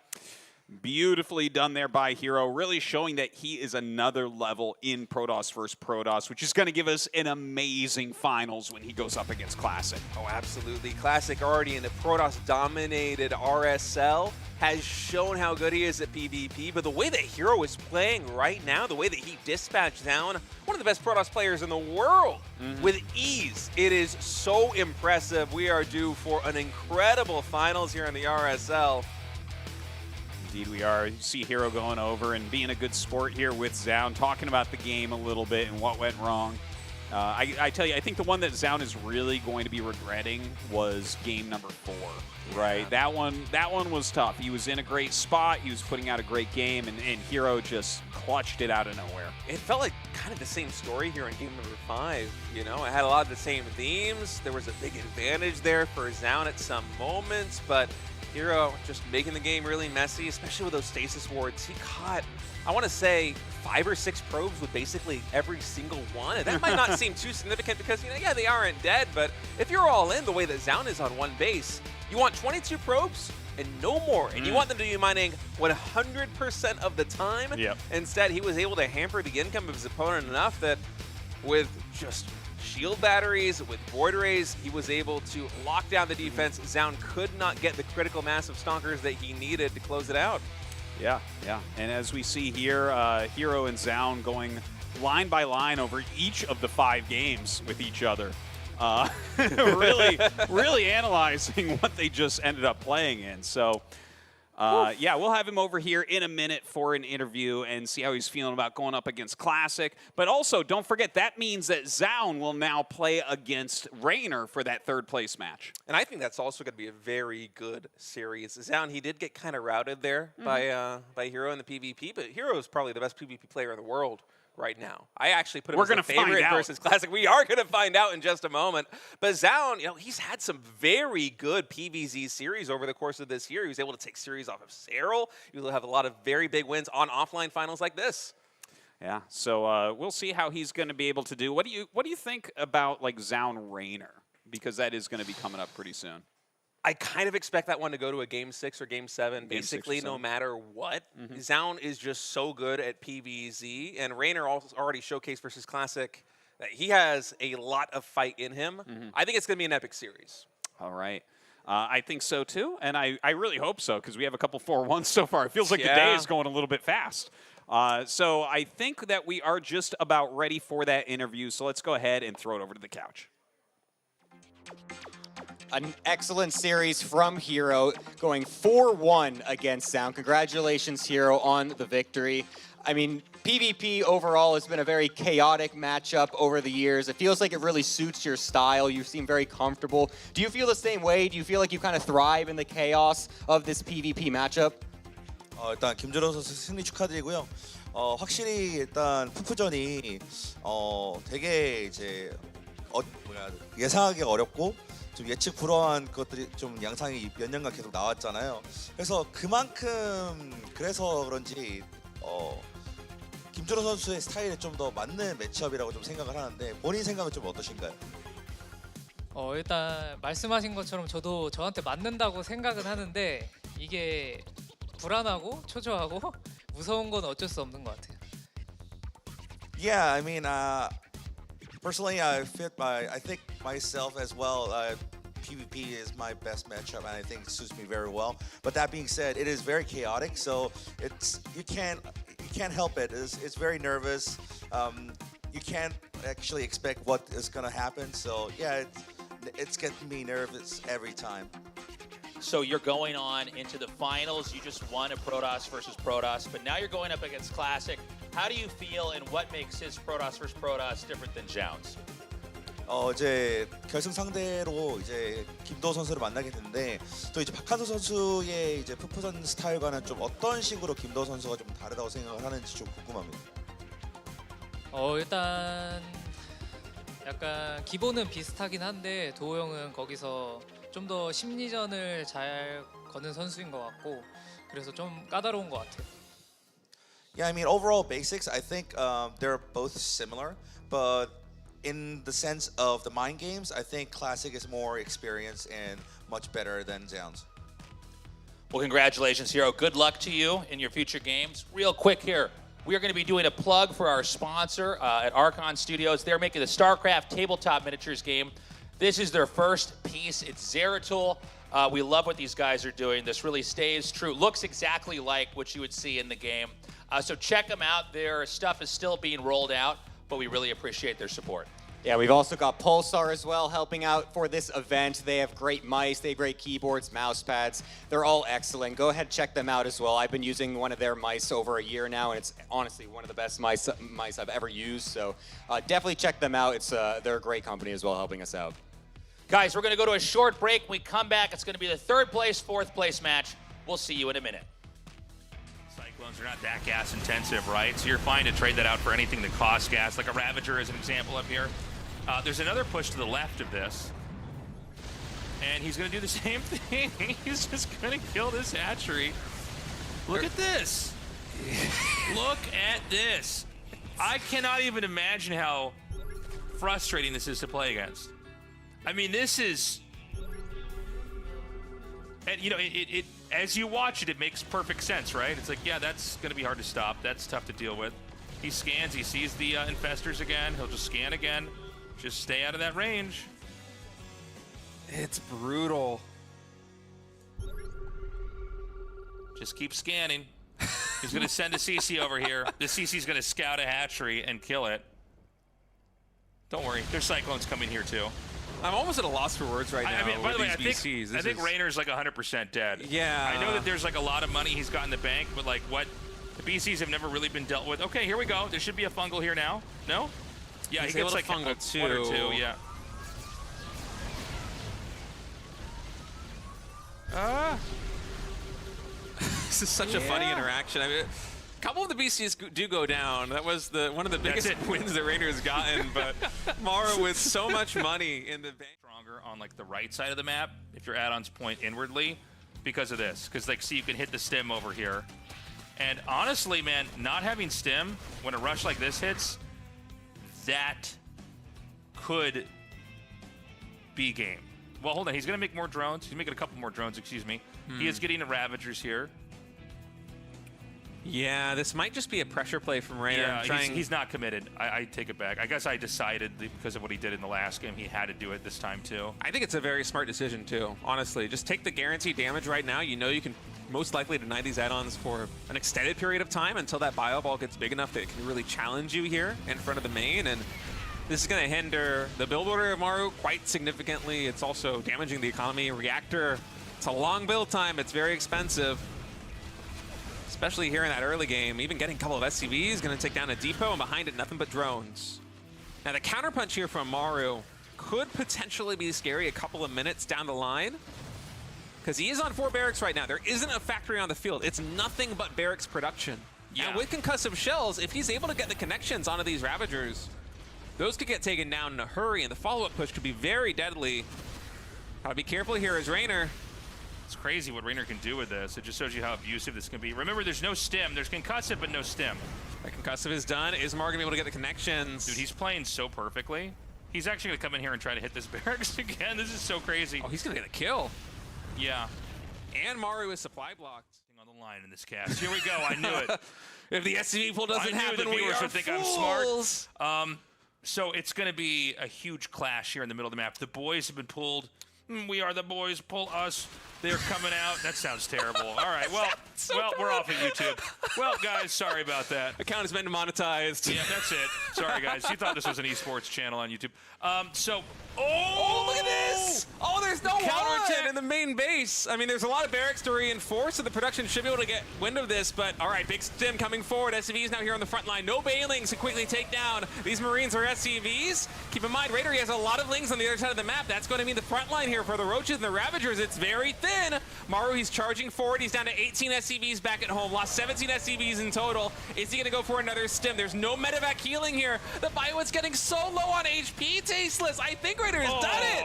Beautifully done there by Hero, really showing that he is another level in Protoss versus Protoss, which is going to give us an amazing finals when he goes up against Classic. Oh, absolutely. Classic already in the Protoss-dominated RSL has shown how good he is at PvP, but the way that Hero is playing right now, the way that he dispatched down one of the best Protoss players in the world with ease, it is so impressive. We are due for an incredible finals here in the RSL. Indeed we are. You see Hero going over and being a good sport here with Zoun, talking about the game a little bit and what went wrong. I tell you, I think the one that Zoun is really going to be regretting was game number 4, right? That one was tough. He was in a great spot. He was putting out a great game, and Hero just clutched it out of nowhere. It felt like kind of the same story here in game number 5. You know, it had a lot of the same themes. There was a big advantage there for Zoun at some moments, but Hero just making the game really messy, especially with those Stasis Wards. He caught, I want to say, 5 or 6 probes with basically every single one. And that might not seem too significant because, you know, yeah, they aren't dead, but if you're all in the way that Zoun is on one base, you want 22 probes and no more. And you want them to be mining 100% of the time. Instead, he was able to hamper the income of his opponent enough that with just shield batteries, with Void Rays, he was able to lock down the defense. Zoun could not get the critical mass of Stalkers that he needed to close it out. Yeah. And as we see here, Hero and Zoun going line by line over each of the 5 games with each other. Really analyzing what they just ended up playing in. So, yeah, we'll have him over here in a minute for an interview and see how he's feeling about going up against Classic. But also, don't forget, that means that Zoun will now play against Raynor for that 3rd place match. And I think that's also going to be a very good series. Zoun, he did get kind of routed there by Hero in the PvP, but Hero is probably the best PvP player in the world right now. I actually put him as a favorite versus Classic. We are going to find out in just a moment. But Zoun, you know, he's had some very good PvZ series over the course of this year. He was able to take series off of SEOUL. He will have a lot of very big wins on offline finals like this. Yeah, so we'll see how he's going to be able to do. What do you think about like Zoun Raynor? Because that is going to be coming up pretty soon. I kind of expect that one to go to a Game 6 or Game 7, basically, no matter what. Zoun is just so good at PvZ, and Raynor also already showcased versus Classic that he has a lot of fight in him. I think it's going to be an epic series. All right. I think so too, and I really hope so because we have a couple 4-1s so far. It feels like the day is going a little bit fast. So I think that we are just about ready for that interview. So let's go ahead and throw it over to the couch. An excellent series from Hero, going 4-1 against Sound. Congratulations, Hero, on the victory. I mean, PvP overall has been a very chaotic matchup over the years. It feels like it really suits your style. You seem very comfortable. Do you feel the same way? Do you feel like you kind of thrive in the chaos of this PvP matchup? 일단 김준호 선수 승리 축하드리고요. 확실히 일단 푸푸전이 되게 이제 예상하기 어렵고 좀 예측 불허한 것들이 좀 양상이 몇 년간 계속 나왔잖아요. 그래서 그래서 그런지 김준호 선수의 스타일에 좀 더 맞는 매치업이라고 좀 생각을 하는데 본인 생각은 좀 어떠신가요? 일단 말씀하신 것처럼 저도 저한테 맞는다고 생각은 하는데 이게 불안하고 초조하고 무서운 건 어쩔 수 없는 것 같아요. Yeah, I mean, personally, I think myself as well. PvP is my best matchup, and I think it suits me very well. But that being said, it is very chaotic, so you can't help it. It's very nervous. You can't actually expect what is gonna happen. So yeah, it's getting me nervous every time. So you're going on into the finals. You just won a Protoss versus Protoss, but now you're going up against Classic. How do you feel, and what makes his Protoss versus Protoss different than Zhao's? 이제 결승 상대로 이제 김도 선수를 만나게 됐는데 또 이제 박한수 선수의 이제 푸푸전 스타일과는 좀 어떤 식으로 김도 선수가 좀 다르다고 생각을 하는지 좀 궁금합니다. 일단 약간 기본은 비슷하긴 한데 도호 형은 거기서 좀 더 심리전을 잘 거는 선수인 것 같고 그래서 좀 까다로운 것 같아요. Yeah, I mean overall basics, I think they're both similar, but in the sense of the mind games, I think Classic is more experienced and much better than Zhao's. Well, congratulations, Hero. Good luck to you in your future games. Real quick here, we are going to be doing a plug for our sponsor at Archon Studios. They're making the StarCraft tabletop miniatures game. This is their first piece. It's Zeratul. We love what these guys are doing. This really stays true. Looks exactly like what you would see in the game. So check them out. Their stuff is still being rolled out, but we really appreciate their support. Yeah, we've also got Pulsar as well helping out for this event. They have great mice, they have great keyboards, mouse pads. They're all excellent. Go ahead, check them out as well. I've been using one of their mice over a year now, and it's honestly one of the best mice I've ever used. So definitely check them out. They're a great company as well, helping us out. Guys, we're going to go to a short break. When we come back, it's going to be the third place, fourth place match. We'll see you in a minute. Cyclones are not that gas intensive, right? So you're fine to trade that out for anything that costs gas, like a Ravager as an example up here. There's another push to the left of this. And he's going to do the same thing. He's just going to kill this hatchery. Look at this. Look at this. I cannot even imagine how frustrating this is to play against. I mean, this is... And, you know, it as you watch it, it makes perfect sense, right? It's like, yeah, that's going to be hard to stop. That's tough to deal with. He scans. He sees the infestors again. He'll just scan again. Just stay out of that range. It's brutal. Just keep scanning. He's going to send a CC over here. The CC's going to scout a hatchery and kill it. Don't worry. There's Cyclones coming here, too. I'm almost at a loss for words right now. I mean, by the way, I BCs. think Rainer's like 100% dead. Yeah. I know that there's like a lot of money he's got in the bank, but like what? The BCs have never really been dealt with. Okay, here we go. There should be a fungal here now. No? Yeah, he gets like fungal too. One or two, yeah. This is such a funny interaction. I mean, a couple of the BCs do go down. That was one of the biggest wins that Rainer has gotten, but Mara with so much money in the bank. Stronger on like the right side of the map if your add-ons point inwardly because of this. Because like, see, you can hit the stim over here. And honestly, man, not having stim when a rush like this hits, that could be game. Well, hold on. He's going to make more drones. He's making a couple more drones, excuse me. He is getting the Ravagers here. Yeah, this might just be a pressure play from Rainer. Yeah, he's not committed. I take it back. I guess I decided because of what he did in the last game, he had to do it this time too. I think it's a very smart decision too, honestly. Just take the guaranteed damage right now. You know you can most likely deny these add-ons for an extended period of time until that bio ball gets big enough that it can really challenge you here in front of the main. And this is going to hinder the build order of Maru quite significantly. It's also damaging the economy. Reactor, it's a long build time. It's very expensive, especially here in that early game. Even getting a couple of SCVs is going to take down a depot, and behind it, nothing but drones. Now, the counterpunch here from Maru could potentially be scary a couple of minutes down the line, because he is on 4 barracks right now. There isn't a factory on the field. It's nothing but barracks production. Yeah. And with concussive shells, if he's able to get the connections onto these Ravagers, those could get taken down in a hurry, and the follow-up push could be very deadly. Gotta be careful here as Rainer. It's crazy what Rainer can do with this. It just shows you how abusive this can be. Remember, there's no stim. There's concussive, but no stim. That concussive is done. Is Mar gonna be able to get the connections? Dude, he's playing so perfectly. He's actually gonna come in here and try to hit this barracks again. This is so crazy. Oh, he's gonna get a kill. Yeah. And Maru is supply blocked. On the line in this cast. Here we go. I knew it. If the SCV pull doesn't happen, we are think fools. I'm smart. So it's going to be a huge clash here in the middle of the map. The boys have been pulled. We are the boys. Pull us. They're coming out. That sounds terrible. All right. Well, we're off of YouTube. Well, guys, sorry about that. Account has been demonetized. Yeah, that's it. Sorry, guys. You thought this was an esports channel on YouTube. Oh, look at this! Oh, there's no counter 10 in the main base. I mean, there's a lot of barracks to reinforce, so the production should be able to get wind of this. But all right, big stim coming forward. SCV is now here on the front line. No bailings to quickly take down these Marines or SCVs. Keep in mind, Raider, he has a lot of lings on the other side of the map. That's going to mean the front line here for the Roaches and the Ravagers. It's very thin. Maru, he's charging forward. He's down to 18 SCVs back at home. Lost 17 SCVs in total. Is he going to go for another stim? There's no medevac healing here. The bio is getting so low on HP. Tasteless. I think Raider has done it.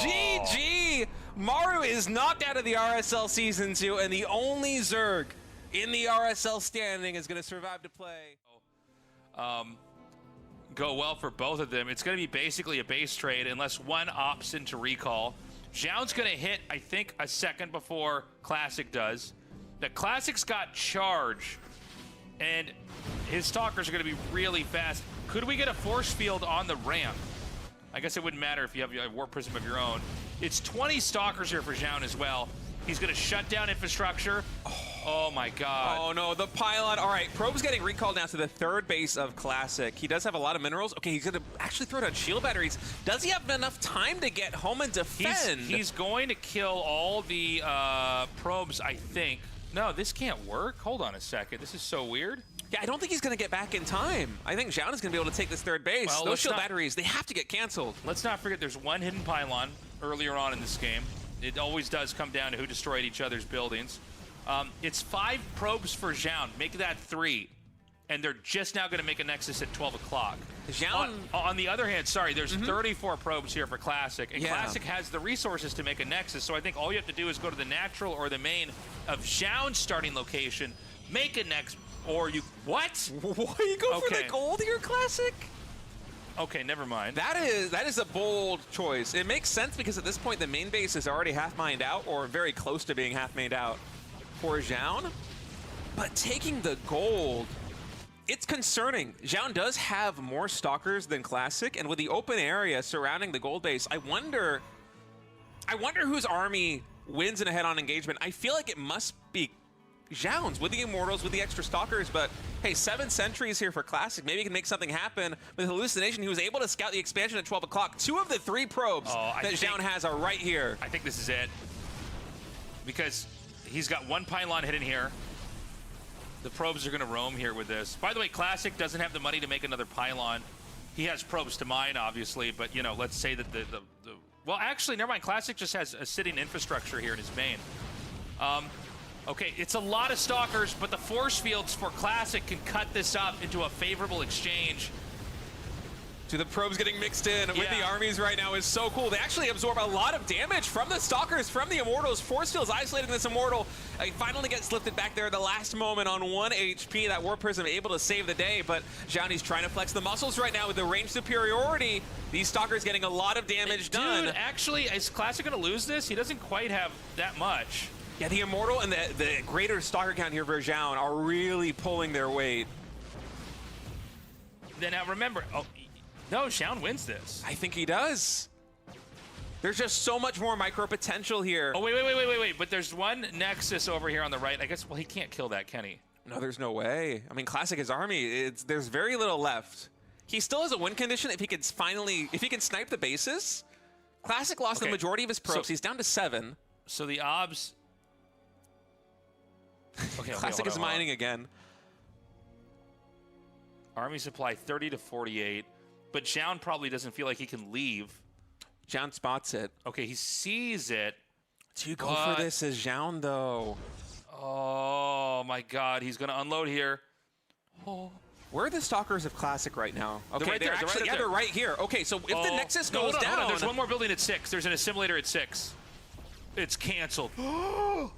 GG. Maru is knocked out of the RSL Season 2, and the only Zerg in the RSL standing is going to survive to play. Go well for both of them. It's going to be basically a base trade unless one opts into recall. Zhao's going to hit, I think, a second before Classic does. The Classic's got charge, and his Stalkers are going to be really fast. Could we get a force field on the ramp? I guess it wouldn't matter if you have a Warp Prism of your own. It's 20 Stalkers here for Zhao as well. He's going to shut down infrastructure. Oh my god. Oh no, the pylon. All right, Probe's getting recalled now to the 3rd base of Classic. He does have a lot of minerals. Okay, he's going to actually throw down shield batteries. Does he have enough time to get home and defend? He's going to kill all the probes, I think. No, this can't work. Hold on a second. This is so weird. Yeah, I don't think he's going to get back in time. I think Zhao is going to be able to take this 3rd base. Well, those shield batteries, they have to get canceled. Let's not forget there's one hidden pylon earlier on in this game. It always does come down to who destroyed each other's buildings. It's 5 probes for Zhao. Make that 3. And they're just now going to make a Nexus at 12 o'clock. On the other hand, sorry, there's 34 probes here for Classic. And Classic has the resources to make a Nexus. So I think all you have to do is go to the natural or the main of Zhao's starting location, make a Nexus. Or you, what? Why you go for the gold here, Classic? Okay, never mind. That is a bold choice. It makes sense because at this point the main base is already half mined out or very close to being half mined out for Zhao. But taking the gold, it's concerning. Zhao does have more Stalkers than Classic, and with the open area surrounding the gold base, I wonder whose army wins in a head-on engagement. I feel like it must be Zhao's with the Immortals, with the extra Stalkers, but hey, 7 sentries here for Classic. Maybe he can make something happen with Hallucination. He was able to scout the expansion at 12 o'clock. 2 of the 3 probes that Zhao has are right here. I think this is it. Because he's got 1 pylon hidden here. The probes are going to roam here with this. By the way, Classic doesn't have the money to make another pylon. He has probes to mine, obviously, but, you know, let's say that well, actually, never mind. Classic just has a sitting infrastructure here in his main. Okay, it's a lot of Stalkers, but the force fields for Classic can cut this up into a favorable exchange. To the probes getting mixed in with the armies right now is so cool. They actually absorb a lot of damage from the Stalkers, from the Immortals. Force fields isolating this Immortal. He finally gets lifted back there at the last moment on 1 HP. That Warp Prism able to save the day, but Zhao trying to flex the muscles right now with the range superiority. These Stalkers getting a lot of damage done. Dude, actually, is Classic going to lose this? He doesn't quite have that much. Yeah, the Immortal and the greater stalker count here for Zhao are really pulling their weight. Then now remember, no, Zhao wins this. I think he does. There's just so much more micro potential here. Oh, wait. But there's one Nexus over here on the right. I guess, well, he can't kill that, can he? No, there's no way. I mean, Classic, his army, there's very little left. He still has a win condition if he can snipe the bases. Classic lost the majority of his probes. He's down to 7. So the obs. Okay, Classic is mining again. Army supply 30 to 48, but Zhao probably doesn't feel like he can leave. Zhao spots it. Okay, he sees it. Do you go for this as Zhao, though? Oh my God, he's gonna unload here. Oh. Where are the stalkers of Classic right now? Okay, they're right there. Actually, they're right here. Okay, so if the Nexus goes down, hold on. There's one more building at 6. There's an assimilator at 6. It's canceled. All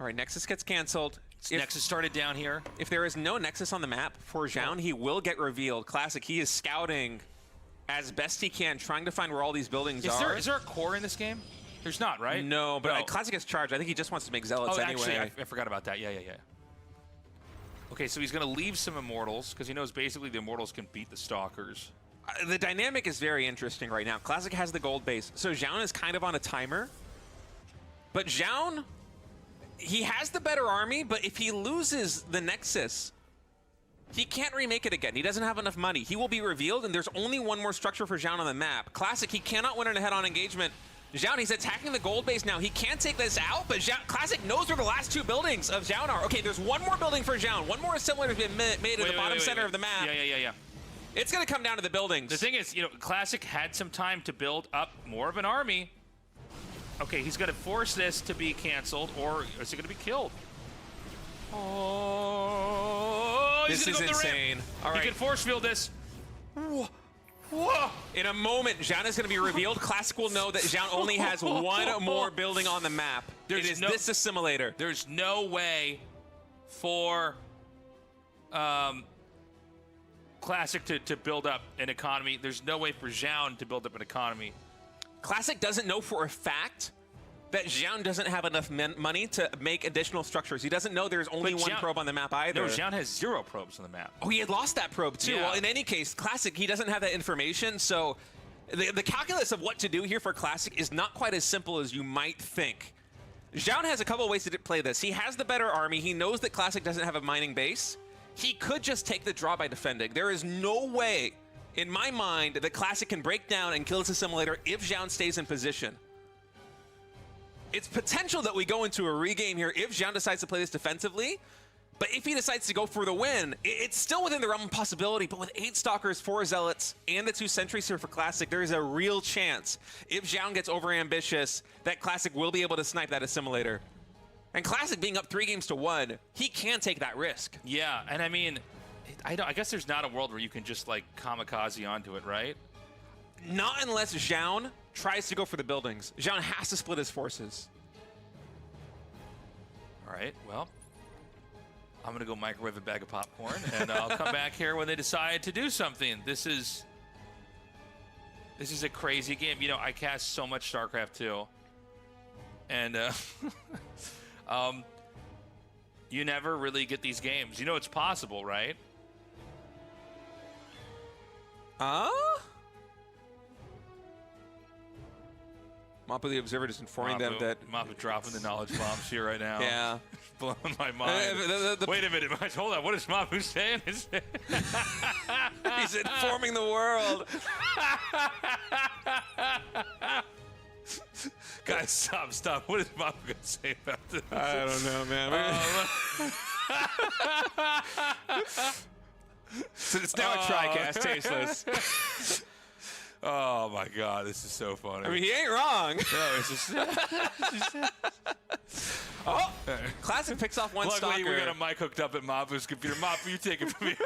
right, Nexus gets canceled. Nexus started down here. If there is no Nexus on the map for Zhao, he will get revealed. Classic, he is scouting as best he can, trying to find where all these buildings are. Is there a core in this game? There's not, right? No, but Classic has charged. I think he just wants to make Zealots anyway. Actually, I forgot about that. Yeah. Okay, so he's going to leave some Immortals, because he knows basically the Immortals can beat the Stalkers. The dynamic is very interesting right now. Classic has the gold base, so Zhao is kind of on a timer. But Zhao, he has the better army, but if he loses the Nexus, he can't remake it again. He doesn't have enough money. He will be revealed, and there's only one more structure for Zhao on the map. Classic, he cannot win in a head-on engagement. Zhao, he's attacking the gold base now. He can't take this out, but Classic knows where the last 2 buildings of Zhao are. Okay, there's one more building for Zhao. One more assimilator has been made in the bottom center of the map. Yeah. It's going to come down to the buildings. The thing is, Classic had some time to build up more of an army. Okay, he's going to force this to be canceled, or is he going to be killed? Oh, this is insane. All right. He can force field this. Whoa. In a moment, Zhao is going to be revealed. Classic will know that Zhao only has one more building on the map. It is this assimilator. There's no way for Classic to build up an economy. There's no way for Zhao to build up an economy. Classic doesn't know for a fact that Zhao doesn't have enough money to make additional structures. He doesn't know there's only one probe on the map either. No, Zhao has 0 probes on the map. Oh, he had lost that probe too. Yeah. Well, in any case, Classic, he doesn't have that information, so the calculus of what to do here for Classic is not quite as simple as you might think. Zhao has a couple ways to play this. He has the better army. He knows that Classic doesn't have a mining base. He could just take the draw by defending. There is no way, in my mind, that Classic can break down and kill his assimilator if Zhao stays in position. It's potential that we go into a regame here if Zhao decides to play this defensively, but if he decides to go for the win, it's still within the realm of possibility, but with 8 Stalkers, 4 Zealots, and the 2 Sentries here for Classic, there is a real chance, if Zhao gets overambitious, that Classic will be able to snipe that assimilator. And Classic being up 3 games to 1, he can take that risk. Yeah, and I mean, I guess there's not a world where you can just, like, kamikaze onto it, right? Not unless Zhao tries to go for the buildings. Zhao has to split his forces. All right, well, I'm going to go microwave a bag of popcorn, and I'll come back here when they decide to do something. This is a crazy game. I cast so much StarCraft 2, and you never really get these games. It's possible, right? Mappa the Observer just informing them that... Mappa dropping the knowledge bombs here right now. Yeah. Blowing my mind. Wait a minute. Hold on. What is Mappa saying? He's informing the world. Guys, stop. What is Mappa going to say about this? I don't know, man. So it's now a TriCast, tasteless. Oh my God, this is so funny. I mean, he ain't wrong. No, it's just. Oh, Classic picks off one stalker. Luckily, we got a mic hooked up at Mappa's computer. Mappa, you take it from here.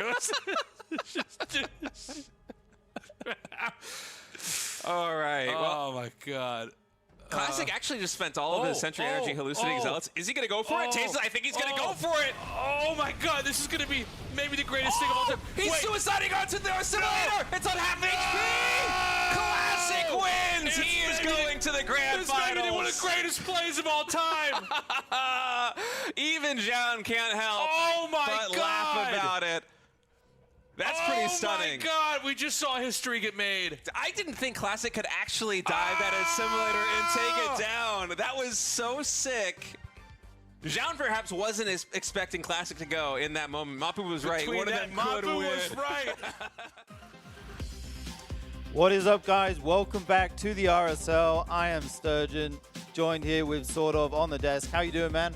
All right. Oh my God. Classic actually just spent all of his Sentry Energy hallucinating Zealots. Is he going to go for it? Tasteless, I think he's going to go for it. Oh my God, this is going to be maybe the greatest thing of all time. He's suiciding onto the assimilator. It's on half HP. Classic wins. Yes, he is going to the grand finals. One of the greatest plays of all time. Even Zhao can't help but laugh about it. That's pretty stunning. Oh my God, we just saw history get made. I didn't think Classic could actually dive at his simulator and take it down. That was so sick. Zhao perhaps wasn't expecting Classic to go in that moment. Mapu was right. One of them could win. was right. What is up, guys? Welcome back to the RSL. I am Sturgeon, joined here with Sort of on the desk. How you doing, man?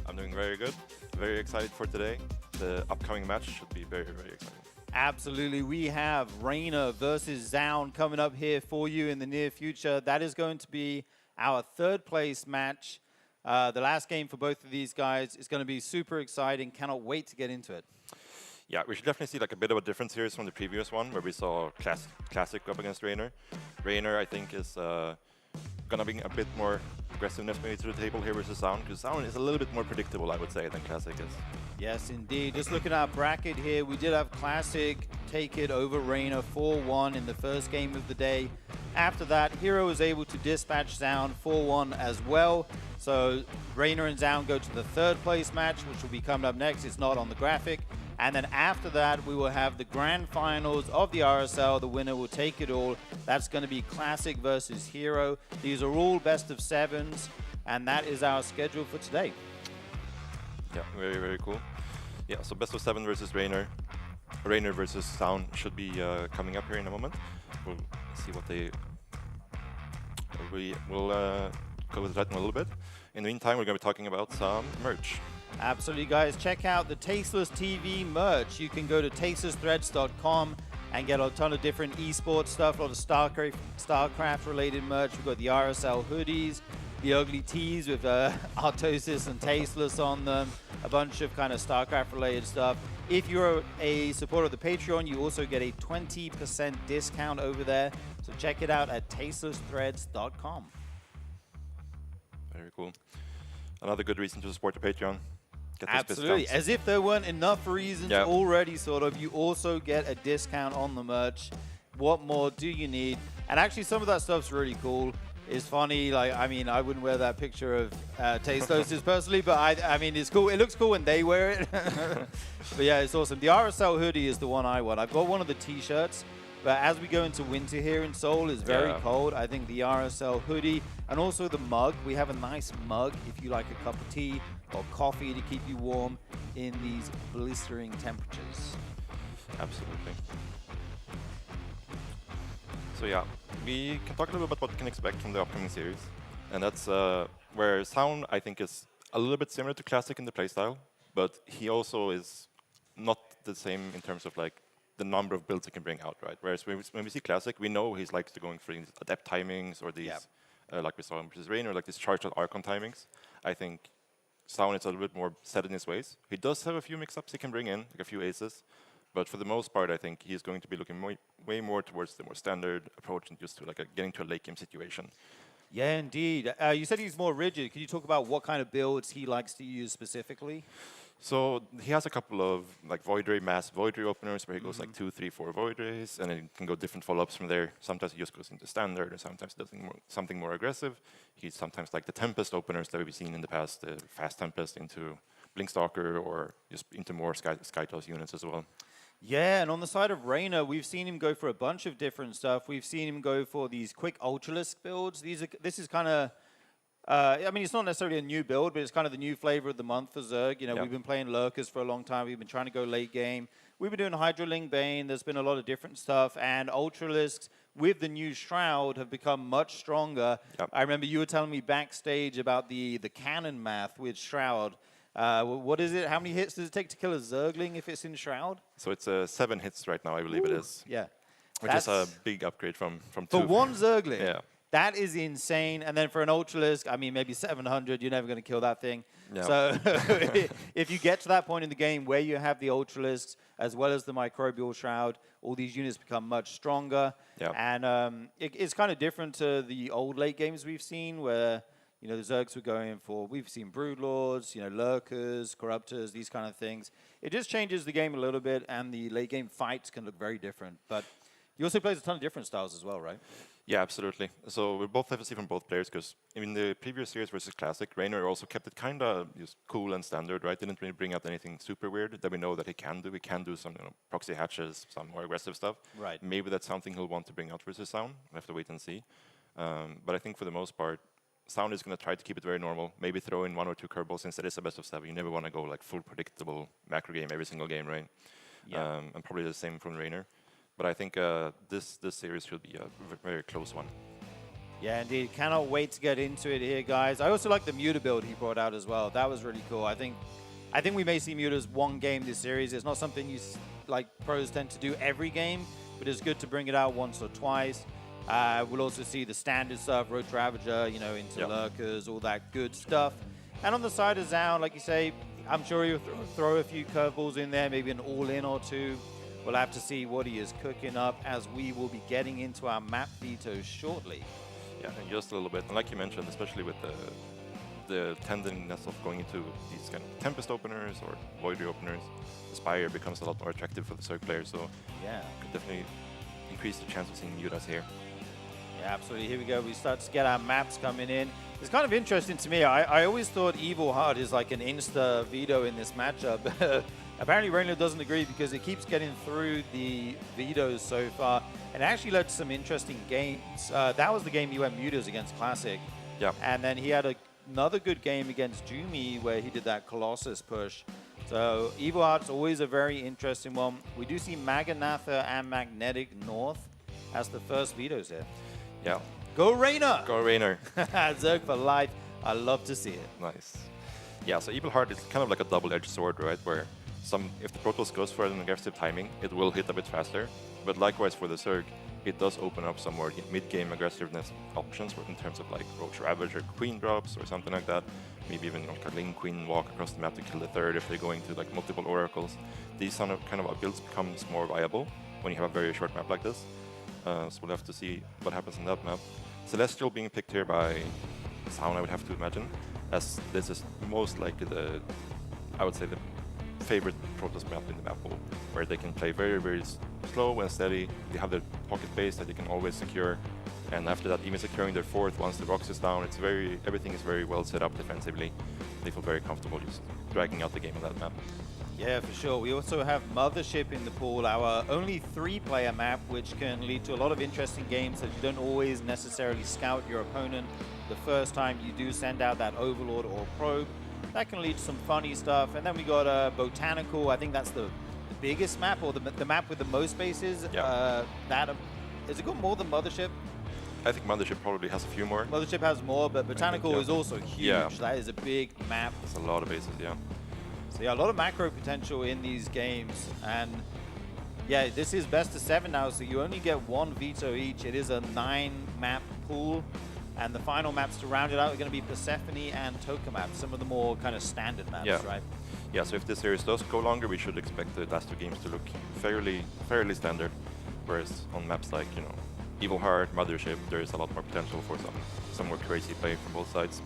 I'm doing very good. Very excited for today. The upcoming match should be very, very exciting. Absolutely. We have Reina versus Zaun coming up here for you in the near future. That is going to be our third place match. The last game for both of these guys is going to be super exciting. Cannot wait to get into it. Yeah, we should definitely see like a bit of a difference here from the previous one where we saw Classic up against Rainer. Rainer, I think, is gonna bring a bit more aggressiveness maybe to the table here versus Sound, because Sound is a little bit more predictable, I would say, than Classic is. Yes, indeed. Just looking at our bracket here, we did have Classic take it over Rainer 4-1 in the first game of the day. After that, Hero was able to dispatch Sound 4-1 as well. So Rainer and Sound go to the third place match, which will be coming up next. It's not on the graphic. And then after that, we will have the grand finals of the RSL. The winner will take it all. That's going to be Classic versus Hero. These are all best of sevens, and that is our schedule for today. Yeah, very, very cool. Yeah, so best of 7 versus Rainer. Rainer versus Sound should be coming up here in a moment. We'll see what they... We'll go with that in a little bit. In the meantime, we're going to be talking about some merch. Absolutely, guys. Check out the Tasteless TV merch. You can go to tastelessthreads.com and get a ton of different esports stuff, a lot of StarCraft-related merch. We've got the RSL hoodies, the ugly tees with Artosis and Tasteless on them, a bunch of kind of StarCraft-related stuff. If you're a supporter of the Patreon, you also get a 20% discount over there. So check it out at tastelessthreads.com. Very cool. Another good reason to support the Patreon. Absolutely. As if there weren't enough reasons already, sort of. You also get a discount on the merch. What more do you need? And actually, some of that stuff's really cool. It's funny. Like, I mean, I wouldn't wear that picture of Tasteless personally, but I mean, it's cool. It looks cool when they wear it. But yeah, it's awesome. The RSL hoodie is the one I want. I've got one of the T-shirts. But as we go into winter here in Seoul, it's very cold. I think the RSL hoodie and also the mug. We have a nice mug if you like a cup of tea or coffee to keep you warm in these blistering temperatures. Absolutely. So yeah, we can talk a little bit about what we can expect from the upcoming series. And that's where Sound, I think, is a little bit similar to Classic in the playstyle, but he also is not the same in terms of like the number of builds he can bring out, right? Whereas when we see Classic, we know he's likes to going for these adept timings or these, like we saw in versus Rain, or like these charged Archon timings. I think Sound is a little bit more set in his ways. He does have a few mix-ups he can bring in, like a few aces, but for the most part, I think he's going to be looking way more towards the more standard approach and just to like getting to a late game situation. Yeah, indeed. You said he's more rigid. Can you talk about what kind of builds he likes to use specifically? So he has a couple of like Void Ray, mass Void Ray openers where he goes like 2, 3, 4 Void Rays, and then he can go different follow-ups from there. Sometimes he just goes into standard, and sometimes does something more aggressive. He's sometimes like the Tempest openers that we've seen in the past, the Fast Tempest into Blinkstalker or just into more Skytoss units as well. Yeah, and on the side of Reina, we've seen him go for a bunch of different stuff. We've seen him go for these quick Ultralisk builds. This is kind of... I mean, it's not necessarily a new build, but it's kind of the new flavor of the month for Zerg. You know, we've been playing Lurkers for a long time. We've been trying to go late game. We've been doing Hydroling Bane. There's been a lot of different stuff. And Ultralisks, with the new Shroud, have become much stronger. I remember you were telling me backstage about the cannon math with Shroud. What is it? How many hits does it take to kill a Zergling if it's in Shroud? So it's 7 hits right now, I believe it is. Yeah. Which is a big upgrade from 2. For one Zergling? Yeah. That is insane. And then for an Ultralisk, I mean, maybe 700, you're never going to kill that thing. Yeah. So if you get to that point in the game where you have the Ultralisks as well as the Microbial Shroud, all these units become much stronger. Yeah. And it's kind of different to the old late games we've seen where, you know, the Zergs were going for, we've seen Broodlords, you know, Lurkers, Corruptors, these kind of things. It just changes the game a little bit, and the late game fights can look very different. But he also plays a ton of different styles as well, right? Yeah, absolutely. So we both have to see from both players because in the previous series versus Classic, Reynor also kept it kind of just cool and standard, right? Didn't really bring out anything super weird that we know that he can do. He can do some proxy hatches, some more aggressive stuff. Right. Maybe that's something he'll want to bring out versus SEOUL. We'll have to wait and see. But I think for the most part, SEOUL is going to try to keep it very normal. Maybe throw in 1 or 2 curveballs since it is a best of 7. You never want to go like full predictable macro game every single game, right? Yeah. And probably the same from Reynor. But I think this series should be a very close one. Yeah, indeed. Cannot wait to get into it here, guys. I also like the Muta build he brought out as well. That was really cool. I think we may see Mutas one game this series. It's not something like pros tend to do every game, but it's good to bring it out once or twice. We'll also see the standard stuff, Road to Ravager, into lurkers, all that good stuff. And on the side of SEOUL, like you say, I'm sure he'll throw a few curveballs in there, maybe an all-in or two. We'll have to see what he is cooking up as we will be getting into our map vetoes shortly. Yeah, and just a little bit. And like you mentioned, especially with the tenderness of going into these kind of Tempest openers or Voidry openers, the Spire becomes a lot more attractive for the Zerg player. So yeah, could definitely increase the chance of seeing Mutas here. Yeah, absolutely. Here we go. We start to get our maps coming in. It's kind of interesting to me. I always thought Evil Heart is like an insta veto in this matchup. Apparently Reynor doesn't agree because it keeps getting through the vetoes so far. And it actually led to some interesting games. That was the game he went mutas against Classic. Yeah. And then he had another good game against Jumi where he did that Colossus push. So Evil Heart's always a very interesting one. We do see Maganatha and Magnetic North as the first vetoes here. Yeah. Go Reynor! Go Reynor. Zerg for life. I love to see it. Nice. Yeah, so Evil Heart is kind of like a double-edged sword, right? Where if the Protoss goes for an aggressive timing, it will hit a bit faster. But likewise for the Zerg, it does open up some more mid-game aggressiveness options in terms of like Roach Ravage or Queen drops or something like that. Maybe even like a Ling Queen walk across the map to kill the third if they're going to like multiple oracles. These kind of builds becomes more viable when you have a very short map like this. So we'll have to see what happens in that map. Celestial being picked here by SEOUL, I would have to imagine, as this is most likely I would say the favorite Protoss map in the map pool, where they can play very, very slow and steady. They have their pocket base that they can always secure, and after that, even securing their fourth once the Rox is down, everything is very well set up defensively. They feel very comfortable just dragging out the game on that map. Yeah, for sure. We also have Mothership in the pool, our only 3-player map, which can lead to a lot of interesting games that you don't always necessarily scout your opponent the first time you do send out that Overlord or Probe. That can lead to some funny stuff. And then we got Botanical. I think that's the biggest map, or the map with the most bases. Yeah. Has it got more than Mothership? I think Mothership probably has a few more. Mothership has more, but Botanical is also huge. Yeah. That is a big map. It's a lot of bases, yeah. So yeah, a lot of macro potential in these games. And yeah, this is best of 7 now, so you only get 1 veto each. It is a 9-map pool. And the final maps to round it out are going to be Persephone and Tokamak, some of the more kind of standard maps, right? Yeah, so if this series does go longer, we should expect the last 2 games to look fairly standard. Whereas on maps like, Evil Heart, Mothership, there's a lot more potential for some more crazy play from both sides.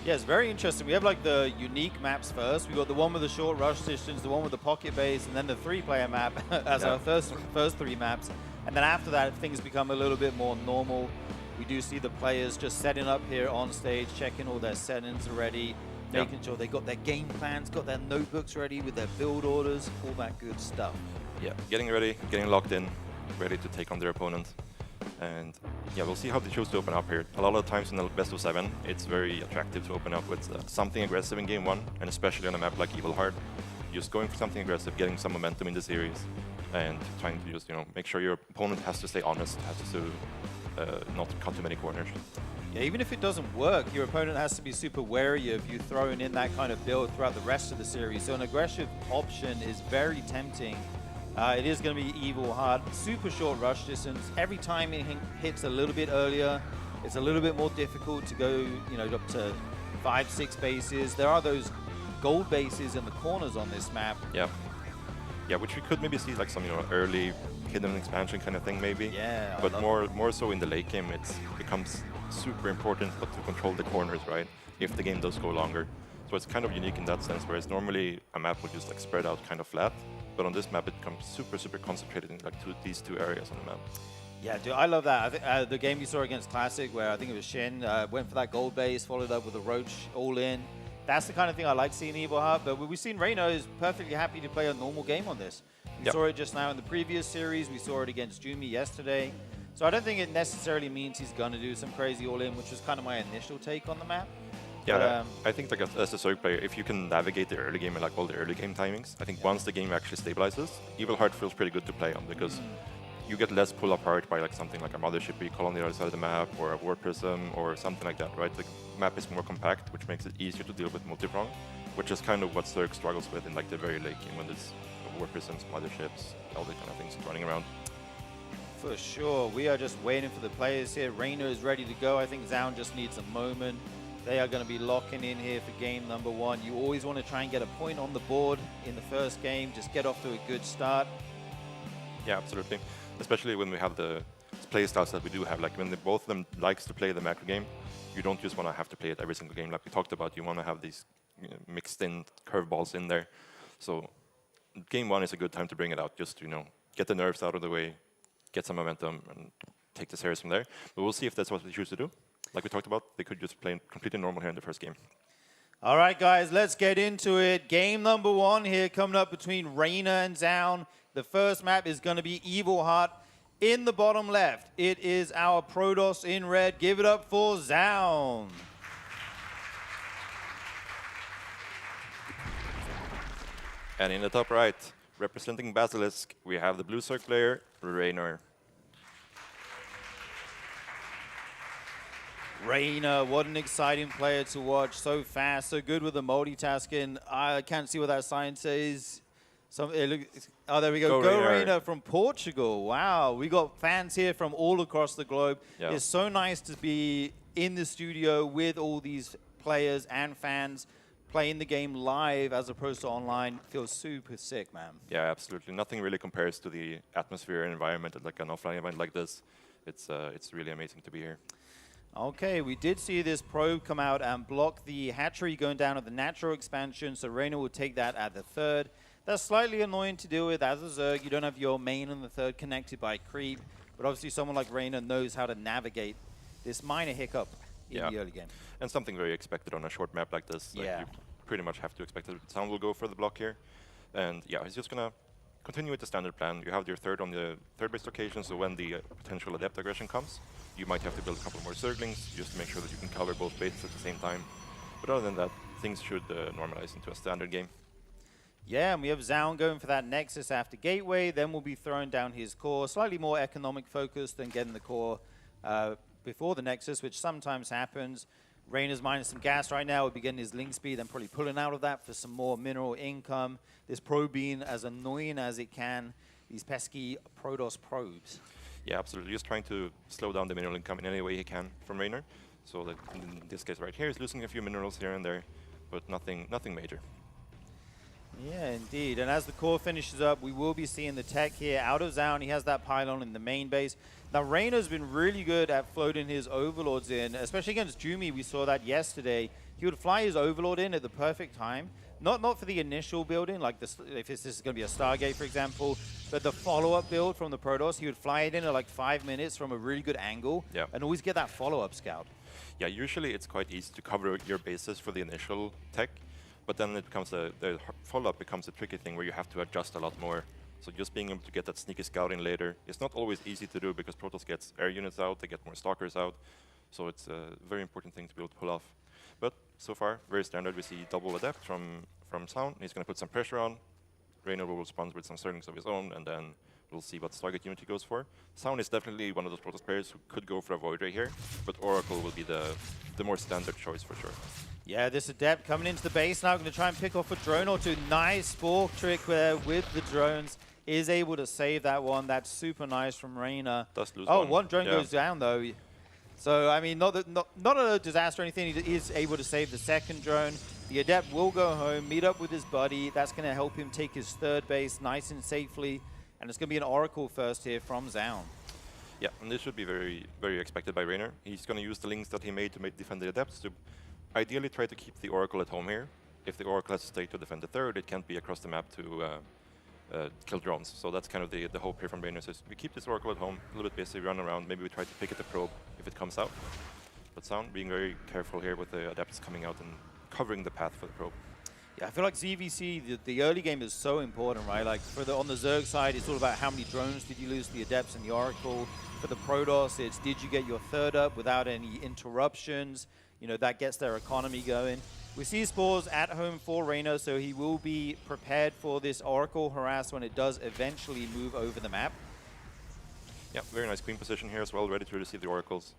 Yeah, it's very interesting. We have like the unique maps first. We got the one with the short rush distance, the one with the pocket base, and then the 3-player map as our first 3 maps. And then after that, things become a little bit more normal. We do see the players just setting up here on stage, checking all their settings already, making sure they got their game plans, got their notebooks ready with their build orders, all that good stuff. Yeah, getting ready, getting locked in, ready to take on their opponent. And yeah, we'll see how they choose to open up here. A lot of times in the best of 7, it's very attractive to open up with something aggressive in game 1, and especially on a map like Evil Heart. Just going for something aggressive, getting some momentum in the series, and trying to just, make sure your opponent has to stay honest, has to not cut too many corners. Yeah, even if it doesn't work, your opponent has to be super wary of you throwing in that kind of build throughout the rest of the series. So an aggressive option is very tempting. It is going to be Evil Heart, super short rush distance. Every time it hits a little bit earlier, it's a little bit more difficult to go, up to 5-6 bases. There are those gold bases in the corners on this map. Yeah. Yeah, which we could maybe see like some, early hidden expansion kind of thing maybe. Yeah. But more so in the late game, it becomes super important to control the corners, right? If the game does go longer. So it's kind of unique in that sense, whereas normally a map would just like spread out kind of flat. But on this map, it becomes super, super concentrated in like these 2 areas on the map. Yeah, dude, I love that. I think the game you saw against Classic, where I think it was Shin, went for that gold base, followed up with a Roach all in. That's the kind of thing I like seeing Evil Heart. But we've seen Reina is perfectly happy to play a normal game on this. We saw it just now in the previous series. We saw it against Jumi yesterday. So I don't think it necessarily means he's going to do some crazy all in, which was kind of my initial take on the map. Yeah, I think like as a SEOUL player, if you can navigate the early game and like all the early game timings, I think once the game actually stabilizes, Evil Heart feels pretty good to play on because you get less pull apart by like something like a mothership we call on the other side of the map or a war prism or something like that, right? The map is more compact, which makes it easier to deal with multi-prong, which is kind of what SEOUL struggles with in like the very late game when there's war prisms, motherships, all these kind of things running around. For sure. We are just waiting for the players here. Reina is ready to go. I think Zaun just needs a moment. They are going to be locking in here for game number 1. You always want to try and get a point on the board in the first game. Just get off to a good start. Yeah, absolutely. Especially when we have the play styles that we do have. Like when both of them likes to play the macro game, you don't just want to have to play it every single game. Like we talked about, you want to have these mixed in curveballs in there. So game 1 is a good time to bring it out. Just, get the nerfs out of the way, get some momentum, and take the series from there. But we'll see if that's what we choose to do. Like we talked about, they could just play completely normal here in the first game. All right, guys, let's get into it. Game number 1 here coming up between Reina and Zaun. The first map is going to be Evil Heart. In the bottom left, it is our Protoss in red. Give it up for Zaun. And in the top right, representing Basilisk, we have the blue Zerg player, Reina. Reina, what an exciting player to watch. So fast, so good with the multitasking. I can't see what that sign says. Oh, there we go. Go Reina from Portugal. Wow, we got fans here from all across the globe. Yeah. It's so nice to be in the studio with all these players and fans playing the game live as opposed to online. Feels super sick, man. Yeah, absolutely. Nothing really compares to the atmosphere and environment at like an offline event like this. It's really amazing to be here. Okay, we did see this probe come out and block the hatchery going down at the natural expansion, so Reina will take that at the 3rd. That's slightly annoying to deal with as a Zerg. You don't have your main on the 3rd connected by creep, but obviously someone like Reina knows how to navigate this minor hiccup in the early game. And something very expected on a short map like this. Like you pretty much have to expect that Zaun will go for the block here. And yeah, he's just going to continue with the standard plan. You have your 3rd on the 3rd base location, so when the potential adept aggression comes, you might have to build a couple more Zerglings just to make sure that you can cover both bases at the same time. But other than that, things should normalize into a standard game. Yeah, and we have Zaun going for that Nexus after Gateway. Then we'll be throwing down his core. Slightly more economic focused than getting the core before the Nexus, which sometimes happens. Reina's minus some gas right now. We'll be getting his link speed and probably pulling out of that for some more mineral income. This probe being as annoying as it can. These pesky Protoss probes. Yeah, absolutely. Just trying to slow down the mineral income in any way he can from Reina. So that in this case right here, he's losing a few minerals here and there, but nothing major. Yeah, indeed. And as the core finishes up, we will be seeing the tech here out of Zaun. He has that pylon in the main base. Now, Reina's been really good at floating his overlords in, especially against Jumi. We saw that yesterday. He would fly his overlord in at the perfect time. Not for the initial building, like this, if this is going to be a Stargate, for example, but the follow-up build from the Protoss, he would fly it in at like 5 minutes from a really good angle and always get that follow-up scout. Yeah, usually it's quite easy to cover your bases for the initial tech, but then it becomes the follow-up becomes a tricky thing where you have to adjust a lot more. So just being able to get that sneaky scout in later is not always easy to do because Protoss gets air units out, they get more stalkers out, so it's a very important thing to be able to pull off. But so far, very standard. We see double adept from Zaun. He's going to put some pressure on. Reina will respond with some Zerglings of his own, and then we'll see what Stargate unit he goes for. Zaun is definitely one of those Protoss players who could go for a Void Ray here, but Oracle will be the more standard choice for sure. Yeah, this adept coming into the base now, going to try and pick off a drone or two. Nice Spork trick there with the drones. Is able to save that one. That's super nice from Reina. Does lose one drone goes down though. So, I mean, not a disaster or anything. He is able to save the 2nd drone. The Adept will go home, meet up with his buddy. That's going to help him take his 3rd base nice and safely. And it's going to be an Oracle first here from Zaun. Yeah, and this should be very, very expected by Reina. He's going to use the links that he made to defend the Adepts to ideally try to keep the Oracle at home here. If the Oracle has to stay to defend the 3rd, it can't be across the map to kill drones. So that's kind of the hope here from Rainer. So we keep this Oracle at home, a little bit busy, run around. Maybe we try to pick at the probe if it comes out. But Sound being very careful here with the Adepts coming out and covering the path for the probe. Yeah, I feel like ZVC, the early game is so important, right? Like on the Zerg side, it's all about how many drones did you lose to the Adepts and the Oracle. For the Protoss, it's did you get your third up without any interruptions? You know, that gets their economy going. We see Spores at home for Rainer, so he will be prepared for this Oracle harass when it does eventually move over the map. Yeah, very nice queen position here as well, ready to receive the Oracles.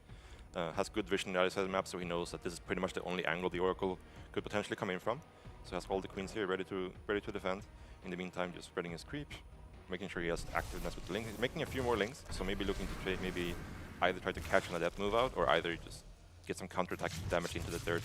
Has good vision on the other side of the map, so he knows that this is pretty much the only angle the Oracle could potentially come in from. So has all the queens here ready to defend. In the meantime, just spreading his creep, making sure he has activeness with the link. He's making a few more links, so maybe looking to trade, maybe either try to catch an Adept move out, or either just get some counterattack damage into the third.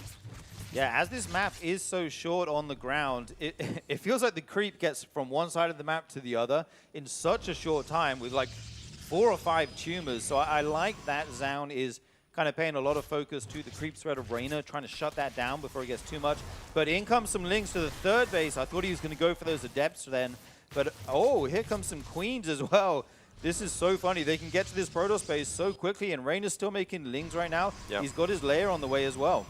Yeah, as this map is so short on the ground, it feels like the creep gets from one side of the map to the other in such a short time with like 4 or 5 tumors. So I like that Zaun is kind of paying a lot of focus to the creep spread of Rainer, trying to shut that down before it gets too much. But in comes some links to the third base. I thought he was going to go for those Adepts then. But, oh, here comes some Queens as well. This is so funny. They can get to this Protoss base so quickly, and Rainer's still making lings right now. Yeah. He's got his lair on the way as well.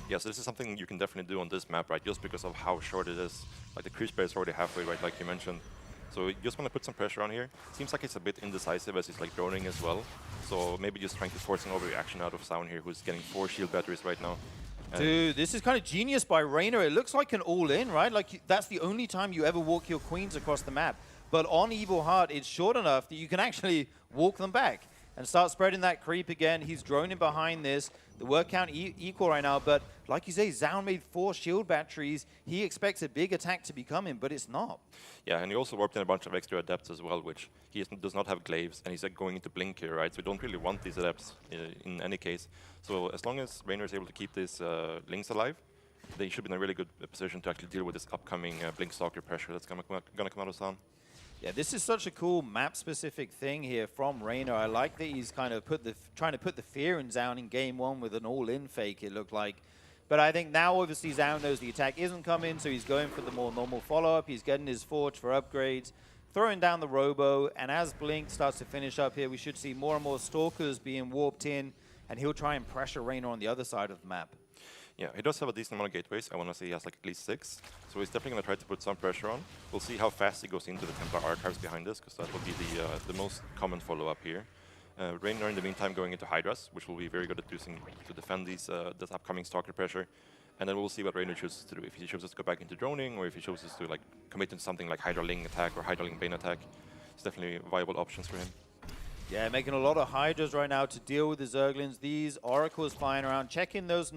Yeah, so this is something you can definitely do on this map, right? Just because of how short it is. Like, the creep spread is already halfway, right, like you mentioned. So you just want to put some pressure on here. Seems like it's a bit indecisive as he's like droning as well. So maybe just trying to force an overreaction out of Sound here, who's getting 4 shield batteries right now. Dude, this is kind of genius by Rainer. It looks like an all-in, right? Like, that's the only time you ever walk your queens across the map. But on Evil Heart, it's short enough that you can actually walk them back and start spreading that creep again. He's droning behind this. The word count equal right now, but like you say, Zaun made 4 shield batteries. He expects a big attack to be coming, but it's not. Yeah, and he also warped in a bunch of extra Adepts as well, which he does not have glaives, and he's like going into Blink here, right? So we don't really want these Adepts in any case. So as long as Rainer is able to keep these links alive, they should be in a really good position to actually deal with this upcoming Blink Stalker pressure that's gonna come out of Sound. Yeah, this is such a cool map-specific thing here from Rainer. I like that he's kind of trying to put the fear in Zaun in game 1 with an all-in fake, it looked like. But I think now, obviously, Zaun knows the attack isn't coming, so he's going for the more normal follow-up. He's getting his Forge for upgrades, throwing down the Robo, and as Blink starts to finish up here, we should see more and more Stalkers being warped in, and he'll try and pressure Rainer on the other side of the map. Yeah, he does have a decent amount of gateways. I want to say he has like at least 6. So he's definitely going to try to put some pressure on. We'll see how fast he goes into the Templar Archives behind this, because that will be the most common follow-up here. Rainer, in the meantime, going into Hydras, which will be very good at using to defend this upcoming Stalker pressure. And then we'll see what Rainer chooses to do. If he chooses to go back into droning, or if he chooses to like commit into something like Hydra Ling attack or Hydra Ling Bane attack. It's definitely viable options for him. Yeah, making a lot of Hydras right now to deal with the Zerglings. These Oracles flying around, checking those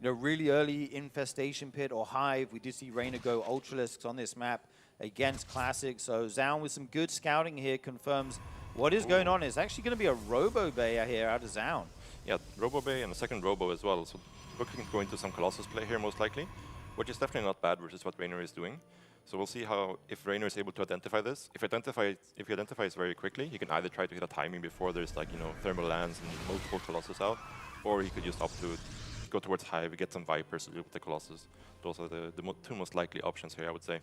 really early Infestation Pit or Hive. We did see Rainer go Ultralisks on this map against Classic. So Zaun with some good scouting here confirms what is going on. It's actually going to be a Robo Bay here out of Zaun. Yeah, Robo Bay and a second Robo as well. So looking to go into some Colossus play here most likely, which is definitely not bad versus what Rainer is doing. So we'll see if Rainer is able to identify this. If he identifies very quickly, he can either try to hit a timing before there's like, thermal lands and multiple Colossus out, or he could just opt to go towards Hive, get some Vipers to do with the Colossus. Those are the 2 most likely options here, I would say.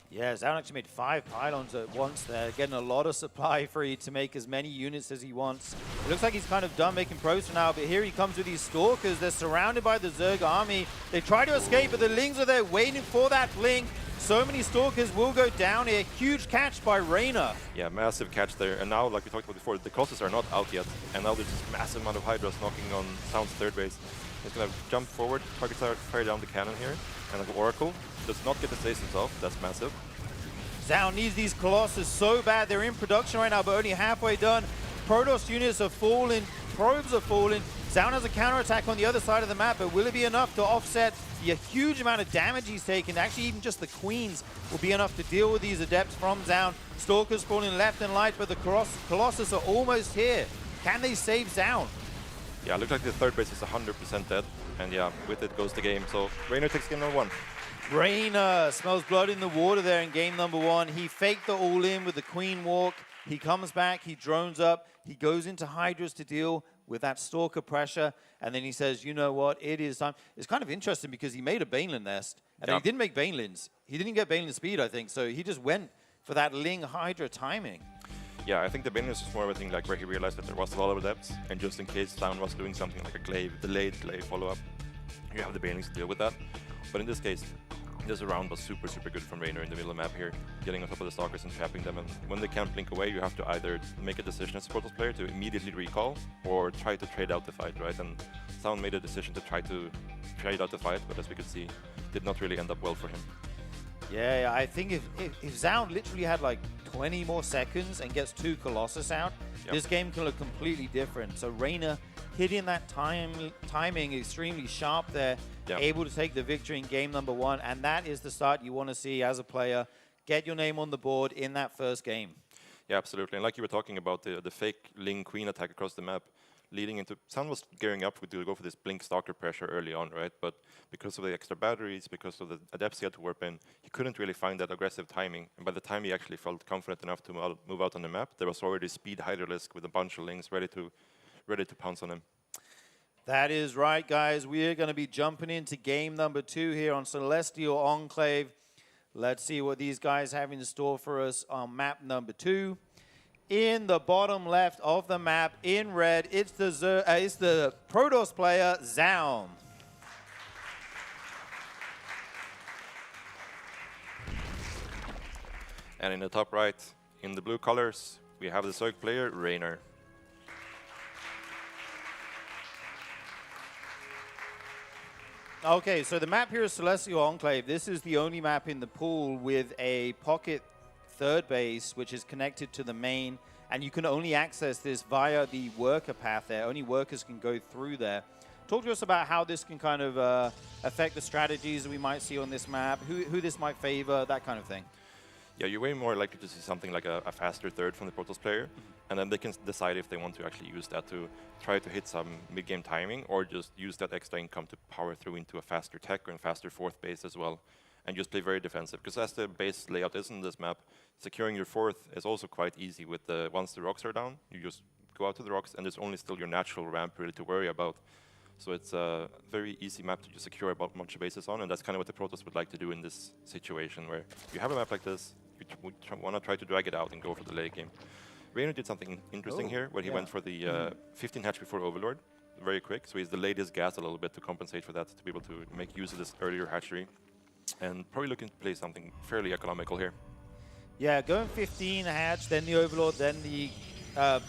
Yeah, Zaun actually made 5 pylons at once there, getting a lot of supply free to make as many units as he wants. It looks like he's kind of done making pros for now, but here he comes with these Stalkers. They're surrounded by the Zerg army. They try to escape, but the Lings are there waiting for that blink. So many Stalkers will go down here. Huge catch by Rainer. Yeah, massive catch there. And now, like we talked about before, the Colossus are not out yet. And now there's this massive amount of Hydras knocking on Sound's third base. He's going to jump forward, target fire down the cannon here. And like Oracle does not get the stasis off. That's massive. Zaun needs these Colossus so bad. They're in production right now, but only halfway done. Protoss units are falling. Probes are falling. Zaun has a counterattack on the other side of the map, but will it be enough to offset the huge amount of damage he's taken? Actually, even just the Queens will be enough to deal with these Adepts from Zaun. Stalkers falling left and right, but the Colossus are almost here. Can they save Zaun? Yeah, looks like the third base is 100% dead. And yeah, with it goes the game. So Rainer takes game number 1. Rainer smells blood in the water there in game number 1. He faked the all-in with the Queen walk. He comes back, he drones up, he goes into Hydras to deal with that Stalker pressure, and then he says, you know what, it is time. It's kind of interesting because he made a Baneland nest, and he didn't make Banelings. He didn't get Baneland speed, I think, so he just went for that Ling Hydra timing. Yeah, I think the Baneless is more of a thing like where he realized that there was a lot of adepts, and just in case Sound was doing something like a glaive, delayed glaive follow-up, you have the Baneless to deal with that. But in this case, this round was super, super good from Reynor in the middle of the map here, getting on top of the Stalkers and trapping them. And when they can't blink away, you have to either make a decision as a Protoss player to immediately recall or try to trade out the fight, right? And Sound made a decision to try to trade out the fight, but as we could see, did not really end up well for him. Yeah, I think if Sound literally had like 20 more seconds and gets 2 Colossus out, this game can look completely different. So Reynor hitting that timing extremely sharp there, able to take the victory in game number 1, and that is the start you want to see as a player. Get your name on the board in that first game. Yeah, absolutely. And like you were talking about, the fake Ling Queen attack across the map, leading into... Sound was gearing up to go for this Blink Stalker pressure early on, right? But because of the extra batteries, because of the adepts he had to warp in, he couldn't really find that aggressive timing. And by the time he actually felt confident enough to move out on the map, there was already Speed Hydralisk with a bunch of Lings ready to pounce on him. That is right, guys. We are going to be jumping into game number 2 here on Celestial Enclave. Let's see what these guys have in store for us on map number 2. In the bottom left of the map, in red, it's the Protoss player, Zaun. And in the top right, in the blue colors, we have the Zerg player, Reynor. Okay, so the map here is Celestial Enclave. This is the only map in the pool with a pocket third base, which is connected to the main, and you can only access this via the worker path there. Only workers can go through there. Talk to us about how this can kind of affect the strategies that we might see on this map, who this might favor, that kind of thing. Yeah, you're way more likely to see something like a faster third from the Protoss player, and then they can decide if they want to actually use that to try to hit some mid-game timing, or just use that extra income to power through into a faster tech and faster fourth base as well, and just play very defensive. Because as the base layout is in this map, securing your fourth is also quite easy with once the rocks are down, you just go out to the rocks, and there's only still your natural ramp really to worry about. So it's a very easy map to just secure a bunch of bases on, and that's kind of what the Protoss would like to do in this situation, where you have a map like this, you want to try to drag it out and go for the late game. Reynor did something interesting here, where he went for the 15 hatch before Overlord, very quick, so he's delayed his gas a little bit to compensate for that, to be able to make use of this earlier hatchery, and probably looking to play something fairly economical here. Yeah, going 15 hatch, then the Overlord, then the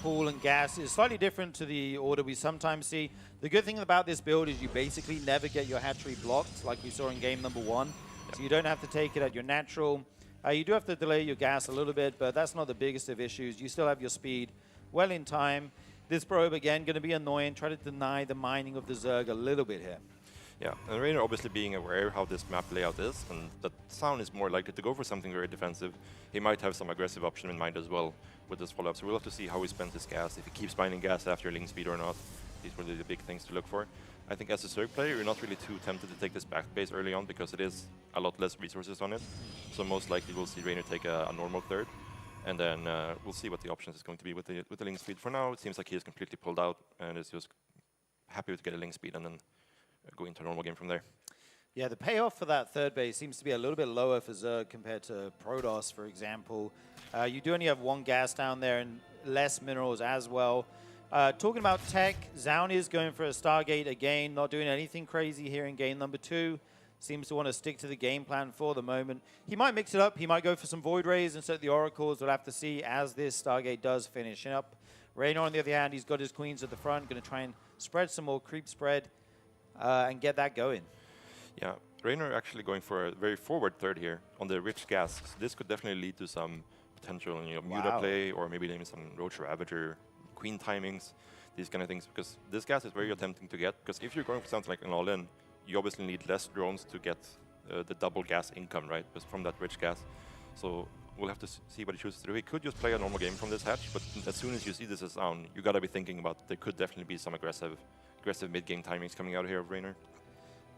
pool and gas is slightly different to the order we sometimes see. The good thing about this build is you basically never get your hatchery blocked, like we saw in game number 1, so you don't have to take it at your natural. You do have to delay your gas a little bit, but that's not the biggest of issues. You still have your speed well in time. This probe, again, going to be annoying. Try to deny the mining of the Zerg a little bit here. Yeah, and Reynor obviously being aware how this map layout is, and that Sound is more likely to go for something very defensive. He might have some aggressive option in mind as well with this follow-up, so we'll have to see how he spends his gas, if he keeps mining gas after Ling speed or not. These were the big things to look for. I think as a Zerg player, you're not really too tempted to take this back base early on, because it is a lot less resources on it. So most likely we'll see Reynor take a normal third, and then we'll see what the options is going to be with the Ling speed. For now, it seems like he is completely pulled out and is just happy to get a Ling speed and then go into a normal game from there. Yeah, the payoff for that third base seems to be a little bit lower for Zerg compared to Protoss, for example. You do only have 1 gas down there and less minerals as well. Talking about tech, Zaun is going for a Stargate again, not doing anything crazy here in game number 2. Seems to want to stick to the game plan for the moment. He might mix it up. He might go for some Void Rays instead of the Oracles. We'll have to see as this Stargate does finish up. Reynor, on the other hand, he's got his Queens at the front, going to try and spread some more creep spread and get that going. Yeah, Reynor actually going for a very forward third here on the rich gas. So this could definitely lead to some potential, Muta play, or maybe some Roach Ravager, Queen timings, these kind of things, because this gas is very tempting to get, because if you're going for something like an all-in, you obviously need less drones to get the double gas income, right, just from that rich gas. So we'll have to see what he chooses to do. He could just play a normal game from this hatch, but as soon as you see this as down, you gotta be thinking about there could definitely be some aggressive mid-game timings coming out here of Reynor.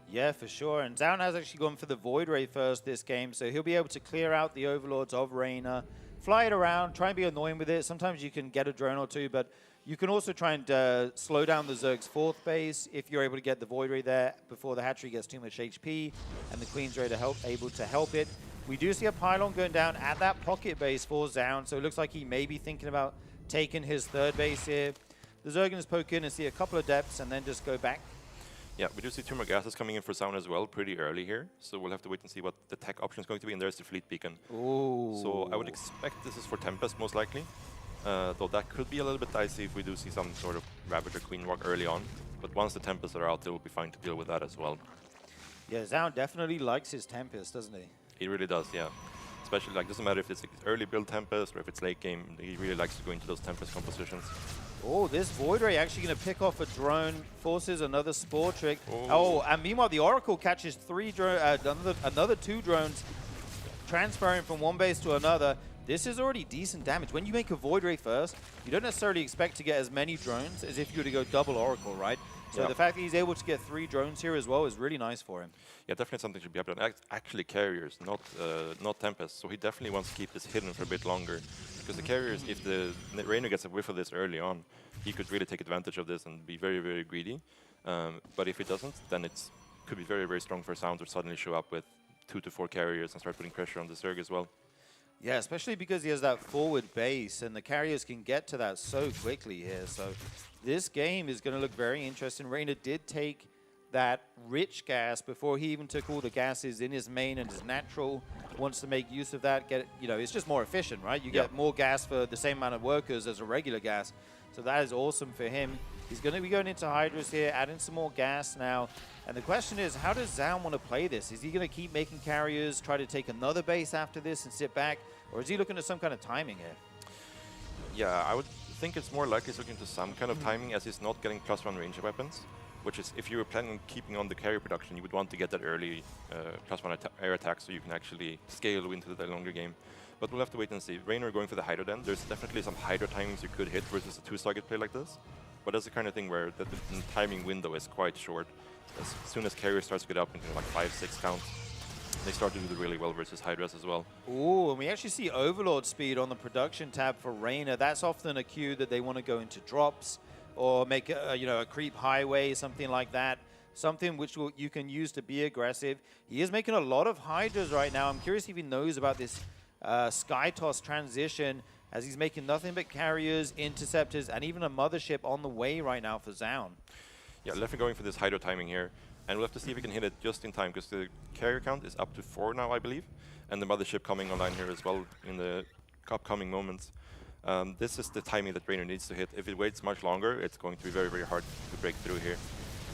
Yeah, for sure. And Zaun has actually gone for the Void Ray first this game, so he'll be able to clear out the Overlords of Reynor, fly it around, try and be annoying with it. Sometimes you can get a drone or two, but you can also try and slow down the Zerg's fourth base if you're able to get the Void Ray there before the hatchery gets too much HP, and the Queen's Ray able to help it. We do see a pylon going down at that pocket base for Zound, so it looks like he may be thinking about taking his third base here. The Zergans poke in and see a couple of depths and then just go back. Yeah, we do see 2 more gases coming in for Zound as well pretty early here, so we'll have to wait and see what the tech option is going to be, and there's the fleet beacon. Ooh. So I would expect this is for Tempest most likely, though that could be a little bit dicey if we do see some sort of Ravager Queen Walk early on, but once the Tempests are out, they will be fine to deal with that as well. Yeah, Zound definitely likes his Tempest, doesn't he? He really does, yeah. Especially, like, doesn't matter if it's early build Tempest or if it's late game, he really likes to go into those Tempest compositions. Oh, this Void Ray actually going to pick off a drone, forces another Spore Trick. Oh, and meanwhile, the Oracle catches another 2 drones, transferring from one base to another. This is already decent damage. When you make a Void Ray first, you don't necessarily expect to get as many drones as if you were to go double Oracle, right? So the fact that he's able to get 3 drones here as well is really nice for him. Yeah, definitely something should be happening. Actually, carriers, not Tempest. So he definitely wants to keep this hidden for a bit longer. Because the carriers, if the Rainer gets a whiff of this early on, he could really take advantage of this and be very, very greedy. But if he doesn't, then it could be very, very strong for Sound to suddenly show up with 2 to 4 carriers and start putting pressure on the Zerg as well. Yeah, especially because he has that forward base, and the carriers can get to that so quickly here. So this game is going to look very interesting. Rainer did take that rich gas before he even took all the gases in his main and his natural. Wants to make use of that. Get it, you know, it's just more efficient, right? You get more gas for the same amount of workers as a regular gas. So that is awesome for him. He's going to be going into Hydras here, adding some more gas now. And the question is, how does Zound want to play this? Is he going to keep making carriers, try to take another base after this and sit back? Or is he looking at some kind of timing here? Yeah, I would think it's more likely he's looking to some kind of timing, as he's not getting +1 range weapons. Which is, if you were planning on keeping on the carrier production, you would want to get that early +1 air attack so you can actually scale into the longer game. But we'll have to wait and see. Rainer going for the Hydra then. There's definitely some Hydra timings you could hit versus a 2-target play like this. But that's the kind of thing where the timing window is quite short. As soon as carrier starts to get up into like 5-6 counts, they start to do really well versus Hydras as well. Ooh, and we actually see Overlord speed on the production tab for Rainer. That's often a cue that they want to go into drops or make a creep highway, something like that. Something which you can use to be aggressive. He is making a lot of Hydras right now. I'm curious if he knows about this Sky Toss transition, as he's making nothing but carriers, interceptors, and even a mothership on the way right now for Zound. Yeah, definitely going for this Hydra timing here. And we'll have to see if we can hit it just in time, because the carrier count is up to 4 now, I believe. And the mothership coming online here as well in the upcoming moments. This is the timing that Rainer needs to hit. If it waits much longer, it's going to be very, very hard to break through here.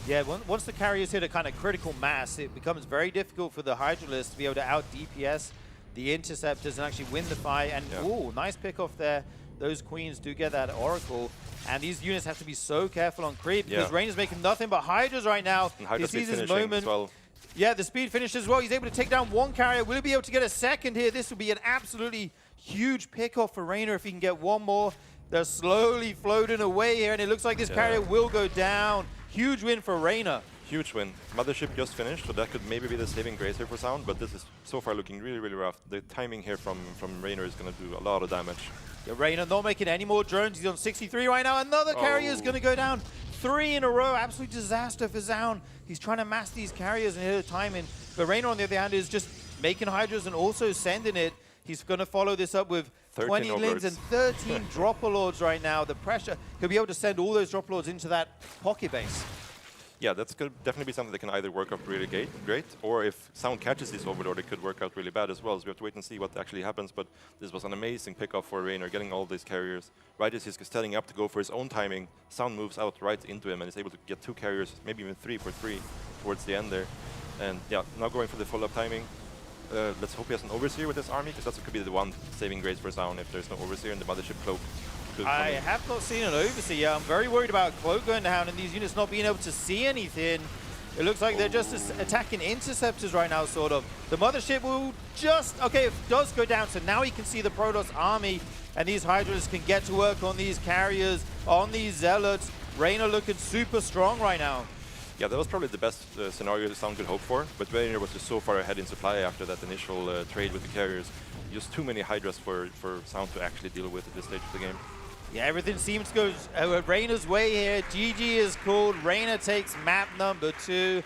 Yeah, once the carriers hit a kind of critical mass, it becomes very difficult for the Hydralists to be able to out-DPS the interceptors and actually win the fight. And ooh, nice pick off there. Those queens do get that Oracle. And these units have to be so careful on creep, because Rainer's making nothing but Hydras right now. He sees his moment. Well. Yeah, the speed finish as well. He's able to take down 1 carrier. Will he be able to get a second here? This will be an absolutely huge pick-off for Rainer if he can get 1 more. They're slowly floating away here, and it looks like this carrier will go down. Huge win for Rainer. Huge win. Mothership just finished, so that could maybe be the saving grace here for Sound, but this is so far looking really, really rough. The timing here from Rainer is going to do a lot of damage. Yeah, Rainer not making any more drones. He's on 63 right now. Another carrier is going to go down. 3 in a row. Absolute disaster for Zound. He's trying to mass these carriers and hit a timing. But Rainer, on the other hand, is just making Hydras and also sending it. He's going to follow this up with 20 Lins and 13 Dropper-Lords right now. The pressure, he'll be able to send all those Dropper-Lords into that pocket base. Yeah, that's could definitely be something that can either work out really great, or if Sound catches this Overlord, it could work out really bad as well. So we have to wait and see what actually happens. But this was an amazing pickoff for Rainer, getting all these carriers. Right as he's setting up to go for his own timing, Sound moves out right into him and is able to get 2 carriers, maybe even 3 for 3 towards the end there. And yeah, now going for the follow-up timing. Let's hope he has an Overseer with this army, because that could be the one saving grace for Sound if there's no Overseer in the Mothership Cloak. I have not seen an Overseer. I'm very worried about Cloak going down and these units not being able to see anything. It looks like they're just attacking interceptors right now, sort of. The Mothership will just... Okay, it does go down, so now he can see the Protoss army, and these Hydras can get to work on these carriers, on these Zealots. Rainer looking super strong right now. Yeah, that was probably the best scenario that Sound could hope for, but Rainer was just so far ahead in supply after that initial trade with the carriers. Just too many Hydras for Sound to actually deal with at this stage of the game. Yeah, everything seems to go Rainer's way here. GG is called. Rainer takes map number 2.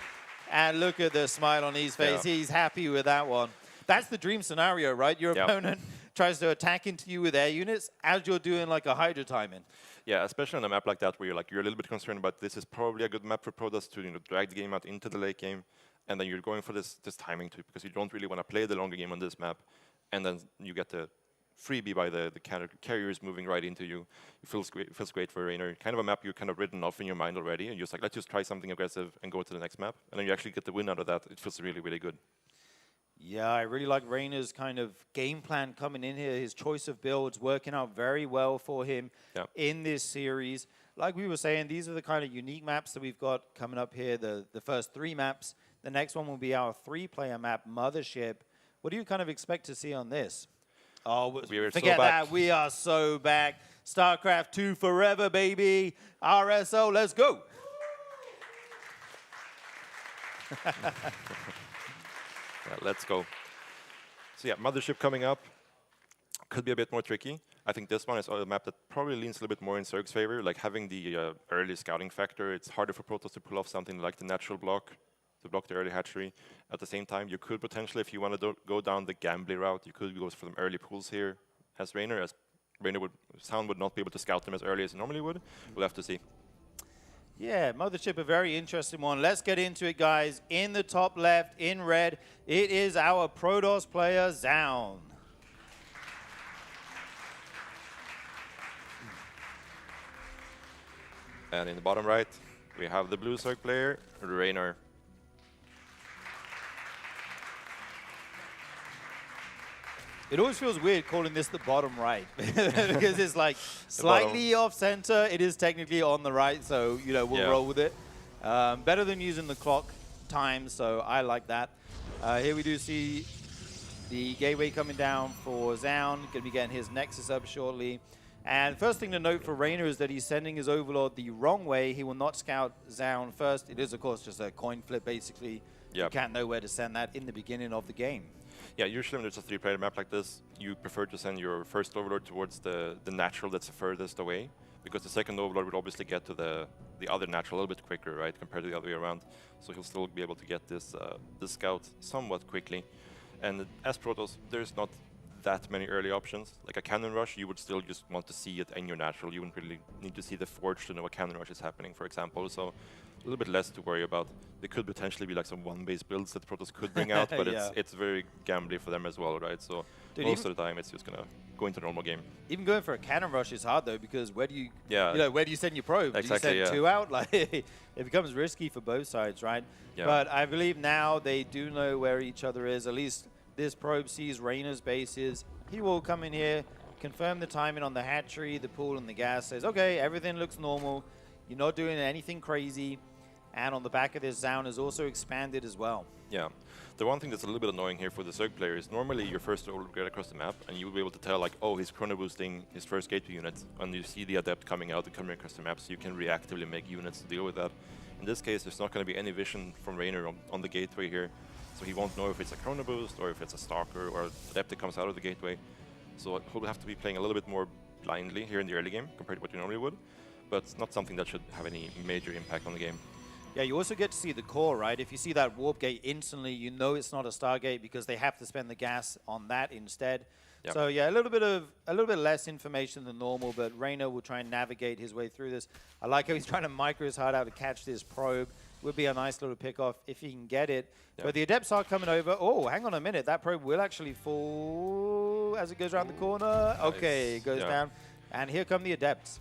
And look at the smile on his face. Yeah. He's happy with that one. That's the dream scenario, right? Your Yep. opponent tries to attack into you with air units as you're doing like a Hydra timing. Yeah, especially on a map like that where you're a little bit concerned about this is probably a good map for Protoss to drag the game out into the late game, and then you're going for this timing too because you don't really want to play the longer game on this map, and then you get the freebie by the carriers moving right into you. It feels great for Raynor. Kind of a map you're kind of written off in your mind already, and you're just like, let's just try something aggressive and go to the next map, and then you actually get the win out of that. It feels really, really good. Yeah, I really like Raynor's kind of game plan coming in here. His choice of builds working out very well for him in this series. Like we were saying, these are the kind of unique maps that we've got coming up here, the first 3 maps. The next one will be our 3-player map, Mothership. What do you kind of expect to see on this? Oh, forget that. We are so back. StarCraft 2 forever, baby. RSL, let's go. Let's go. So yeah, Mothership coming up. Could be a bit more tricky. I think this one is a map that probably leans a little bit more in Zerg's favor. Like having the early scouting factor, it's harder for Protoss to pull off something like the natural block, to block the early hatchery. At the same time, you could potentially, if you want to go down the gambly route, you could go for some early pools here as Raynor. Sound would not be able to scout them as early as he normally would. We'll have to see. Yeah, Mothership, a very interesting one. Let's get into it, guys. In the top left, in red, it is our Protoss player, SEOUL. And in the bottom right, we have the blue Zerg player, Raynor. It always feels weird calling this the bottom right because it's like slightly off center. It is technically on the right, so we'll roll with it. Better than using the clock time, so I like that. Here we do see the gateway coming down for SEOUL. Going to be getting his Nexus up shortly. And first thing to note for Raynor is that he's sending his Overlord the wrong way. He will not scout SEOUL first. It is, of course, just a coin flip, basically. You can't know where to send that in the beginning of the game. Yeah, usually when there's a 3-player map like this, you prefer to send your first Overlord towards the natural that's the furthest away, because the second Overlord would obviously get to the other natural a little bit quicker, right, compared to the other way around. So he'll still be able to get this scout somewhat quickly. And as Protoss, there's not that many early options. Like a cannon rush, you would still just want to see it in your natural. You wouldn't really need to see the forge to know a cannon rush is happening, for example. So a little bit less to worry about. There could potentially be like some one-base builds that Protoss could bring out, but it's very gambly for them as well, right? So most of the time, it's just gonna go into normal game. Even going for a cannon rush is hard though, because where do you, where do you send your probe? Exactly, do you send 2 out? Like it becomes risky for both sides, right? Yeah. But I believe now they do know where each other is. At least this probe sees Raynor's bases. He will come in here, confirm the timing on the hatchery, the pool, and the gas. Says, okay, everything looks normal. You're not doing anything crazy. And on the back of this, SEOUL is also expanded as well. Yeah. The one thing that's a little bit annoying here for the Zerg player is normally your first Overlord get across the map, and you'll be able to tell, like, oh, he's chrono boosting his first gateway unit, and you see the Adept coming out and coming across the map, so you can reactively make units to deal with that. In this case, there's not going to be any vision from Raynor on the gateway here, so he won't know if it's a chrono boost or if it's a Stalker or Adept that comes out of the gateway. So he'll have to be playing a little bit more blindly here in the early game compared to what you normally would, but it's not something that should have any major impact on the game. Yeah, you also get to see the core, right? If you see that warp gate instantly, you know it's not a Stargate because they have to spend the gas on that instead. Yep. So yeah, a little bit less information than normal, but Raynor will try and navigate his way through this. I like how he's trying to micro his heart out to catch this probe. Would be a nice little pickoff if he can get it. Yep. But the Adepts are coming over. Oh, hang on a minute. That probe will actually fall as it goes around the corner. Okay, it goes down. And here come the Adepts.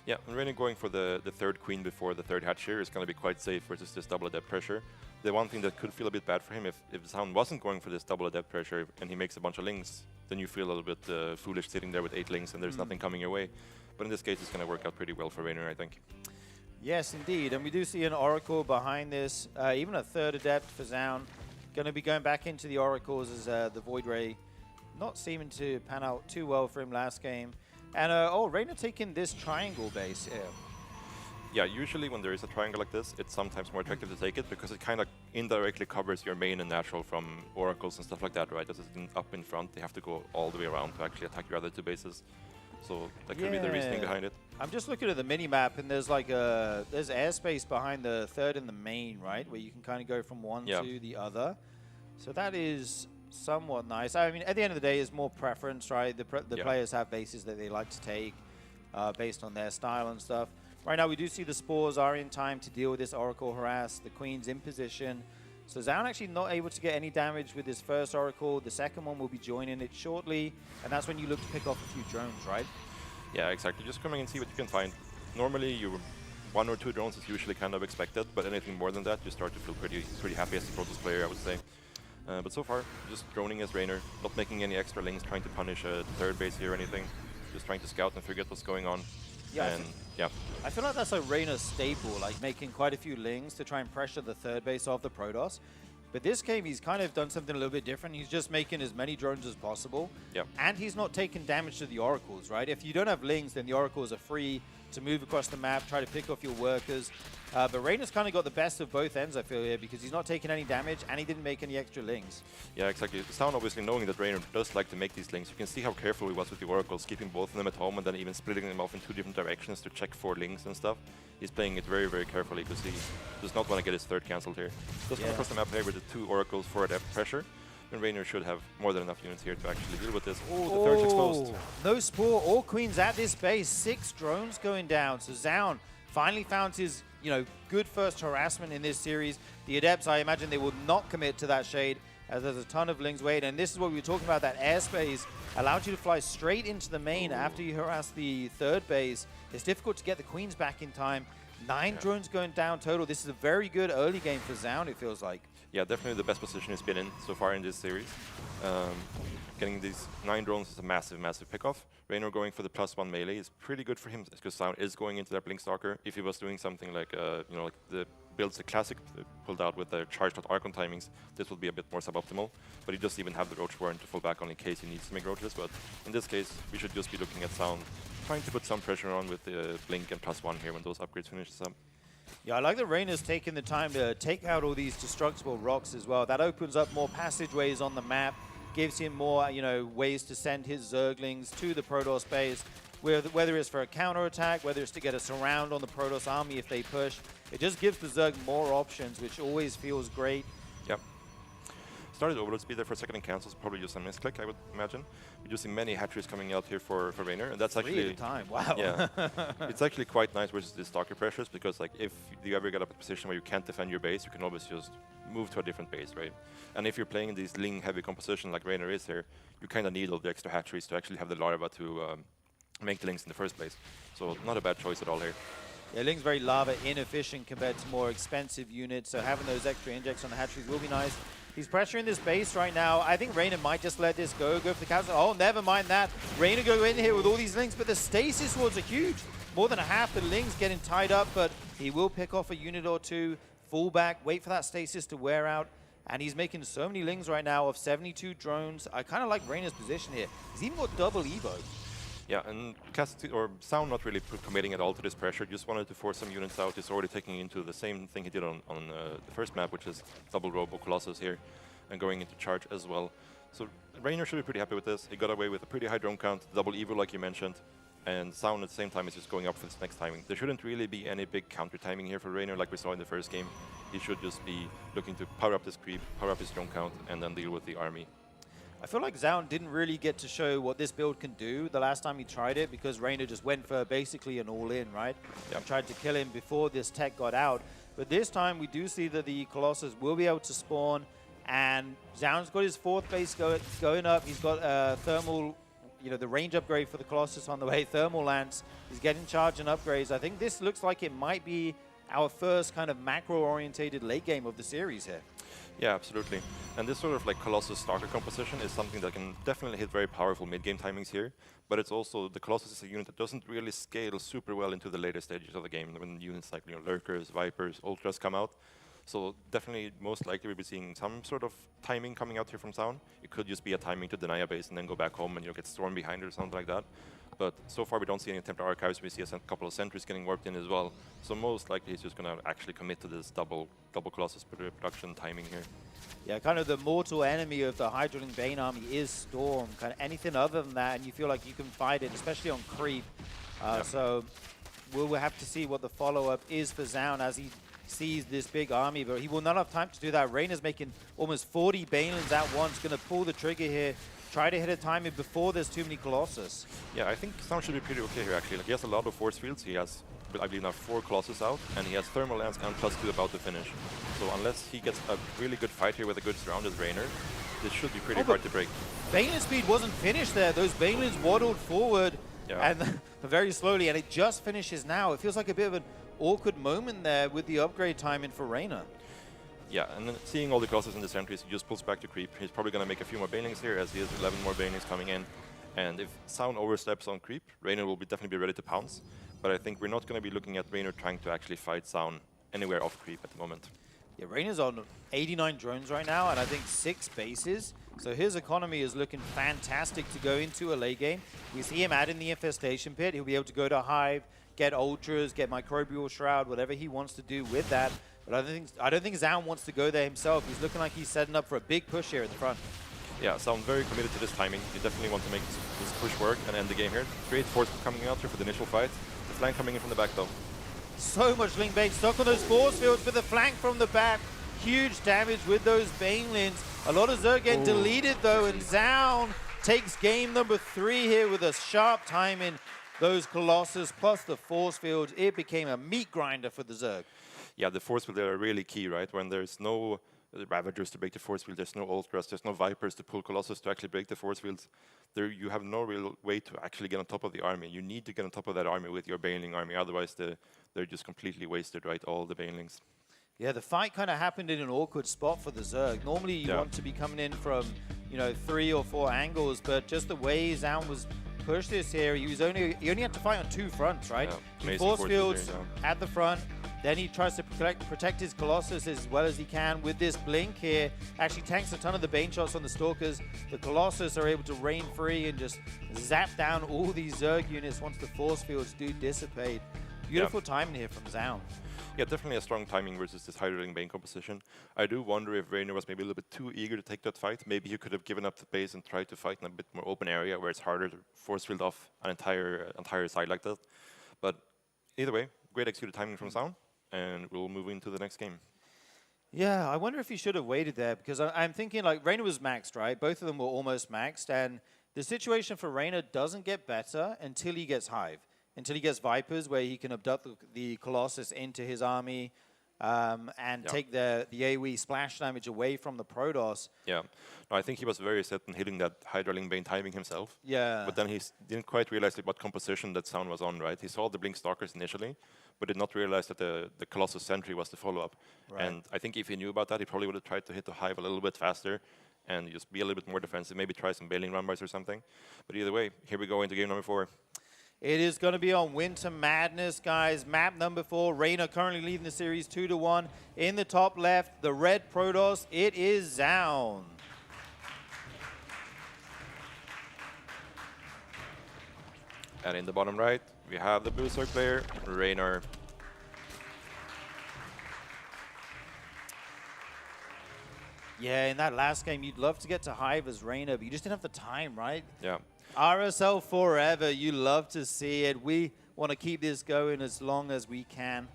Yeah, and Raynor going for the third queen before the third hatch here is going to be quite safe versus this double Adept pressure. The one thing that could feel a bit bad for him, if SEOUL wasn't going for this double Adept pressure and he makes a bunch of lings, then you feel a little bit foolish sitting there with 8 lings and there's nothing coming your way. But in this case, it's going to work out pretty well for Raynor, I think. Yes, indeed. And we do see an Oracle behind this. Even a third Adept for SEOUL. Going to be going back into the Oracles as the Void Ray not seeming to pan out too well for him last game. And, Raynor taking this triangle base here. Yeah, usually when there is a triangle like this, it's sometimes more attractive to take it because it kind of indirectly covers your main and natural from Oracles and stuff like that, right? This is up in front. They have to go all the way around to actually attack your other 2 bases. So that could be the reasoning behind it. I'm just looking at the mini-map, and there's like there's airspace behind the third and the main, right? Where you can kind of go from one to the other. So that is somewhat nice. I mean, at the end of the day, it's more preference, right? The players have bases that they like to take based on their style and stuff. Right now, we do see the Spores are in time to deal with this Oracle harass. The Queen's in position. So Zaun actually not able to get any damage with his first Oracle. The second one will be joining it shortly. And that's when you look to pick off a few drones, right? Yeah, exactly. Just come in and see what you can find. Normally, 1 or 2 drones is usually kind of expected, but anything more than that, you start to feel pretty happy as a Protoss player, I would say. But so far, just droning as Raynor, not making any extra links, trying to punish a third base here or anything. Just trying to scout and figure out what's going on. Yeah, and I feel like that's a Raynor's staple, like making quite a few lings to try and pressure the third base of the Protoss. But this game, he's kind of done something a little bit different. He's just making as many drones as possible. Yep. And he's not taking damage to the Oracles, right? If you don't have lings, then the Oracles are free to move across the map, try to pick off your workers. But Raynor's kind of got the best of both ends, I feel, here, because he's not taking any damage and he didn't make any extra lings. Yeah, exactly. Sound obviously knowing that Raynor does like to make these links. You can see how careful he was with the Oracles, keeping both of them at home and then even splitting them off in 2 different directions to check for links and stuff. He's playing it very, very carefully because he does not want to get his third cancelled here. Does come across the map here with the 2 Oracles for depth pressure. And Raynor should have more than enough units here to actually deal with this. Oh, the third's exposed. No Spore or Queens at this base. 6 drones going down. So Zaun finally found his, good first harassment in this series. The Adepts, I imagine they will not commit to that shade as there's a ton of lings waiting. And this is what we were talking about, that airspace allowed you to fly straight into the main after you harass the third base. It's difficult to get the Queens back in time. 9 drones going down total. This is a very good early game for Zaun, it feels like. Yeah, definitely the best position he's been in so far in this series. Getting these 9 drones is a massive, massive pickoff. Raynor going for the +1 melee is pretty good for him because Zaun is going into that Blink Stalker. If he was doing something like, like the builds the classic pulled out with the charged Archon timings, this would be a bit more suboptimal. But he doesn't even have the Roach Warren to fall back on in case he needs to make Roaches. But in this case, we should just be looking at Zaun, trying to put some pressure on with the Blink and +1 here when those upgrades finish up. Yeah, I like that Raynor's taking the time to take out all these destructible rocks as well. That opens up more passageways on the map, gives him more, ways to send his Zerglings to the Protoss base, whether it's for a counterattack, whether it's to get a surround on the Protoss army if they push. It just gives the Zerg more options, which always feels great. Yep. Started overload speed there for a second and cancels, probably just a misclick, I would imagine. We do see many hatcheries coming out here for Raynor, and that's actually 3 at a time. Wow. Yeah, it's actually quite nice versus the Stalker pressures because, like, if you ever get up a position where you can't defend your base, you can always just move to a different base, right? And if you're playing these ling-heavy composition like Raynor is here, you kind of need all the extra hatcheries to actually have the larva to make the links in the first place. So not a bad choice at all here. Yeah, Ling's very lava inefficient compared to more expensive units, so having those extra injects on the hatcheries will be nice. He's pressuring this base right now. I think Raynor might just let this go for the council. Oh, never mind that. Raynor go in here with all these links, but the stasis wards are huge. More than a half the links getting tied up, but he will pick off a unit or 2, fall back, wait for that stasis to wear out. And he's making so many lings right now of 72 drones. I kind of like Raynor's position here. He's even got double Evo. Yeah, and Sound not really committing at all to this pressure, just wanted to force some units out. He's already taking into the same thing he did on the first map, which is double Robo Colossus here, and going into charge as well. So Raynor should be pretty happy with this. He got away with a pretty high drone count, double Evo like you mentioned, and Sound at the same time is just going up for this next timing. There shouldn't really be any big counter timing here for Raynor like we saw in the first game. He should just be looking to power up this creep, power up his drone count, and then deal with the army. I feel like Zaun didn't really get to show what this build can do the last time he tried it because Raynor just went for basically an all-in, right? Yep. And tried to kill him before this tech got out. But this time we do see that the Colossus will be able to spawn, and Zaun's got his 4th base going up. He's got thermal, the range upgrade for the Colossus on the way, thermal lance. He's getting charge and upgrades. I think this looks like it might be our first kind of macro-orientated late game of the series here. Yeah, absolutely. And this sort of like Colossus Stalker composition is something that can definitely hit very powerful mid-game timings here, but it's also, the Colossus is a unit that doesn't really scale super well into the later stages of the game when units like Lurkers, Vipers, Ultras come out. So definitely, most likely we'll be seeing some sort of timing coming out here from Zaun. It could just be a timing to deny a base and then go back home and get stormed behind it or something like that. But so far we don't see any Templar Archives. We see a couple of sentries getting warped in as well. So most likely he's just going to actually commit to this double Colossus production timing here. Yeah, kind of the mortal enemy of the Hydraling Bane army is Storm. Kind of anything other than that, and you feel like you can fight it, especially on creep. So we'll have to see what the follow-up is for Zaun as he sees this big army, but he will not have time to do that. Reyna's making almost 40 Banelings at once, going to pull the trigger here, try to hit a timing before there's too many Colossus. Yeah, I think Sound should be pretty okay here, actually. Like, he has a lot of force fields. He has, I believe, now 4 Colossus out, and he has Thermal Lance and +2 about to finish. So unless he gets a really good fight here with a good surrounded Raynor, this should be pretty hard to break. Baneling speed wasn't finished there. Those Banelings waddled forward and very slowly, and it just finishes now. It feels like a bit of an awkward moment there with the upgrade timing for Reyna. Yeah, and then seeing all the Colossus in the sentries, he just pulls back to creep. He's probably going to make a few more Banelings here, as he has 11 more Banelings coming in. And if Sound oversteps on creep, Reyna will definitely be ready to pounce. But I think we're not going to be looking at Reyna trying to actually fight Sound anywhere off creep at the moment. Yeah, Reyna's on 89 drones right now, and I think 6 bases. So his economy is looking fantastic to go into a late game. We see him add in the Infestation Pit. He'll be able to go to Hive, get Ultras, get Microbial Shroud, whatever he wants to do with that. But I don't think Zaun wants to go there himself. He's looking like he's setting up for a big push here at the front. Yeah, Sound very committed to this timing. You definitely want to make this push work and end the game here. Great force coming out here for the initial fight. The flank coming in from the back though. So much Link Bane stuck on those force fields for the flank from the back. Huge damage with those Banelings. A lot of Zerg getting deleted though, and Zaun takes game number 3 here with a sharp timing. Those Colossus plus the force fields, it became a meat grinder for the Zerg. Yeah, the force field are really key, right? When there's no Ravagers to break the force field, there's no Ultras, there's no Vipers to pull Colossus to actually break the force fields. There, you have no real way to actually get on top of the army. You need to get on top of that army with your Baneling army, otherwise they're just completely wasted, right? All the Banelings. Yeah, the fight kind of happened in an awkward spot for the Zerg. Normally you want to be coming in from, 3 or 4 angles, but just the way Zaun was pushed this here, he only had to fight on 2 fronts, right? Yeah, Force fields at the front, then he tries to protect his Colossus as well as he can with this blink here. Actually tanks a ton of the Bane shots on the Stalkers. The Colossus are able to reign free and just zap down all these Zerg units once the force fields do dissipate. Beautiful timing here from Zaun. Yeah, definitely a strong timing versus this high-rolling Bane composition. I do wonder if Reyna was maybe a little bit too eager to take that fight. Maybe he could have given up the base and tried to fight in a bit more open area where it's harder to force field off an entire side like that. But either way, great executed timing from Zaun, and we'll move into the next game. Yeah, I wonder if he should have waited there, because I'm thinking like Reyna was maxed, right? Both of them were almost maxed, and the situation for Reyna doesn't get better until he gets Hive. Until he gets Vipers, where he can abduct the Colossus into his army and take the AoE splash damage away from the Protoss. Yeah, no, I think he was very set on hitting that Hydra Bane timing himself. Yeah. But then he didn't quite realize what composition that Sound was on, right? He saw the Blink Stalkers initially, but did not realize that the Colossus Sentry was the follow-up. Right. And I think if he knew about that, he probably would have tried to hit the Hive a little bit faster and just be a little bit more defensive, maybe try some Baneling Rumbars or something. But either way, here we go into game number 4. It is going to be on Winter Madness, guys. Map number 4. Reyna currently leading the series 2-1. In the top left, the red Protoss, it is Zaun. And in the bottom right, we have the blue Zerg player, Reyna. Yeah, in that last game, you'd love to get to Hive as Reyna, but you just didn't have the time, right? Yeah. RSL forever. You love to see it. We want to keep this going as long as we can.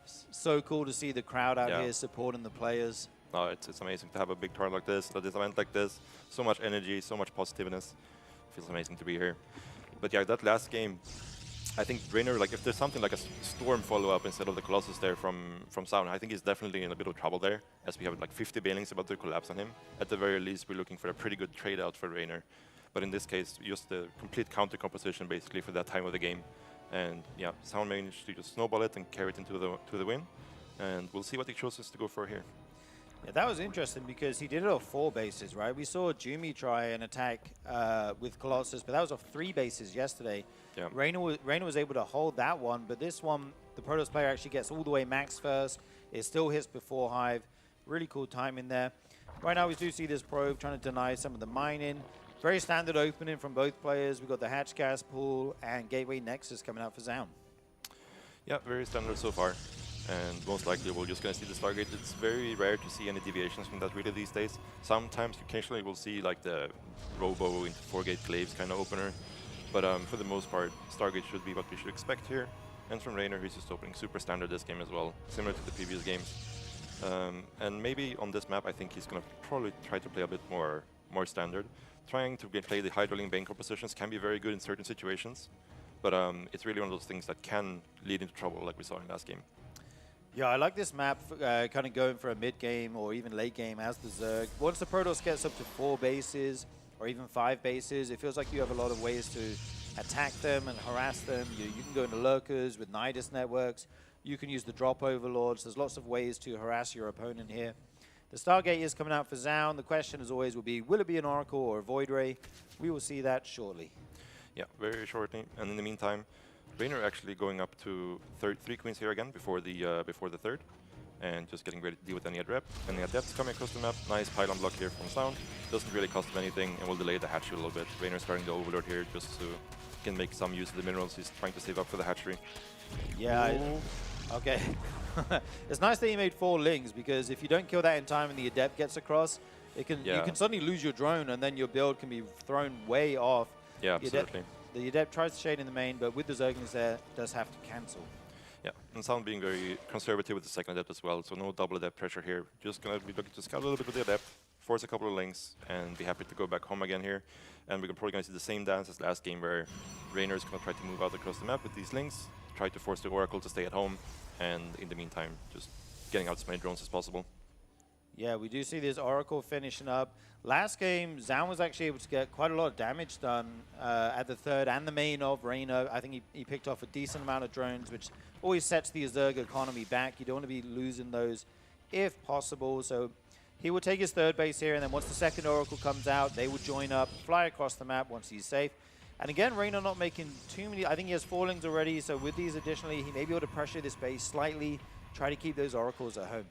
So cool to see the crowd out here supporting the players. No, it's amazing to have a big tournament like this, this event like this. So much energy, so much positiveness. Feels amazing to be here. But yeah, that last game, I think Reyna, like if there's something like a Storm follow-up instead of the Colossus there from Sound, I think he's definitely in a bit of trouble there, as we have like 50 Banelings about to collapse on him. At the very least, we're looking for a pretty good trade-out for Reyna. But in this case, just the complete counter composition basically for that time of the game. And yeah, Sound managed to just snowball it and carry it into the win. And we'll see what he chooses to go for here. Yeah, that was interesting because he did it off 4 bases, right? We saw Jumi try an attack with Colossus, but that was off 3 bases yesterday. Yeah. Reyna was able to hold that one, but this one, the Protoss player actually gets all the way max first. It still hits before Hive. Really cool timing there. Right now we do see this probe trying to deny some of the mining. Very standard opening from both players. We've got the Hatch Gas Pool and Gateway Nexus coming out for Zaun. Yeah, very standard so far. And most likely we're just going to see the Stargate. It's very rare to see any deviations from that really these days. Sometimes, occasionally, we'll see like the Robo into 4-gate Glaives kind of opener. But for the most part, Stargate should be what we should expect here. And from Reynor, he's just opening super standard this game as well, similar to the previous games. And maybe on this map, I think he's going to probably try to play a bit more standard. Trying to play the Hydroling Bank positions can be very good in certain situations, but it's really one of those things that can lead into trouble like we saw in last game. Yeah, I like this map, kind of going for a mid-game or even late game as the Zerg. Once the Protoss gets up to 4 bases or even 5 bases, it feels like you have a lot of ways to attack them and harass them. You can go into lurkers with Nidus networks. You can use the drop overlords. There's lots of ways to harass your opponent here. The Stargate is coming out for ZOUN. The question, as always, will be, will it be an Oracle or a Void Ray? We will see that shortly. Yeah, very shortly. And in the meantime, Reynor actually going up to 3 queens here again before the third, and just getting ready to deal with any adept. And the adepts coming across the map. Nice pylon block here from ZOUN. Doesn't really cost him anything, and will delay the hatchery a little bit. Reynor starting the overlord here just so he can make some use of the minerals he's trying to save up for the hatchery. Yeah. Okay. It's nice that he made 4 lings, because if you don't kill that in time and the adept gets across, you can suddenly lose your drone, and then your build can be thrown way off. Yeah, absolutely. The adept tries to shade in the main, but with the Zerglings there, does have to cancel. Yeah, and ZOUN being very conservative with the second adept as well, so no double adept pressure here. Just going to be looking to scout a little bit with the adept, force a couple of links, and be happy to go back home again here. And we're probably going to see the same dance as last game, where Reynor is going to try to move out across the map with these links, try to force the Oracle to stay at home, and in the meantime, just getting out as many drones as possible. Yeah, we do see this Oracle finishing up. Last game, ZOUN was actually able to get quite a lot of damage done at the third and the main of Reynor. I think he picked off a decent amount of drones, which always sets the Zerg economy back. You don't want to be losing those if possible. So he will take his third base here, and then once the second Oracle comes out, they will join up, fly across the map once he's safe. And again, Reynor not making too many. I think he has 4 lings already, so with these additionally, he may be able to pressure this base slightly, try to keep those Oracles at home.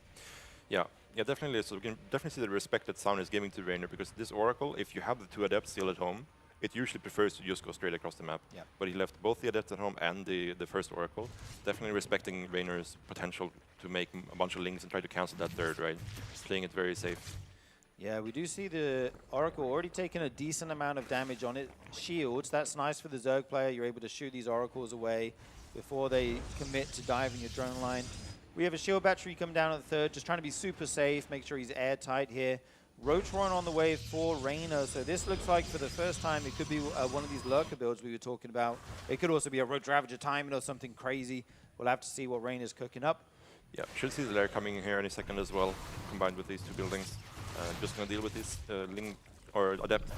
Yeah, definitely. So we can definitely see the respect that ZOUN is giving to Reynor, because this Oracle, if you have the 2 adepts still at home, it usually prefers to just go straight across the map. Yeah. But he left both the adepts at home and the first Oracle, definitely respecting Reynor's potential to make a bunch of links and try to cancel that third, right? Playing it very safe. Yeah, we do see the Oracle already taking a decent amount of damage on it. Shields, that's nice for the Zerg player. You're able to shoot these Oracles away before they commit to diving your drone line. We have a shield battery come down at the third, just trying to be super safe, make sure he's airtight here. Roachron on the way for Reynor, so this looks like for the first time it could be one of these lurker builds we were talking about. It could also be a Roach Ravager timing or something crazy. We'll have to see what Reynor's cooking up. Yeah, should see the lair coming in here any second as well, combined with these 2 buildings. Just going to deal with this Ling or Adept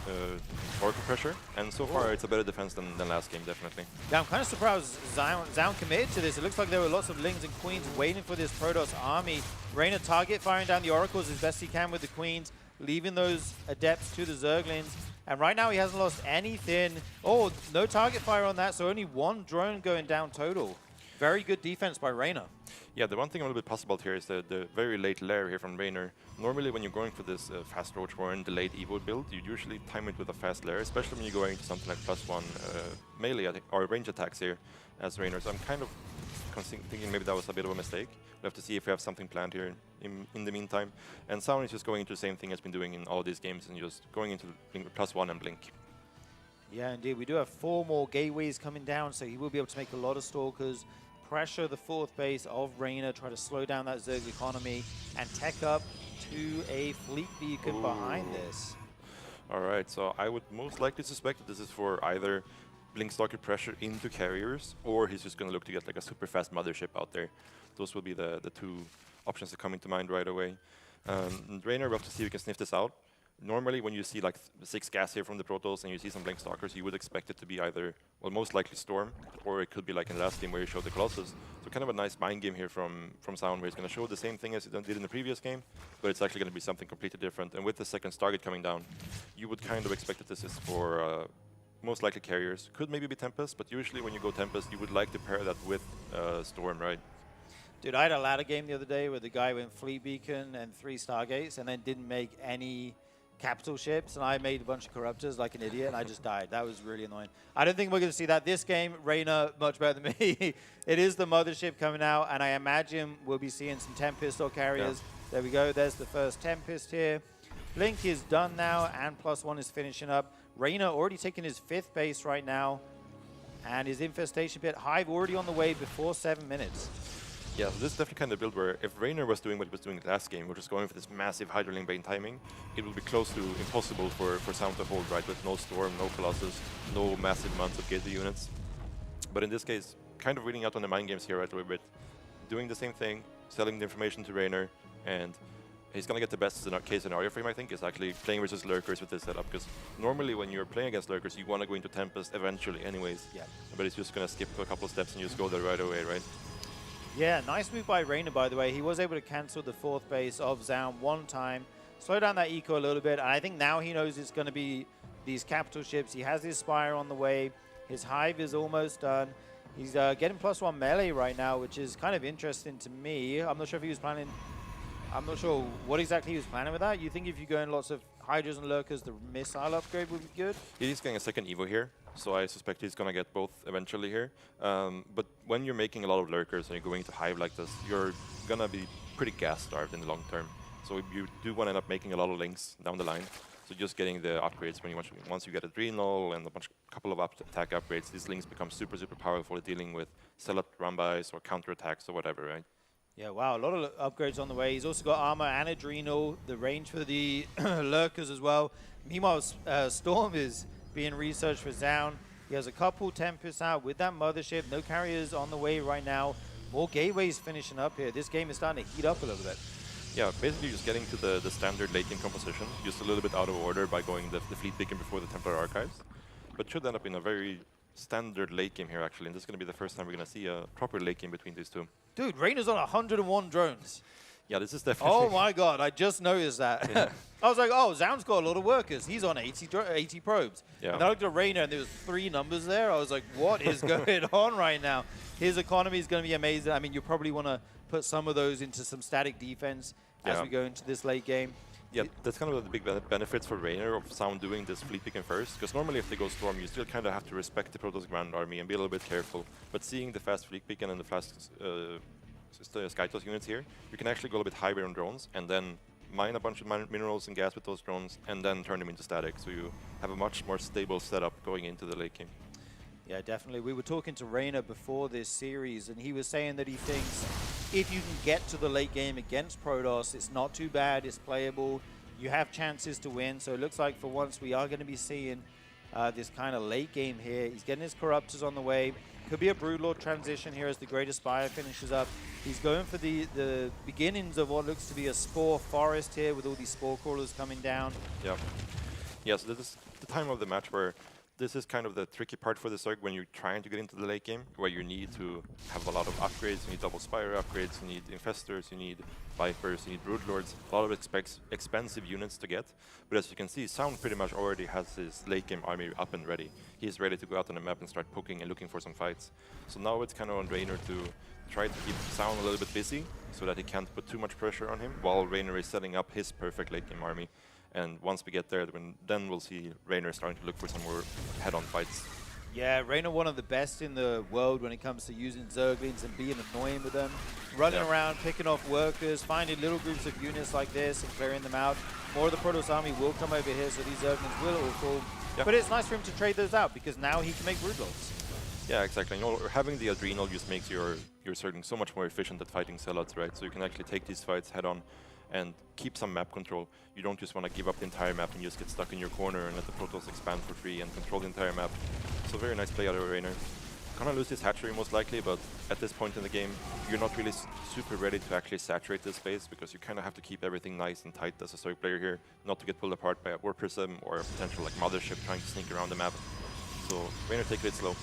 Oracle pressure, and so far it's a better defense than last game, definitely. Yeah, I'm kind of surprised ZOUN committed to this. It looks like there were lots of Lings and Queens waiting for this Protoss army. Reynor target firing down the Oracles as best he can with the Queens, leaving those Adepts to the Zerglings. And right now he hasn't lost anything. Oh, no target fire on that, so only 1 drone going down total. Very good defense by Reynor. Yeah, the one thing I'm a little bit puzzled about here is the very late lair here from Reynor. Normally when you're going for this fast Roach Warren delayed Evo build, you usually time it with a fast lair, especially when you're going to something like +1 melee or range attacks here as Reynor. So I'm kind of thinking maybe that was a bit of a mistake. We'll have to see if we have something planned here in the meantime. And ZOUN is just going into the same thing as been doing in all these games and just going into +1 and blink. Yeah, indeed. We do have 4 more gateways coming down, so he will be able to make a lot of Stalkers, pressure the 4th base of Reynor, try to slow down that Zerg economy, and tech up to a fleet beacon behind this. All right, so I would most likely suspect that this is for either Blink Stalker pressure into carriers, or he's just going to look to get like a super fast mothership out there. Those will be the 2 options that come into mind right away. Reynor, we'll have to see if we can sniff this out. Normally, when you see like 6 gas here from the Protoss and you see some Blink Stalkers, you would expect it to be either, well, most likely Storm, or it could be like in the last game where you showed the Colossus. So kind of a nice mind game here from ZOUN, where he's going to show the same thing as he did in the previous game, but it's actually going to be something completely different. And with the second Stargate coming down, you would kind of expect that this is for most likely carriers. Could maybe be Tempest, but usually when you go Tempest, you would like to pair that with Storm, right? Dude, I had a ladder game the other day where the guy went Fleet Beacon and 3 Stargates and then didn't make any capital ships, and I made a bunch of Corruptors like an idiot, and I just died. That was really annoying. I don't think we're going to see that this game. Reynor, much better than me. It is the Mothership coming out, and I imagine we'll be seeing some Tempest or carriers. Yeah. There we go. There's the first Tempest here. Blink is done now, and +1 is finishing up. Reynor already taking his 5th base right now, And his Infestation Pit, Hive already on the way before 7 minutes. Yeah, so this is definitely kind of build where if Raynor was doing what he was doing last game, which is going for this massive Hydroling Bane timing, it would be close to impossible for Sound to hold, right? With no Storm, no Colossus, no massive amounts of Gateway units. But in this case, kind of reading out on the mind games here right, a little bit, doing the same thing, selling the information to Raynor, and he's going to get the best case scenario for him, I think, is actually playing versus Lurkers with this setup, because normally when you're playing against Lurkers, you want to go into Tempest eventually anyways. Yeah. But he's just going to skip a couple of steps and just go there right away, right? Yeah, nice move by Raynor, by the way. He was able to cancel the 4th base of Zaun one time, slow down that eco a little bit, and I think now he knows it's going to be these capital ships. He has his Spire on the way. His Hive is almost done. He's getting +1 melee right now, which is kind of interesting to me. I'm not sure if he was planning... I'm not sure what exactly he was planning with that. You think if you go in lots of Hydras and Lurkers, the missile upgrade would be good? He's getting a second Evo here, so I suspect he's going to get both eventually here. But when you're making a lot of Lurkers and you're going to Hive like this, you're going to be pretty gas-starved in the long term. So you do want to end up making a lot of links down the line. So just getting the upgrades, when once you get Adrenal and couple of attack upgrades, these links become super, super powerful at dealing with Zealot run-bys or counterattacks or whatever, right? Yeah, wow, a lot of upgrades on the way. He's also got armor and Adrenal, the range for the Lurkers as well. Meanwhile, Storm is being researched for Zaun. He has a couple Tempests out with that Mothership. No carriers on the way right now. More gateways finishing up here. This game is starting to heat up a little bit. Yeah, basically just getting to the standard late game composition, just a little bit out of order by going the Fleet Beacon before the Templar Archives. But should end up in a very standard late game here, actually. And this is going to be the first time we're going to see a proper late game between these two. Dude, Raynor's on 101 drones. Yeah, this is definitely... Oh my god, I just noticed that. Yeah. I was like, oh, Zaun's got a lot of workers. He's on 80 probes. Yeah. And I looked at Raynor and there was 3 numbers there. I was like, what is going on right now? His economy is going to be amazing. I mean, you probably want to put some of those into some static defense as we go into this late game. Yeah, that's kind of the big benefits for Raynor of Sound doing this Fleet Beacon first, because normally if they go Storm, you still kind of have to respect the Protoss Grand Army and be a little bit careful. But seeing the fast Fleet Beacon and the fast Skytoss units here, you can actually go a little bit higher on drones and then mine a bunch of minerals and gas with those drones and then turn them into static, so you have a much more stable setup going into the late game. Yeah, definitely. We were talking to Raynor before this series, and he was saying that he thinks if you can get to the late game against Protoss, it's not too bad, it's playable, you have chances to win. So it looks like for once we are going to be seeing this kind of late game here. He's getting his Corruptors on the way. Could be a Broodlord transition here as the Greatest Spire finishes up. He's going for the beginnings of what looks to be a Spore Forest here with all these Spore Crawlers coming down. Yeah. Yeah, so this is the time of the match where this is kind of the tricky part for the Zerg when you're trying to get into the late game, where you need to have a lot of upgrades. You need double Spire upgrades, you need Infestors, you need Vipers, you need Broodlords, a lot of expensive units to get. But as you can see, Sound pretty much already has his late game army up and ready. He's ready to go out on the map and start poking and looking for some fights. So now it's kind of on Raynor to try to keep Sound a little bit busy so that he can't put too much pressure on him, while Raynor is setting up his perfect late game army. And once we get there, then we'll see Raynor starting to look for some more head-on fights. Yeah, Raynor one of the best in the world when it comes to using Zerglings and being annoying with them. Running around, picking off workers, finding little groups of units like this and clearing them out. More of the Protoss army will come over here, so these Zerglings will all fall. But it's nice for him to trade those out, because now he can make Broodlords. Yeah, exactly. You know, having the Adrenal just makes your Zergling so much more efficient at fighting Zealots, right? So you can actually take these fights head-on and keep some map control. You don't just want to give up the entire map and just get stuck in your corner and let the Protoss expand for free and control the entire map. So very nice play out of Raynor. Gonna lose this hatchery most likely, but at this point in the game, you're not really super ready to actually saturate this space, because you kind of have to keep everything nice and tight as a Zerg player here, not to get pulled apart by a War Prism or a potential like Mothership trying to sneak around the map. So Raynor take it slow.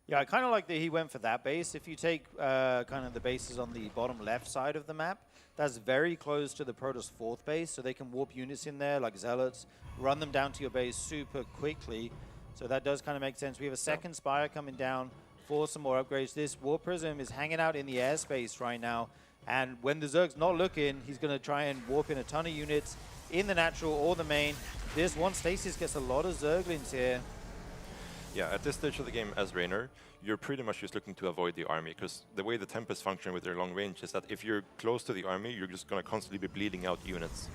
Yeah, I kind of like that he went for that base. If you take kind of the bases on the bottom left side of the map, that's very close to the Protoss 4th base, so they can warp units in there like Zealots, run them down to your base super quickly. So that does kind of make sense. We have a second Spire coming down for some more upgrades. This War Prism is hanging out in the airspace right now, and when the Zerg's not looking, he's going to try and warp in a ton of units in the natural or the main. This one Stasis gets a lot of Zerglings here. Yeah, at this stage of the game as Raynor, you're pretty much just looking to avoid the army, because the way the Tempest function with their long range is that if you're close to the army, you're just going to constantly be bleeding out units.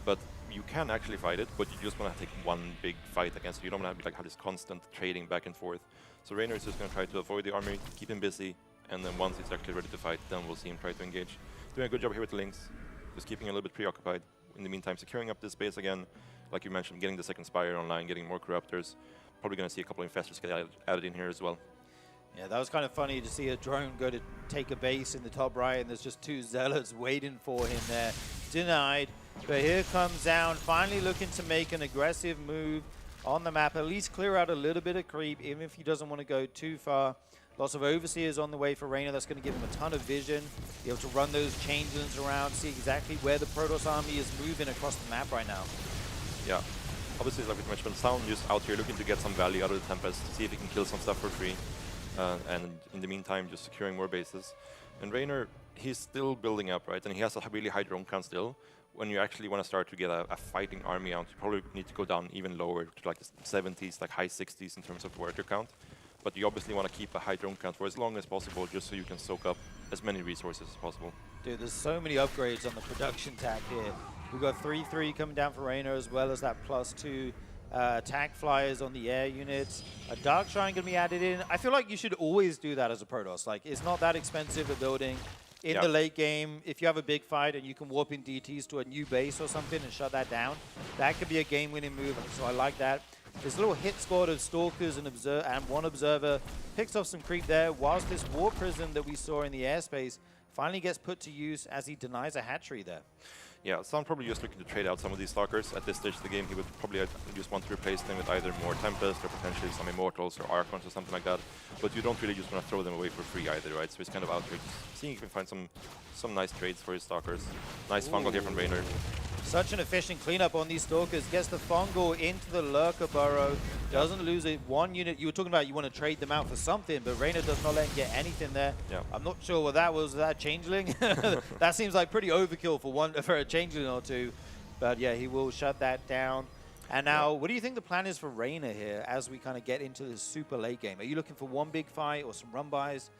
but you can actually fight it, but you just want to take one big fight against it. You don't want to have this constant trading back and forth. So Reynor is just going to try to avoid the army, keep him busy, and then once he's actually ready to fight, then we'll see him try to engage. Doing a good job here with the Lynx, just keeping a little bit preoccupied. In the meantime, securing up this base again, like you mentioned, getting the second Spire online, getting more Corruptors. Probably going to see a couple of Infestors get added in here as well. Yeah, that was kind of funny to see a drone go to take a base in the top right, and there's just 2 Zealots waiting for him there. Denied, but here comes Down, finally looking to make an aggressive move on the map, at least clear out a little bit of creep, even if he doesn't want to go too far. Lots of Overseers on the way for Reynor. That's going to give him a ton of vision, be able to run those changelings around, see exactly where the Protoss army is moving across the map right now. Yeah, obviously, like we mentioned, Sound just out here looking to get some value out of the Tempest, see if he can kill some stuff for free. And in the meantime, just securing more bases. And Reynor, he's still building up, right? And he has a really high drone count still. When you actually want to start to get a fighting army out, you probably need to go down even lower to like the 70s, like high 60s in terms of warrior count. But you obviously want to keep a high drone count for as long as possible, just so you can soak up as many resources as possible. Dude, there's so many upgrades on the production tag here. We've got 3-3 coming down for Reynor, as well as that +2 attack flyers on the air units. A Dark Shrine going to be added in. I feel like you should always do that as a Protoss. Like, it's not that expensive a building. In the late game, if you have a big fight and you can warp in DTs to a new base or something and shut that down, that could be a game-winning move, so I like that. This little hit squad of Stalkers and one Observer picks off some creep there, whilst this War Prison that we saw in the airspace finally gets put to use as he denies a hatchery there. Yeah, Sound probably just looking to trade out some of these Stalkers. At this stage of the game, he would probably just want to replace them with either more Tempest or potentially some Immortals or Archons or something like that. But you don't really just want to throw them away for free either, right? So he's kind of out here just seeing if he can find some nice trades for his Stalkers. Nice Fungal here from Reynor. Such an efficient cleanup on these Stalkers. Gets the Fungal into the Lurker Burrow. Doesn't lose it. One unit. You were talking about you want to trade them out for something, but Reynor does not let him get anything there. Yeah. I'm not sure what that was. That Changeling? That seems like pretty overkill for a Changeling or two. But yeah, he will shut that down. And now, what do you think the plan is for Reynor here as we kind of get into this super late game? Are you looking for one big fight or some run-bys?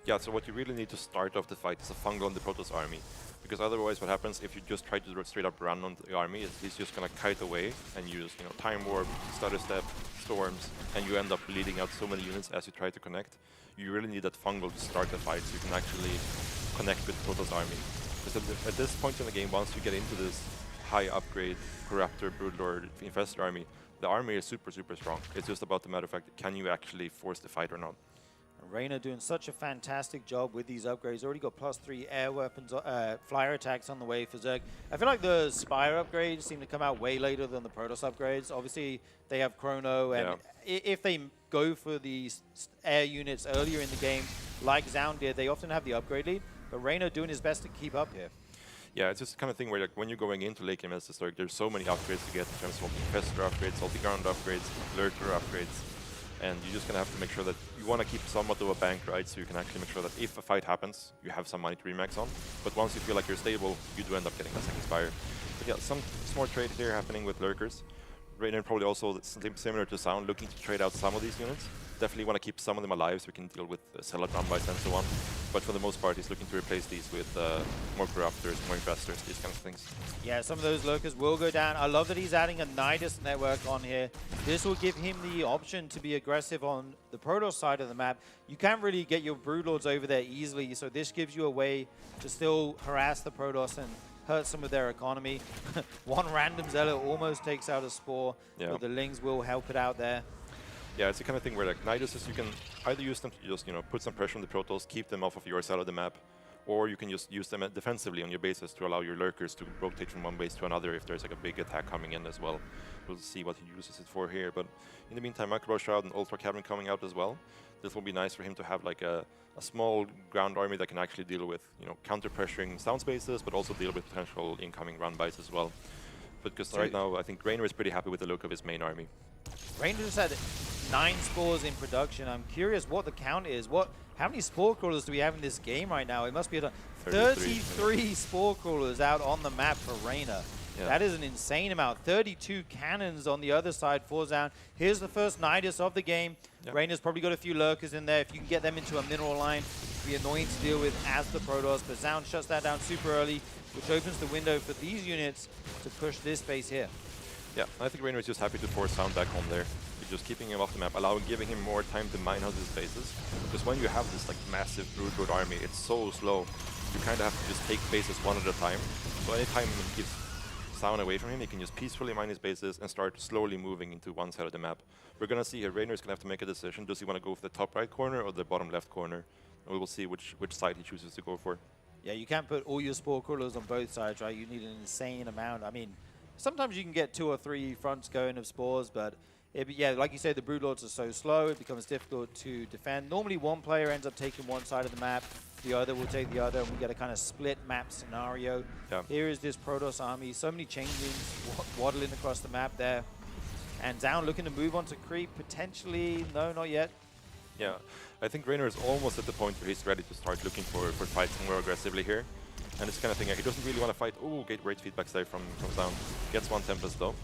Yeah, so what you really need to start off the fight is a Fungal on the Protoss army. Because otherwise what happens if you just try to straight up run on the army is he's just going to kite away and use Time Warp, Stutter Step, Storms, and you end up bleeding out so many units as you try to connect. You really need that Fungal to start the fight so you can actually connect with Protoss army. Because at this point in the game, once you get into this high upgrade Corruptor, Broodlord, Infestor army, the army is super, super strong. It's just about the matter of fact, can you actually force the fight or not? Reynor doing such a fantastic job with these upgrades. Already got +3 air weapons, flyer attacks on the way for Zerg. I feel like the Spire upgrades seem to come out way later than the Protoss upgrades. Obviously, they have Chrono, and if they go for these air units earlier in the game, like Zaun did, they often have the upgrade lead. But Reynor doing his best to keep up here. Yeah, it's just the kind of thing where when you're going into late game as Historic, there's so many upgrades to get in terms of Infestor upgrades, Salty Ground upgrades, Lurker upgrades. And you're just going to have to make sure that you want to keep somewhat of a bank, right? So you can actually make sure that if a fight happens, you have some money to remax on. But once you feel like you're stable, you do end up getting a second Spire. But yeah, some smart trade here happening with Lurkers. Reynor probably also similar to Sound, looking to trade out some of these units. Definitely want to keep some of them alive so we can deal with Zealot Runbys and so on. But for the most part, he's looking to replace these with more Corruptors, more Infestors, these kind of things. Yeah, some of those Lurkers will go down. I love that he's adding a Nidus network on here. This will give him the option to be aggressive on the Protoss side of the map. You can't really get your Broodlords over there easily, so this gives you a way to still harass the Protoss and hurt some of their economy. One random Zealot almost takes out a Spore, but the Lings will help it out there. Yeah, it's the kind of thing where like Niduses, you can either use them to just put some pressure on the Protoss, keep them off of your side of the map, or you can just use them defensively on your bases to allow your Lurkers to rotate from one base to another if there's like a big attack coming in as well. We'll see what he uses it for here, but in the meantime, Microblow Shroud and Ultra Cavern coming out as well. This will be nice for him to have like a small ground army that can actually deal with counter-pressuring sound spaces, but also deal with potential incoming run-bys as well. Because right now, I think Reynor is pretty happy with the look of his main army. Reynor just had 9 spores in production. I'm curious what the count is. How many spore crawlers do we have in this game right now? It must be 33 spore crawlers out on the map for Reynor. Yeah. That is an insane amount. 32 cannons on the other side for Zaun. Here's the first Nidus of the game. Yep. Reyna's probably got a few lurkers in there. If you can get them into a mineral line, it'll be annoying to deal with as the Protoss. But Zaun shuts that down super early, which opens the window for these units to push this base here. Yeah, I think Reynor is just happy to force Sound back home there. Just keeping him off the map, giving him more time to mine out his bases. Because when you have this like massive Broodlord army, it's so slow. You kind of have to just take bases one at a time. So anytime he gives Sound away from him, he can just peacefully mine his bases and start slowly moving into one side of the map. We're gonna see here, Reynor's gonna have to make a decision. Does he want to go for the top right corner or the bottom left corner? And we will see which side he chooses to go for. Yeah, you can't put all your spore crawlers on both sides, right? You need an insane amount. I mean, sometimes you can get 2 or 3 fronts going of spores, but yeah, like you say, the Broodlords are so slow, it becomes difficult to defend. Normally one player ends up taking one side of the map, the other will take the other, and we get a kind of split map scenario. Yeah. Here is this Protoss army, so many changelings waddling across the map there. And Zaun looking to move on to creep, potentially, no, not yet. Yeah, I think Reynor is almost at the point where he's ready to start looking for fights more aggressively here. And this kind of thing, he doesn't really want to fight. Oh, great feedback there from Zaun. Gets one Tempest though.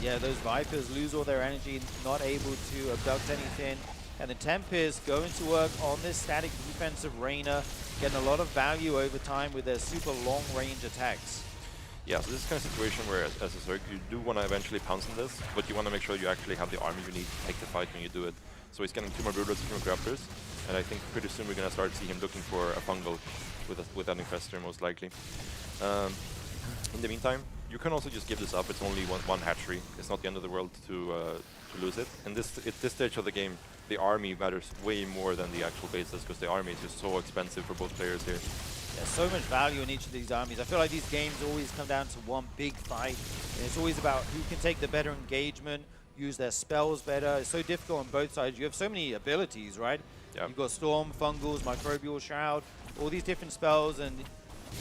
Yeah, those Vipers lose all their energy, not able to abduct anything. And the Tempest going to work on this static defense of Reynor, getting a lot of value over time with their super long range attacks. Yeah, so this is kind of situation where, as a Zerg, you do want to eventually pounce on this, but you want to make sure you actually have the army you need to take the fight when you do it. So he's getting 2 more Broodlords, 2 more Corruptors, and I think pretty soon we're going to start to see him looking for a fungal with an Infestor, most likely. In the meantime, you can also just give this up. It's only one hatchery. It's not the end of the world to lose it. And at this stage of the game, the army matters way more than the actual bases, because the army is just so expensive for both players here. There's so much value in each of these armies. I feel like these games always come down to one big fight. And it's always about who can take the better engagement, use their spells better. It's so difficult on both sides. You have so many abilities, right? Yep. You've got Storm, Fungals, Microbial Shroud, all these different spells and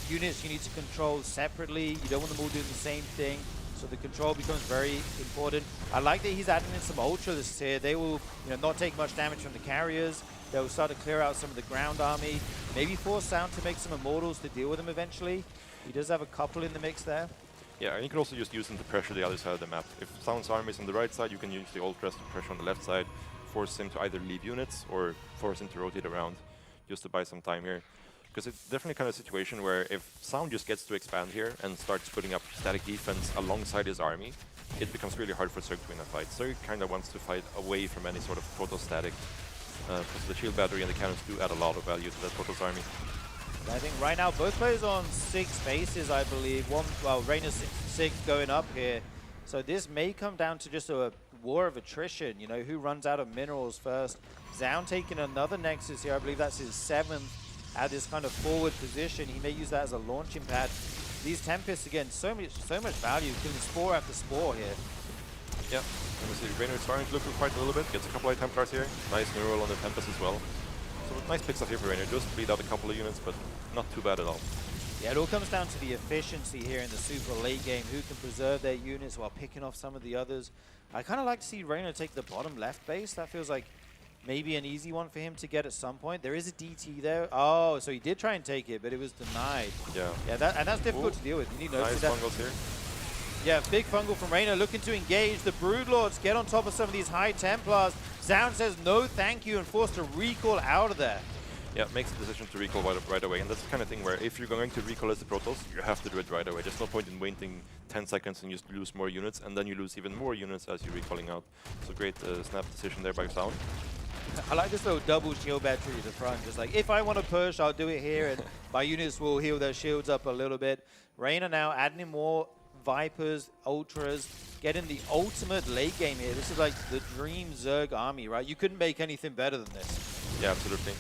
units you need to control separately. You don't want them all doing the same thing. So the control becomes very important. I like that he's adding in some Ultralists here. They will not take much damage from the carriers. They'll start to clear out some of the ground army. Maybe force Sound to make some Immortals to deal with them eventually. He does have a couple in the mix there. Yeah, and you can also just use them to pressure the other side of the map. If Sound's army is on the right side, you can use the Ultras to pressure on the left side, force him to either leave units or force him to rotate around, just to buy some time here. Because it's definitely kind of a situation where if Sound just gets to expand here and starts putting up static defense alongside his army, it becomes really hard for Zerg to win a fight. Zerg kind of wants to fight away from any sort of proto-static, because the shield battery and the cannons do add a lot of value to that Protoss army. I think right now both players on 6 bases, I believe. Reynor's 6 going up here. So this may come down to just a war of attrition, who runs out of minerals first. Zaun taking another Nexus here. I believe that's his 7th. At this kind of forward position, he may use that as a launching pad. These Tempests, again, so much value, killing spore after spore here. Yeah, and we see Reynor starting to look for quite a little bit, gets a couple of Templars here, nice neural on the Tempest as well. So nice picks up here for Reynor, just bleed out a couple of units, but not too bad at all. Yeah, it all comes down to the efficiency here in the super late game, who can preserve their units while picking off some of the others. I kind of like to see Reynor take the bottom left base. That feels like maybe an easy one for him to get at some point. There is a DT there. Oh, so he did try and take it, but it was denied. Yeah. Yeah, that's difficult to deal with. You need no nice fungals here. Yeah, big fungal from Reynor looking to engage. The Broodlords get on top of some of these high Templars. Zaun says no thank you and forced to recall out of there. Yeah, makes the decision to recall right away. And that's the kind of thing where if you're going to recall as the Protoss, you have to do it right away. There's no point in waiting 10 seconds and you just lose more units, and then you lose even more units as you're recalling out. So great snap decision there by Zaun. I like this little double shield battery at the front. Just like, if I want to push, I'll do it here, and my units will heal their shields up a little bit. Reynor now adding in more Vipers, Ultras, getting the ultimate late game here. This is like the dream Zerg army, right? You couldn't make anything better than this. Yeah, absolutely.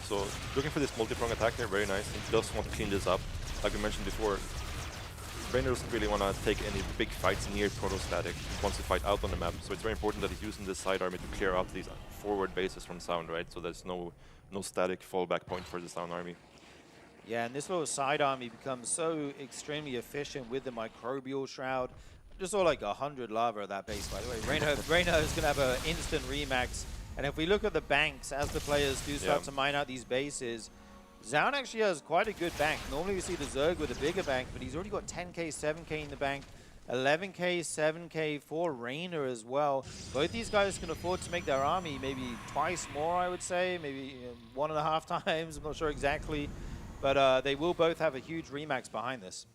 So looking for this multi-prong attack here, very nice. He does want to clean this up. Like we mentioned before, Reynor doesn't really want to take any big fights near proto-static. He wants to fight out on the map. So it's very important that he's using this side army to clear out these forward bases from Sound, right? So there's no static fallback point for the Sound army. Yeah, and this little side army becomes so extremely efficient with the Microbial Shroud. Just saw like 100 lava at that base, by the way. Reynor is going to have an instant remax. And if we look at the banks, as the players do start to mine out these bases, Zaun actually has quite a good bank. Normally we see the Zerg with a bigger bank, but he's already got 10k, 7k in the bank, 11k, 7k for Reina as well. Both these guys can afford to make their army maybe twice more, I would say, maybe 1.5 times, I'm not sure exactly. But they will both have a huge Remax behind this.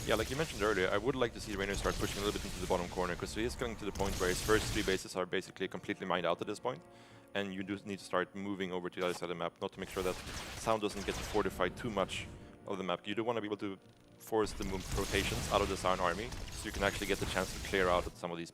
Yeah, like you mentioned earlier, I would like to see Reina start pushing a little bit into the bottom corner, because he is getting to the point where his first 3 bases are basically completely mined out at this point. And you do need to start moving over to the other side of the map, not to make sure that Sound doesn't get to fortify too much of the map. You do want to be able to force the rotations out of the Sound army, so you can actually get the chance to clear out some of these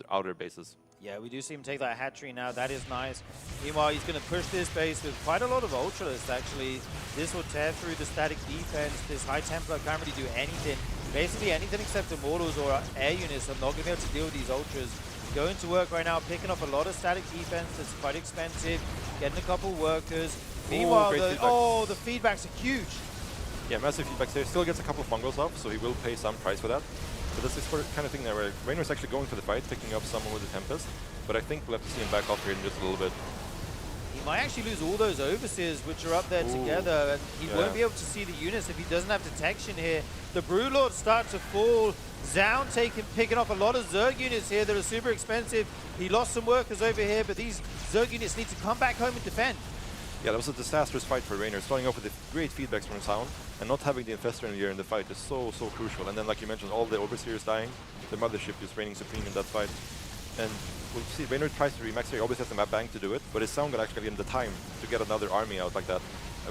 outer bases. Yeah, we do see him take that hatchery now. That is nice. Meanwhile, he's going to push this base with quite a lot of Ultralists, actually. This will tear through the static defense. This High Templar can't really do anything. Basically, anything except Immortals or air units are not going to be able to deal with these Ultras. Going to work right now, picking up a lot of static defense that's quite expensive, getting a couple workers. Meanwhile, the feedbacks are huge. Yeah, massive feedbacks there. Still gets a couple of fungals off, so he will pay some price for that. But that's this kind of thing there where Rainer's actually going for the fight, picking up someone with the Tempest. But I think we'll have to see him back off here in just a little bit. He might actually lose all those Overseers, which are up there together. And he won't be able to see the units if he doesn't have detection here. The Broodlords start to fall. Zaun picking up a lot of Zerg units here that are super expensive. He lost some workers over here, but these Zerg units need to come back home and defend. Yeah, that was a disastrous fight for Rainer, starting off with the great feedbacks from Sound, and not having the Infestor in here in the fight is so crucial. And then, like you mentioned, all the Overseers dying, the Mothership just reigning supreme in that fight. And we'll see, Rainer tries to remax here, he always has the map bank to do it, but his Sound got actually in the time to get another army out like that.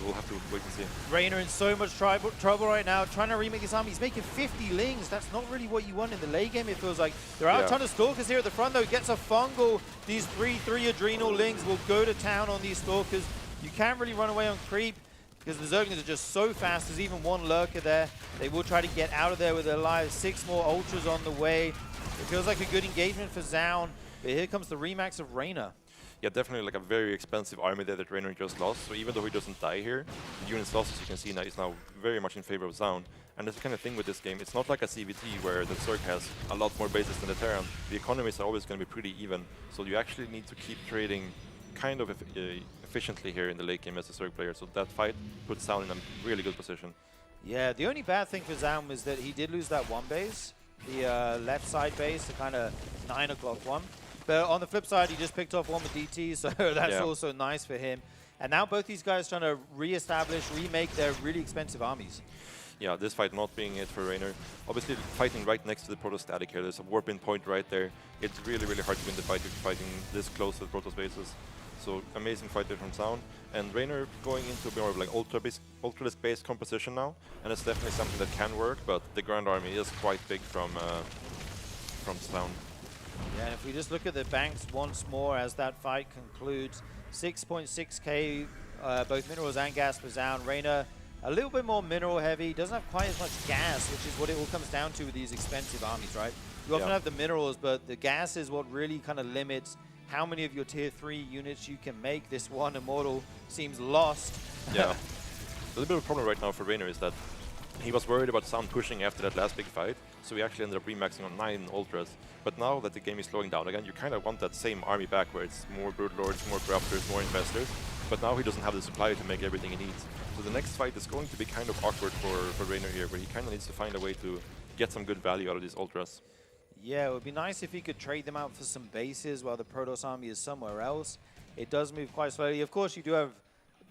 We'll have to wait and see. Rainer in so much trouble right now, trying to remake his army. He's making 50 lings. That's not really what you want in the late game, it feels like. There are a ton of Stalkers here at the front, though. Gets a fungal. These 3 Adrenal lings will go to town on these Stalkers. You can't really run away on creep because the Zerglings are just so fast. There's even one lurker there. They will try to get out of there with their lives. 6 more Ultras on the way. It feels like a good engagement for Zaun, but here comes the Remax of Reina. Yeah, definitely like a very expensive army there that Rainer just lost. So even though he doesn't die here, the units lost, as you can see now, is now very much in favor of Zaun. And that's the kind of thing with this game. It's not like a CVT where the Zerg has a lot more bases than the Terran. The economies are always going to be pretty even. So you actually need to keep trading kind of efficiently here in the late game as a Zerg player. So that fight puts Zaun in a really good position. Yeah, the only bad thing for Zaun was that he did lose that one base, the left side base, the kind of 9 o'clock one. But on the flip side, he just picked off one with DT, so that's also nice for him. And now both these guys trying to re-establish, remake their really expensive armies. Yeah, this fight not being it for Rainer. Obviously, fighting right next to the Protostatic here. There's a warp-in point right there. It's really, really hard to win the fight if you're fighting this close to the Protoss bases. So, amazing fight there from Sound. And Rainer going into more of like Ultralisk-based composition now. And it's definitely something that can work, but the Grand Army is quite big from Sound. Yeah, and if we just look at the banks once more as that fight concludes, 6.6k, both minerals and gas for Zaun. Rainer, a little bit more mineral heavy, doesn't have quite as much gas, which is what it all comes down to with these expensive armies, right? You often have the minerals, but the gas is what really kind of limits how many of your tier 3 units you can make. This one Immortal seems lost. Yeah. A little bit of a problem right now for Rainer is that he was worried about Sound pushing after that last big fight, so he actually ended up remaxing on 9 Ultras. But now that the game is slowing down again, you kind of want that same army back where it's more Broodlords, more Corruptors, more Infestors. But now he doesn't have the supply to make everything he needs. So the next fight is going to be kind of awkward for Rainer here, where he kind of needs to find a way to get some good value out of these Ultras. Yeah, it would be nice if he could trade them out for some bases while the Protoss army is somewhere else. It does move quite slowly. Of course, you do have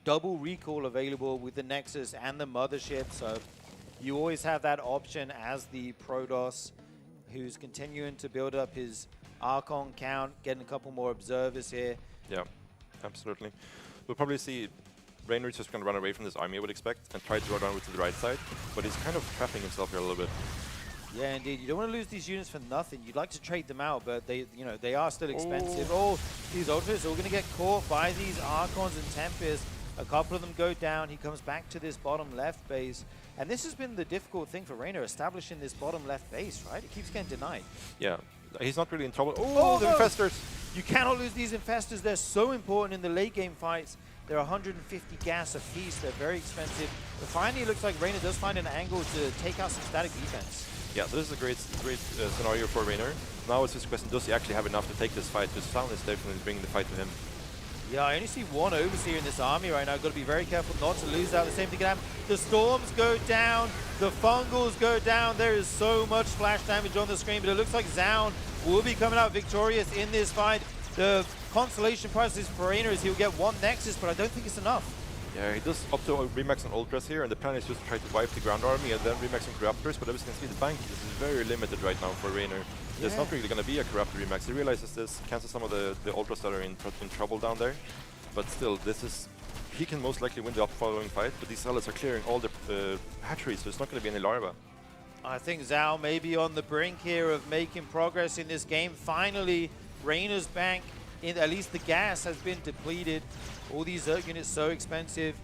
double recall available with the Nexus and the Mothership, so you always have that option as the Protoss, who's continuing to build up his Archon count, getting a couple more observers here. Yeah, absolutely. We'll probably see Rainer is just going to run away from this army, I would expect, and try to run over to the right side, but he's kind of trapping himself here a little bit. Yeah, indeed. You don't want to lose these units for nothing. You'd like to trade them out, but they are still expensive. Oh, these Ultras are all going to get caught by these Archons and Tempests. A couple of them go down. He comes back to this bottom left base. And this has been the difficult thing for Rainer, establishing this bottom left base, right? It keeps getting denied. Yeah, he's not really in trouble. Oh, the Infestors! You cannot lose these Infestors. They're so important in the late game fights. They're 150 gas a piece. They're very expensive. But finally, it looks like Rainer does find an angle to take out some static defense. Yeah, so this is a great scenario for Rainer. Now it's just a question, does he actually have enough to take this fight? Because Sound is definitely bringing the fight to him. Yeah, I only see one Overseer in this army right now. Got to be very careful not to lose out. The same thing can happen. The Storms go down. The Fungals go down. There is so much splash damage on the screen, but it looks like Zaun will be coming out victorious in this fight. The consolation prize is for Rainer is he'll get one Nexus, but I don't think it's enough. Yeah, he does up to remax on Ultras here, and the plan is just to try to wipe the ground army and then remax on Corruptors, but as you can see, the bank is very limited right now for Rainer. There's not really going to be a Corruptor remax. He realizes this, cancels some of the Ultras that are in trouble down there, but still, this is... He can most likely win the following fight, but these Zealots are clearing all the hatcheries, so it's not going to be any larva. I think Zhao may be on the brink here of making progress in this game. Finally, Rainer's bank, at least the gas has been depleted. All these Zerg units so expensive.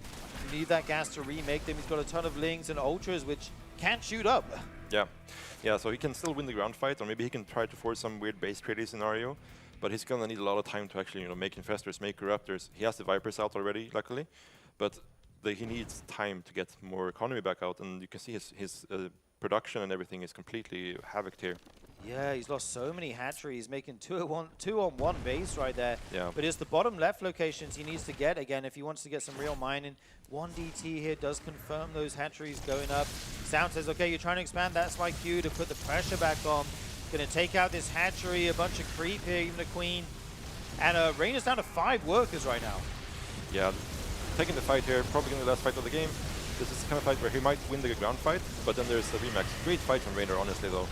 You need that gas to remake them. He's got a ton of Lings and Ultras, which can't shoot up. Yeah, so he can still win the ground fight, or maybe he can try to force some weird base trading scenario, but he's gonna need a lot of time to actually, make Infestors, make Corruptors. He has the Vipers out already, luckily, but he needs time to get more economy back out, and you can see his production and everything is completely havocked here. Yeah, he's lost so many hatcheries, making two on one base right there. Yeah. But it's the bottom left locations he needs to get again if he wants to get some real mining. 1DT here does confirm those hatcheries going up. Sound says, okay, you're trying to expand that spike Q to put the pressure back on. Gonna take out this hatchery, a bunch of creep here, even the queen. And Rainer's down to 5 workers right now. Yeah, taking the fight here, probably gonna be the last fight of the game. This is the kind of fight where he might win the ground fight, but then there's a remax. Great fight from Rainer, honestly, though.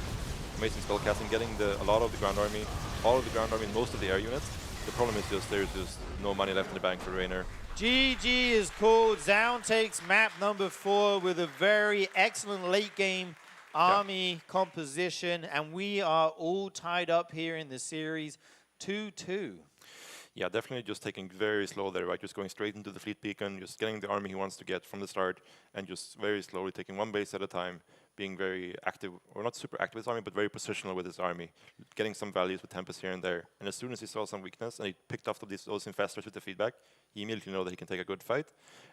Amazing spellcasting, getting a lot of the ground army, all of the ground army, and most of the air units. The problem is just there's just no money left in the bank for Rainer. GG is called. Zaun takes map number 4 with a very excellent late game army composition, and we are all tied up here in the series 2-2. Yeah, definitely just taking very slow there, right? Just going straight into the fleet beacon, just getting the army he wants to get from the start, and just very slowly taking one base at a time, being very active, or not super active with his army, but very positional with his army, getting some values with Tempest here and there. And as soon as he saw some weakness, and he picked off those Infestors with the feedback, he immediately knew that he can take a good fight.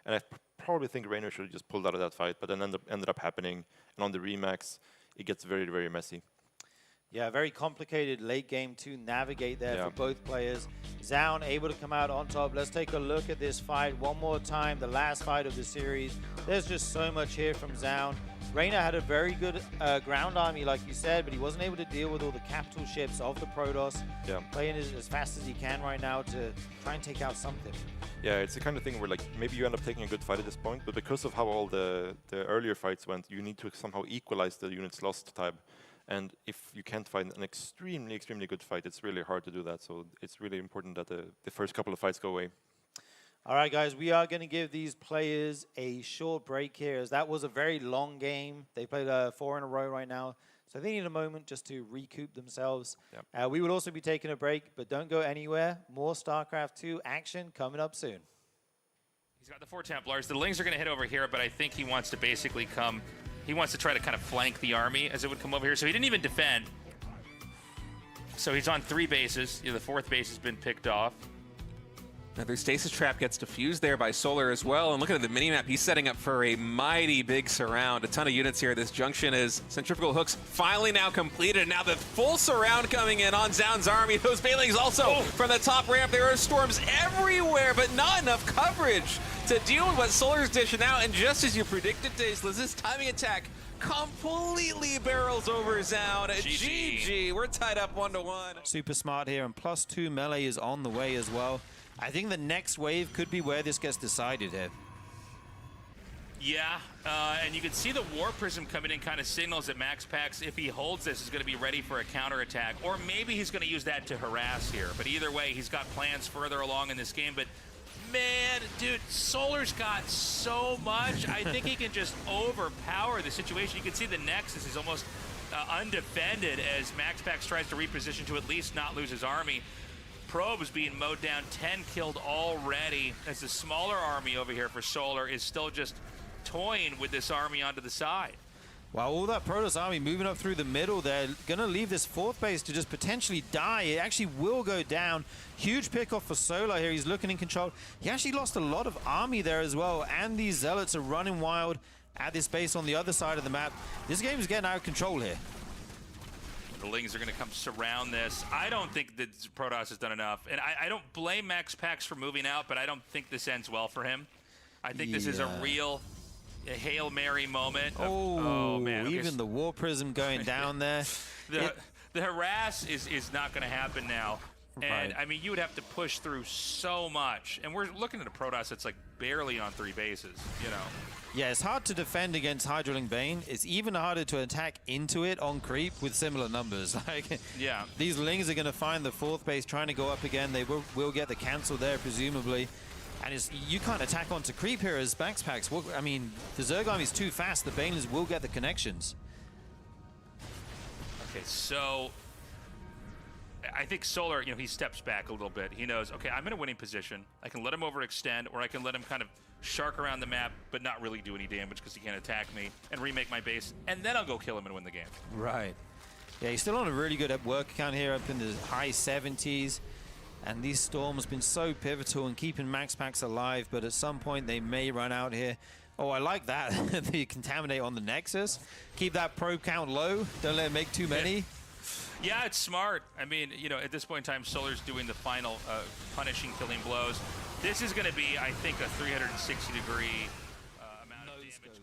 And I probably think Rainer should have just pulled out of that fight, but then ended up happening. And on the remax, it gets very, very messy. Yeah, very complicated late game to navigate there for both players. Zaun able to come out on top. Let's take a look at this fight one more time, the last fight of the series. There's just so much here from Zaun. Rainer had a very good ground army, like you said, but he wasn't able to deal with all the capital ships of the Protoss. Yeah. Playing as fast as he can right now to try and take out something. Yeah, it's the kind of thing where maybe you end up taking a good fight at this point, but because of how all the earlier fights went, you need to somehow equalize the units lost time. And if you can't find an extremely, extremely good fight, it's really hard to do that. So it's really important that the first couple of fights go away. All right, guys, we are going to give these players a short break here, as that was a very long game. They played 4 in a row right now, so they need a moment just to recoup themselves. Yep. We will also be taking a break, but don't go anywhere. More StarCraft 2 action coming up soon. He's got the 4 Templars. The Lings are going to hit over here, but I think he wants to basically come... He wants to try to kind of flank the army as it would come over here. So he didn't even defend. So he's on 3 bases. The 4th base has been picked off. Another stasis trap gets defused there by Solar as well. And looking at the minimap, he's setting up for a mighty big surround. A ton of units here. This junction is centrifugal hooks finally now completed. Now the full surround coming in on Zaun's army. Those Bailings also from the top ramp. There are storms everywhere, but not enough coverage to deal with what Solar's dishing out. And just as you predicted, Tasteless, this timing attack completely barrels over Zaun. GG. We're tied up 1-1. Super smart here, and +2 melee is on the way as well. I think the next wave could be where this gets decided here. Yeah, and you can see the War Prism coming in kind of signals that MaxPax, if he holds this, is going to be ready for a counterattack. Or maybe he's going to use that to harass here. But either way, he's got plans further along in this game. But man, dude, Solar's got so much. I think he can just overpower the situation. You can see the Nexus is almost undefended as MaxPax tries to reposition to at least not lose his army. Probes being mowed down, 10 killed already, as the smaller army over here for Solar is still just toying with this army onto the side. Wow, all that Protoss army moving up through the middle, they're going to leave this 4th base to just potentially die. It actually will go down. Huge pickoff for Solar here. He's looking in control. He actually lost a lot of army there as well, and these Zealots are running wild at this base on the other side of the map. This game is getting out of control here. The Lings are going to come surround this. I don't think that Protoss has done enough. And I don't blame Max Pax for moving out, but I don't think this ends well for him. I think this is a real Hail Mary moment. Oh man. Okay. Even the War Prism going down there. The harass is not going to happen now. And, I mean, you would have to push through so much. And we're looking at a Protoss that's, like, barely on 3 bases, you know. Yeah, it's hard to defend against Hydraling Bane. It's even harder to attack into it on creep with similar numbers. Like, yeah. These Lings are going to find the 4th base trying to go up again. They will get the cancel there, presumably. And you can't attack onto creep here as Max Pax. Well, I mean, the Zerg army is too fast. The Banelings will get the connections. Okay, so I think Solar, you know, he steps back a little bit. He knows, okay, I'm in a winning position. I can let him overextend, or I can let him kind of shark around the map, but not really do any damage because he can't attack me and remake my base, and then I'll go kill him and win the game. Right. Yeah, he's still on a really good work count here, up in the high 70s. And these storms have been so pivotal in keeping Max Pax alive, but at some point they may run out here. Oh, I like that. The Contaminate on the Nexus. Keep that probe count low. Don't let it make too many. Yeah, it's smart. I mean, you know, at this point in time, Solar's doing the final punishing killing blows. This is going to be, I think, a 360-degree amount of damage coming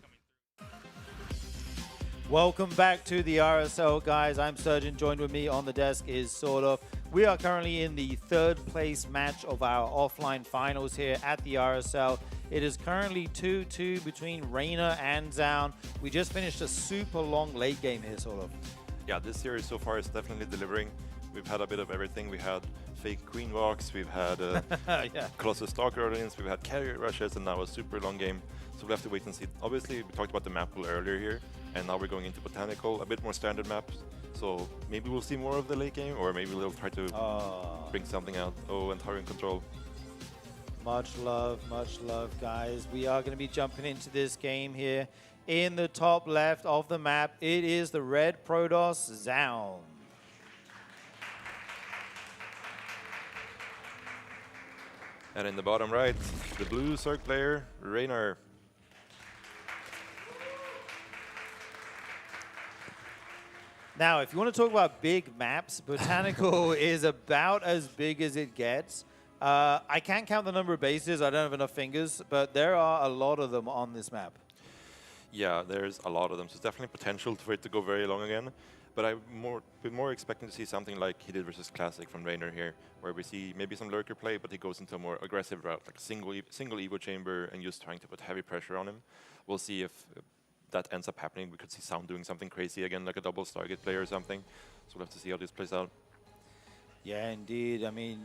through. Welcome back to the RSL, guys. I'm Surgeon. Joined with me on the desk is Sort of. We are currently in the 3rd place match of our offline finals here at the RSL. It is currently 2-2 between Reina and Zaun. We just finished a super long late game here, Sort of. Yeah, this series so far is definitely delivering. We've had a bit of everything. We had fake Queen Walks, we've had Colossus Stalker Earlings, we've had Carrier Rushes, and now a super long game. So we'll have to wait and see. Obviously, we talked about the map pool earlier here, and now we're going into Botanical, a bit more standard maps. So maybe we'll see more of the late game, or maybe they'll try to bring something out. Oh, and Tyrant Control. Much love, guys. We are going to be jumping into this game here. In the top left of the map, it is the red Protoss Zaun. And in the bottom right, the blue Zerg player, Raynor. Now, if you want to talk about big maps, Botanical is about as big as it gets. I can't count the number of bases. I don't have enough fingers, but there are a lot of them on this map. Yeah, there's a lot of them. So it's definitely potential for it to go very long again. But I'm more expecting to see something like he did versus Classic from Raynor here, where we see maybe some lurker play, but he goes into a more aggressive route, like single Evo chamber and just trying to put heavy pressure on him. We'll see if that ends up happening. We could see Sound doing something crazy again, like a double Stargate play or something. So we'll have to see how this plays out. Yeah, indeed. I mean,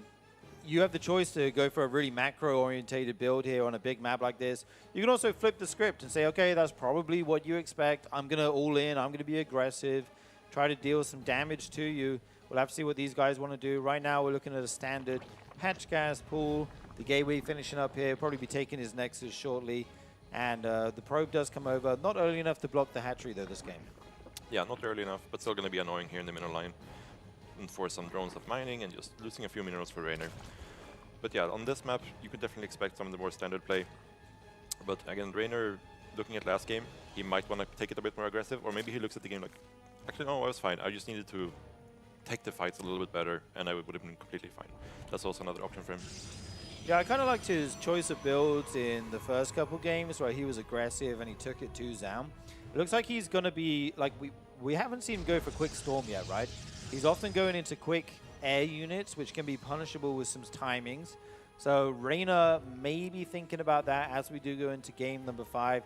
you have the choice to go for a really macro-orientated build here on a big map like this. You can also flip the script and say, okay, that's probably what you expect. I'm going to all in. I'm going to be aggressive. Try to deal some damage to you. We'll have to see what these guys want to do. Right now, we're looking at a standard hatch gas pool. The Gateway finishing up here. Probably be taking his Nexus shortly. And the probe does come over. Not early enough to block the hatchery, though, this game. Yeah, not early enough, but still going to be annoying here in the middle line. And force some drones of mining and just losing a few minerals for Raynor. But yeah, on this map, you could definitely expect some of the more standard play. But again, Raynor, looking at last game, he might want to take it a bit more aggressive, or maybe he looks at the game like, actually, no, I was fine. I just needed to take the fights a little bit better, and I would have been completely fine. That's also another option for him. Yeah, I kind of liked his choice of builds in the first couple games where he was aggressive and he took it to Zaun. It looks like he's going to be, like, we haven't seen him go for quick storm yet, right? He's often going into quick air units, which can be punishable with some timings. So Raynor may be thinking about that as we do go into game number 5.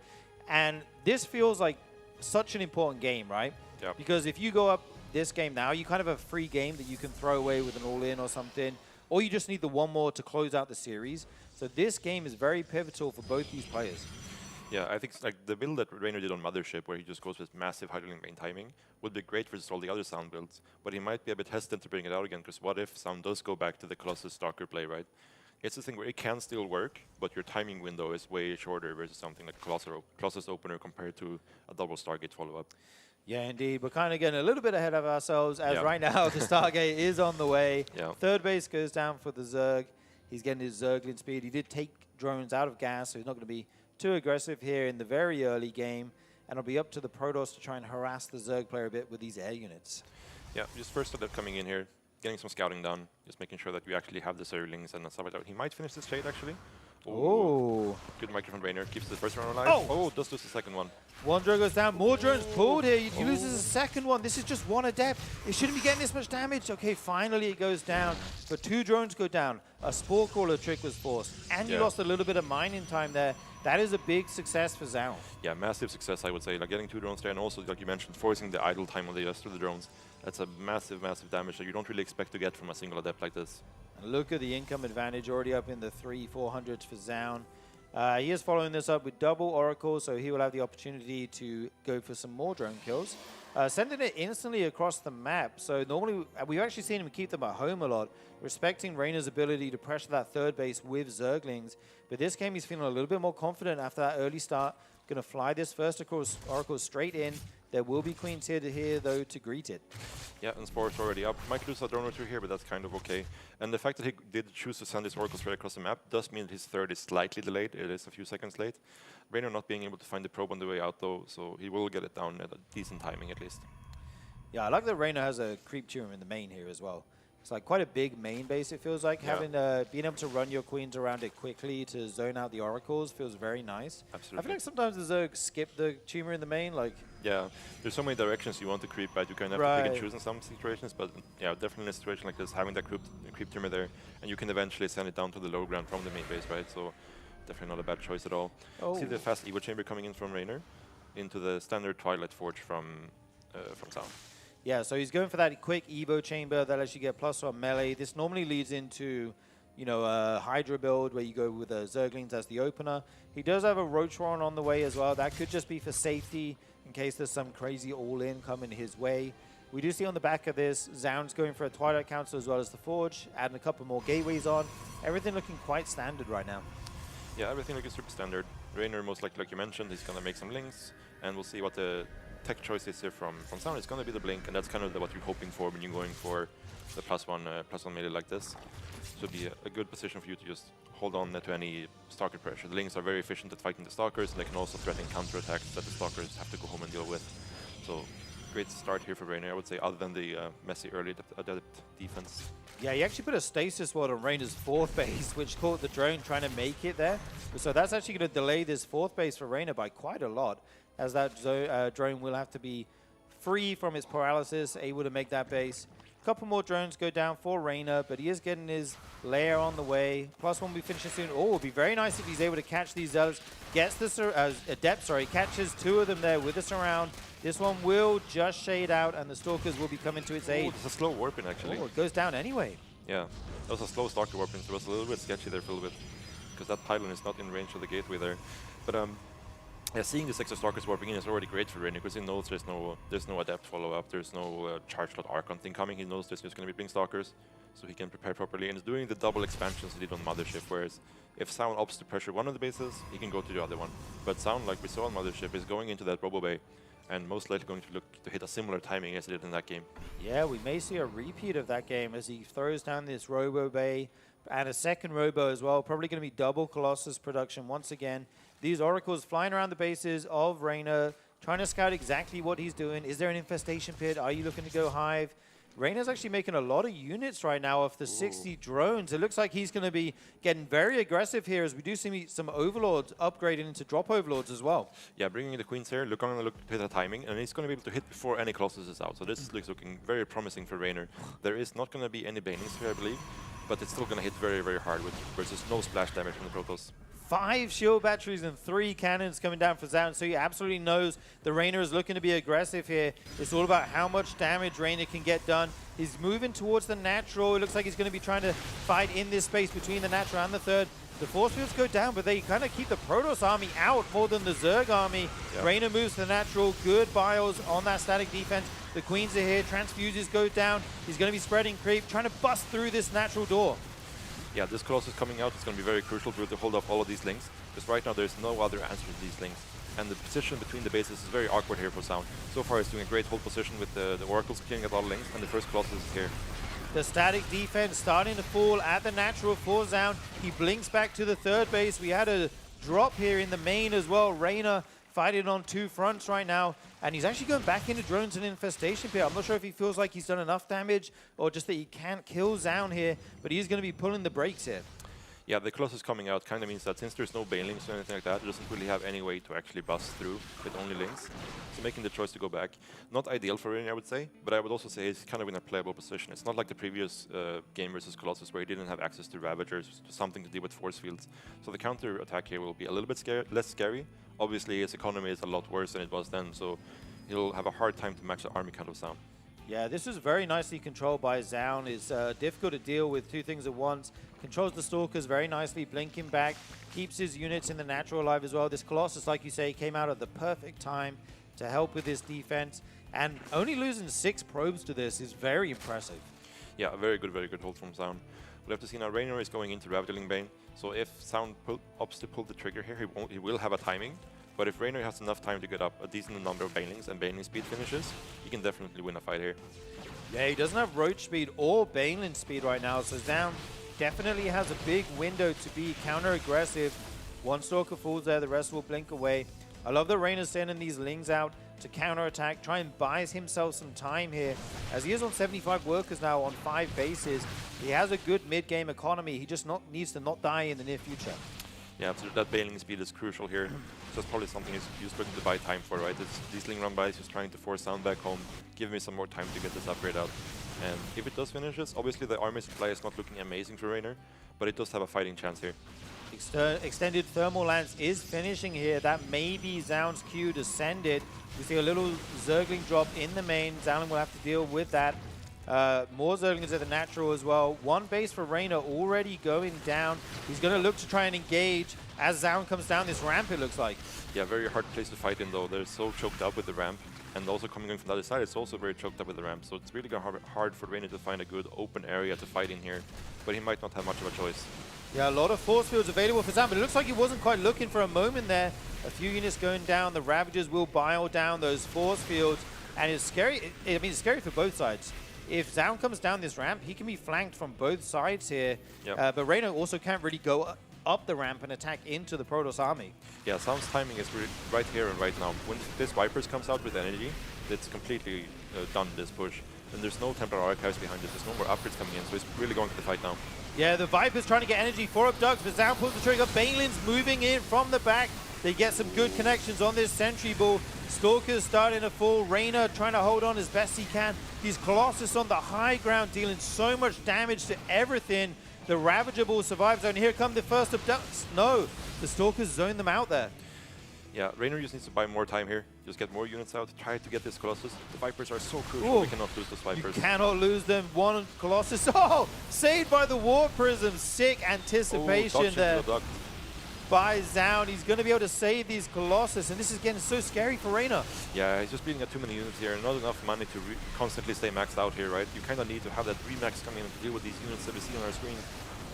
And this feels like such an important game, right? Yep. Because if you go up this game now, you kind of have a free game that you can throw away with an all-in or something. Or you just need the one more to close out the series. So this game is very pivotal for both these players. Yeah, I think like the build that Raynor did on Mothership, where he just goes with massive Hydraling Bane timing, would be great versus all the other Sound builds. But he might be a bit hesitant to bring it out again, because what if Sound does go back to the Colossus Stalker play, right? It's the thing where it can still work, but your timing window is way shorter versus something like Colossus Opener compared to a double Stargate follow-up. Yeah, indeed. We're kind of getting a little bit ahead of ourselves, as right now the Stargate is on the way. Yeah. Third base goes down for the Zerg. He's getting his Zergling speed. He did take drones out of gas, so he's not going to be too aggressive here in the very early game. And it'll be up to the Protoss to try and harass the Zerg player a bit with these air units. Yeah, just first adept coming in here, getting some scouting done, just making sure that we actually have the Zerglings and stuff like that. He might finish this trade actually. Oh. Good microphone Rainer, keeps the first round alive. Oh, does lose the second one. One drone goes down, more drones pulled here. He loses the second one. This is just one adept. It shouldn't be getting this much damage. Okay, finally it goes down, but 2 drones go down. A Spore Crawler trick was forced, and you lost a little bit of mining time there. That is a big success for SEOUL. Yeah, massive success, I would say. Like getting 2 drones there, and also, like you mentioned, forcing the idle time on the rest of the drones. That's a massive, massive damage that you don't really expect to get from a single adept like this. And look at the income advantage already up in the 300-400s for SEOUL. He is following this up with double Oracle, so he will have the opportunity to go for some more drone kills. Sending it instantly across the map. So normally, we've actually seen him keep them at home a lot, respecting Reyna's ability to pressure that third base with Zerglings. But this game, he's feeling a little bit more confident after that early start. Going to fly this first across Oracle straight in. There will be Queens here, though, to greet it. Yeah, and Spore's already up. Might lose a drone or 2 here, but that's kind of okay. And the fact that he did choose to send his Oracle straight across the map does mean that his third is slightly delayed. It is a few seconds late. Rainer not being able to find the probe on the way out, though, so he will get it down at a decent timing, at least. Yeah, I like that Rainer has a creep tumor in the main here as well. It's like quite a big main base, it feels like. Having being able to run your queens around it quickly to zone out the oracles feels very nice. Absolutely. I feel like sometimes the Zerg skip the tumor in the main, like... Yeah, there's so many directions you want to creep, but you kind of have to pick and choose in some situations. But yeah, definitely in a situation like this, having that creep tumor there, and you can eventually send it down to the low ground from the main base, right? So definitely not a bad choice at all. See the fast Evo chamber coming in from Rainer into the standard Twilight Forge from SEOUL. Yeah, so he's going for that quick Evo chamber that lets you get +1 melee. This normally leads into, you know, a Hydra build where you go with Zerglings as the opener. He does have a Roachron on the way as well. That could just be for safety in case there's some crazy all-in coming his way. We do see on the back of this, Zound's going for a Twilight Council as well as the Forge, adding a couple more gateways on. Everything looking quite standard right now. Yeah, everything looking super standard. Rainer, most likely, like you mentioned, he's going to make some links, and we'll see what the tech choice is here from SEOUL. It's going to be the blink, and that's kind of what you're hoping for when you're going for the +1 melee like this. Should be a good position for you to just hold on to any stalker pressure. The links are very efficient at fighting the stalkers, and they can also threaten counterattacks that the stalkers have to go home and deal with. So great start here for Rainer, I would say, other than the messy early adept defense. Yeah, he actually put a stasis ward on Rainer's 4th base, which caught the drone trying to make it there. So that's actually going to delay this 4th base for Rainer by quite a lot, as that drone will have to be free from its paralysis, able to make that base. A couple more drones go down for Rainer, but he is getting his lair on the way. +1 will be finishing soon. Oh, it would be very nice if he's able to catch these Zealots. Gets the Adept, catches 2 of them there with the surround. This one will just shade out, and the Stalkers will be coming to its aid. It's a slow warping, actually. Oh, it goes down anyway. Yeah, that was a slow Stalker warping, so it was a little bit sketchy there for a little bit, because that pylon is not in range of the gateway there. But yeah, seeing this extra Stalkers warping in is already great for Rainer, because he knows there's no Adept follow-up, there's no charge slot Archon thing coming. He knows there's just going to be Blink Stalkers, so he can prepare properly. And he's doing the double expansions he did on Mothership, whereas if SEOUL opts to pressure one of the bases, he can go to the other one. But SEOUL, like we saw on Mothership, is going into that Robo Bay, and most likely going to look to hit a similar timing as he did in that game. Yeah, we may see a repeat of that game as he throws down this Robo Bay and a second Robo as well. Probably going to be double Colossus production once again. These Oracles flying around the bases of Rainer, trying to scout exactly what he's doing. Is there an infestation pit? Are you looking to go Hive? Rainer's actually making a lot of units right now off the 60 drones. It looks like he's going to be getting very aggressive here, as we do see some Overlords upgrading into Drop Overlords as well. Yeah, bringing the Queens here, look to hit the timing, and he's going to be able to hit before any Colossus is out. So this is looking very promising for Rainer. There is not going to be any Banings here, I believe, but it's still going to hit very, very hard versus no splash damage from the Protoss. 5 shield batteries and 3 cannons coming down for SEOUL, so he absolutely knows the Rainer is looking to be aggressive here. It's all about how much damage Rainer can get done. He's moving towards the natural. It looks like he's going to be trying to fight in this space between the natural and the third. The force fields go down, but they kind of keep the Protoss army out more than the Zerg army. Yep. Rainer moves to the natural. Good bios on that static defense. The Queens are here. Transfuses go down. He's going to be spreading creep, trying to bust through this natural door. Yeah, this Colossus coming out is going to be very crucial to hold up all of these links, because right now there's no other answer to these links. And the position between the bases is very awkward here for SEOUL. So far he's doing a great hold position with the Oracles killing at all links, and the first Colossus is here. The static defense starting to fall at the natural for SEOUL. He blinks back to the third base. We had a drop here in the main as well. Rainer fighting on 2 fronts right now. And he's actually going back into drones and infestation pit. I'm not sure if he feels like he's done enough damage or just that he can't kill Zaun here, but he's going to be pulling the brakes here. Yeah, the Colossus coming out kind of means that since there's no banelings or anything like that, it doesn't really have any way to actually bust through with only links. So making the choice to go back, not ideal for Rainer, I would say, but I would also say he's kind of in a playable position. It's not like the previous game versus Colossus where he didn't have access to Ravagers, something to deal with force fields. So the counter attack here will be a little bit less scary. Obviously, his economy is a lot worse than it was then, so he'll have a hard time to match the army count of Zaun. Yeah, this is very nicely controlled by Zaun. It's difficult to deal with two things at once. Controls the Stalkers very nicely, blinking back, keeps his units in the natural alive as well. This Colossus, like you say, came out at the perfect time to help with his defense. And only losing 6 probes to this is very impressive. Yeah, very good hold from Zaun. We'll have to see now. Rainer is going into Ravageling Bane, so if Zaun opts to pull the trigger here, he will have a timing. But if Rainer has enough time to get up a decent number of Banelings and Baneling speed finishes, he can definitely win a fight here. Yeah, he doesn't have Roach speed or Baneling speed right now, so Zaun definitely has a big window to be counter-aggressive. One Stalker falls there, the rest will blink away. I love that Rainer's sending these Lings out to counter-attack, try and buys himself some time here. As he is on 75 workers now on 5 bases, he has a good mid-game economy. He just needs to not die in the near future. Yeah, so that Baneling speed is crucial here. That's probably something he's looking to buy time for, right? It's these Ling run bys, he's trying to force Zaun back home, give me some more time to get this upgrade out. And if it does finishes, obviously the army supply is not looking amazing for Rainer, but it does have a fighting chance here. Extended Thermal Lance is finishing here. That may be Zaun's cue to send it. We see a little Zergling drop in the main. Zaun will have to deal with that. More Zerglings at the natural as well. 1 base for Rainer already going down. He's going to look to try and engage as Zaun comes down this ramp, it looks like. Yeah, very hard place to fight in though. They're so choked up with the ramp. And also coming in from the other side, it's also very choked up with the ramp. So it's really hard for Rainer to find a good open area to fight in here. But he might not have much of a choice. Yeah, a lot of force fields available for Zaun, but it looks like he wasn't quite looking for a moment there. A few units going down. The Ravagers will bile down those force fields. And it's scary. I mean, it's scary for both sides. If Zaun comes down this ramp, he can be flanked from both sides here. Yep. But Rainer also can't really go up the ramp and attack into the Protoss army. Yeah, Zaun's timing is right here and right now. When this Vipers comes out with energy, it's completely done this push. And there's no Templar Archives behind it. There's no more upgrades coming in, so he's really going to the fight now. Yeah, the Vipers trying to get energy for Abducts, but Zaun pulls the trigger. Baneling's moving in from the back. They get some good connections on this Sentry Ball. Stalker's starting to fall. Rainer trying to hold on as best he can. These Colossus on the high ground dealing so much damage to everything. The Ravager Ball survives, and here come the first Abducts. No, the Stalkers zone them out there. Yeah, Rainer just needs to buy more time here. Just get more units out, try to get this Colossus. The Vipers are so crucial, we cannot lose those Vipers. You cannot lose them. One Colossus, oh, saved by the War Prism. Sick anticipation there by Zaun. He's going to be able to save these Colossus, and this is getting so scary for Rainer. Yeah, he's just bleeding at too many units here, not enough money to constantly stay maxed out here, right? You kind of need to have that remax come in to deal with these units that we see on our screen.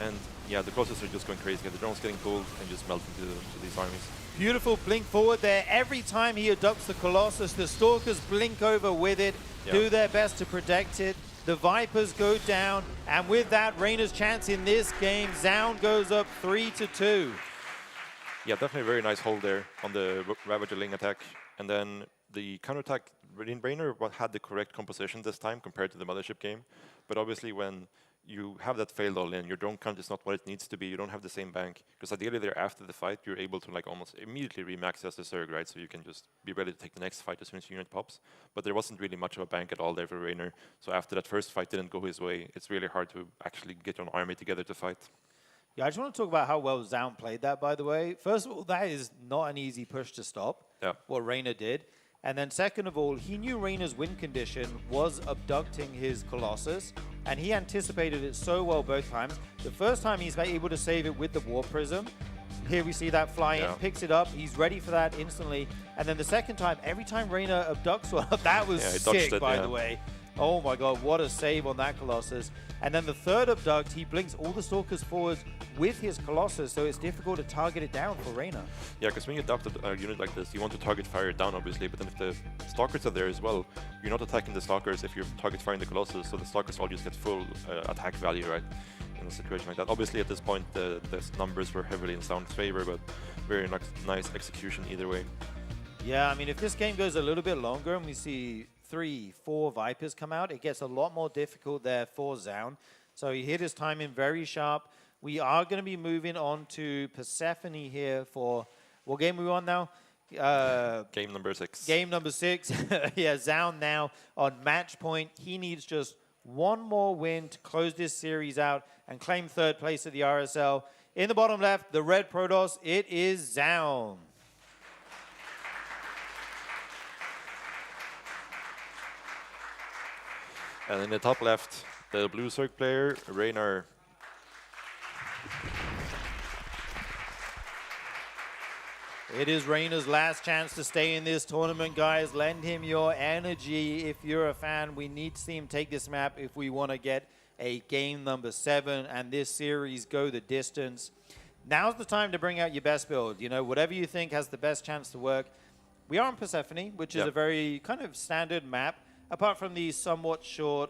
And yeah, the Colossus are just going crazy. The drones getting pulled and just melting to these armies. Beautiful blink forward there. Every time he adopts the Colossus, the Stalkers blink over with it, do their best to protect it. The Vipers go down, and with that, Rainer's chance in this game, Zaun goes up 3-2. Yeah, definitely a very nice hold there on the Ravager Ling attack. And then the counterattack, Rainer had the correct composition this time compared to the Mothership game. But obviously when you have that failed all in, your drone count is not what it needs to be, you don't have the same bank. Because ideally there after the fight, you're able to like almost immediately remax as a Zerg, right? So you can just be ready to take the next fight as soon as your unit pops. But there wasn't really much of a bank at all there for Rainer. So after that first fight didn't go his way, it's really hard to actually get your army together to fight. Yeah, I just want to talk about how well Zaun played that, by the way. First of all, that is not an easy push to stop, what Rainer did. And then second of all, he knew Rainer's win condition was abducting his Colossus, and he anticipated it so well both times. The first time he's able to save it with the War Prism. Here we see that fly in, picks it up, he's ready for that instantly. And then the second time, every time Rainer abducts one, that was sick, by the way. Oh my god, what a save on that Colossus. And then the third abduct, he blinks all the Stalkers forwards with his Colossus, so it's difficult to target it down for Rainer. Yeah, because when you adopt a unit like this, you want to target fire it down, obviously, but then if the Stalkers are there as well, you're not attacking the Stalkers if you're target firing the Colossus, so the Stalkers all just get full attack value, right? In a situation like that. Obviously, at this point, the numbers were heavily in Zaun's favor, but very nice execution either way. Yeah, I mean, if this game goes a little bit longer and we see 3, 4 Vipers come out, it gets a lot more difficult there for Zaun. So he hit his timing very sharp. We are going to be moving on to Persephone here for, what game are we on now? Game number 6. Game number 6. Yeah, Zaun now on match point. He needs just one more win to close this series out and claim 3rd place at the RSL. In the bottom left, the red Protoss, it is Zaun. And in the top left, the blue Zerg player, Raynor. It is Raynor's last chance to stay in this tournament, guys. Lend him your energy if you're a fan. We need to see him take this map if we want to get a game number 7 and this series go the distance. Now's the time to bring out your best build. You know, whatever you think has the best chance to work. We are on Persephone, which is a very kind of standard map, apart from the somewhat short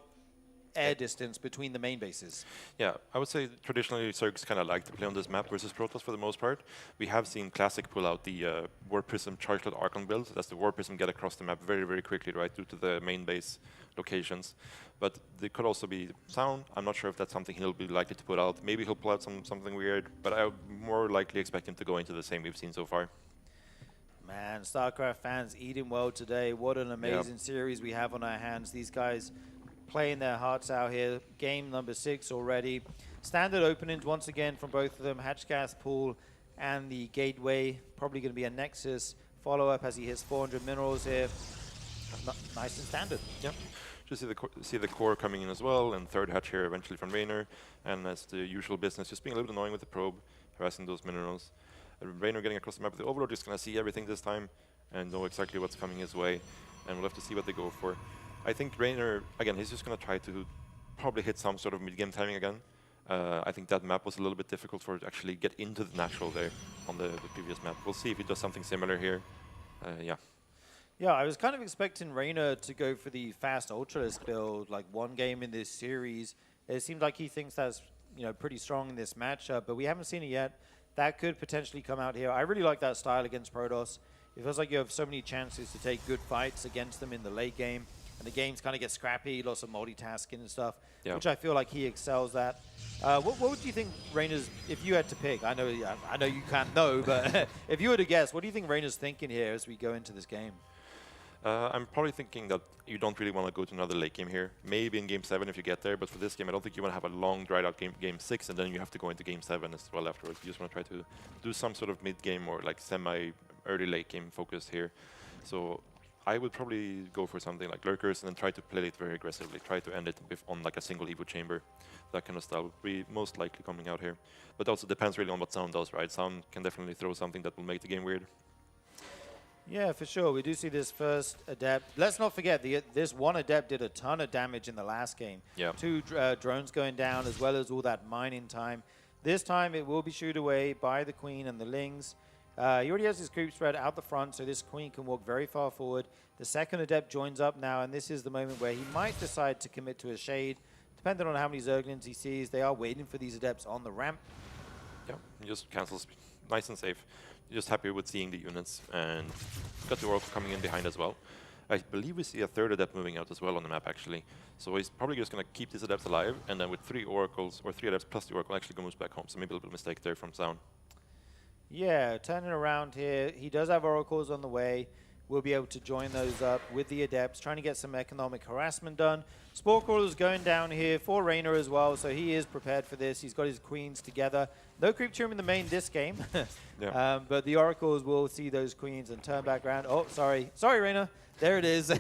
air distance between the main bases. Yeah, I would say traditionally Zergs kind of like to play on this map versus Protoss for the most part. We have seen Classic pull out the War Prism Charged Archon build. That's the War Prism get across the map very, very quickly, right, due to the main base locations. But there could also be Sound. I'm not sure if that's something he'll be likely to put out. Maybe he'll pull out something weird, but I would more likely expect him to go into the same we've seen so far. Man, StarCraft fans eating well today. What an amazing series we have on our hands. These guys playing their hearts out here. Game number 6 already. Standard openings once again from both of them. Hatchgas Pool and the Gateway. Probably going to be a Nexus follow-up as he hits 400 minerals here. Nice and standard. Yep. Just see the core coming in as well, and 3rd hatch here eventually from Raynor. And as the usual business, just being a little bit annoying with the probe, harassing those minerals. Raynor getting across the map with the Overlord, just going to see everything this time and know exactly what's coming his way. And we'll have to see what they go for. I think Raynor, again, he's just going to try to probably hit some sort of mid-game timing again. I think that map was a little bit difficult for it to actually get into the natural there on the previous map. We'll see if he does something similar here. Yeah. Yeah, I was kind of expecting Raynor to go for the fast Ultralisk build, like one game in this series. It seems like he thinks that's, you know, pretty strong in this matchup, but we haven't seen it yet. That could potentially come out here. I really like that style against Protoss. It feels like you have so many chances to take good fights against them in the late game, and the games kind of get scrappy, lots of multitasking and stuff, which I feel like he excels at. What would you think Raynor's, if you had to pick, I know you can't know, but if you were to guess, what do you think Raynor's thinking here as we go into this game? I'm probably thinking that you don't really want to go to another late game here. Maybe in game 7 if you get there, but for this game I don't think you want to have a long dried out game 6 and then you have to go into game 7 as well afterwards. You just want to try to do some sort of mid game or like semi early late game focus here. So I would probably go for something like Lurkers and then try to play it very aggressively. Try to end it on like a single Evo chamber. That kind of style would be most likely coming out here. But also depends really on what Sound does, right? Sound can definitely throw something that will make the game weird. Yeah, for sure. We do see this first Adept. Let's not forget, this one Adept did a ton of damage in the last game. Yeah. 2 drones going down, as well as all that mining time. This time, it will be shooed away by the Queen and the Lings. He already has his creep spread out the front, so this Queen can walk very far forward. The second Adept joins up now, and this is the moment where he might decide to commit to a Shade. Depending on how many Zerglings he sees, they are waiting for these Adepts on the ramp. Yeah, he just cancels nice and safe. Just happy with seeing the units, and got the Oracle coming in behind as well. I believe we see a 3rd Adept moving out as well on the map, actually. So he's probably just going to keep these Adepts alive, and then with 3 Oracles, or 3 Adepts plus the Oracle, actually moves back home. So maybe a little mistake there from Sound. Yeah, turning around here. He does have Oracles on the way. We'll be able to join those up with the Adepts, trying to get some economic harassment done. Spore Crawler's going down here for Raynor as well, so he is prepared for this. He's got his Queens together. No Creep Tomb in the main this game, but the Oracles will see those Queens and turn back around. Oh, sorry. Sorry, Raynor. There it is.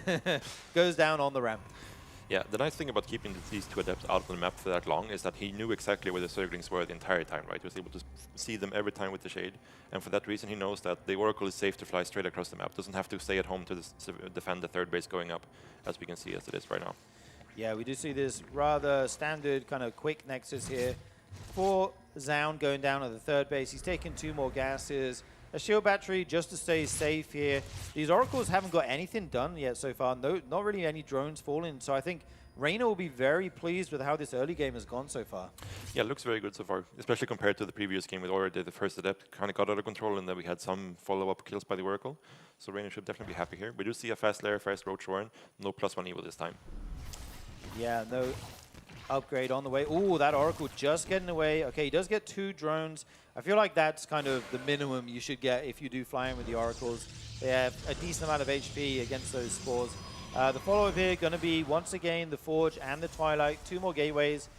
Goes down on the ramp. Yeah, the nice thing about keeping these 2 Adepts out of the map for that long is that he knew exactly where the Zerglings were the entire time, right? He was able to see them every time with the Shade, and for that reason he knows that the Oracle is safe to fly straight across the map. Doesn't have to stay at home to defend the 3rd base going up, as we can see as it is right now. Yeah, we do see this rather standard kind of quick Nexus here for Zaun going down at the 3rd base. He's taken 2 more gases. a shield battery just to stay safe here. These Oracles haven't got anything done yet so far. No, not really any drones falling. So I think Reina will be very pleased with how this early game has gone so far. Yeah, it looks very good so far, especially compared to the previous game with already the first Adept kind of got out of control, and then we had some follow-up kills by the Oracle. So Reina should definitely be happy here. We do see a fast Lair, fast Roach Warren, no +1 Evo this time. Yeah, no upgrade on the way. Ooh, that Oracle just getting away. Okay, he does get 2 drones. I feel like that's kind of the minimum you should get if you do fly in with the Oracles. They have a decent amount of HP against those spores. The follow-up here going to be, once again, the Forge and the Twilight. 2 more gateways.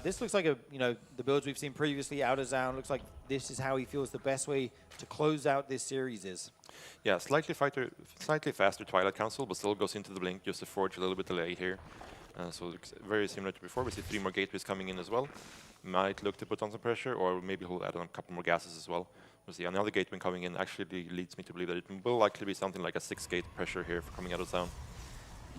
This looks like the builds we've seen previously out of Zaun. Looks like this is how he feels the best way to close out this series is. Yeah, slightly faster Twilight Council, but still goes into the blink, just the Forge a little bit delayed here. So it looks very similar to before. We see 3 more gateways coming in as well. Might look to put on some pressure, or maybe he'll add on a couple more gases as well. We'll see. Another gateway coming in actually leads me to believe that it will likely be something like a 6-gate pressure here for coming out of Zaun.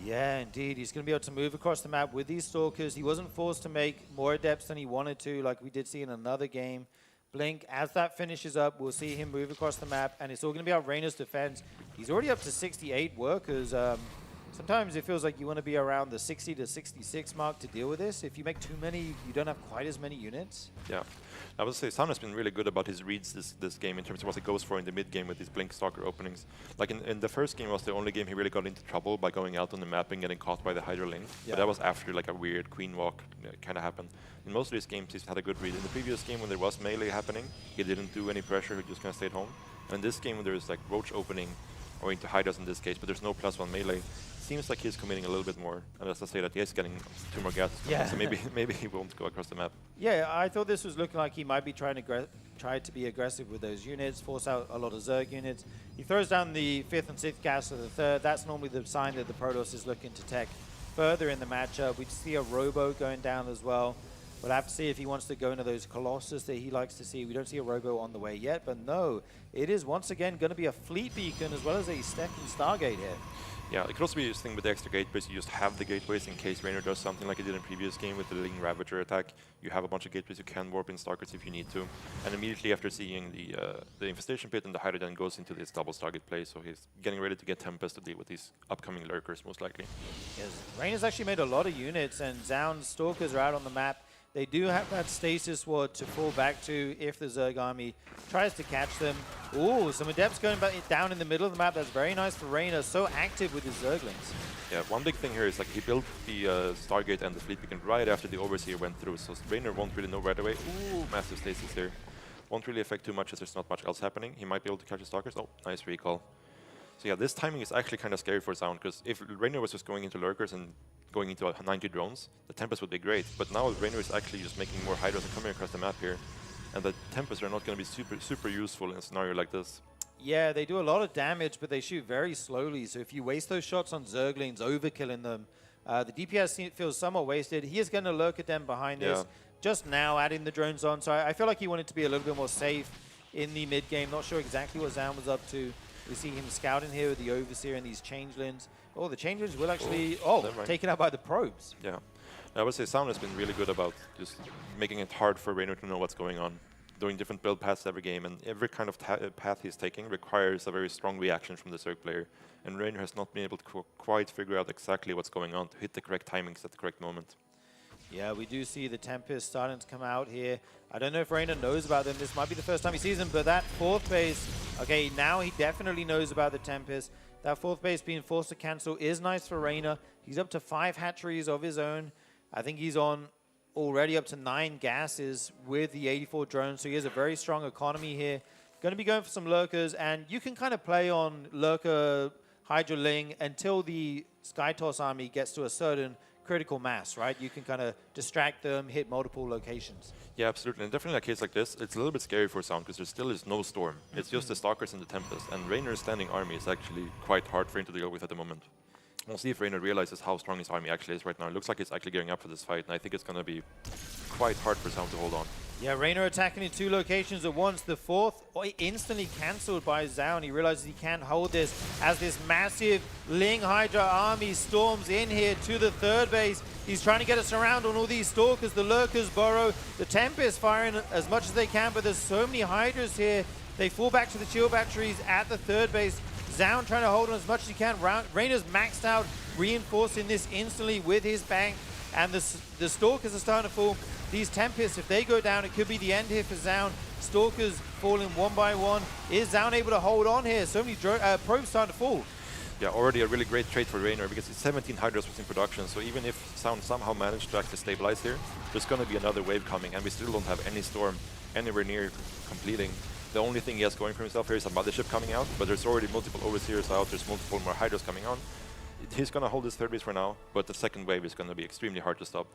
Yeah, indeed. He's going to be able to move across the map with these Stalkers. He wasn't forced to make more Adepts than he wanted to, like we did see in another game. Blink, as that finishes up, we'll see him move across the map, and it's all going to be about Reina's defense. He's already up to 68 workers. Sometimes it feels like you want to be around the 60 to 66 mark to deal with this. If you make too many, you don't have quite as many units. Yeah. I would say Zaun has been really good about his reads this game in terms of what he goes for in the mid game with these Blink Stalker openings. Like in the first game was the only game he really got into trouble by going out on the map and getting caught by the Hydra Link. Yeah. But that was after like a weird Queen Walk kind of happened. In most of these games he's had a good read. In the previous game when there was melee happening, he didn't do any pressure, he just kind of stayed home. And in this game when there's like Roach opening, or into Hydras in this case, but there's no +1 melee, seems like he's committing a little bit more. And as I say that, he is getting 2 more gases. Yeah. So maybe he won't go across the map. Yeah, I thought this was looking like he might be trying to be aggressive with those units, force out a lot of Zerg units. He throws down the 5th and 6th gas to the 3rd. That's normally the sign that the Protoss is looking to tech further in the matchup. We see a Robo going down as well. We'll have to see if he wants to go into those Colossus that he likes to see. We don't see a Robo on the way yet, but no, it is once again going to be a Fleet Beacon as well as a second Stargate here. Yeah, it could also be this thing with the extra gateways. You just have the gateways in case Reina does something like he did in previous game with the Ling Ravager attack. You have a bunch of gateways you can warp in Stargates if you need to. And immediately after seeing the Infestation Pit and the Hydra then goes into this double Stargate play, so he's getting ready to get Tempest to deal with these upcoming Lurkers, most likely. Yes, Reina's actually made a lot of units, and Zaun's Stalkers are out on the map. They do have that Stasis Ward to fall back to if the Zerg army tries to catch them. Ooh, some Adepts going back down in the middle of the map. That's very nice for Reina. So active with his Zerglings. Yeah, one big thing here is like he built the Stargate and the Fleet Beacon right after the Overseer went through, so Reina won't really know right away. Ooh, massive Stasis here. Won't really affect too much as there's not much else happening. He might be able to catch the Stalkers. Oh, nice recall. So yeah, this timing is actually kind of scary for Zaun, because if Reina was just going into Lurkers and going into 90 drones, the Tempest would be great. But now Reina is actually just making more Hydras and coming across the map here. And the Tempests are not going to be super useful in a scenario like this. Yeah, they do a lot of damage, but they shoot very slowly. So if you waste those shots on Zerglings, overkilling them, the DPS feels somewhat wasted. He is going to lurk at them behind this. Just now adding the drones on. So I feel like he wanted to be a little bit more safe in the mid game. Not sure exactly what Zaun was up to. We see him scouting here with the Overseer and these Changelings. Oh, the Changelings will actually taken out by the probes. Yeah. I would say Zaun has been really good about just making it hard for Reina to know what's going on. Doing different build paths every game, and every kind of path he's taking requires a very strong reaction from the Zerg player. And Reina has not been able to quite figure out exactly what's going on to hit the correct timings at the correct moment. Yeah, we do see the Tempest starting to come out here. I don't know if Reina knows about them. This might be the first time he sees them, but that 4th base, okay, now he definitely knows about the Tempest. That 4th base being forced to cancel is nice for Reina. He's up to 5 hatcheries of his own. I think he's on already up to 9 gases with the 84 drones, so he has a very strong economy here. Going to be going for some Lurkers, and you can kind of play on Lurker, Hydra Ling until the Skytoss army gets to a certain critical mass, right? You can kind of distract them, hit multiple locations. Yeah, absolutely. And definitely in a case like this, it's a little bit scary for Zaun because there still is no Storm. It's just the Stalkers and the Tempest. And Reina's standing army is actually quite hard for him to deal with at the moment. We'll see if Reina realizes how strong his army actually is right now. It looks like he's actually gearing up for this fight, and I think it's going to be quite hard for Zaun to hold on. Yeah, Reina attacking in 2 locations at once. The 4th instantly cancelled by Zaun. He realizes he can't hold this as this massive Ling Hydra army storms in here to the 3rd base. He's trying to get us around on all these Stalkers. The Lurkers burrow. The Tempest firing as much as they can, but there's so many Hydras here. They fall back to the shield batteries at the third base. Zaun trying to hold on as much as he can. Reyna's maxed out, reinforcing this instantly with his bank. And the Stalkers are starting to fall. These Tempests, if they go down, it could be the end here for Zaun. Stalkers falling one by one. Is Zaun able to hold on here? So many probes starting to fall. Yeah, already a really great trade for Reynor because it's 17 Hydras was in production. So even if Zaun somehow managed to actually stabilize here, there's going to be another wave coming. And we still don't have any Storm anywhere near completing. The only thing he has going for himself here is a Mothership coming out, but there's already multiple Overseers out, there's multiple more Hydras coming on. He's going to hold his third base for now, but the second wave is going to be extremely hard to stop.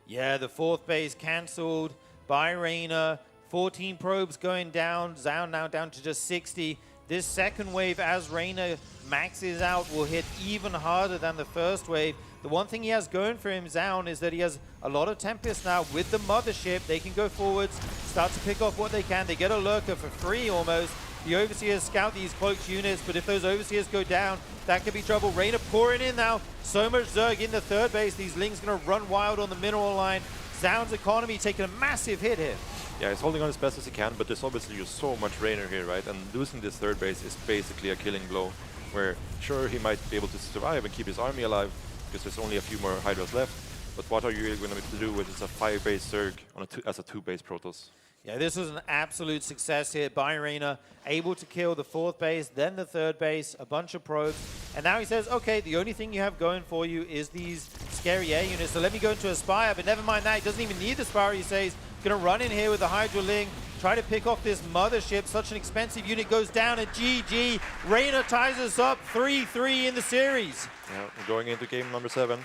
Yeah, the fourth base cancelled by Reynor. 14 probes going down. Zaun now down to just 60. This second wave, as Reynor maxes out, will hit even harder than the first wave. The one thing he has going for him, Zaun, is that he has a lot of Tempest now with the Mothership. They can go forwards, start to pick off what they can. They get a Lurker for free almost. The Overseers scout these cloaked units, but if those Overseers go down, that could be trouble. Reynor pouring in now. So much Zerg in the third base. These Lings going to run wild on the mineral line. Zaun's economy taking a massive hit here. Yeah, he's holding on as best as he can, but there's obviously just so much Reynor here, right? And losing this third base is basically a killing blow, where sure, he might be able to survive and keep his army alive, because there's only a few more Hydras left, but what are you really going to do with a 5-base Zerg on as a 2-base Protoss? Yeah, this was an absolute success here by Reynor, able to kill the fourth base, then the third base, a bunch of probes, and now he says, okay, the only thing you have going for you is these scary air units, so let me go into Aspire, but never mind that, he doesn't even need the Aspire, he says. Gonna run in here with the Hydra Ling, try to pick off this Mothership. Such an expensive unit goes down, and GG. Reynor ties us up 3-3 in the series. Yeah, we're going into game number 7,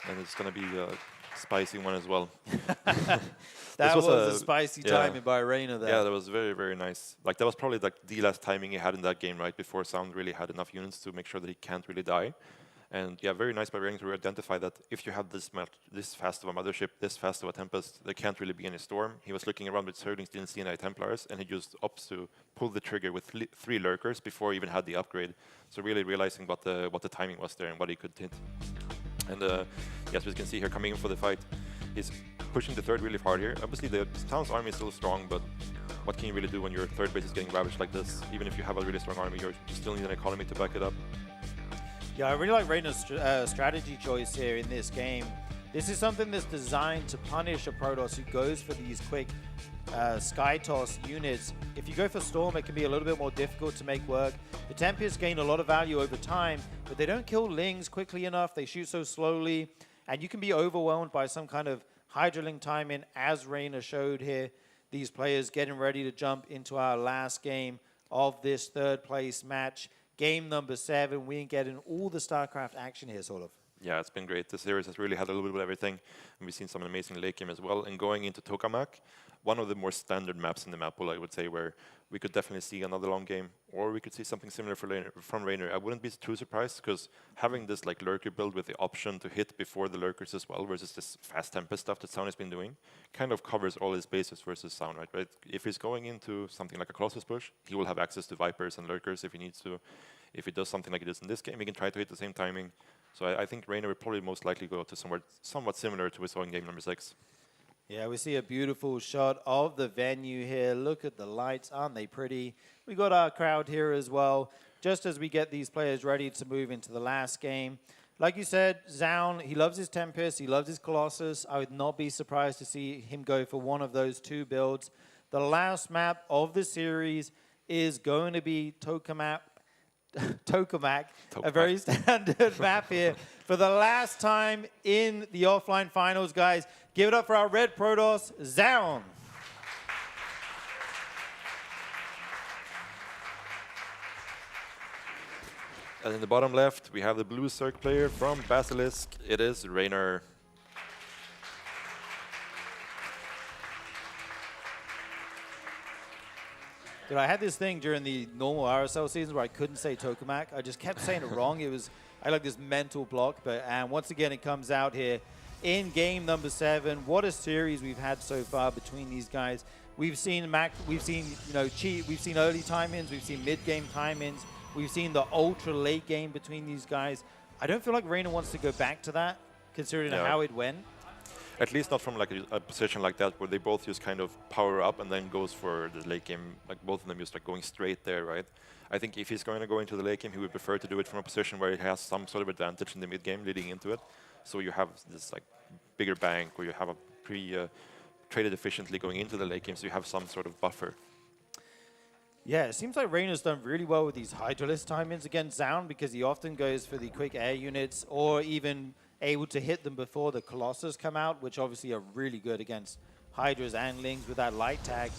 and it's gonna be a spicy one as well. That was a spicy timing by Reynor there. Yeah, that was very, very nice. Like, that was probably like the last timing he had in that game, right? Before Zaun really had enough units to make sure that he can't really die. And yeah, very nice by Reynor to identify that if you have this fast of a Mothership, this fast of a Tempest, there can't really be any Storm. He was looking around with Zerglings, didn't see any Templars, and he just opts to pull the trigger with 3 Lurkers before he even had the upgrade. So really realizing what the timing was there and what he could hit. And yes, we can see here coming in for the fight. He's pushing the third really hard here. Obviously, the Zaun's army is still strong, but what can you really do when your third base is getting ravaged like this? Even if you have a really strong army, you still need an economy to back it up. Yeah, I really like Reynor's strategy choice here in this game. This is something that's designed to punish a Protoss who goes for these quick Sky Toss units. If you go for Storm, it can be a little bit more difficult to make work. The Tempests gain a lot of value over time, but they don't kill Lings quickly enough. They shoot so slowly, and you can be overwhelmed by some kind of Hydraling timing, as Reynor showed here. These players getting ready to jump into our last game of this third place match. Game number 7, we ain't getting all the StarCraft action here, sort of. Yeah, it's been great. The series has really had a little bit of everything. And we've seen some amazing late game as well. And going into Tokamak, one of the more standard maps in the map pool, I would say, where we could definitely see another long game. Or we could see something similar from Reynor. I wouldn't be too surprised, because having this like Lurker build with the option to hit before the Lurkers as well, versus this fast Tempest stuff that Zaun has been doing, kind of covers all his bases versus Zaun, right? If he's going into something like a Colossus push, he will have access to Vipers and Lurkers if he needs to. If he does something like he does in this game, he can try to hit the same timing. So I think Reynor will probably most likely go to somewhat similar to his own game number 6. Yeah, we see a beautiful shot of the venue here. Look at the lights, aren't they pretty? We got our crowd here as well, just as we get these players ready to move into the last game. Like you said, Zaun, he loves his Tempest, he loves his Colossus. I would not be surprised to see him go for one of those 2 builds. The last map of the series is going to be Tokamak, a very standard map here. For the last time in the offline finals, guys, give it up for our red Protoss, Zaun. And in the bottom left, we have the blue Zerg player from Basilisk. It is Reynor. Dude, I had this thing during the normal RSL seasons where I couldn't say Tokamak. I just kept saying it wrong. I had like this mental block. And once again, it comes out here in game number 7. What a series we've had so far between these guys. We've seen we've seen early time-ins, we've seen mid-game time-ins, we've seen the ultra late game between these guys. I don't feel like Reynor wants to go back to that, considering how it went. At least not from like a position like that where they both just kind of power up and then goes for the late game. Like both of them just like going straight there, right? I think if he's going to go into the late game, he would prefer to do it from a position where he has some sort of advantage in the mid game leading into it. So you have this like bigger bank, or you have a traded efficiently going into the late game, so you have some sort of buffer. Yeah, it seems like Reyna's done really well with these Hydralisk timings against Zaun, because he often goes for the quick air units, or even able to hit them before the Colossus come out, which obviously are really good against Hydras and Lings with that light tag.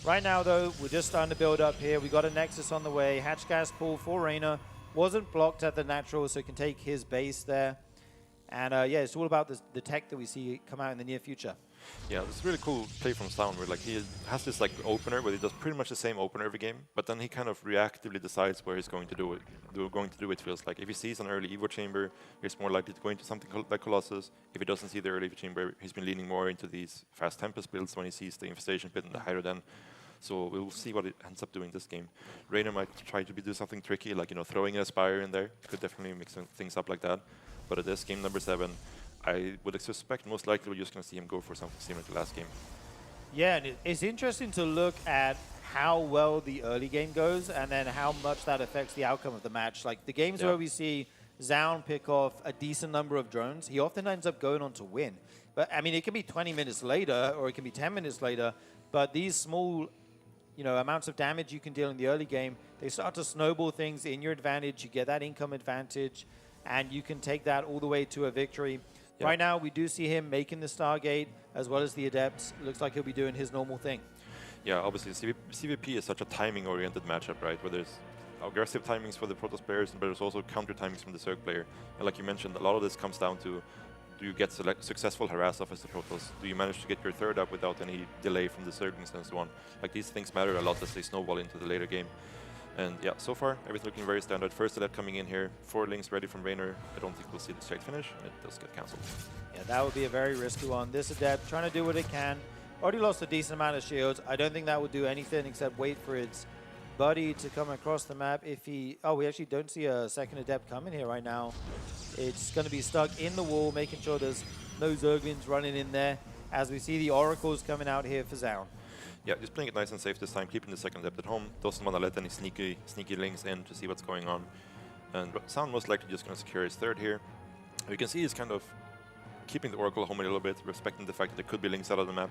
Right now, though, we're just starting to build up here. We got a Nexus on the way. Hatch gas pull for Reyna. Wasn't blocked at the natural, so can take his base there. And yeah, it's all about the tech that we see come out in the near future. Yeah, it's really cool play from Sound, where like he has this like opener where he does pretty much the same opener every game, but then he kind of reactively decides where he's going to do it. It feels like if he sees an early Evo chamber, he's more likely to go into something like Colossus. If he doesn't see the early Evo chamber, he's been leaning more into these fast Tempest builds when he sees the Infestation Pit and the Hydroden. So we'll see what it ends up doing this game. Reyna might try to do something tricky, like throwing an Aspire in there. Could definitely mix things up like that. But at this game number 7, I would suspect most likely we're just going to see him go for something similar to last game. Yeah, and it's interesting to look at how well the early game goes and then how much that affects the outcome of the match. Like the games where we see Zaun pick off a decent number of drones, he often ends up going on to win. But I mean, it can be 20 minutes later or it can be 10 minutes later, but these small amounts of damage you can deal in the early game, they start to snowball things in your advantage. You get that income advantage, and you can take that all the way to a victory. Yeah. Right now, we do see him making the Stargate as well as the Adepts. Looks like he'll be doing his normal thing. Yeah, obviously, CVP is such a timing-oriented matchup, right? Where there's aggressive timings for the Protoss players, but there's also counter timings from the Zerg player. And like you mentioned, a lot of this comes down to, do you get successful harass off as the Protoss? Do you manage to get your third up without any delay from the Zerglings and so on? Like these things matter a lot as they snowball into the later game. And yeah, so far, everything looking very standard. First Adept coming in here, 4 Lings ready from Raynor. I don't think we'll see the straight finish. It does get cancelled. Yeah, that would be a very risky one. This Adept trying to do what it can. Already lost a decent amount of shields. I don't think that would do anything except wait for its buddy to come across the map. If he... Oh, we actually don't see a second Adept coming here right now. It's going to be stuck in the wall, making sure there's no Zerglings running in there, as we see the Oracles coming out here for Zaun. Yeah, just playing it nice and safe this time, keeping the second Adept at home. Doesn't want to let any sneaky Lings in to see what's going on. And Sound most likely just going to secure his third here. You can see he's kind of keeping the Oracle home a little bit, respecting the fact that there could be Lings out of the map.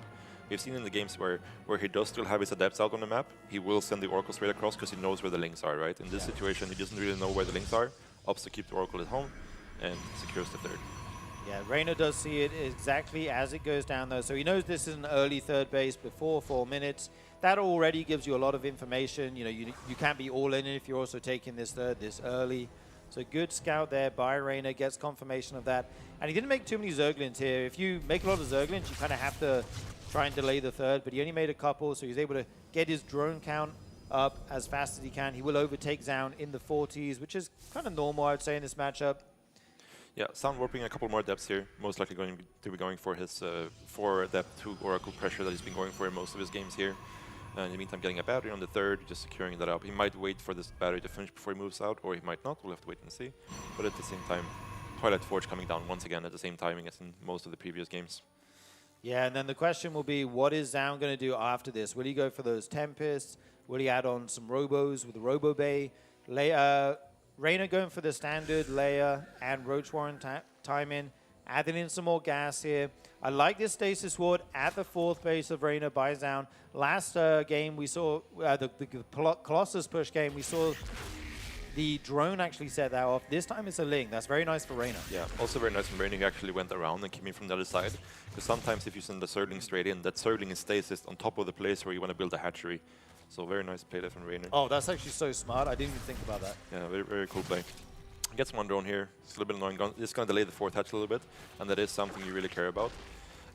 We've seen in the games where he does still have his Adepts out on the map, he will send the Oracle straight across because he knows where the Lings are, right? In this situation, he doesn't really know where the Lings are, opts to keep the Oracle at home, and secures the third. Yeah, Raynor does see it exactly as it goes down, though, so he knows this is an early third base before 4 minutes. That already gives you a lot of information. You can't be all in if you're also taking this third this early. So good scout there by Raynor, gets confirmation of that. And he didn't make too many Zerglings here. If you make a lot of Zerglings, you kind of have to try and delay the third, but he only made a couple, so he's able to get his drone count up as fast as he can. He will overtake Zaun in the 40s, which is kind of normal, I'd say, in this matchup. Yeah, Sound warping a couple more Adepts here. Most likely going to be going for his 4 Adept 2 Oracle pressure that he's been going for in most of his games here. In the meantime, getting a battery on the third, just securing that up. He might wait for this battery to finish before he moves out, or he might not. We'll have to wait and see. But at the same time, Twilight Forge coming down once again at the same timing as in most of the previous games. Yeah, and then the question will be, what is Zaun going to do after this? Will he go for those Tempests? Will he add on some Robos with the Robo Bay? Raynor going for the standard Leia and Roach Warren timing, adding in some more gas here. I like this Stasis Ward at the 4th base of Raynor by Zaun. Last game we saw, the Colossus push game, we saw the drone actually set that off. This time it's a Ling. That's very nice for Raynor. Yeah, also very nice from Raynor. He actually went around and came in from the other side. Because sometimes if you send the Zergling straight in, that Zergling is stasis on top of the place where you want to build a hatchery. So very nice play there from Raynor. Oh, that's actually so smart. I didn't even think about that. Yeah, very, very cool play. Gets one drone here. It's a little bit annoying. It's going to delay the 4th hatch a little bit, and that is something you really care about.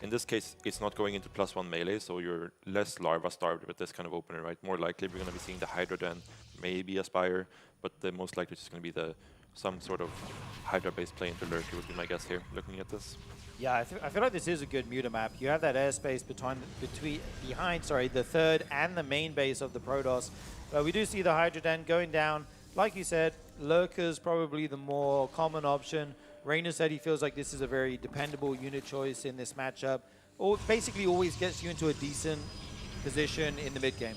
In this case, it's not going into +1 melee, so you're less larva starved with this kind of opener, right? More likely we're going to be seeing the Hydra then, maybe Aspire, but the most likely it's just going to be some sort of Hydra-based play into Lurker would be my guess here, looking at this. Yeah, I feel like this is a good muta map. You have that airspace behind the third and the main base of the Protoss. We do see the Hydra Den going down. Like you said, Lurker's probably the more common option. Reina said he feels like this is a very dependable unit choice in this matchup. Or basically always gets you into a decent position in the mid game.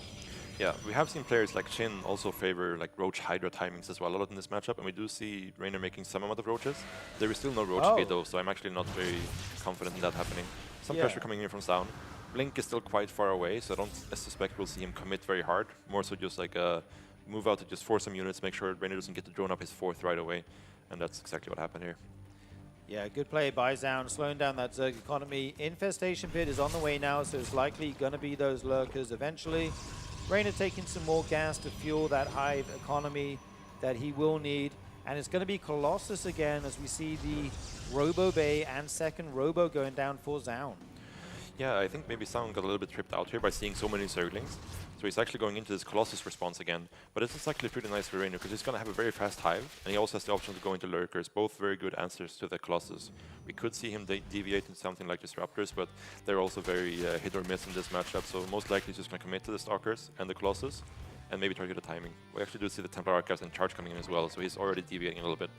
Yeah, we have seen players like Chin also favor like Roach Hydra timings as well a lot in this matchup, and we do see Reina making some amount of Roaches. There is still no Roach speed though, so I'm actually not very confident in that happening. Some pressure coming in from Sound. Blink is still quite far away, so I don't suspect we'll see him commit very hard. More so just like move out to just force some units, make sure Reina doesn't get to drone up his 4th right away, and that's exactly what happened here. Yeah, good play by Zound, slowing down that Zerg economy. Infestation Pit is on the way now, so it's likely going to be those lurkers eventually. Reina taking some more gas to fuel that Hive economy that he will need. And it's going to be Colossus again as we see the Robo Bay and second Robo going down for Zound. Yeah, I think maybe Sound got a little bit tripped out here by seeing so many Zerglings. So he's actually going into this Colossus response again. But this is actually pretty nice for Reina because he's going to have a very fast Hive, and he also has the option to go into Lurkers, both very good answers to the Colossus. We could see him deviate into something like Disruptors, but they're also very hit or miss in this matchup, so most likely he's just going to commit to the Stalkers and the Colossus, and maybe target the timing. We actually do see the Templar Archives and Charge coming in as well, so he's already deviating a little bit.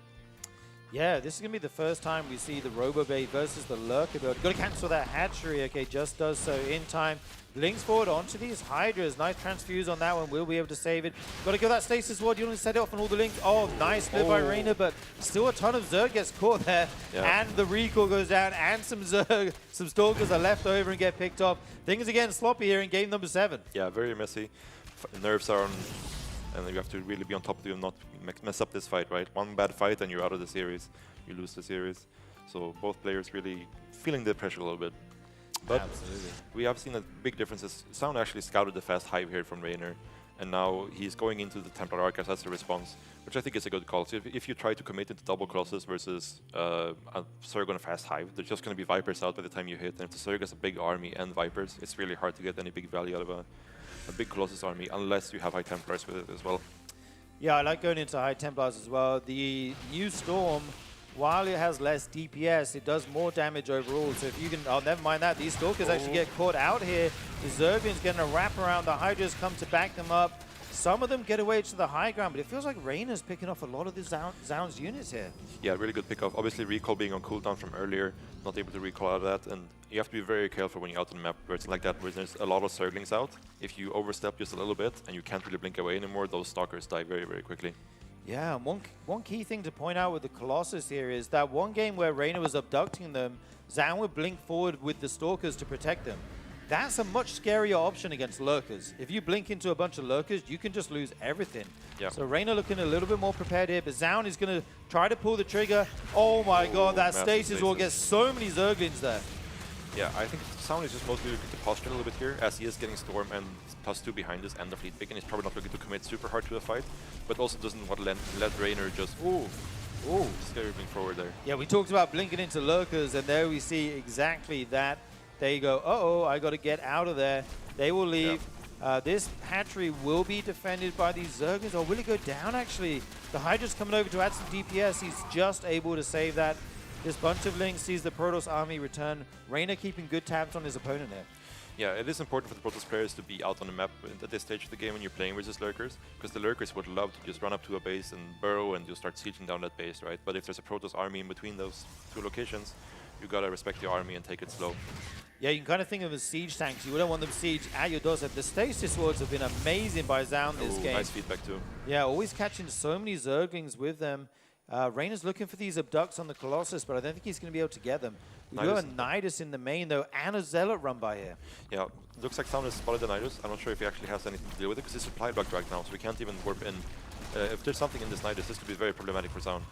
Yeah, this is going to be the first time we see the Robo Bay versus the Lurker build. Got to cancel that hatchery. Okay, just does so in time. Links forward onto these Hydras. Nice transfuse on that one. We'll be able to save it. Got to go that Stasis Ward. You only set it off on all the links. Oh, nice split by Reina, but still a ton of Zerg gets caught there. Yeah. And the recall goes down, and some Zerg, some Stalkers are left over and get picked off. Things again sloppy here in game number 7. Yeah, very messy. Nerves are on, and you have to really be on top of you and not mess up this fight, right? One bad fight and you're out of the series. You lose the series. So both players really feeling the pressure a little bit. But absolutely, we have seen a big differences. Sound actually scouted the fast Hive here from Reina, and now he's going into the Templar Archives as a response, which I think is a good call. So if you try to commit into double Colossus versus a Zerg on a fast Hive, there's just going to be Vipers out by the time you hit. And if the Zerg has a big army and Vipers, it's really hard to get any big value out of a big Colossus army unless you have High Templars with it as well. Yeah, I like going into High Templars as well. The new Storm, while it has less DPS, it does more damage overall. So if you can, oh, never mind that. These Stalkers actually get caught out here. The Zervian's going to wrap around. The Hydras come to back them up. Some of them get away to the high ground, but it feels like Reina's picking off a lot of the Zound's units here. Yeah, really good pick off. Obviously, recall being on cooldown from earlier, not able to recall out of that, and you have to be very careful when you're out on the map where it's like that, where there's a lot of Zerglings out. If you overstep just a little bit and you can't really blink away anymore, those Stalkers die very, very quickly. Yeah, one key thing to point out with the Colossus here is that one game where Reina was abducting them, Zound would blink forward with the Stalkers to protect them. That's a much scarier option against Lurkers. If you blink into a bunch of Lurkers, you can just lose everything. Yep. So Reina looking a little bit more prepared here, but Zound is going to try to pull the trigger. Oh my god, that Stasis will get so many Zerglings there. Yeah, I think Sound is just mostly looking to posture a little bit here, as he is getting Storm and +2 behind us and the fleet pick, and he's probably not looking to commit super hard to a fight, but also doesn't want to let Reina just scary blink forward there. Yeah, we talked about blinking into Lurkers, and there we see exactly that. There you go. Uh-oh, I got to get out of there. They will leave. Yep. This hatchery will be defended by these Zergers, or will it go down, actually? The Hydra's coming over to add some DPS. He's just able to save that. This bunch of links sees the Protoss army return. Reina keeping good tabs on his opponent there. Yeah, it is important for the Protoss players to be out on the map at this stage of the game when you're playing versus Lurkers, because the Lurkers would love to just run up to a base and burrow and just start sieging down that base, right? But if there's a Protoss army in between those two locations, you gotta respect the army and take it slow. Yeah, you can kind of think of them as siege tanks. You wouldn't want them siege at your doorstep. The Stasis Wards have been amazing by Zound this game. Nice feedback too. Yeah, always catching so many Zerglings with them. Reina's looking for these abducts on the Colossus, but I don't think he's going to be able to get them. We've got a Nidus in the main, though, and a Zealot run by here. Yeah, looks like Sound has spotted the Nidus. I'm not sure if he actually has anything to deal with it, because he's supply blocked right now, so we can't even warp in. If there's something in this Nidus, this could be very problematic for Sound.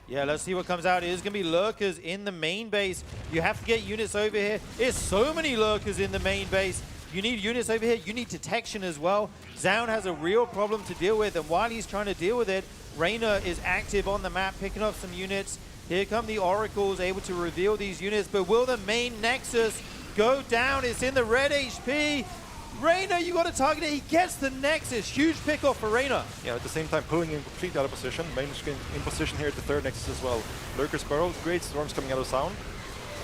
Yeah, let's see what comes out. It is going to be Lurkers in the main base. You have to get units over here. There's so many Lurkers in the main base. You need units over here. You need detection as well. Zound has a real problem to deal with, and while he's trying to deal with it, Reina is active on the map, picking up some units. Here come the Oracles, able to reveal these units, but will the main Nexus go down? It's in the red HP. Reina, you got to target it. He gets the Nexus. Huge pick-off for Reina. Yeah, at the same time, pulling in completely out of position. Main in position here at the third Nexus as well. Lurkers burrow, great Storms coming out of Sound.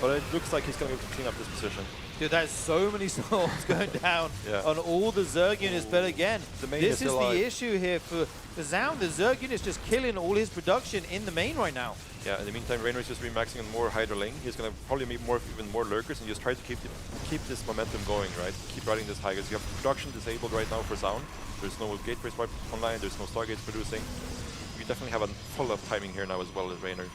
but it looks like he's going to clean up this position. Dude, there's so many storms going down on all the Zerg units, but again, this is the issue here for Zaun. The Zerg unit is just killing all his production in the main right now. Yeah, in the meantime, Reynor is just remaxing on more Hydra Ling. He's going to probably make even more Lurkers and just try to keep this momentum going, right? Keep riding this high, because you have production disabled right now for Zaun. There's no Gateway Spark online, there's no Stargates producing. We definitely have a full of timing here now as well as Reynor.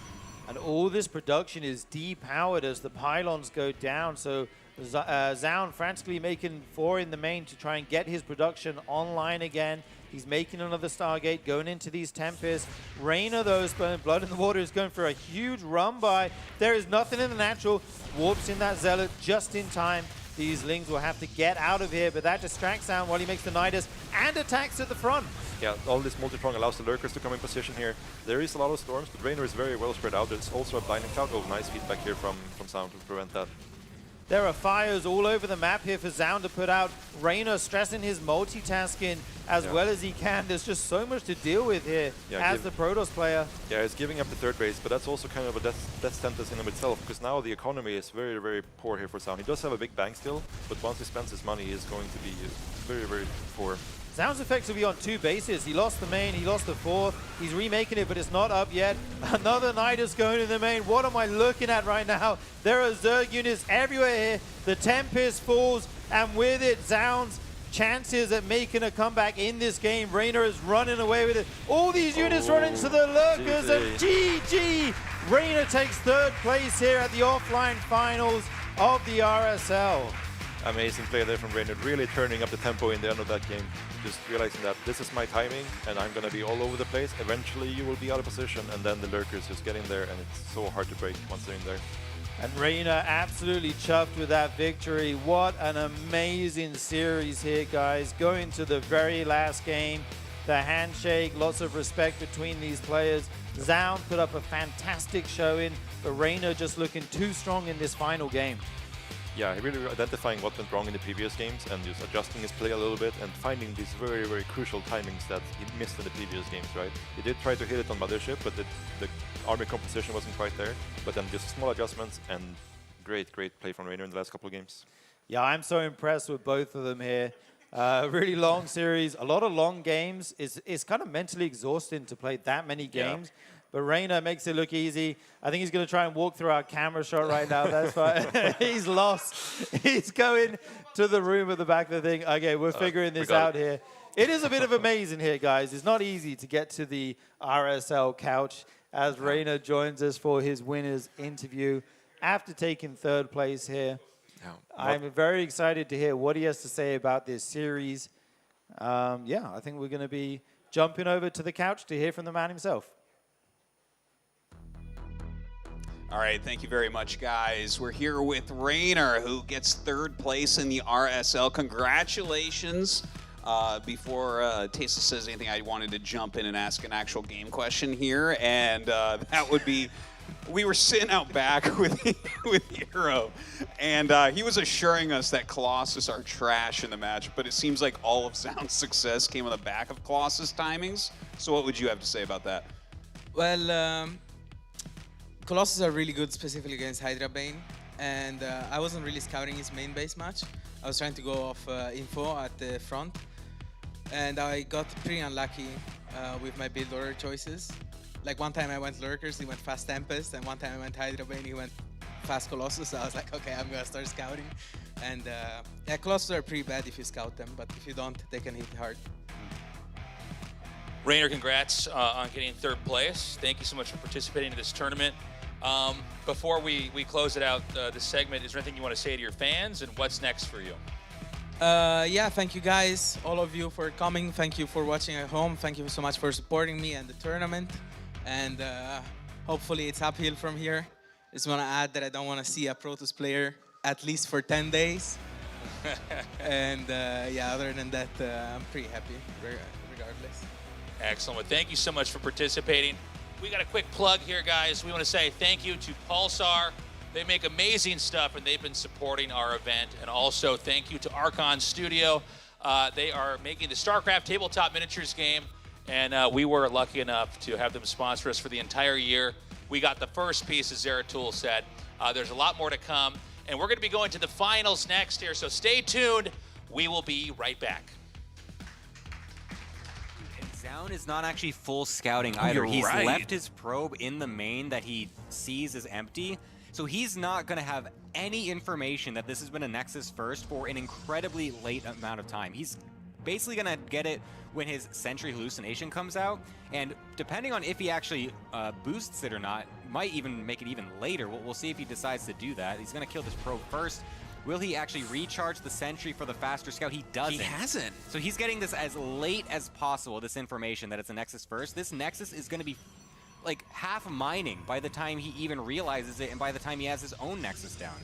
And all this production is depowered as the pylons go down, so Zaun frantically making 4 in the main to try and get his production online again. He's making another Stargate, going into these Tempests. Reynor, though, spilling blood in the water, is going for a huge run by. There is nothing in the natural. Warps in that Zealot just in time. These Lings will have to get out of here, but that distracts Zaun while he makes the Nidus and attacks at the front. Yeah, all this multi-prong allows the Lurkers to come in position here. There is a lot of storms, but Reynor is very well spread out. There's also a blinding cloud. Oh, nice feedback here from Zaun to prevent that. There are fires all over the map here for Zaun to put out. Reynor stressing his multitasking as well as he can. There's just so much to deal with here as the Protoss player. Yeah, he's giving up the third base, but that's also kind of a death sentence in of itself, because now the economy is very, very poor here for Zaun. He does have a big bank still, but once he spends his money, he's going to be very, very poor. Zaun's effectively on 2 bases. He lost the main, he lost the fourth. He's remaking it, but it's not up yet. Another Nidus going in the main. What am I looking at right now? There are Zerg units everywhere here. The Tempest falls, and with it, Zaun's chances at making a comeback in this game. Reynor is running away with it. All these units run into the Lurkers, and GG! Reynor takes 3rd place here at the offline finals of the RSL. Amazing play there from Reynor, really turning up the tempo in the end of that game. Just realizing that this is my timing and I'm going to be all over the place. Eventually you will be out of position, and then the Lurkers just get in there, and it's so hard to break once they're in there. And Reynor absolutely chuffed with that victory. What an amazing series here, guys. Going to the very last game. The handshake, lots of respect between these players. Zaun put up a fantastic showing, but Reynor just looking too strong in this final game. Yeah, he really identifying what went wrong in the previous games and just adjusting his play a little bit and finding these very, very crucial timings that he missed in the previous games, right? He did try to hit it on Mothership, but the army composition wasn't quite there. But then just small adjustments and great play from Reynor in the last couple of games. Yeah, I'm so impressed with both of them here. Really long series, a lot of long games. It's kind of mentally exhausting to play that many games. Yeah. But Reynor makes it look easy. I think he's going to try and walk through our camera shot right now. That's fine. He's lost. He's going to the room at the back of the thing. Okay, we're figuring this out here. It is a bit of amazing here, guys. It's not easy to get to the RSL couch as Reynor joins us for his winner's interview after taking 3rd place here. I'm very excited to hear what he has to say about this series. Yeah, I think we're going to be jumping over to the couch to hear from the man himself. All right, thank you very much, guys. We're here with Reynor, who gets 3rd place in the RSL. Congratulations. Before Tesa says anything, I wanted to jump in and ask an actual game question here, and that would be, we were sitting out back with Hero, and he was assuring us that Colossus are trash in the match, but it seems like all of Zaun's success came on the back of Colossus timings. So what would you have to say about that? Well, Colossus are really good, specifically against Hydra Bane, and I wasn't really scouting his main base much. I was trying to go off info at the front, and I got pretty unlucky with my build order choices. Like one time I went Lurkers, he went fast Tempest, and one time I went Hydra Bane, he went fast Colossus. So I was like, okay, I'm gonna start scouting. And yeah, Colossus are pretty bad if you scout them, but if you don't, they can hit hard. Reynor, congrats on getting 3rd place. Thank you so much for participating in this tournament. Before we close it out, this segment, is there anything you want to say to your fans, and what's next for you? Yeah, thank you guys, all of you, for coming. Thank you for watching at home. Thank you so much for supporting me and the tournament. And hopefully it's uphill from here. Just want to add that I don't want to see a Protoss player at least for 10 days. And yeah, other than that, I'm pretty happy regardless. Excellent. Well, thank you so much for participating. We got a quick plug here, guys. We want to say thank you to Pulsar. They make amazing stuff, and they've been supporting our event. And also thank you to Archon Studio. They are making the StarCraft tabletop miniatures game, and we were lucky enough to have them sponsor us for the entire year. We got the first piece of Zeratul set. There's a lot more to come, and we're going to be going to the finals next here, so stay tuned. We will be right back. Zoun is not actually full scouting either. He's left his probe in the main that he sees is empty. So he's not going to have any information that this has been a Nexus first for an incredibly late amount of time. He's basically going to get it when his Sentry hallucination comes out. And depending on if he actually boosts it or not, might even make it even later. We'll see if he decides to do that. He's going to kill this probe first. Will he actually recharge the Sentry for the faster scout? He doesn't. He hasn't. So he's getting this as late as possible, this information that it's a Nexus first. This Nexus is going to be like half mining by the time he even realizes it and by the time he has his own Nexus down.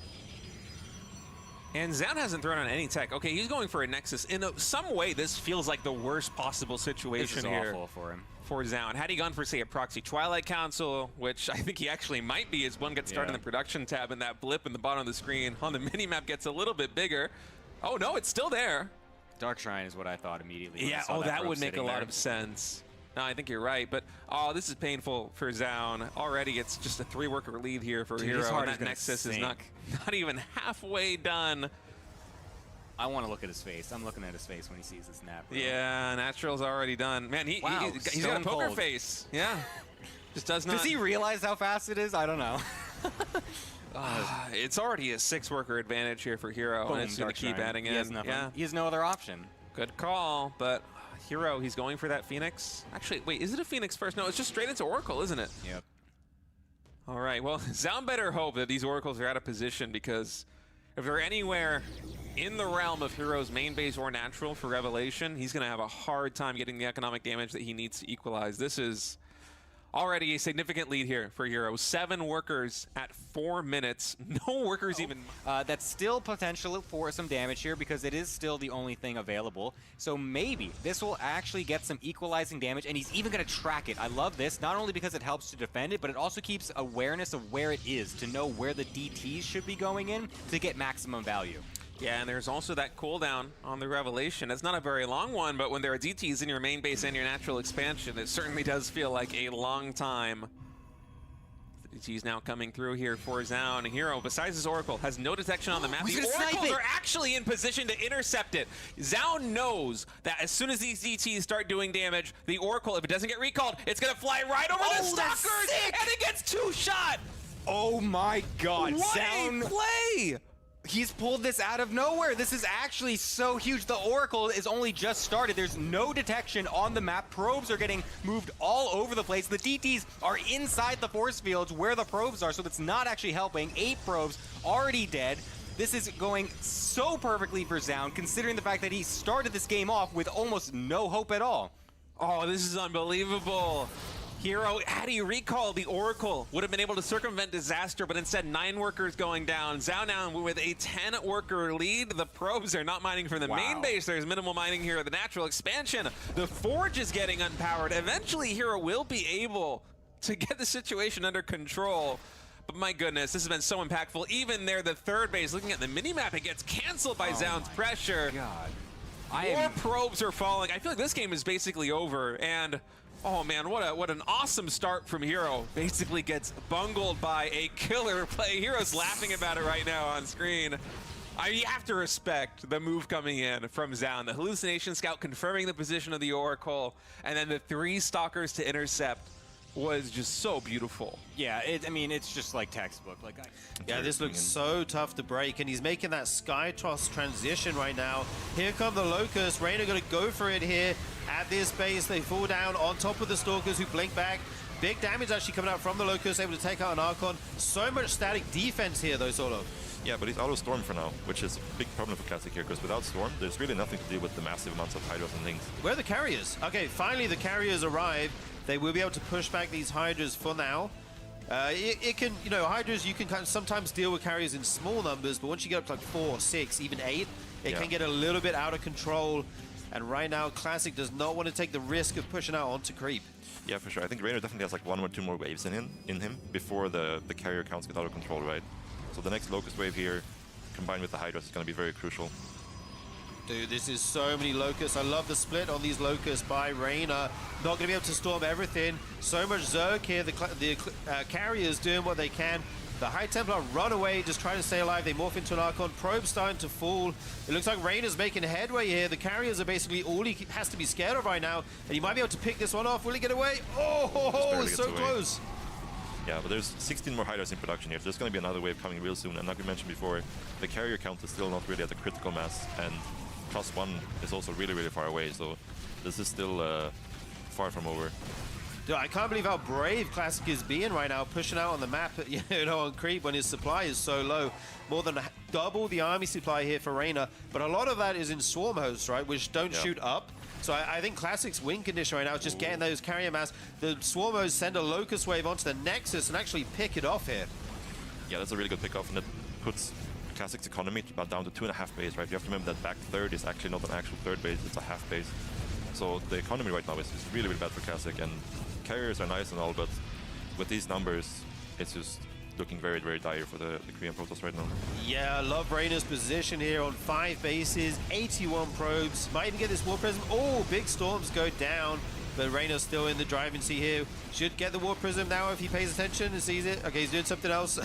And Zoun hasn't thrown on any tech. Okay, he's going for a Nexus. In some way, this feels like the worst possible situation this is here. Awful for him. For Zoun. Had he gone for, say, a proxy Twilight Council, which I think he actually might be as one gets started in the production tab and that blip in the bottom of the screen on the minimap gets a little bit bigger. Oh, no, it's still there. Dark Shrine is what I thought immediately. When Yeah, I saw that would make a lot there. of sense. No, I think you're right, but this is painful for Zoun. Already, it's just a 3-worker lead here for Hero, and that Nexus is not even halfway done. I want to look at his face. I'm looking at his face when he sees this nap. Bro. Yeah, Natural's already done. Man, he's got a poker face. Yeah. Just does not. Does he realize how fast it is? I don't know. It's already a 6-worker advantage here for Hero, Boom, and it's going to keep adding in. He has nothing. Yeah. He has no other option. Good call, but Hero, he's going for that Phoenix. Actually, wait, is it a Phoenix first? No, it's just straight into Oracle, isn't it? Yep. All right, well, Zoun better hope that these Oracles are out of position, because if they're anywhere in the realm of Hero's main base or natural for Revelation, he's going to have a hard time getting the economic damage that he needs to equalize. This is already a significant lead here for Hero. 7 workers at 4 minutes. No workers even. That's still potential for some damage here because it is still the only thing available. So maybe this will actually get some equalizing damage, and he's even going to track it. I love this, not only because it helps to defend it, but it also keeps awareness of where it is to know where the DTs should be going in to get maximum value. Yeah, and there's also that cooldown on the Revelation. It's not a very long one, but when there are DTs in your main base and your natural expansion, it certainly does feel like a long time. The DTs now coming through here for Zoun. Hero, besides his Oracle, has no detection on the map. The Oracles are actually in position to intercept it. Zoun knows that as soon as these DTs start doing damage, the Oracle, if it doesn't get recalled, it's going to fly right over the Stalkers, and it gets 2-shot! Oh my god, What a play! He's pulled this out of nowhere. This is actually so huge. The Oracle is only just started. There's no detection on the map. Probes are getting moved all over the place. The DTs are inside the force fields where the probes are, so it's not actually helping. 8 probes already dead. This is going so perfectly for Zoun, considering the fact that he started this game off with almost no hope at all. Oh, this is unbelievable. Hero, had he recalled, the Oracle would have been able to circumvent disaster, but instead 9 workers going down. Zoun now with a 10-worker lead. The probes are not mining from the main base. There's minimal mining here. The natural expansion. The Forge is getting unpowered. Eventually, Hero will be able to get the situation under control. But my goodness, this has been so impactful. Even there, the third base, looking at the minimap, it gets canceled by Zoun's pressure. God. More probes are falling. I feel like this game is basically over, and oh man, what an awesome start from Hero. Basically gets bungled by a killer play. Hero's laughing about it right now on screen. You have to respect the move coming in from Zoun. The Hallucination Scout confirming the position of the Oracle, and then the 3 Stalkers to intercept was just so beautiful. Yeah, I mean, it's just like textbook. Yeah, this looks so tough to break, and he's making that Sky Toss transition right now. Here come the Locusts. Reyna gonna go for it here at this base. They fall down on top of the Stalkers who blink back. Big damage actually coming out from the Locusts, able to take out an Archon. So much static defense here, though, sort of. Yeah, but he's out of Storm for now, which is a big problem for Classic here, because without Storm, there's really nothing to do with the massive amounts of Hydras and things. Where are the carriers? Okay, finally the carriers arrive. They will be able to push back these Hydras for now. It can, you know, Hydras, you can kind of sometimes deal with carriers in small numbers, but once you get up to like 4, 6, even 8, it can get a little bit out of control. And right now, Classic does not want to take the risk of pushing out onto creep. Yeah, for sure. I think Reyna definitely has like 1 or 2 more waves in him before the carrier counts get out of control, right? So the next Locust wave here, combined with the Hydras, is going to be very crucial. Dude, this is so many Locusts. I love the split on these Locusts by Reyna. Not going to be able to storm everything. So much Zerg here. The carriers doing what they can. The High Templar run away, just trying to stay alive. They morph into an Archon. Probe starting to fall. It looks like Reyna's making headway here. The carriers are basically all he has to be scared of right now. And he might be able to pick this one off. Will he get away? Oh, it's so close. Yeah, but there's 16 more Hydras in production here. There's going to be another wave coming real soon. And like we mentioned before, the carrier count is still not really at a critical mass. And +1 is also really, really far away. So this is still far from over. Dude, I can't believe how brave Classic is being right now, pushing out on the map, on creep when his supply is so low. More than double the army supply here for Reyna, but a lot of that is in Swarm hosts, right, which don't shoot up. So I think Classic's win condition right now is just getting those carrier mass. The Swarm hosts send a Locust wave onto the Nexus and actually pick it off here. Yeah, that's a really good pickoff, and it puts Classic's economy down to 2.5 base, right? You have to remember that back third is actually not an actual third base, it's a half base. So the economy right now is really, really bad for Classic, and carriers are nice and all, but with these numbers, it's just looking very, very dire for the Korean Protoss right now. Yeah, I love Reyna's position here on 5 bases, 81 probes. Might even get this War Prism. Oh, big storms go down, but Reyna's still in the driving seat here. Should get the War Prism now if he pays attention and sees it. Okay, he's doing something else.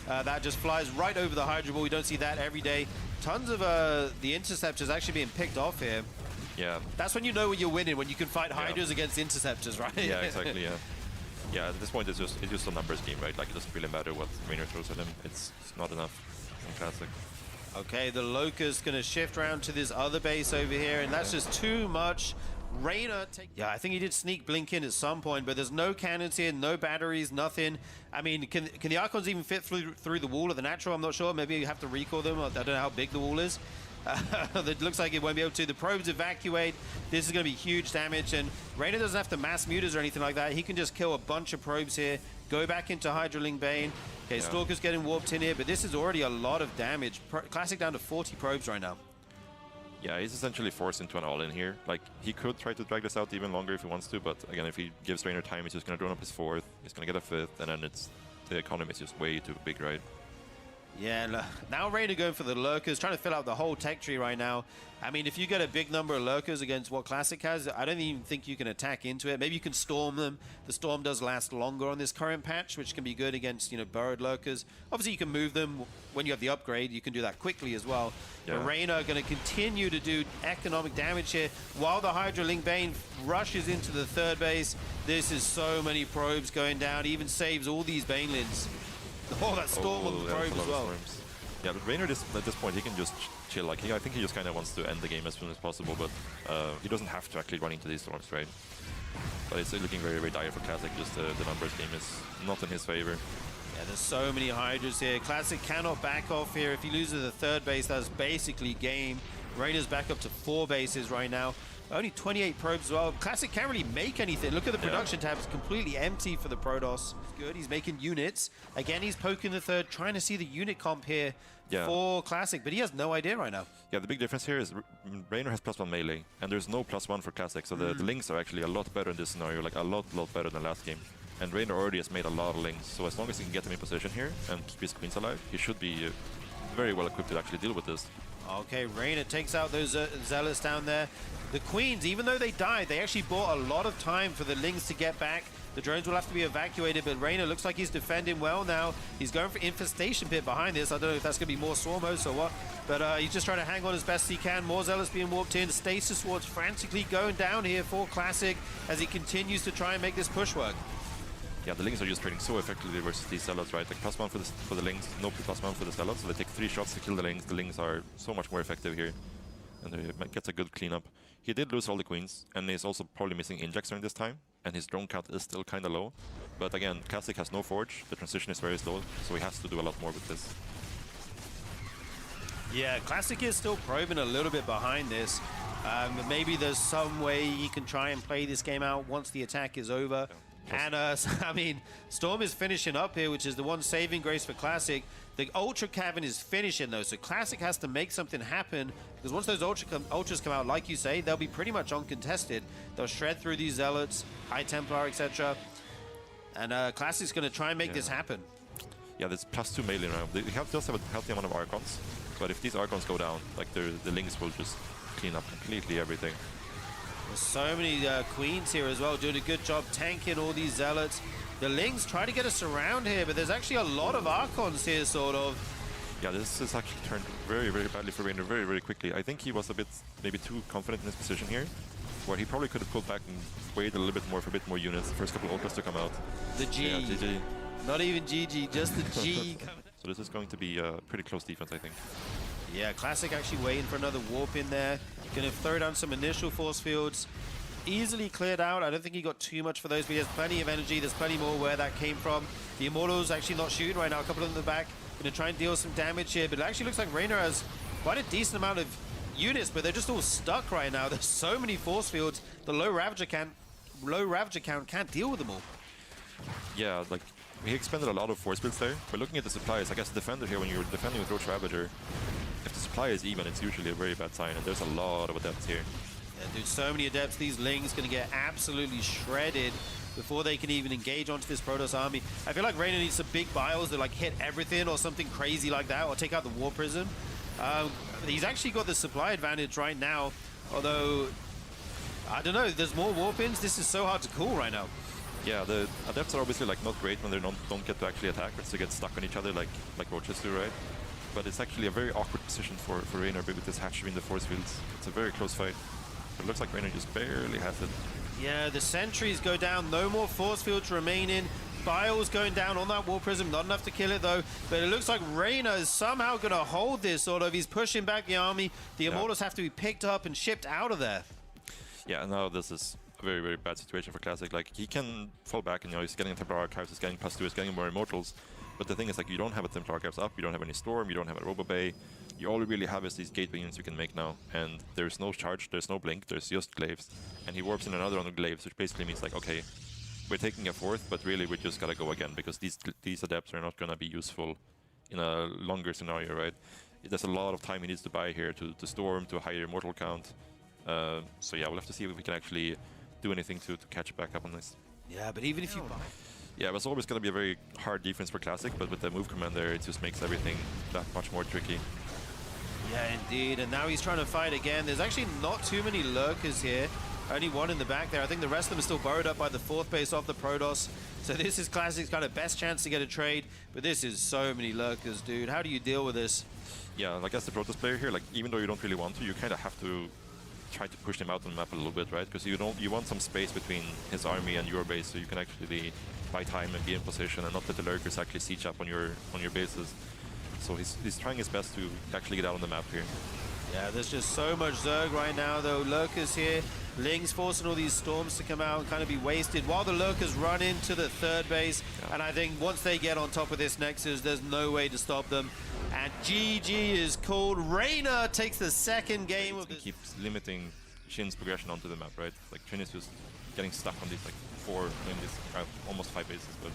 That just flies right over the Hydra Ball. We don't see that every day. Tons of the Interceptors actually being picked off here. Yeah. That's when you know when you're winning, when you can fight Hydras against Interceptors, right? Yeah, exactly, yeah. Yeah, at this point it's just a numbers game, right? Like, it doesn't really matter what Raynor throws at him. It's not enough in Classic. Okay, the Locust gonna shift around to this other base over here, and that's just too much. Reyna yeah, I think he did sneak Blink in at some point, but there's no cannons here, no batteries, nothing. I mean, can the Archons even fit through the wall of the Natural? I'm not sure. Maybe you have to recall them. I don't know how big the wall is. It looks like it won't be able to. The probes evacuate. This is going to be huge damage, and Reyna doesn't have to mass mutas or anything like that. He can just kill a bunch of probes here, go back into Hydraling Bane. Okay, Stalker's getting warped in here, but this is already a lot of damage. Classic down to 40 probes right now. Yeah, he's essentially forced into an all-in here. Like, he could try to drag this out even longer if he wants to, but again, if he gives Raynor time, he's just going to drone up his 4th, he's going to get a 5th, and then the economy is just way too big, right? Yeah, now Reyna going for the Lurkers, trying to fill out the whole tech tree right now. I mean, if you get a big number of Lurkers against what Classic has, I don't even think you can attack into it. Maybe you can storm them. The storm does last longer on this current patch, which can be good against, burrowed Lurkers. Obviously, you can move them when you have the upgrade. You can do that quickly as well. Yeah. But Reyna are going to continue to do economic damage here while the Hydraling Bane rushes into the 3rd base. This is so many probes going down. He even saves all these Banelins. Oh, that storm on the probe as well. Yeah, but Raynor at this point, he can just chill. Like, I think he just kind of wants to end the game as soon as possible, but he doesn't have to actually run into these storms, right? But it's looking very, very dire for Classic. Just the numbers game is not in his favor. Yeah, there's so many Hydras here. Classic cannot back off here. If he loses the 3rd base, that's basically game. Reyna's back up to 4 bases right now. Only 28 probes as well. Classic can't really make anything. Look at the production tab. It's completely empty for the Protoss. Good. He's making units. Again, he's poking the 3rd, trying to see the unit comp here for Classic, but he has no idea right now. Yeah, the big difference here is Raynor has +1 melee, and there's no +1 for Classic, so the links are actually a lot better in this scenario, like a lot better than last game. And Raynor already has made a lot of links, so as long as he can get them in position here and keep his queens alive, he should be very well equipped to actually deal with this. Okay, Reyna takes out those Zealots down there. The Queens, even though they died, they actually bought a lot of time for the Lings to get back. The drones will have to be evacuated, but Reyna looks like he's defending well now. He's going for Infestation Pit behind this. I don't know if that's going to be more Swarm hosts or what, but he's just trying to hang on as best he can. More Zealots being warped in. Stasis Wards frantically going down here for Classic as he continues to try and make this push work. Yeah, the Lings are just trading so effectively versus these Zealots, right? Like +1 for the Lings, no +1 for the Zealots, so they take 3 shots to kill the Lings. The Lings are so much more effective here, and he gets a good cleanup. He did lose all the Queens, and he's also probably missing Injects during this time, and his drone count is still kind of low. But again, Classic has no Forge, the transition is very slow, so he has to do a lot more with this. Yeah, Classic is still probing a little bit behind this. Maybe there's some way he can try and play this game out once the attack is over. And, I mean, Storm is finishing up here, which is the one saving grace for Classic. The Ultra Cavern is finishing, though, so Classic has to make something happen, because once those Ultras come out, like you say, they'll be pretty much uncontested. They'll shred through these Zealots, High Templar, etc. And Classic's going to try and make this happen. Yeah, there's +2 melee now. They just have a healthy amount of Archons, but if these Archons go down, like the Lings will just clean up completely everything. There's so many Queens here as well, doing a good job tanking all these Zealots. The Lings try to get us around here, but there's actually a lot of Archons here, sort of. Yeah, this has actually turned very, very badly for Rainer very, very quickly. I think he was a bit, maybe too confident in his position here, where he probably could have pulled back and waited a little bit more for a bit more units. The first couple of ultras to come out. The G. Yeah, GG. Not even GG, just the G. So this is going to be a pretty close defense, I think. Yeah, Classic actually waiting for another warp in there. Gonna throw down some initial force fields. Easily cleared out. I don't think he got too much for those, but he has plenty of energy. There's plenty more where that came from. The Immortals actually not shooting right now. A couple of them in the back. Gonna try and deal some damage here, but it actually looks like Rainer has quite a decent amount of units, but they're just all stuck right now. There's so many force fields. The low Ravager count can't deal with them all. Yeah, like he expended a lot of force fields there, but looking at the supplies, I guess the defender here, when you're defending with Roach Ravager, if the supply is even, it's usually a very bad sign, and there's a lot of adepts here. Yeah, dude, so many adepts. These Lings gonna get absolutely shredded before they can even engage onto this Protoss army. I feel like Rainer needs some big bios that like hit everything or something crazy like that, or take out the War Prism. He's actually got the supply advantage right now, although I don't know, there's more warp-ins. This is so hard to call right now. Yeah, the adepts are obviously like not great when they don't get to actually attack, but they get stuck on each other like roaches do, right? But it's actually a very awkward position for Rainer with this hatchery in the force fields. It's a very close fight. It looks like Rainer just barely has it. Yeah, the sentries go down, no more force fields remaining. Bile's going down on that War Prism, not enough to kill it though, but it looks like Rainer is somehow going to hold this, sort of. He's pushing back the army. The Immortals have to be picked up and shipped out of there. Yeah, now this is a very, very bad situation for Classic. Like, he can fall back and, you know, he's getting Templar Archives, he's getting +2, he's getting more Immortals. But the thing is, like, you don't have a Templar Archives up, you don't have any Storm, you don't have a Robo Bay. You all you really have is these gateway units you can make now. And there's no charge, there's no blink, there's just glaives. And he warps in another on the glaives, which basically means, like, okay, we're taking a fourth, but really we just gotta go again, because these adepts are not gonna be useful in a longer scenario, right? There's a lot of time he needs to buy here to Storm, to a higher Immortal count. So yeah, we'll have to see if we can actually do anything to catch back up on this. Yeah, but even if you buy... Yeah, it was always going to be a very hard defense for Classic, but with the move command there, it just makes everything that much more tricky. Yeah, indeed. And now he's trying to fight again. There's actually not too many lurkers here. Only one in the back there. I think the rest of them are still burrowed up by the fourth base of the Protoss. So this is Classic's kind of best chance to get a trade. But this is so many lurkers, dude. How do you deal with this? Yeah, like as the Protoss player here, like even though you don't really want to, you kind of have to try to push him out on the map a little bit, right? Because you want some space between his army and your base, so you can actually buy time and be in position, and not let the lurkers actually siege up on your bases. So he's trying his best to actually get out on the map here. Yeah, there's just so much Zerg right now, though. Lurkers here, Lings forcing all these storms to come out and kind of be wasted while the lurkers run into the third base. Yeah. And I think once they get on top of this Nexus, there's no way to stop them. And GG is called. Rainer takes the second game of this. He keeps limiting Shin's progression onto the map, right? Like Shin is just getting stuck on these like almost 5 bases, but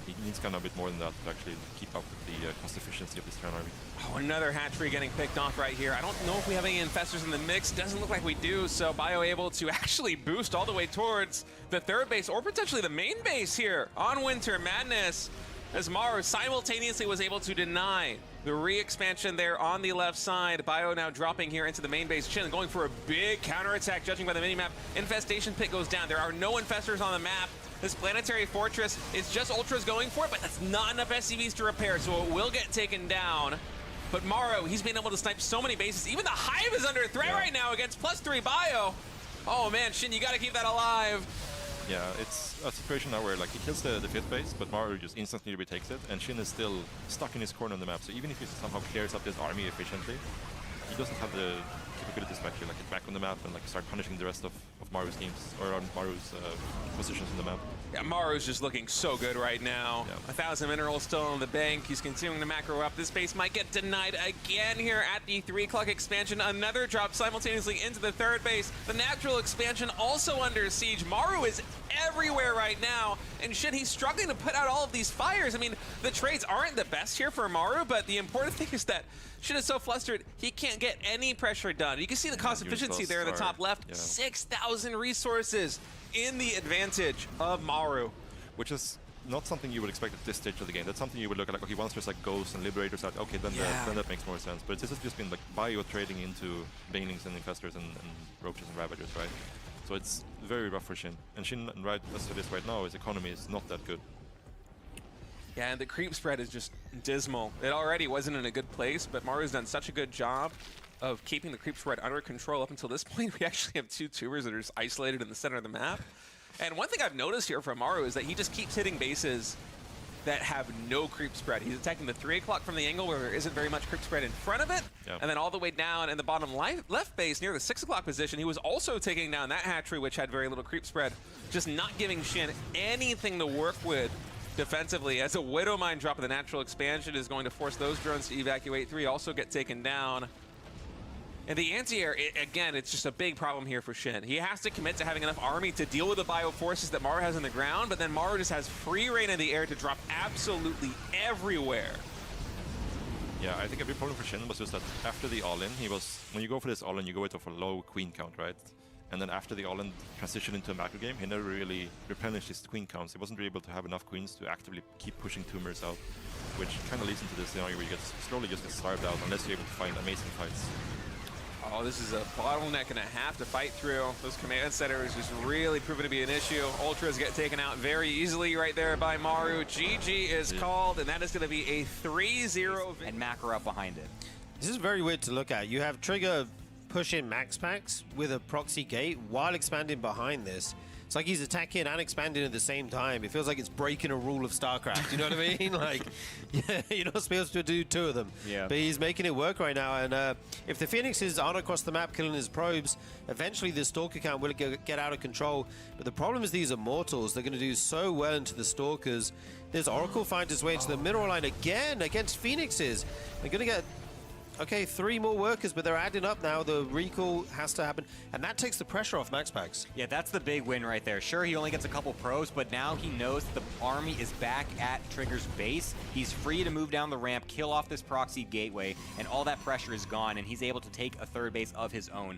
he needs kind of a bit more than that to actually keep up with the cost efficiency of this Terran army. Oh, another hatchery getting picked off right here. I don't know if we have any infestors in the mix. Doesn't look like we do, so Bio able to actually boost all the way towards the third base, or potentially the main base here on Winter Madness, as Maru simultaneously was able to deny the re-expansion there on the left side. Bio now dropping here into the main base. Shin going for a big counterattack, judging by the minimap. Infestation pit goes down. There are no infestors on the map. This planetary fortress is just ultras going for it, but that's not enough SCVs to repair, so it will get taken down. But Maru, he's been able to snipe so many bases. Even the Hive is under threat right now against +3 Bio. Oh man, Shin, you gotta keep that alive. Yeah, it's a situation now where like he kills the fifth base, but Maru just instantly retakes it, and Shin is still stuck in his corner on the map. So even if he somehow clears up his army efficiently, he doesn't have the capabilities to actually like get back on the map and like start punishing the rest of Maru's games, or on Maru's positions on the map. Yeah, Maru's just looking so good right now. Yeah. 1,000 minerals still in the bank. He's continuing to macro up. This base might get denied again here at the 3 o'clock expansion. Another drop simultaneously into the third base. The natural expansion also under siege. Maru is everywhere right now, and shit, he's struggling to put out all of these fires. I mean, the trades aren't the best here for Maru, but the important thing is that Shin is so flustered, he can't get any pressure done. You can see the cost efficiency there in the top left. Yeah. 6,000 resources in the advantage of Maru. Which is not something you would expect at this stage of the game. That's something you would look at like, okay, once there's like Ghosts and Liberators out, okay, then that makes more sense. But this has just been like Bio trading into Banelings and Infestors and Roaches and Ravagers, right? So it's very rough for Shin. And Shin, right as it is right now, his economy is not that good. Yeah, and the creep spread is just dismal. It already wasn't in a good place, but Maru's done such a good job of keeping the creep spread under control up until this point. We actually have 2 tubers that are just isolated in the center of the map. And one thing I've noticed here from Maru is that he just keeps hitting bases that have no creep spread. He's attacking the 3 o'clock from the angle where there isn't very much creep spread in front of it, and then all the way down in the bottom left base near the 6 o'clock position, he was also taking down that hatchery, which had very little creep spread, just not giving Shin anything to work with defensively, as a Widow Mine drop of the natural expansion is going to force those drones to evacuate. 3 also get taken down. And the anti-air, again, it's just a big problem here for Shin. He has to commit to having enough army to deal with the bio forces that Maru has on the ground, but then Maru just has free reign in the air to drop absolutely everywhere. Yeah, I think a big problem for Shin was just that after the all-in, when you go for this all-in, you go with a low queen count, right? And then after the all-in transition into a macro game, he never really replenished his queen counts. He wasn't really able to have enough queens to actively keep pushing tumors out, which kind of leads into this scenario where you slowly just get starved out unless you're able to find amazing fights. Oh, this is a bottleneck and a half to fight through. Those command centers just really proven to be an issue. Ultras get taken out very easily right there by Maru. GG is called, and that is going to be a 3-0. And Macro up behind it. This is very weird to look at. You have Trigger push in max packs with a proxy gate while expanding behind this. It's like he's attacking and expanding at the same time. It feels like it's breaking a rule of StarCraft. You know what I mean? Like, yeah, you're not supposed to do 2 of them. Yeah. But he's making it work right now. And if the Phoenixes aren't across the map killing his probes, eventually the Stalker count will get out of control. But the problem is these Immortals. They're going to do so well into the Stalkers. There's Oracle finds his way into the mineral line again against Phoenixes. They're going to get... Okay, 3 more workers, but they're adding up now. The recall has to happen, and that takes the pressure off Max Packs. Yeah, that's the big win right there. Sure, he only gets a couple pros, but now he knows the army is back at Trigger's base. He's free to move down the ramp, kill off this proxy gateway, and all that pressure is gone, and he's able to take a third base of his own.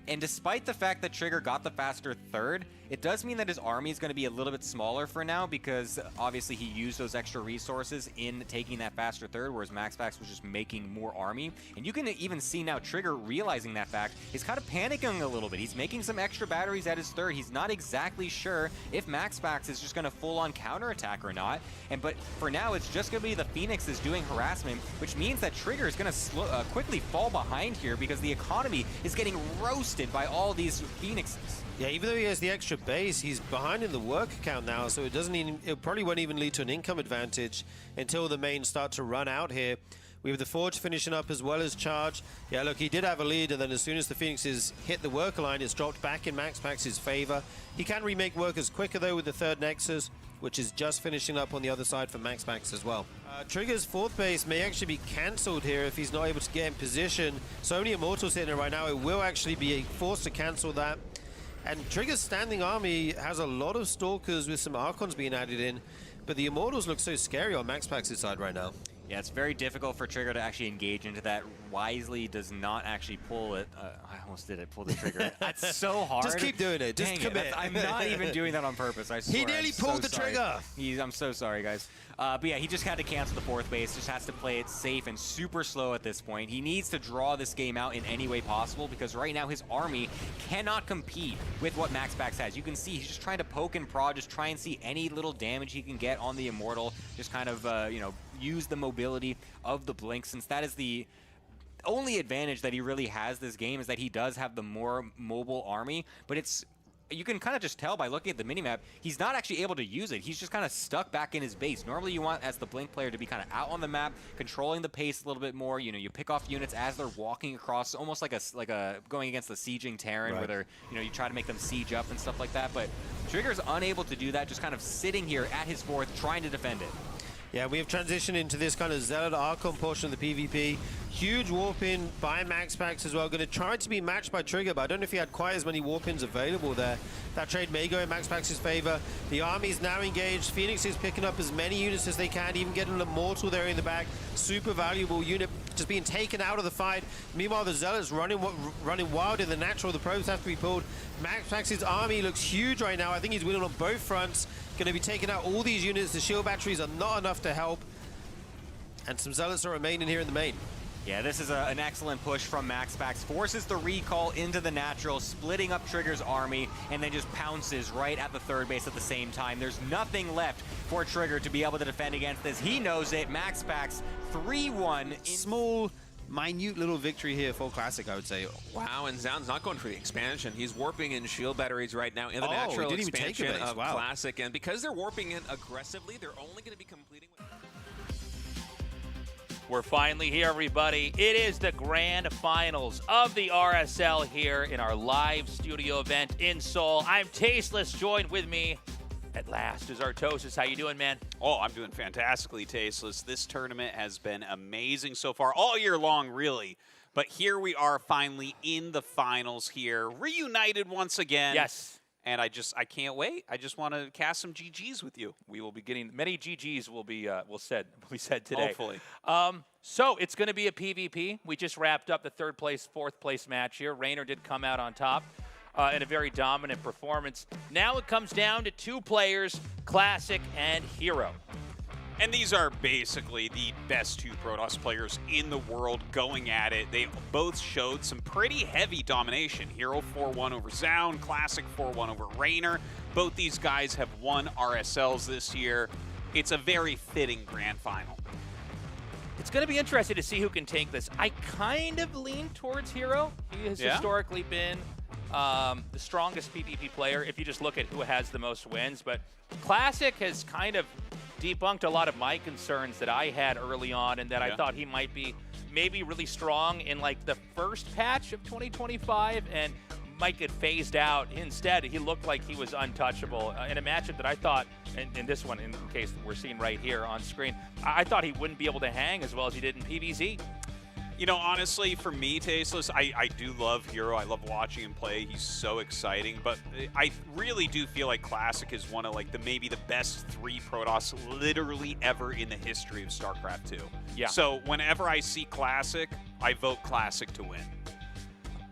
And despite the fact that Trigger got the faster third, it does mean that his army is going to be a little bit smaller for now, because obviously he used those extra resources in taking that faster third, whereas MaxPax was just making more army. And you can even see now Trigger realizing that fact is kind of panicking a little bit. He's making some extra batteries at his third. He's not exactly sure if MaxPax is just going to full-on counterattack or not. But for now, it's just going to be the Phoenixes doing harassment, which means that Trigger is going to quickly fall behind here because the economy is getting roasted by all these Phoenixes. Yeah, even though he has the extra base, he's behind in the work count now, so it probably won't even lead to an income advantage until the mains start to run out here. We have the Forge finishing up as well as Charge. Yeah, look, he did have a lead, and then as soon as the Phoenixes hit the worker line, it's dropped back in MaxPax's favor. He can remake workers quicker, though, with the third Nexus, which is just finishing up on the other side for MaxPax as well. Trigger's 4th base may actually be cancelled here if he's not able to get in position. So many Immortals hitting it right now, it will actually be forced to cancel that. And Trigger's standing army has a lot of Stalkers with some Archons being added in, but the Immortals look so scary on MaxPax's side right now. Yeah, it's very difficult for Trigger to actually engage into that. Wisely does not actually pull it. I almost did it, pull the trigger. That's so hard. Just keep doing it. Just Dang commit. I'm not even doing that on purpose, I swear. He nearly pulled the trigger. I'm so sorry, guys. But yeah, he just had to cancel the 4th base. Just has to play it safe and super slow at this point. He needs to draw this game out in any way possible because right now his army cannot compete with what MaxPax has. You can see he's just trying to poke and prod, just try and see any little damage he can get on the Immortal. Just kind of, you know, use the mobility of the Blink, since that is the only advantage that he really has this game, is that he does have the more mobile army, but you can kind of just tell by looking at the minimap, he's not actually able to use it. He's just kind of stuck back in his base. Normally you want, as the Blink player, to be kind of out on the map, controlling the pace a little bit more. You know, you pick off units as they're walking across, almost like a going against the sieging Terran, where they're, you know, you try to make them siege up and stuff like that. But Trigger's unable to do that, just kind of sitting here at his 4th, trying to defend it. Yeah, we have transitioned into this kind of Zealot Archon portion of the PvP. Huge warp-in by MaxPax as well. Going to try to be matched by Trigger, but I don't know if he had quite as many warp-ins available there. That trade may go in MaxPax's favor. The army is now engaged. Phoenix is picking up as many units as they can, even getting an Immortal there in the back. Super valuable unit just being taken out of the fight. Meanwhile, the Zealots running wild in the natural. The probes have to be pulled. MaxPax's army looks huge right now. I think he's winning on both fronts. Going to be taking out all these units. The shield batteries are not enough to help. And some Zealots are remaining here in the main. Yeah, this is an excellent push from MaxPax. Forces the recall into the natural, splitting up Trigger's army, and then just pounces right at the third base at the same time. There's nothing left for Trigger to be able to defend against this. He knows it. MaxPax 3-1. Small, minute little victory here for Classic, I would say. Wow, and Zound's not going for the expansion. He's warping in shield batteries right now in the Oh, natural he didn't even take a expansion base. of Wow. Classic. And because they're warping in aggressively, they're only going to be completing with... We're finally here, everybody. It is the grand finals of the RSL here in our live studio event in Seoul. I'm Tasteless. Joined with me at last is Artosis. How you doing, man? Oh, I'm doing fantastically, Tasteless. This tournament has been amazing so far, all year long, really. But here we are finally in the finals here, reunited once again. Yes. And I can't wait. I just want to cast some GGs with you. We will be getting many GGs will be said today. Hopefully. So it's going to be a PvP. We just wrapped up the third place, fourth place match here. Raynor did come out on top in a very dominant performance. Now it comes down to two players, Classic and Hero. And these are basically the best two Protoss players in the world going at it. They both showed some pretty heavy domination. Hero 4-1 over Zound, Classic 4-1 over Raynor. Both these guys have won RSLs this year. It's a very fitting grand final. It's going to be interesting to see who can take this. I kind of lean towards Hero. He has historically been the strongest PvP player if you just look at who has the most wins. But Classic has kind of debunked a lot of my concerns that I had early on and that I thought he might be maybe really strong in like the first patch of 2025 and might get phased out. Instead, he looked like he was untouchable in a matchup that I thought, in this one, in case we're seeing right here on screen, I thought he wouldn't be able to hang as well as he did in PvZ. You know, honestly, for me, Tasteless, I do love Hero. I love watching him play. He's so exciting. But I really do feel like Classic is one of like maybe the best three Protoss literally ever in the history of StarCraft 2. Yeah. So whenever I see Classic, I vote Classic to win.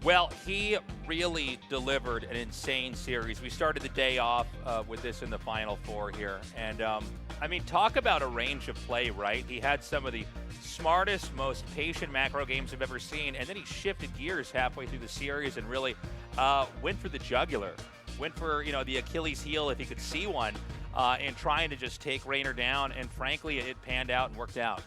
Well, he really delivered an insane series. We started the day off with this in the Final Four here. And, I mean, talk about a range of play, right? He had some of the smartest, most patient macro games I've ever seen. And then he shifted gears halfway through the series and really went for the jugular. Went for, you know, the Achilles heel, if he could see one, and trying to just take Raynor down. And, frankly, it panned out and worked out.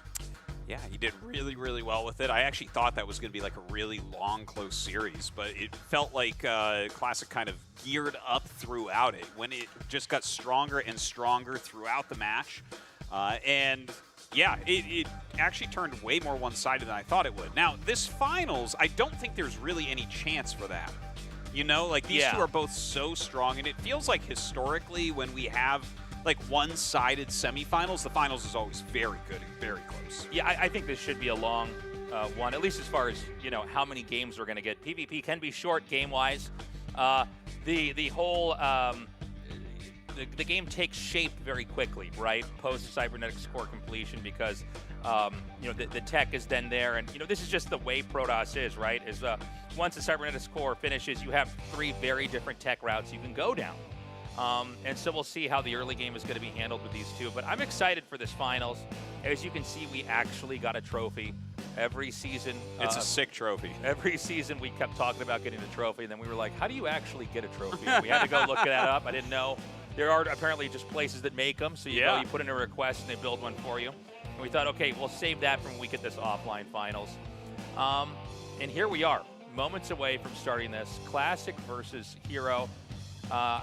Yeah, he did really, really well with it. I actually thought that was going to be like a really long, close series, but it felt like Classic kind of geared up throughout it when it just got stronger and stronger throughout the match. And yeah, it actually turned way more one-sided than I thought it would. Now, this finals, I don't think there's really any chance for that. You know, like these two are both so strong, and it feels like historically when we have like one-sided semifinals, the finals is always very good and very close. Yeah, I think this should be a long one, at least as far as, you know, how many games we're going to get. PvP can be short game-wise. The whole the game takes shape very quickly, right? Post Cybernetics core completion because you know the tech is then there, and you know this is just the way Protoss is, right? Is once the Cybernetics core finishes, you have three very different tech routes you can go down. And so we'll see how the early game is going to be handled with these two. But I'm excited for this finals. As you can see, we actually got a trophy every season. It's a sick trophy. Every season we kept talking about getting a trophy, and then we were like, how do you actually get a trophy? And we had to go look that up. I didn't know. There are apparently just places that make them. So you go, you put in a request, and they build one for you. And we thought, okay, we'll save that from when we get this offline finals. And here we are, moments away from starting this. Classic versus Hero.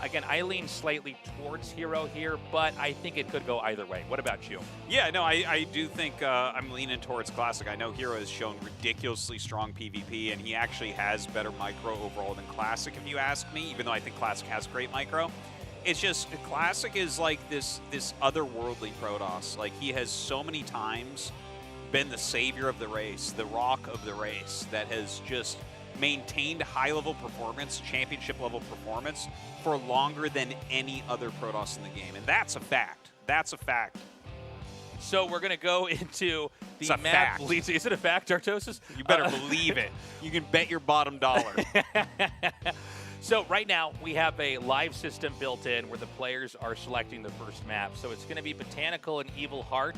Again, I lean slightly towards Hero here, but I think it could go either way. What about you? Yeah, no, I do think I'm leaning towards Classic. I know Hero has shown ridiculously strong PvP, and he actually has better micro overall than Classic, if you ask me, even though I think Classic has great micro. It's just, Classic is like this otherworldly Protoss. Like, he has so many times been the savior of the race, the rock of the race, that has just maintained high-level performance, championship-level performance, for longer than any other Protoss in the game. And that's a fact. That's a fact. So we're going to go into the map. Fact. Is it a fact, Artosis? You better believe it. You can bet your bottom dollar. So right now, we have a live system built in where the players are selecting the first map. So it's going to be Botanical and Evil Heart.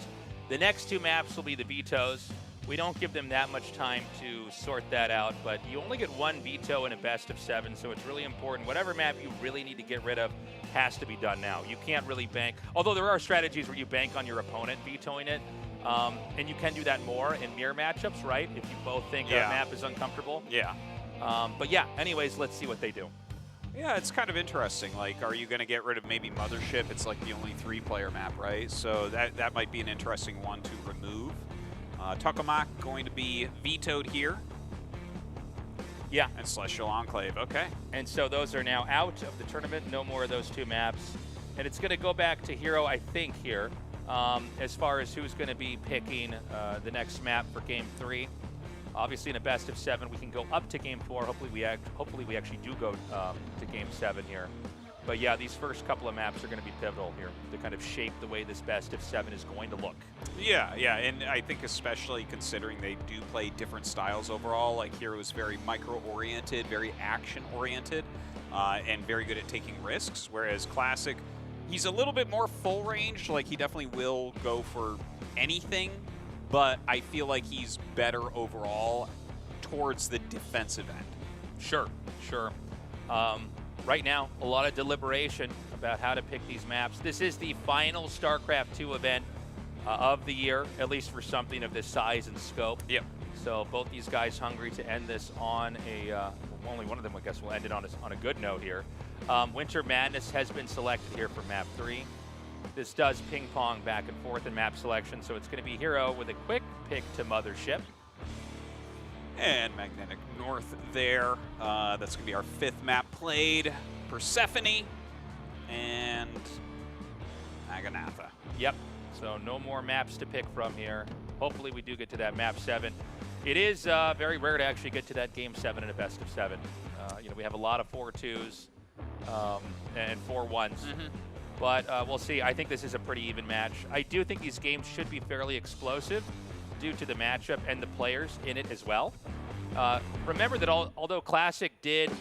The next two maps will be the Vetoes. we don't give them that much time to sort that out, but you only get one veto in a best of 7, so it's really important. Whatever map you really need to get rid of has to be done now. You can't really bank, although there are strategies where you bank on your opponent vetoing it, and you can do that more in mirror matchups, right? If you both think a map is uncomfortable. Yeah. But yeah, anyways, let's see what they do. Yeah, it's kind of interesting. Like, are you going to get rid of maybe Mothership? It's like the only 3-player map, right? So that might be an interesting one to remove. Tokamak going to be vetoed here. Yeah. And Celestial Enclave, okay. And so those are now out of the tournament. No more of those 2 maps. And it's going to go back to Hero, I think, here, as far as who's going to be picking the next map for Game 3. Obviously, in a best of 7, we can go up to Game 4. Hopefully, we actually do go to Game 7 here. But yeah, these first couple of maps are going to be pivotal here to kind of shape the way this best of 7 is going to look. Yeah, and I think especially considering they do play different styles overall. Like Hero is very micro-oriented, very action-oriented, and very good at taking risks. Whereas Classic, he's a little bit more full-range. Like he definitely will go for anything. But I feel like he's better overall towards the defensive end. Sure. Right now, a lot of deliberation about how to pick these maps. This is the final StarCraft 2 event of the year, at least for something of this size and scope. Yep. So both these guys hungry to end this on a, only one of them, I guess, will end it on a good note here. Winter Madness has been selected here for map 3. This does ping pong back and forth in map selection, so it's going to be Hero with a quick pick to Mothership. And Magnetic North there. That's going to be our 5th map played. Persephone and Aganatha. Yep, so no more maps to pick from here. Hopefully we do get to that map 7. It is very rare to actually get to that Game 7 in a best of 7. We have a lot of 4-2s and 4-1s. But we'll see. I think this is a pretty even match. I do think these games should be fairly explosive due to the matchup and the players in it as well. Remember that although Classic did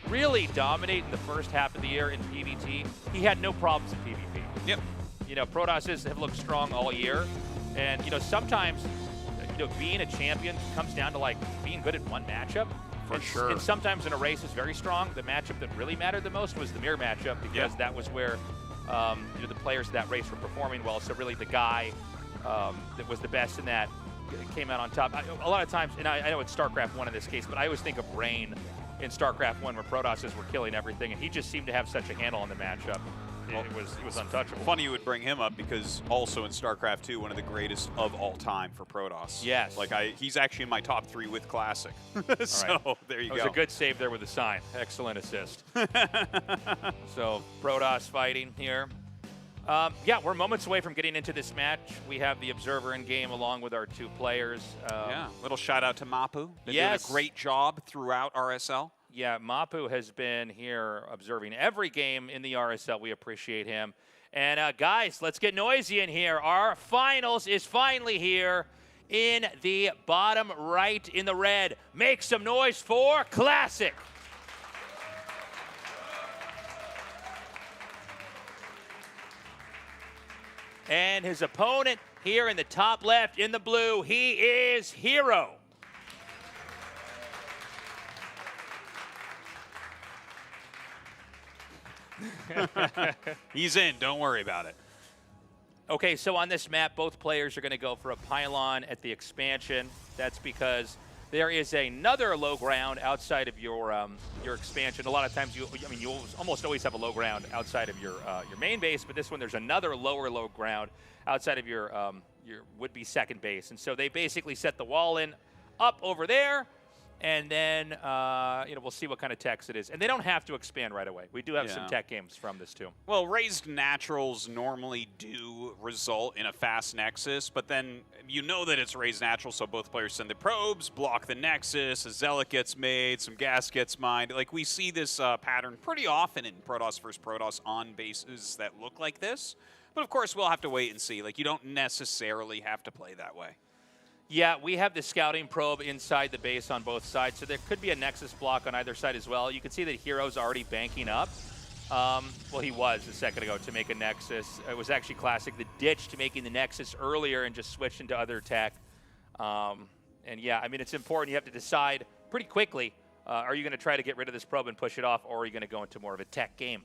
really dominate in the first half of the year in PvT, he had no problems in PvP. Yep. Protoss have looked strong all year. And, sometimes, being a champion comes down to, like, being good at one matchup. For sure. And sometimes in a race is very strong. The matchup that really mattered the most was the mirror matchup because that was where the players of that race were performing well. So really the guy that was the best in that came out on top. A lot of times, and I know it's StarCraft 1 in this case, but I always think of Rain in StarCraft 1 where Protosses were killing everything, and he just seemed to have such a handle on the matchup. It was untouchable. Funny you would bring him up because also in StarCraft 2, one of the greatest of all time for Protoss. Yes. Like he's actually in my top 3 with Classic. So there you go. It was a good save there with the sign. Excellent assist. So Protoss fighting here. Yeah, we're moments away from getting into this match. We have the Observer in game along with our 2 players. Little shout out to Mapu. They're doing a great job throughout RSL. Yeah, Mapu has been here observing every game in the RSL. We appreciate him. And guys, let's get noisy in here. Our finals is finally here in the bottom right in the red. Make some noise for Classic. And his opponent here in the top left in the blue, he is Hero. He's in, don't worry about it. Okay, so on this map, both players are going to go for a pylon at the expansion. That's because there is another low ground outside of your expansion. A lot of times, you almost always have a low ground outside of your main base, but this one there's another low ground outside of your would-be second base. And so they basically set the wall in up over there. And then, we'll see what kind of techs it is. And they don't have to expand right away. We do have some tech games from this, too. Well, raised naturals normally do result in a fast nexus, but then you know that it's raised natural, so both players send the probes, block the nexus, a zealot gets made, some gas gets mined. Like, we see this pattern pretty often in Protoss versus Protoss on bases that look like this. But, of course, we'll have to wait and see. Like, you don't necessarily have to play that way. Yeah, we have the scouting probe inside the base on both sides, so there could be a nexus block on either side as well. You can see that Hero's already banking up. Well, he was a second ago to make a nexus. It was actually Classic that ditched making the nexus earlier and just switched into other tech. And yeah, I mean, it's important. You have to decide pretty quickly, are you going to try to get rid of this probe and push it off, or are you going to go into more of a tech game?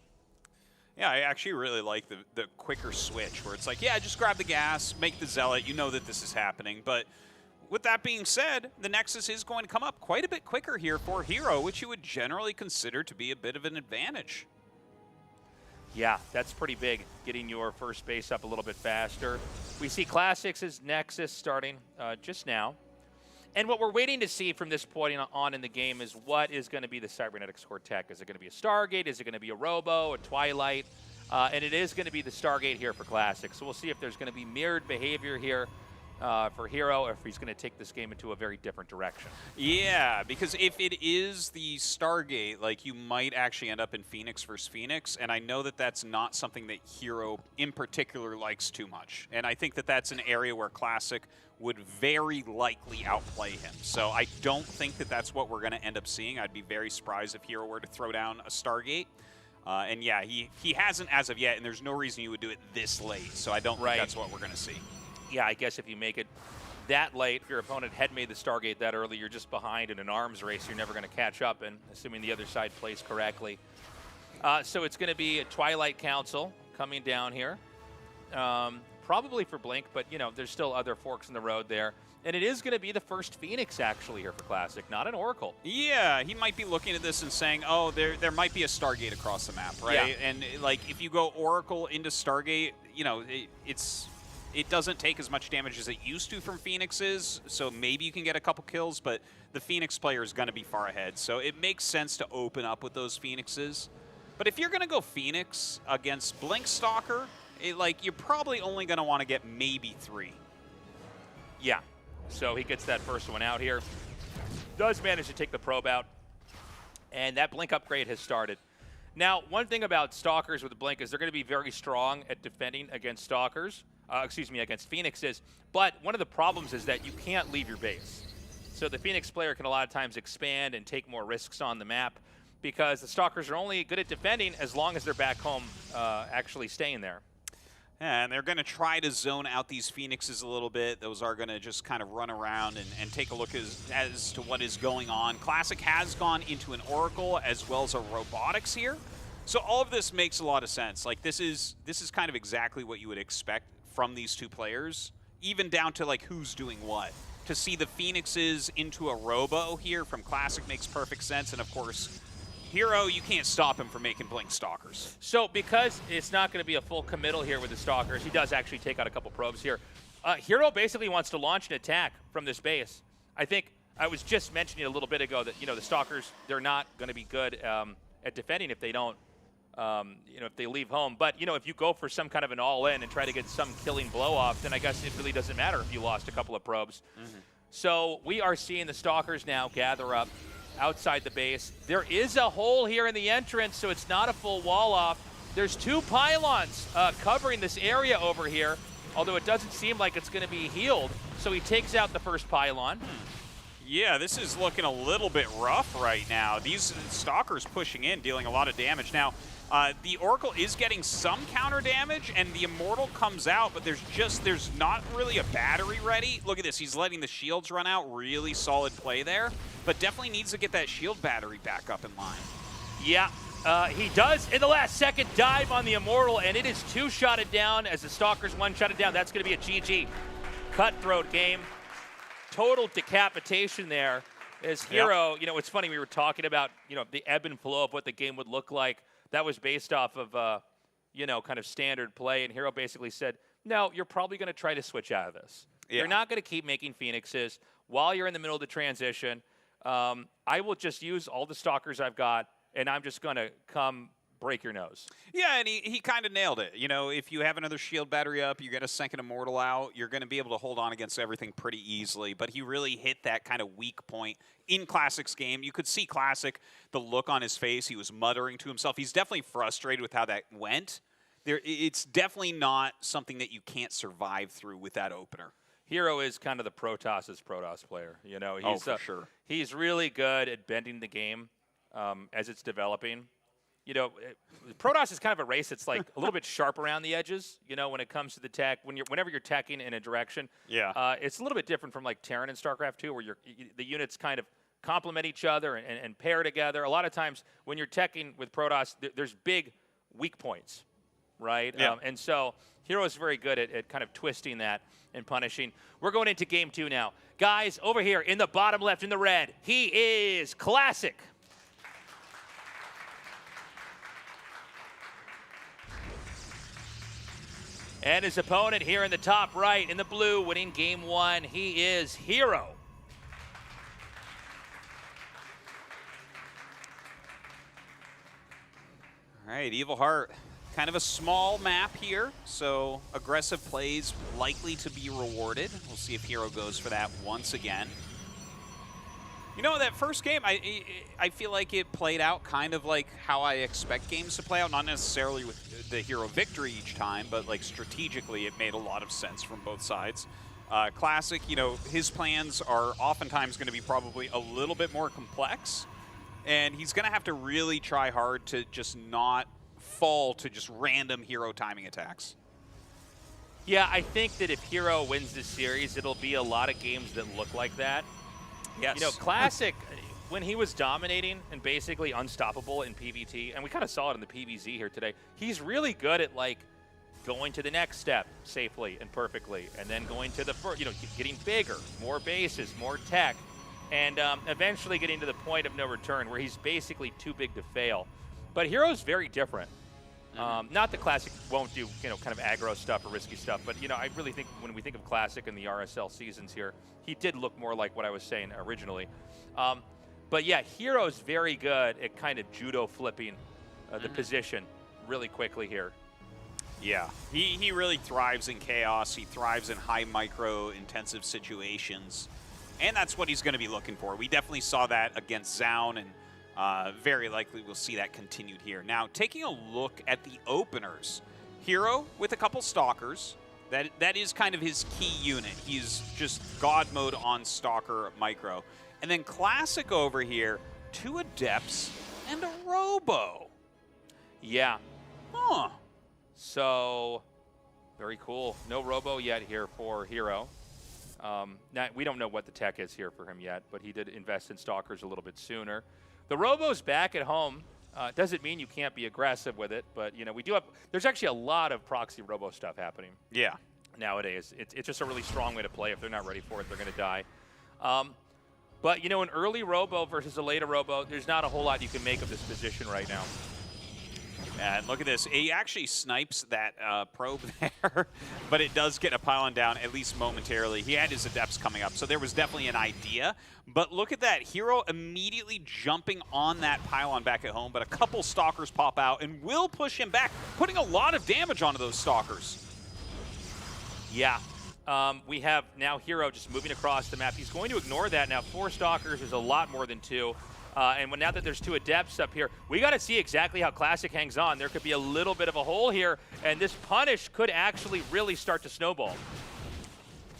Yeah, I actually really like the quicker switch where it's like, yeah, just grab the gas, make the Zealot. You know that this is happening. But with that being said, the Nexus is going to come up quite a bit quicker here for Hero, which you would generally consider to be a bit of an advantage. Yeah, that's pretty big, getting your first base up a little bit faster. We see Classics' Nexus starting just now. And what we're waiting to see from this point on in the game is what is going to be the Cybernetics core tech. Is it going to be a Stargate? Is it going to be a Robo, a Twilight? And it is going to be the Stargate here for Classic. So we'll see if there's going to be mirrored behavior here for Hero, or if he's going to take this game into a very different direction. Yeah, because if it is the Stargate, like, you might actually end up in Phoenix versus Phoenix, and I know that that's not something that Hero in particular likes too much. And I think that that's an area where Classic would very likely outplay him. So I don't think that that's what we're going to end up seeing. I'd be very surprised if Hero were to throw down a Stargate. And yeah, he hasn't as of yet, and there's no reason you would do it this late. So I don't think that's what we're going to see. Yeah, I guess if you make it that late, if your opponent had made the Stargate that early, you're just behind in an arms race. You're never going to catch up, and assuming the other side plays correctly. So it's going to be a Twilight Council coming down here. Probably for Blink, but, you know, there's still other forks in the road there. And it is going to be the first Phoenix, actually, here for Classic, not an Oracle. Yeah, he might be looking at this and saying, oh, there might be a Stargate across the map, right? Yeah. And, like, if you go Oracle into Stargate, you know, it doesn't take as much damage as it used to from Phoenixes, so maybe you can get a couple kills, but the Phoenix player is going to be far ahead. So it makes sense to open up with those Phoenixes. But if you're going to go Phoenix against Blink Stalker, you're probably only going to want to get maybe 3. Yeah. So he gets that first one out here. Does manage to take the probe out. And that Blink upgrade has started. Now, one thing about Stalkers with the Blink is they're going to be very strong at defending against Stalkers. Against Phoenixes. But one of the problems is that you can't leave your base. So the Phoenix player can a lot of times expand and take more risks on the map because the Stalkers are only good at defending as long as they're back home actually staying there. And they're going to try to zone out these Phoenixes a little bit. Those are going to just kind of run around and take a look as to what is going on. Classic has gone into an Oracle as well as a Robotics here. So all of this makes a lot of sense. Like, this is kind of exactly what you would expect from these two players, even down to, like, who's doing what. To see the Phoenixes into a Robo here from Classic makes perfect sense. And, of course, Hero, you can't stop him from making Blink Stalkers. So because it's not going to be a full committal here with the Stalkers, he does actually take out a couple probes here. Hero basically wants to launch an attack from this base. I think I was just mentioning a little bit ago that, you know, the Stalkers, they're not going to be good at defending if they don't, if they leave home. But, you know, if you go for some kind of an all-in and try to get some killing blow-off, then I guess it really doesn't matter if you lost a couple of probes. Mm-hmm. So we are seeing the Stalkers now gather up outside the base. There is a hole here in the entrance, so it's not a full wall off. There's 2 pylons covering this area over here, although it doesn't seem like it's going to be healed. So he takes out the first pylon. Yeah, this is looking a little bit rough right now. These Stalkers pushing in, dealing a lot of damage. Now, the Oracle is getting some counter damage, and the Immortal comes out, but there's not really a battery ready. Look at this. He's letting the shields run out. Really solid play there, but definitely needs to get that shield battery back up in line. Yeah, he does in the last second dive on the Immortal, and it is 2-shotted down as the Stalkers 1-shotted down. That's going to be a GG. Cutthroat game. Total decapitation there as Hero. You know, it's funny, we were talking about, you know, the ebb and flow of what the game would look like. That was based off of, kind of standard play, and Hero basically said, no, you're probably going to try to switch out of this. Yeah. You're not going to keep making Phoenixes while you're in the middle of the transition. I will just use all the Stalkers I've got, and I'm just going to come break your nose. Yeah, and he kind of nailed it. You know, if you have another shield battery up, you get a second Immortal out, you're going to be able to hold on against everything pretty easily. But he really hit that kind of weak point in Classic's game. You could see Classic, the look on his face. He was muttering to himself. He's definitely frustrated with how that went. It's definitely not something that you can't survive through with that opener. Hero is kind of the Protoss' Protoss player. You know, he's for sure. He's really good at bending the game as it's developing. you know, Protoss is kind of a race that's like a little bit sharp around the edges, you know, when it comes to the tech. Whenever you're teching in a direction, it's a little bit different from like Terran and StarCraft 2, where the units kind of complement each other and pair together. A lot of times when you're teching with Protoss, there's big weak points, right? Yeah. And so Hero is very good at kind of twisting that and punishing. We're going into game 2 now. Guys, over here in the bottom left in the red, he is Classic. And his opponent here in the top right in the blue, winning game 1, he is Hero. All right, Evil Heart, kind of a small map here, so aggressive plays likely to be rewarded. We'll see if Hero goes for that once again. You know, that first game, I feel like it played out kind of like how I expect games to play out, not necessarily with the Hero victory each time, but like strategically it made a lot of sense from both sides. Classic, you know, his plans are oftentimes going to be probably a little bit more complex, and he's going to have to really try hard to just not fall to just random Hero timing attacks. Yeah, I think that if Hero wins this series, it'll be a lot of games that look like that. Yes. You know, Classic, when he was dominating and basically unstoppable in PvT, and we kind of saw it in the PvZ here today, he's really good at, like, going to the next step safely and perfectly, and then going to the first, you know, getting bigger, more bases, more tech, and eventually getting to the point of no return where he's basically too big to fail. But Hero's very different. Not that Classic won't do, you know, kind of aggro stuff or risky stuff, but, you know, I really think when we think of Classic and the RSL seasons here, he did look more like what I was saying originally. But yeah, Hero's very good at kind of judo flipping the position really quickly here. Yeah, he really thrives in chaos. He thrives in high micro intensive situations, and that's what he's going to be looking for. We definitely saw that against Zaun, and very likely we'll see that continued here. Now, taking a look at the openers, Hero with a couple Stalkers. That is kind of his key unit. He's just God mode on Stalker micro. And then Classic over here, 2 Adepts and a Robo. Yeah. Huh. So, very cool. No Robo yet here for Hero. Now, we don't know what the tech is here for him yet, but he did invest in Stalkers a little bit sooner. The Robo's back at home. Doesn't mean you can't be aggressive with it, but, you know, we do have, there's actually a lot of proxy Robo stuff happening. Yeah. Nowadays. It's just a really strong way to play. If they're not ready for it, they're going to die. But, you know, an early Robo versus a later Robo, there's not a whole lot you can make of this position right now. And look at this. He actually snipes that probe there, but it does get a pylon down, at least momentarily. He had his Adepts coming up, so there was definitely an idea. But look at that. Hero immediately jumping on that pylon back at home, but a couple Stalkers pop out and will push him back, putting a lot of damage onto those Stalkers. Yeah. We have now Hero just moving across the map. He's going to ignore that. Now, 4 Stalkers is a lot more than 2. And now that there's 2 Adepts up here, we got to see exactly how Classic hangs on. There could be a little bit of a hole here, and this punish could actually really start to snowball.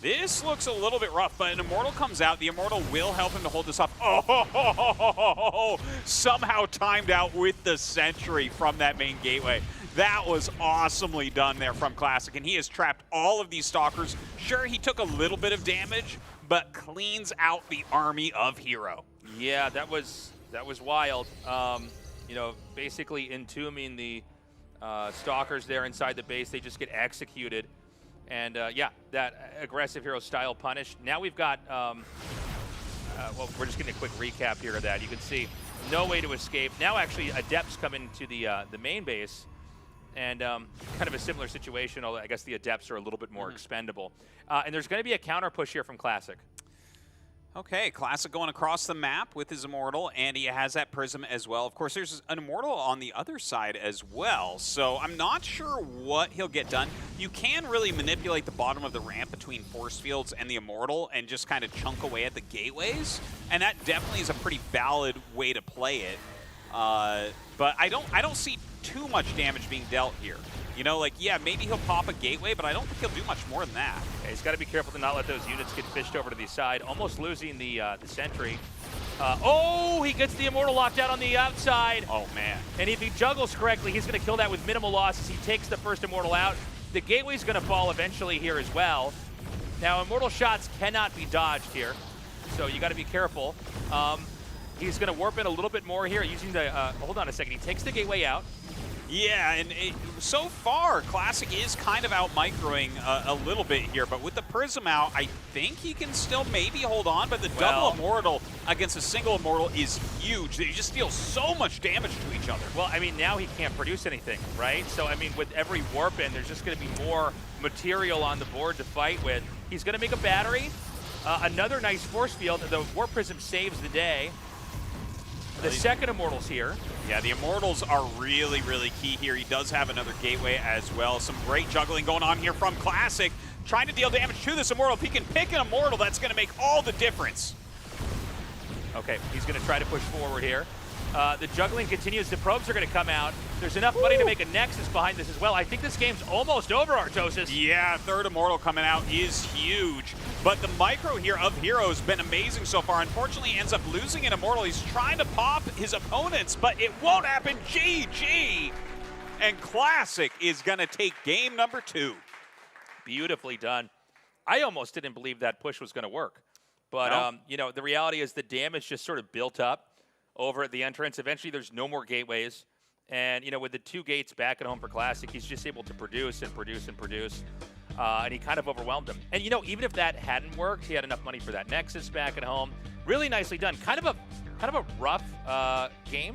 This looks a little bit rough, but an Immortal comes out. The Immortal will help him to hold this off. Oh, somehow timed out with the Sentry from that main gateway. That was awesomely done there from Classic, and he has trapped all of these Stalkers. Sure, he took a little bit of damage, but cleans out the army of Hero. Yeah, that was wild. You know, basically entombing the Stalkers there inside the base. They just get executed. And yeah, that aggressive Hero style punish. Now we've got, well, we're just getting a quick recap here of that. You can see no way to escape. Now actually Adepts come into the main base, and kind of a similar situation, although I guess the Adepts are a little bit more expendable. And there's going to be a counter push here from Classic. Okay, Classic going across the map with his Immortal, and he has that Prism as well. Of course, there's an Immortal on the other side as well, so I'm not sure what he'll get done. You can really manipulate the bottom of the ramp between Force Fields and the Immortal and just kind of chunk away at the gateways, and that definitely is a pretty valid way to play it. But I don't see too much damage being dealt here. You know, like, yeah, maybe he'll pop a gateway, but I don't think he'll do much more than that. Yeah, he's got to be careful to not let those units get fished over to the side, almost losing the Sentry. Oh, he gets the Immortal locked out on the outside. Oh, man. And if he juggles correctly, he's going to kill that with minimal losses. He takes the first Immortal out. The Gateway's going to fall eventually here as well. Now, Immortal shots cannot be dodged here, so you got to be careful. He's going to warp in a little bit more here using the, hold on a second, he takes the Gateway out. Yeah, and so far, Classic is kind of out-microing a little bit here, but with the Prism out, I think he can still maybe hold on, but the double Immortal against a single Immortal is huge. They just deal so much damage to each other. Well, I mean, now he can't produce anything, right? So, I mean, with every warp in, there's just going to be more material on the board to fight with. He's going to make a battery. Another nice force field. The Warp Prism saves the day. The second Immortal's here. Yeah, the Immortals are really, really key here. He does have another Gateway as well. Some great juggling going on here from Classic. Trying to deal damage to this Immortal. If he can pick an Immortal, that's going to make all the difference. Okay, he's going to try to push forward here. The juggling continues. The probes are going to come out. There's enough money to make a Nexus behind this as well. I think this game's almost over, Artosis. Yeah, third Immortal coming out is huge. But the micro here of Hero has been amazing so far. Unfortunately, he ends up losing an Immortal. He's trying to pop his opponents, but it won't happen. GG! And Classic is going to take game number 2. Beautifully done. I almost didn't believe that push was going to work. But, No? you know, the reality is the damage just sort of built up over at the entrance. Eventually, there's no more gateways. And, you know, with the 2 gates back at home for Classic, he's just able to produce and produce and produce. And he kind of overwhelmed him. And, you know, even if that hadn't worked, he had enough money for that Nexus back at home. Really nicely done. Kind of a rough game.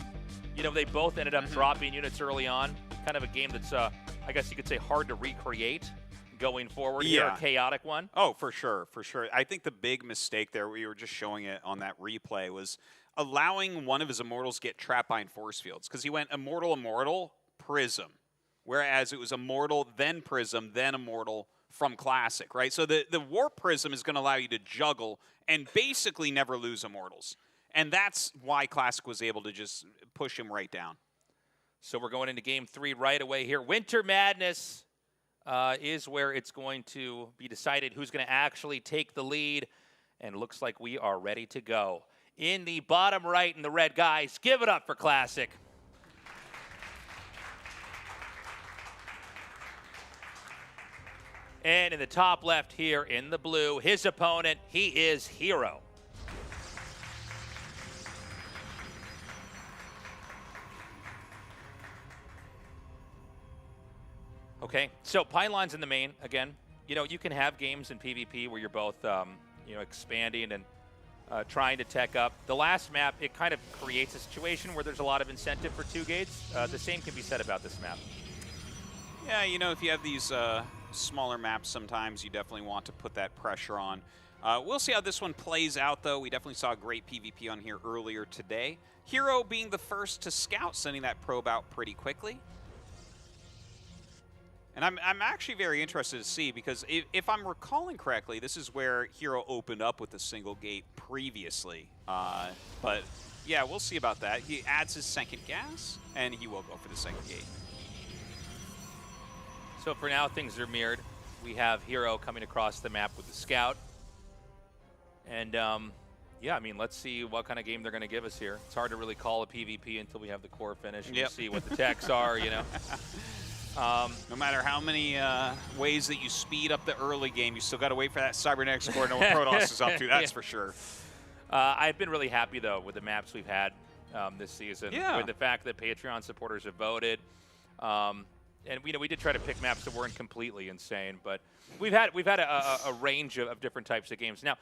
You know, they both ended up dropping units early on. Kind of a game that's, I guess you could say, hard to recreate going forward. Yeah. Here, a chaotic one. Oh, for sure, for sure. I think the big mistake there, we were just showing it on that replay, was allowing one of his Immortals get trapped by force fields, because he went Immortal, Immortal, Prism, whereas it was Immortal, then Prism, then Immortal from Classic, right? So the Warp Prism is going to allow you to juggle and basically never lose Immortals. And that's why Classic was able to just push him right down. So we're going into game 3 right away here. Winter Madness is where it's going to be decided who's going to actually take the lead. And it looks like we are ready to go. In the bottom right in the red, guys, give it up for Classic. And in the top left here in the blue, his opponent, he is Hero. Okay, so pylons in the main, again, you know, you can have games in PvP where you're both, you know, expanding and trying to tech up. The last map, it kind of creates a situation where there's a lot of incentive for 2 gates. The same can be said about this map. Yeah, you know, if you have these smaller maps, sometimes you definitely want to put that pressure on. We'll see how this one plays out, though. We definitely saw great PvP on here earlier today. Hero being the first to scout, sending that probe out pretty quickly. And I'm actually very interested to see, because if I'm recalling correctly, this is where Hero opened up with a single gate previously. But yeah, we'll see about that. He adds his second gas, and he will go for the second gate. So for now, things are mirrored. We have Hero coming across the map with the scout. And yeah, I mean, let's see what kind of game they're going to give us here. It's hard to really call a PvP until we have the core finish and see what the techs are, you know. No matter how many ways that you speed up the early game, you still got to wait for that cybernetics core to know what Protoss is up to. That's for sure. I've been really happy, though, with the maps we've had this season. Yeah. With the fact that Patreon supporters have voted. And we did try to pick maps that weren't completely insane, but we've had a range of different types of games. Now,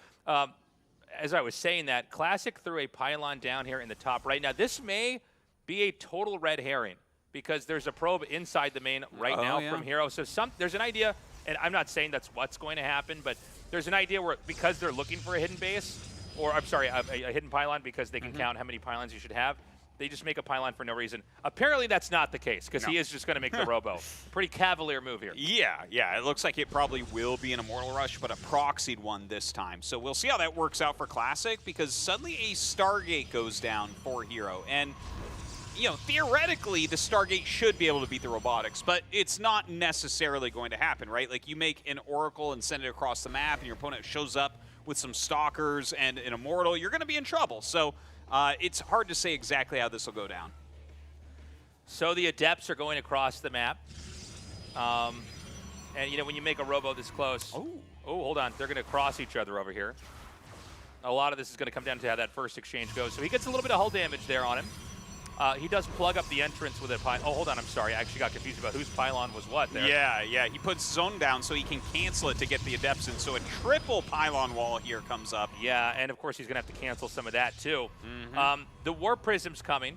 as I was saying that, Classic threw a pylon down here in the top right. Now, this may be a total red herring, because there's a probe inside the main right now from Hero. So there's an idea, and I'm not saying that's what's going to happen, but there's an idea where, because they're looking for a hidden base, or I'm sorry, a hidden pylon, because they can count how many pylons you should have, they just make a pylon for no reason. Apparently that's not the case, because he is just going to make the robo. Pretty cavalier move here. Yeah, it looks like it probably will be an Immortal Rush, but a proxied one this time. So we'll see how that works out for Classic, because suddenly a Stargate goes down for Hero. And you know, theoretically, the Stargate should be able to beat the robotics, but it's not necessarily going to happen, right? Like, you make an Oracle and send it across the map, and your opponent shows up with some Stalkers and an Immortal, you're going to be in trouble. So it's hard to say exactly how this will go down. So the Adepts are going across the map. And, you know, when you make a robo this close, oh, hold on, they're going to cross each other over here. A lot of this is going to come down to how that first exchange goes. So he gets a little bit of hull damage there on him. He does plug up the entrance with a pylon. Oh, hold on, I'm sorry. I actually got confused about whose pylon was what there. Yeah, yeah. He puts zone down so he can cancel it to get the Adepts in. So a triple pylon wall here comes up. Yeah, and of course he's going to have to cancel some of that too. The Warp Prism's coming.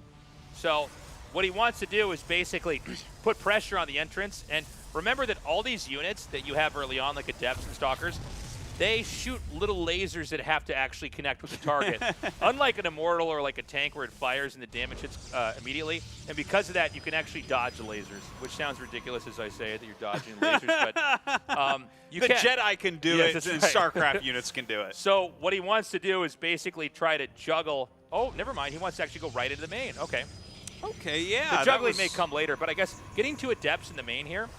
So what he wants to do is basically put pressure on the entrance. And remember that all these units that you have early on, like Adepts and Stalkers, they shoot little lasers that have to actually connect with the target. Unlike an Immortal or like a tank where it fires and the damage hits immediately. And because of that, you can actually dodge the lasers, which sounds ridiculous as I say it, that you're dodging lasers. But the Jedi can do it, and StarCraft units can do it. So what he wants to do is basically try to juggle. Oh, never mind. He wants to actually go right into the main. Okay. Okay, yeah. The juggling may come later, but I guess getting to Adepts in the main here,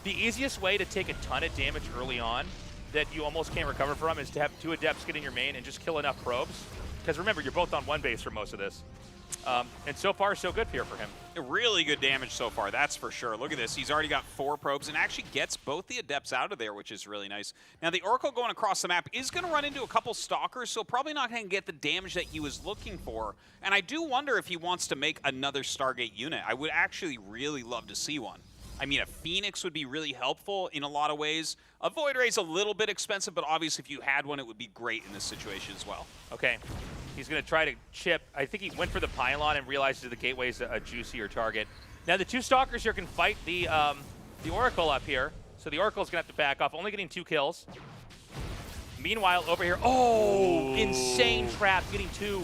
the easiest way to take a ton of damage early on that you almost can't recover from is to have 2 Adepts get in your main and just kill enough probes. Because remember, you're both on one base for most of this. And so far, so good here for him. Really good damage so far, that's for sure. Look at this. He's already got 4 probes and actually gets both the Adepts out of there, which is really nice. Now, the Oracle going across the map is going to run into a couple Stalkers, so probably not going to get the damage that he was looking for. And I do wonder if he wants to make another Stargate unit. I would actually really love to see one. I mean, a Phoenix would be really helpful in a lot of ways. A Void Ray's a little bit expensive, but obviously if you had one, it would be great in this situation as well. Okay. He's going to try to chip. I think he went for the pylon and realized that the gateway is a juicier target. Now, the 2 Stalkers here can fight the Oracle up here. So the Oracle's going to have to back off, only getting 2 kills. Meanwhile, over here, oh, insane trap, getting 2.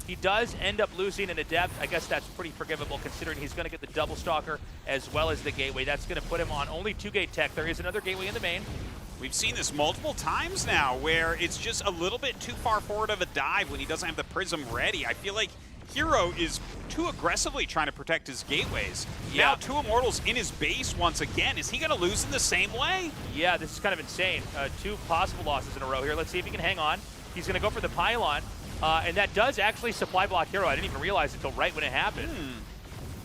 He does end up losing an Adept. I guess that's pretty forgivable considering he's going to get the double Stalker as well as the gateway. That's going to put him on only 2 gate tech. There is another gateway in the main. We've seen this multiple times now where it's just a little bit too far forward of a dive when he doesn't have the Prism ready. I feel like Hero is too aggressively trying to protect his gateways. Yeah. Now 2 Immortals in his base once again. Is he going to lose in the same way? Yeah, this is kind of insane. 2 possible losses in a row here. Let's see if he can hang on. He's going to go for the pylon. And that does actually supply block Hero. I didn't even realize it until right when it happened.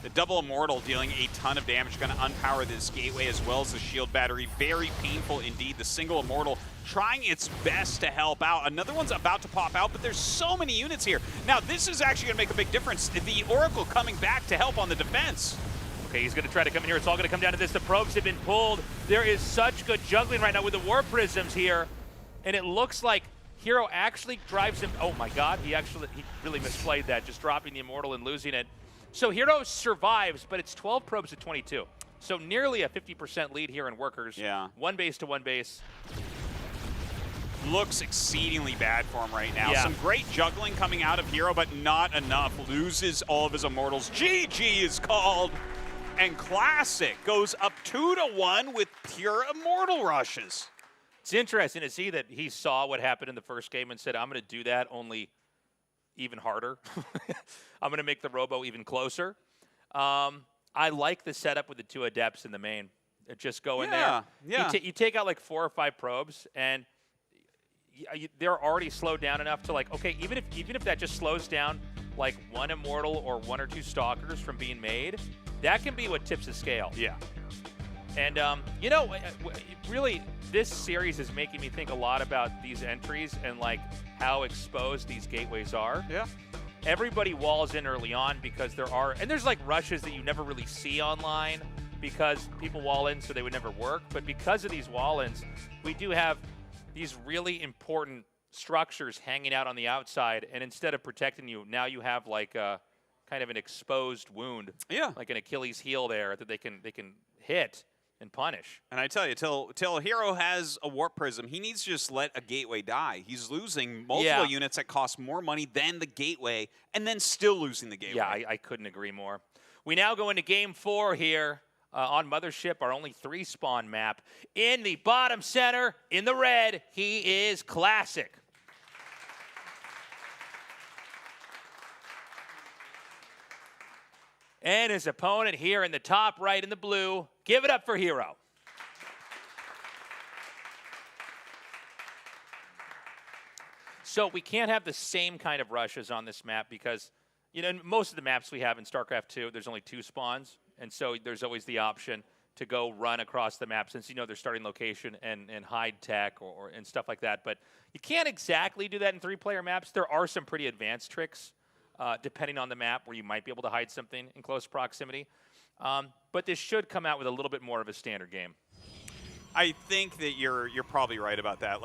The double Immortal dealing a ton of damage, going to unpower this gateway as well as the shield battery. Very painful indeed. The single Immortal trying its best to help out. Another one's about to pop out, but there's so many units here. Now, this is actually going to make a big difference. The Oracle coming back to help on the defense. Okay, he's going to try to come in here. It's all going to come down to this. The probes have been pulled. There is such good juggling right now with the Warp Prisms here. And it looks like Hero actually drives him. Oh my God, he really misplayed that, just dropping the Immortal and losing it. So Hero survives, but it's 12 probes to 22. So nearly a 50% lead here in workers. Yeah. 1 base to 1 base. Looks exceedingly bad for him right now. Yeah. Some great juggling coming out of Hero, but not enough. Loses all of his Immortals. GG is called. And Classic goes up 2-1 with pure Immortal rushes. It's interesting to see that he saw what happened in the first game and said, I'm going to do that, only even harder. I'm going to make the robo even closer. I like the setup with the 2 Adepts in the main. Just go in there. Yeah. You take out like 4 or 5 probes, and they're already slowed down enough to like, okay, even if that just slows down like 1 Immortal or 1 or 2 Stalkers from being made, that can be what tips the scale. Yeah. And, you know, really, this series is making me think a lot about these entries and, like, how exposed these gateways are. Yeah. Everybody walls in early on because there's, like, rushes that you never really see online because people wall in so they would never work. But because of these wall-ins, we do have these really important structures hanging out on the outside. And instead of protecting you, now you have, like, kind of an exposed wound. Yeah. Like an Achilles heel there that they can hit and punish. And I tell you, till Hero has a Warp Prism, he needs to just let a gateway die. He's losing multiple units that cost more money than the gateway, and then still losing the gateway. Yeah, I couldn't agree more. We now go into Game 4 here on Mothership, our only 3 spawn map. In the bottom center, in the red, he is Classic. And his opponent here in the top right in the blue. Give it up for Hero. So we can't have the same kind of rushes on this map because, in most of the maps we have in StarCraft 2, there's only 2 spawns. And so there's always the option to go run across the map since their starting location and hide tech and stuff like that. But you can't exactly do that in 3-player maps. There are some pretty advanced tricks depending on the map where you might be able to hide something in close proximity. But this should come out with a little bit more of a standard game. I think that you're probably right about that.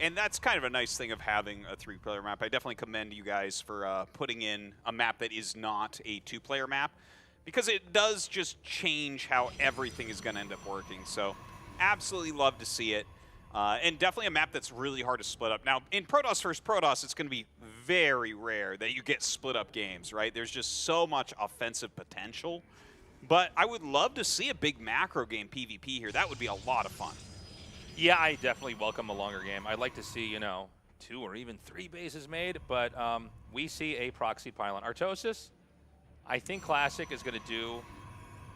And that's kind of a nice thing of having a 3-player map. I definitely commend you guys for putting in a map that is not a 2-player map, because it does just change how everything is going to end up working. So absolutely love to see it. And definitely a map that's really hard to split up. Now, in Protoss versus Protoss, it's going to be very rare that you get split up games, right? There's just so much offensive potential. But I would love to see a big macro game PvP here. That would be a lot of fun. Yeah, I definitely welcome a longer game. I'd like to see, 2 or even 3 bases made, but we see a proxy pylon. Artosis, I think Classic is going to do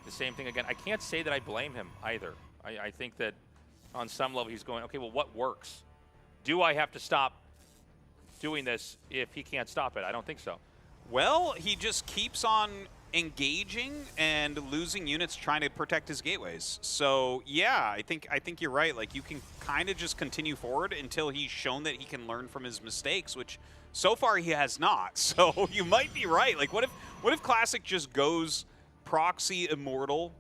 the same thing again. I can't say that I blame him either. I think that on some level he's going, okay, well, what works? Do I have to stop doing this if he can't stop it? I don't think so. Well, he just keeps on engaging and losing units trying to protect his gateways. So yeah, I think you're right. Like, you can kind of just continue forward until he's shown that he can learn from his mistakes, which so far he has not. So you might be right. Like, what if Classic just goes proxy immortal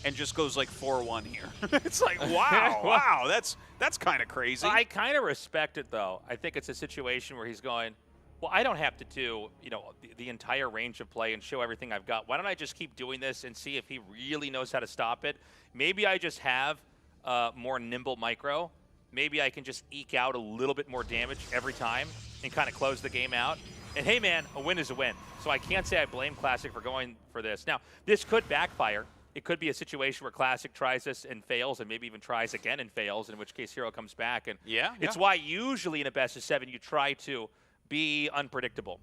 and just goes like 4-1 here? It's like, wow, that's kind of crazy. I kind of respect it though. I think it's a situation where he's going, well, I don't have to do, the entire range of play and show everything I've got. Why don't I just keep doing this and see if he really knows how to stop it? Maybe I just have more nimble micro. Maybe I can just eke out a little bit more damage every time and kind of close the game out. And hey, man, a win is a win. So I can't say I blame Classic for going for this. Now, this could backfire. It could be a situation where Classic tries this and fails, and maybe even tries again and fails, in which case Hero comes back. And it's why usually in a best of 7 you try to be unpredictable.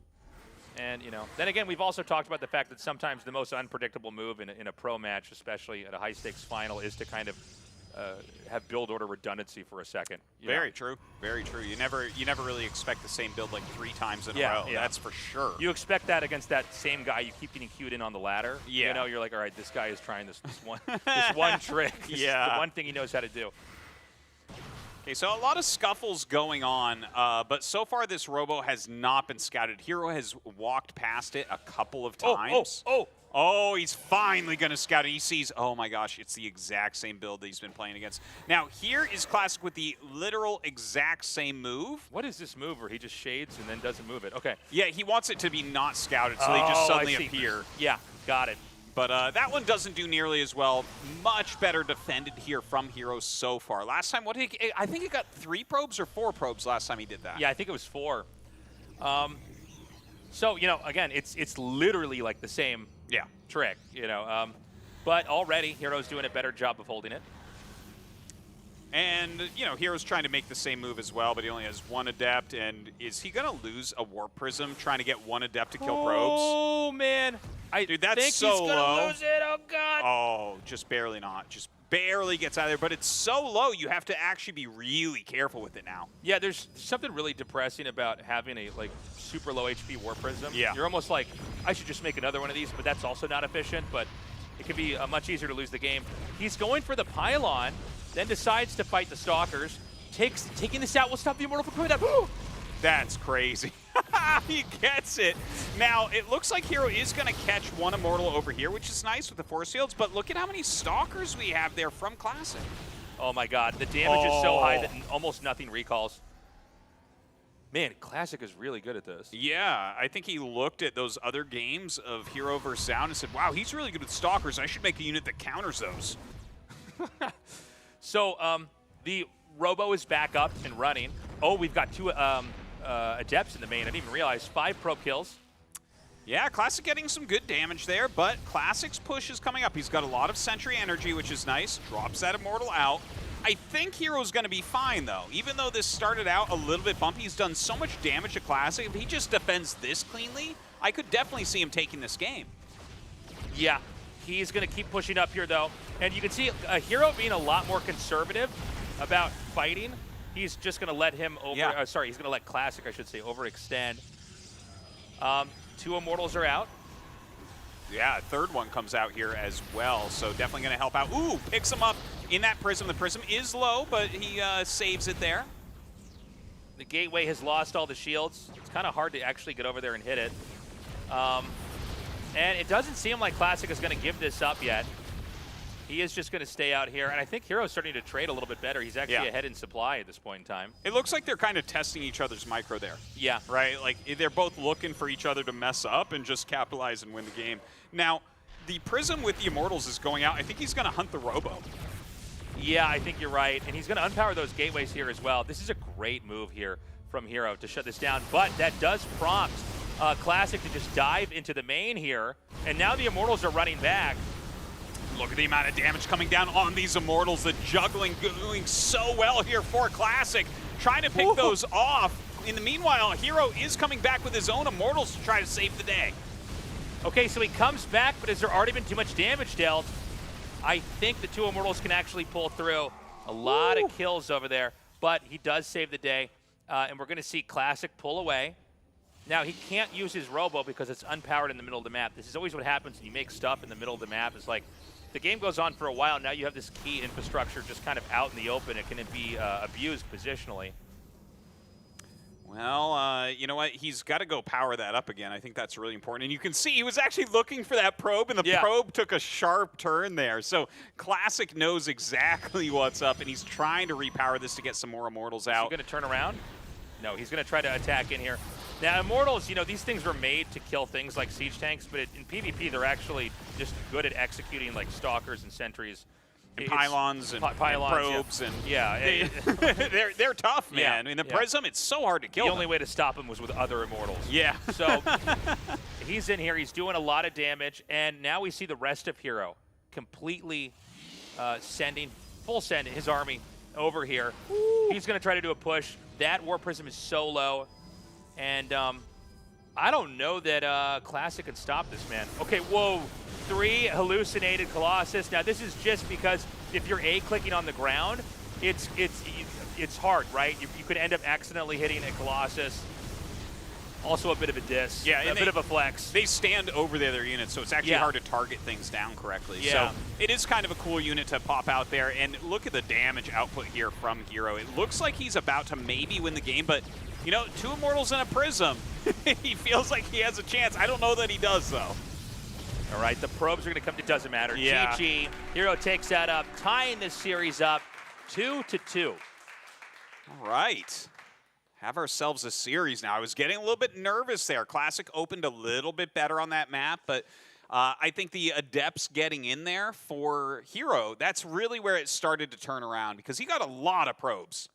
And, then again, we've also talked about the fact that sometimes the most unpredictable move in a pro match, especially at a high-stakes final, is to kind of have build order redundancy for a second. Very true. Very true. You never really expect the same build like 3 times in a row. Yeah. That's for sure. You expect that against that same guy you keep getting queued in on the ladder. Yeah. You're like, all right, this guy is trying this one trick. This is the one thing he knows how to do. Okay, so a lot of scuffles going on, but so far this Robo has not been scouted. Hero has walked past it a couple of times. Oh, he's finally going to scout it. He sees, oh my gosh, it's the exact same build that he's been playing against. Now, here is Classic with the literal exact same move. What is this move where he just shades and then doesn't move it? Okay. Yeah, he wants it to be not scouted, so they just suddenly appear. Yeah, got it. But that one doesn't do nearly as well. Much better defended here from Hero so far. Last time, I think he got 3 probes or 4 probes last time he did that. Yeah, I think it was 4. So, again, it's literally like the same trick, but already Hero's doing a better job of holding it. And, Hero's trying to make the same move as well, but he only has 1 Adept. And is he going to lose a Warp Prism trying to get 1 Adept to kill probes? Oh, man. Dude, that's think so he's gonna low. lose it. Oh, God. Oh, just barely not. Just barely gets out of there. But it's so low, you have to actually be really careful with it now. Yeah, there's something really depressing about having a, super low HP Warp Prism. Yeah. You're almost like, I should just make another one of these, but that's also not efficient. But it can be much easier to lose the game. He's going for the pylon, then decides to fight the Stalkers. Taking this out will stop the Immortal from coming down. That's crazy. He gets it. Now, it looks like Hero is going to catch 1 Immortal over here, which is nice with the force fields, but look at how many Stalkers we have there from Classic. Oh my God, the damage is so high that almost nothing recalls. Man, Classic is really good at this. Yeah, I think he looked at those other games of Hero versus Sound and said, wow, he's really good with Stalkers. I should make a unit that counters those. So, the Robo is back up and running. Oh, we've got 2 Adepts in the main. I didn't even realize 5 probe kills. Yeah, Classic getting some good damage there, but Classic's push is coming up. He's got a lot of Sentry energy, which is nice. Drops that Immortal out. I think Hero's going to be fine, though. Even though this started out a little bit bumpy, he's done so much damage to Classic. If he just defends this cleanly, I could definitely see him taking this game. Yeah, he's going to keep pushing up here, though. And you can see Hero being a lot more conservative about fighting he's just going to let him over. Sorry, he's going to let Classic, I should say, overextend. 2 Immortals are out. Yeah, third one comes out here as well, so definitely going to help out. Ooh, picks him up in that Prism. The Prism is low, but he saves it there. The Gateway has lost all the shields. It's kind of hard to actually get over there and hit it. And it doesn't seem like Classic is going to give this up yet. He is just going to stay out here, and I think Hero's starting to trade a little bit better. He's actually ahead in supply at this point in time. It looks like they're kind of testing each other's micro there. Yeah. Right? Like, they're both looking for each other to mess up and just capitalize and win the game. Now, the Prism with the Immortals is going out. I think he's going to hunt the Robo. Yeah, I think you're right, and he's going to unpower those gateways here as well. This is a great move here from Hero to shut this down, but that does prompt Classic to just dive into the main here, and now the Immortals are running back. Look at the amount of damage coming down on these Immortals. The juggling doing so well here for Classic. Trying to pick those off. In the meanwhile, Hero is coming back with his own Immortals to try to save the day. Okay, so he comes back, but has there already been too much damage dealt? I think the 2 Immortals can actually pull through. A lot of kills over there, but he does save the day. And we're going to see Classic pull away. Now, he can't use his Robo because it's unpowered in the middle of the map. This is always what happens when you make stuff in the middle of the map. It's like, the game goes on for a while. Now you have this key infrastructure just kind of out in the open. It can be abused positionally. Well, you know what? He's got to go power that up again. I think that's really important. And you can see he was actually looking for that probe, and the probe took a sharp turn there. So Classic knows exactly what's up, and he's trying to repower this to get some more Immortals out. Is he going to turn around? No, he's going to try to attack in here. Now, Immortals, you know, these things were made to kill things like siege tanks, but in PvP, they're actually just good at executing like stalkers and sentries. And pylons and probes they're tough, man. In the Prism, it's so hard to kill The only way to stop him was with other Immortals. Yeah. So he's in here. He's doing a lot of damage, and now we see the rest of Hero completely full send his army over here. He's going to try to do a push. That War Prism is so low. And I don't know that Classic can stop this, man. Okay, whoa. 3 hallucinated Colossus. Now, this is just because if you're A-clicking on the ground, it's hard, right? You could end up accidentally hitting a Colossus. Also a bit of a diss. Yeah, a bit of a flex. They stand over their units, so it's actually hard to target things down correctly. Yeah. So it is kind of a cool unit to pop out there. And look at the damage output here from Hero. It looks like he's about to maybe win the game, but you know, 2 Immortals and a Prism. He feels like he has a chance. I don't know that he does, though. All right, the probes are going to come. It doesn't matter. Yeah. GG. Hero takes that up, tying this series up 2-2. All right. Have ourselves a series now. I was getting a little bit nervous there. Classic opened a little bit better on that map, but I think the Adepts getting in there for Hero, that's really where it started to turn around because he got a lot of probes.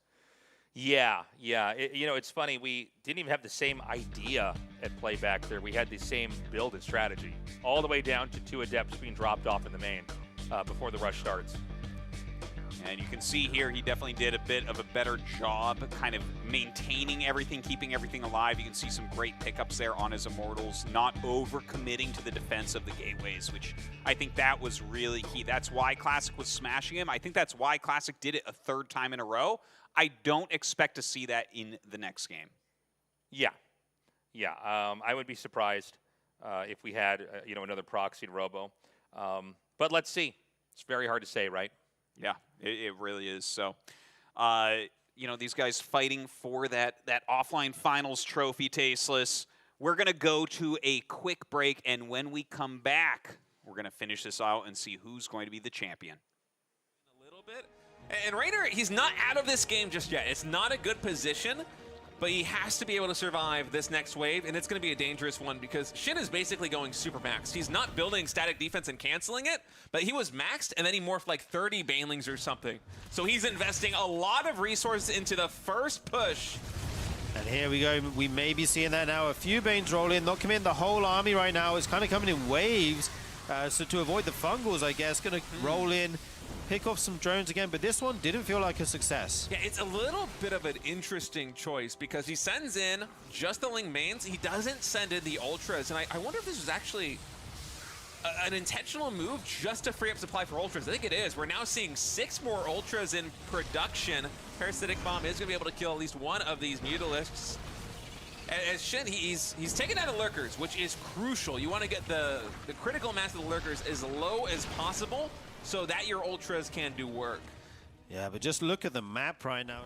Yeah. You know, it's funny. We didn't even have the same idea at play back there. We had the same build and strategy, all the way down to 2 Adepts being dropped off in the main before the rush starts. And you can see here he definitely did a bit of a better job kind of maintaining everything, keeping everything alive. You can see some great pickups there on his Immortals, not over-committing to the defense of the gateways, which I think that was really key. That's why Classic was smashing him. I think that's why Classic did it a 3rd time in a row. I don't expect to see that in the next game. Yeah. I would be surprised if we had you know, another proxied Robo. But let's see. It's very hard to say, right? Yeah, it really is. So, you know, these guys fighting for that offline finals trophy, Tasteless. We're going to go to a quick break, and when we come back, we're going to finish this out and see who's going to be the champion. A little bit. And Rainer, he's not out of this game just yet. It's not a good position, but he has to be able to survive this next wave, and it's going to be a dangerous one because Shin is basically going super maxed. He's not building static defense and canceling it, but he was maxed, and then he morphed like 30 Banelings or something. So he's investing a lot of resources into the first push. And here we go. We may be seeing that now. A few Banes roll in, not committing the whole army right now. It's kind of coming in waves. So to avoid the fungals, I guess, going to roll in, pick off some drones again, but this one didn't feel like a success. Yeah, it's a little bit of an interesting choice because he sends in just the Ling mains. He doesn't send in the Ultras, and I wonder if this was actually an intentional move just to free up supply for Ultras? I think it is. We're now seeing 6 more Ultras in production. Parasitic Bomb is going to be able to kill at least one of these Mutalisks. As Shin, he's taken out of Lurkers, which is crucial. You want to get the critical mass of the Lurkers as low as possible so that your Ultras can do work. Yeah, but just look at the map right now.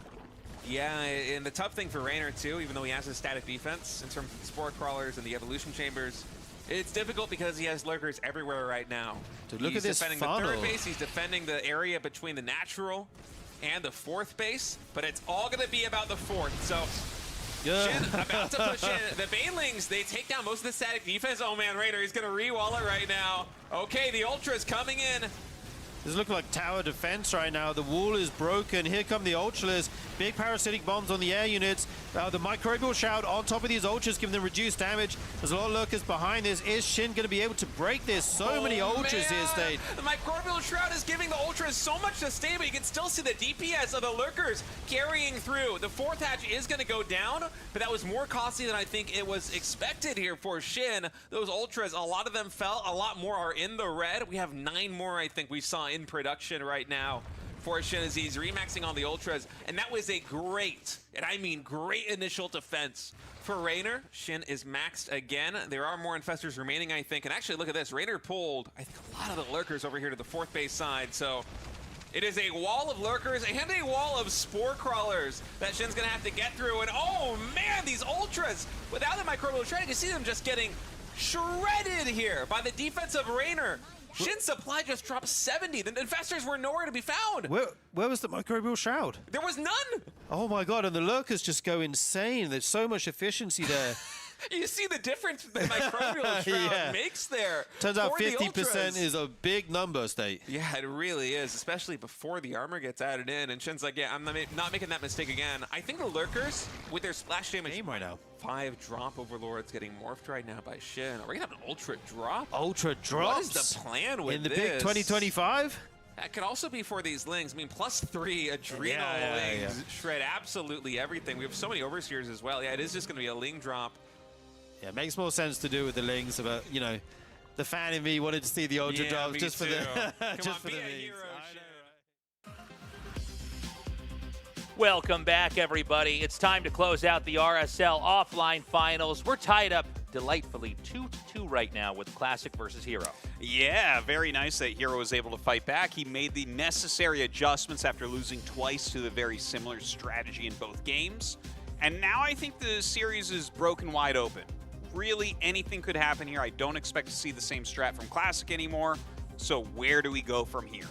Yeah, and the tough thing for Raynor, too, even though he has a static defense in terms of the Spore Crawlers and the Evolution Chambers, it's difficult because he has Lurkers everywhere right now. Dude, look He's at this defending funnel. the 3rd base, he's defending the area between the natural and the 4th base, but it's all going to be about the 4th, so... Yeah. Shin about to push in. The Banelings, they take down most of the static defense. Oh man, Raynor, he's going to re-wall it right now. Okay, the Ultra's coming in. This looks like tower defense right now. The wall is broken. Here come the Ultras. Big parasitic bombs on the air units. The microbial shout on top of these Ultras, giving them reduced damage. There's a lot of lurkers behind this. Is Shin going to be able to break this? So many Ultras here, State. The microbial shroud is giving the Ultras so much to stay, but you can still see the DPS of the lurkers carrying through. The 4th hatch is going to go down, but that was more costly than I think it was expected here for Shin. Those Ultras, a lot of them fell. A lot more are in the red. We have 9 more, I think, we saw in production right now for Shin as he's remaxing on the Ultras, and that was a great, and I mean great, initial defense for Raynor. Shin is maxed again. There are more Infestors remaining, I think, and actually look at this. Raynor pulled, I think, a lot of the Lurkers over here to the 4th base side, so it is a wall of Lurkers and a wall of Spore Crawlers that Shin's gonna have to get through, and oh man, these Ultras, without the microbial shred, you can see them just getting shredded here by the defense of Raynor. Shin's supply just dropped 70. The Infestors were nowhere to be found. Where was the microbial shroud? There was none. Oh my god, and the lurkers just go insane. There's so much efficiency there. You see the difference the microbial shroud makes there. Turns out for the 50% Ultras. is a big number, State. Yeah, it really is, especially before the armor gets added in. And Shin's like, yeah, I'm not making that mistake again. I think the Lurkers, with their splash damage right now. 5 drop overlords getting morphed right now by Shin. Are we gonna have an ultra drop? Ultra drops? What is the plan with in the this? big 2025? That could also be for these Lings. I mean, +3 Adrenal Lings shred absolutely everything. We have so many Overseers as well. Yeah, it is just going to be a Ling drop. Yeah, it makes more sense to do with the Lings, but, you know, the fan in me wanted to see the Ultra drops just for the just for the memes. Welcome back, everybody. It's time to close out the RSL offline finals. We're tied up delightfully 2-2 right now with Classic versus Hero. Yeah, very nice that Hero was able to fight back. He made the necessary adjustments after losing twice to the very similar strategy in both games. And now I think the series is broken wide open. Really, anything could happen here. I don't expect to see the same strat from Classic anymore. So where do we go from here?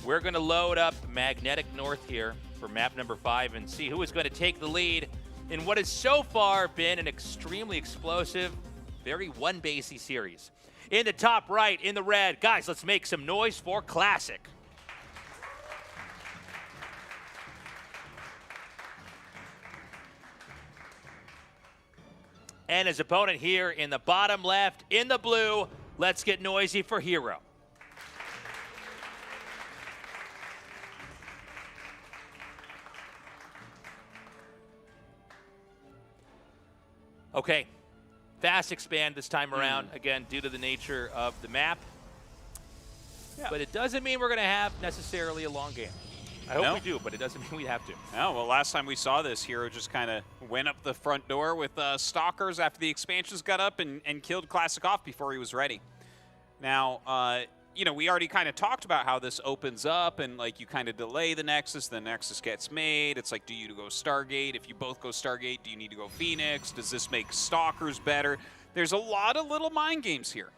We're going to load up Magnetic North here for map number 5 and see who is going to take the lead in what has so far been an extremely explosive, very one-basey series. In the top right, in the red, guys, let's make some noise for Classic. And his opponent here in the bottom left, in the blue, let's get noisy for Hero. Okay, fast expand this time around, again, due to the nature of the map. Yeah. But it doesn't mean we're going to have necessarily a long game. I hope we do, but it doesn't mean we have to. No, well, last time we saw this, Hero just kind of went up the front door with Stalkers after the expansions got up and killed Classic off before he was ready. Now, you know, we already kind of talked about how this opens up and, like, you kind of delay the Nexus gets made. It's like, do you go Stargate? If you both go Stargate, do you need to go Phoenix? Does this make Stalkers better? There's a lot of little mind games here.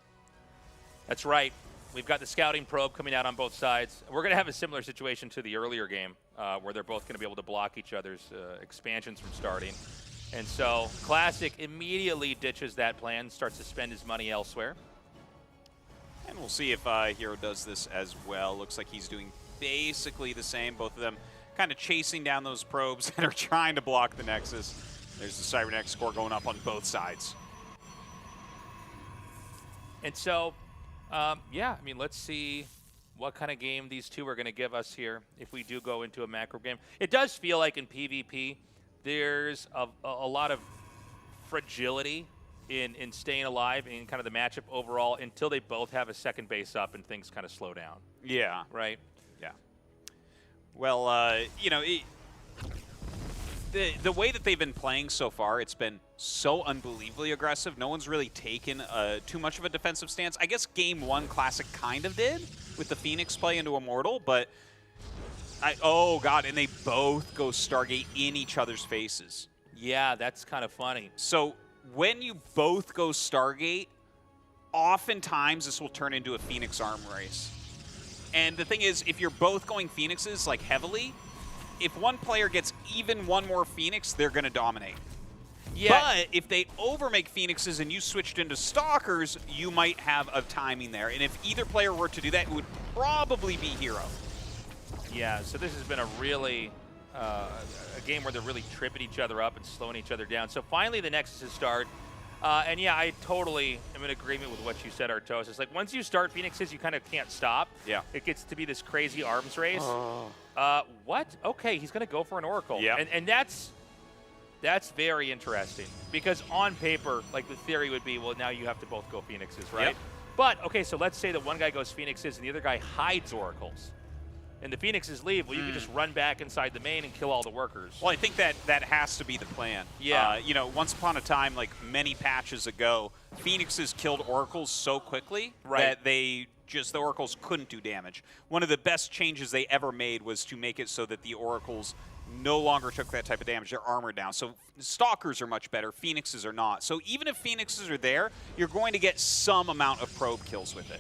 That's right. We've got the scouting probe coming out on both sides. We're going to have a similar situation to the earlier game where they're both going to be able to block each other's expansions from starting. And so Classic immediately ditches that plan, starts to spend his money elsewhere. And we'll see if Hero does this as well. Looks like he's doing basically the same. Both of them kind of chasing down those probes and are trying to block the Nexus. There's the Cybernetic score going up on both sides. And so, yeah, I mean, let's see what kind of game these two are going to give us here if we do go into a macro game. It does feel like in PvP, there's a lot of fragility in staying alive in kind of the matchup overall until they both have a second base up and things kind of slow down. Yeah. Right? Yeah. Well, you know, the way that they've been playing so far, it's been so unbelievably aggressive. No one's really taken too much of a defensive stance. I guess Game 1 Classic kind of did with the Phoenix play into Immortal, but oh, God, and they both go Stargate in each other's faces. Yeah, that's kind of funny. So when you both go Stargate, oftentimes this will turn into a Phoenix arm race. And the thing is, if you're both going Phoenixes, like, heavily, if one player gets even one more Phoenix, they're going to dominate. Yeah. But if they overmake Phoenixes and you switched into Stalkers, you might have a timing there. And if either player were to do that, it would probably be Hero. Yeah, so this has been a really a game where they're really tripping each other up and slowing each other down. So finally the Nexuses start. And yeah, I totally am in agreement with what you said, Artos. It's like once you start Phoenixes, you kind of can't stop. Yeah. It gets to be this crazy arms race. What? Okay, he's going to go for an Oracle. Yeah. And that's very interesting because on paper, like the theory would be, well, now you have to both go Phoenixes, right? Yep. But, okay, so let's say that one guy goes Phoenixes and the other guy hides Oracles. And the Phoenixes leave, well, you can just run back inside the main and kill all the workers. Well, I think that has to be the plan. Yeah. You know, once upon a time, like many patches ago, Phoenixes killed Oracles so quickly that the Oracles couldn't do damage. One of the best changes they ever made was to make it so that the Oracles no longer took that type of damage. They're armored down. So Stalkers are much better. Phoenixes are not. So even if Phoenixes are there, you're going to get some amount of probe kills with it.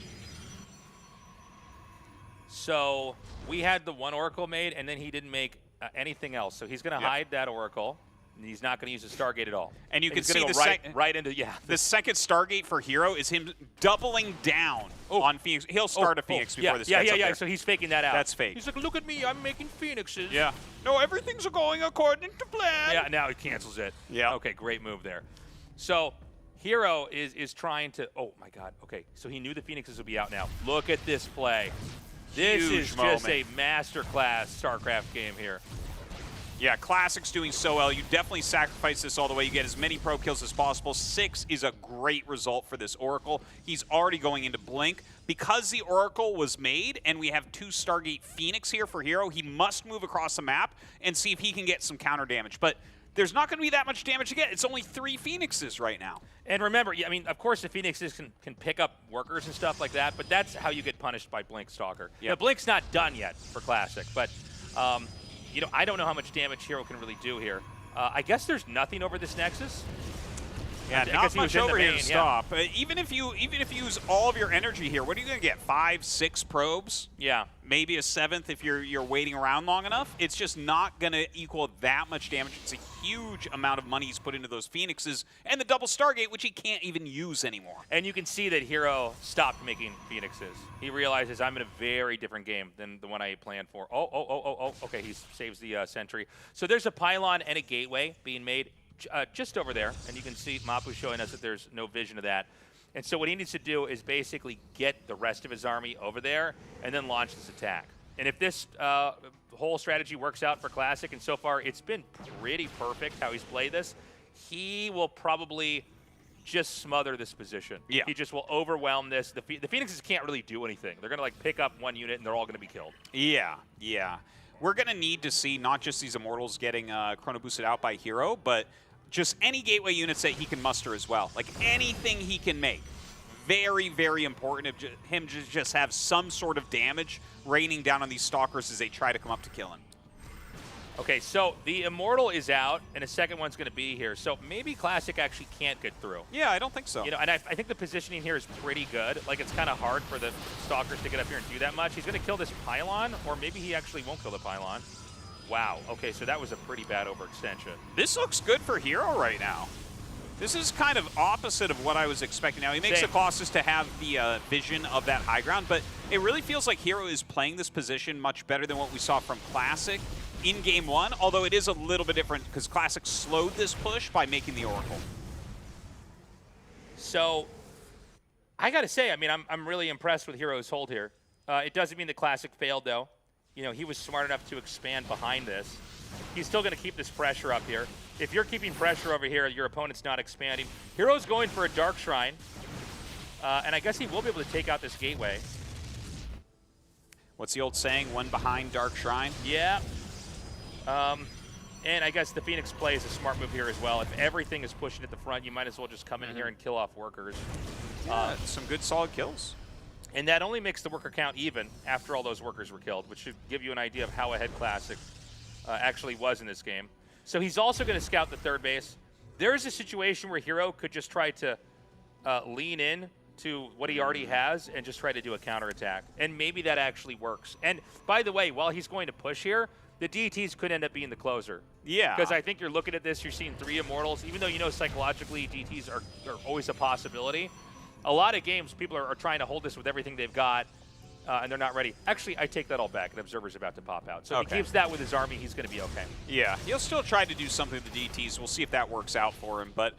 So we had the one Oracle made, and then he didn't make anything else. So he's going to hide that Oracle, and he's not going to use the Stargate at all. And you can see go right into the second Stargate for Hero is him doubling down on Phoenix. He'll start a Phoenix before this gets up there. So he's faking that out. That's fake. He's like, look at me, I'm making Phoenixes. Yeah. No, everything's going according to plan. Yeah, now he cancels it. Yeah. Okay, great move there. So Hero is trying to, oh my God, okay. So he knew the Phoenixes would be out now. Look at this play. This is just a masterclass StarCraft game here. Yeah, Classic's doing so well. You definitely sacrifice this all the way. You get as many probe kills as possible. 6 is a great result for this Oracle. He's already going into Blink. Because the Oracle was made and we have 2 Stargate Phoenix here for Hero, he must move across the map and see if he can get some counter damage. But there's not going to be that much damage to get. It's only 3 Phoenixes right now. And remember, I mean, of course the Phoenixes can pick up workers and stuff like that, but that's how you get punished by Blink Stalker. Yeah. Now, Blink's not done yet for Classic, but you know, I don't know how much damage Hero can really do here. I guess there's nothing over this Nexus. Yeah, I not guess he much was in the over here main, to stop. Even if you use all of your energy here, what are you going to get? 5, 6 probes? Yeah. Maybe a 7th if you're waiting around long enough. It's just not going to equal that much damage. It's a huge amount of money he's put into those Phoenixes and the double Stargate, which he can't even use anymore. And you can see that Hero stopped making Phoenixes. He realizes I'm in a very different game than the one I planned for. Oh, okay, he saves the sentry. So there's a pylon and a gateway being made just over there, and you can see Mapu showing us that there's no vision of that. And so what he needs to do is basically get the rest of his army over there and then launch this attack. And if this whole strategy works out for Classic, and so far it's been pretty perfect how he's played this, he will probably just smother this position. Yeah. He just will overwhelm this. The Phoenixes can't really do anything. They're going to like pick up one unit and they're all going to be killed. Yeah. We're going to need to see not just these Immortals getting chrono boosted out by Hero, but just any gateway units that he can muster as well. Like anything he can make. Very, very important of him to just have some sort of damage raining down on these Stalkers as they try to come up to kill him. Okay, so the Immortal is out, and a second one's going to be here. So maybe Classic actually can't get through. Yeah, I don't think so. You know, and I think the positioning here is pretty good. Like, it's kind of hard for the Stalkers to get up here and do that much. He's going to kill this pylon, or maybe he actually won't kill the pylon. Wow, okay, so that was a pretty bad overextension. This looks good for Hero right now. This is kind of opposite of what I was expecting. Now, he makes the Colossus to have the vision of that high ground, but it really feels like Hero is playing this position much better than what we saw from Classic in Game 1, although it is a little bit different because Classic slowed this push by making the Oracle. So, I got to say, I mean, I'm really impressed with Hero's hold here. It doesn't mean the Classic failed, though. you know, he was smart enough to expand behind this. He's still going to keep this pressure up here. If you're keeping pressure over here, your opponent's not expanding. Hero's going for a Dark Shrine. And I guess he will be able to take out this gateway. What's the old saying? One behind, Dark Shrine? Yeah. And I guess the Phoenix play is a smart move here as well. If everything is pushing at the front, you might as well just come in here and kill off workers. Yeah, some good solid kills. And that only makes the worker count even after all those workers were killed, which should give you an idea of how ahead Classic actually was in this game. So he's also going to scout the third base. There is a situation where Hero could just try to lean in to what he already has and just try to do a counterattack. And maybe that actually works. And by the way, while he's going to push here, the DTs could end up being the closer. Yeah. Because I think you're looking at this, you're seeing 3 Immortals. Even though you know psychologically DTs are always a possibility, a lot of games people are trying to hold this with everything they've got, and they're not ready. Actually, I take that all back. An Observer's about to pop out. So if he keeps that with his army, he's going to be okay. Yeah, he'll still try to do something with the DTs. We'll see if that works out for him. But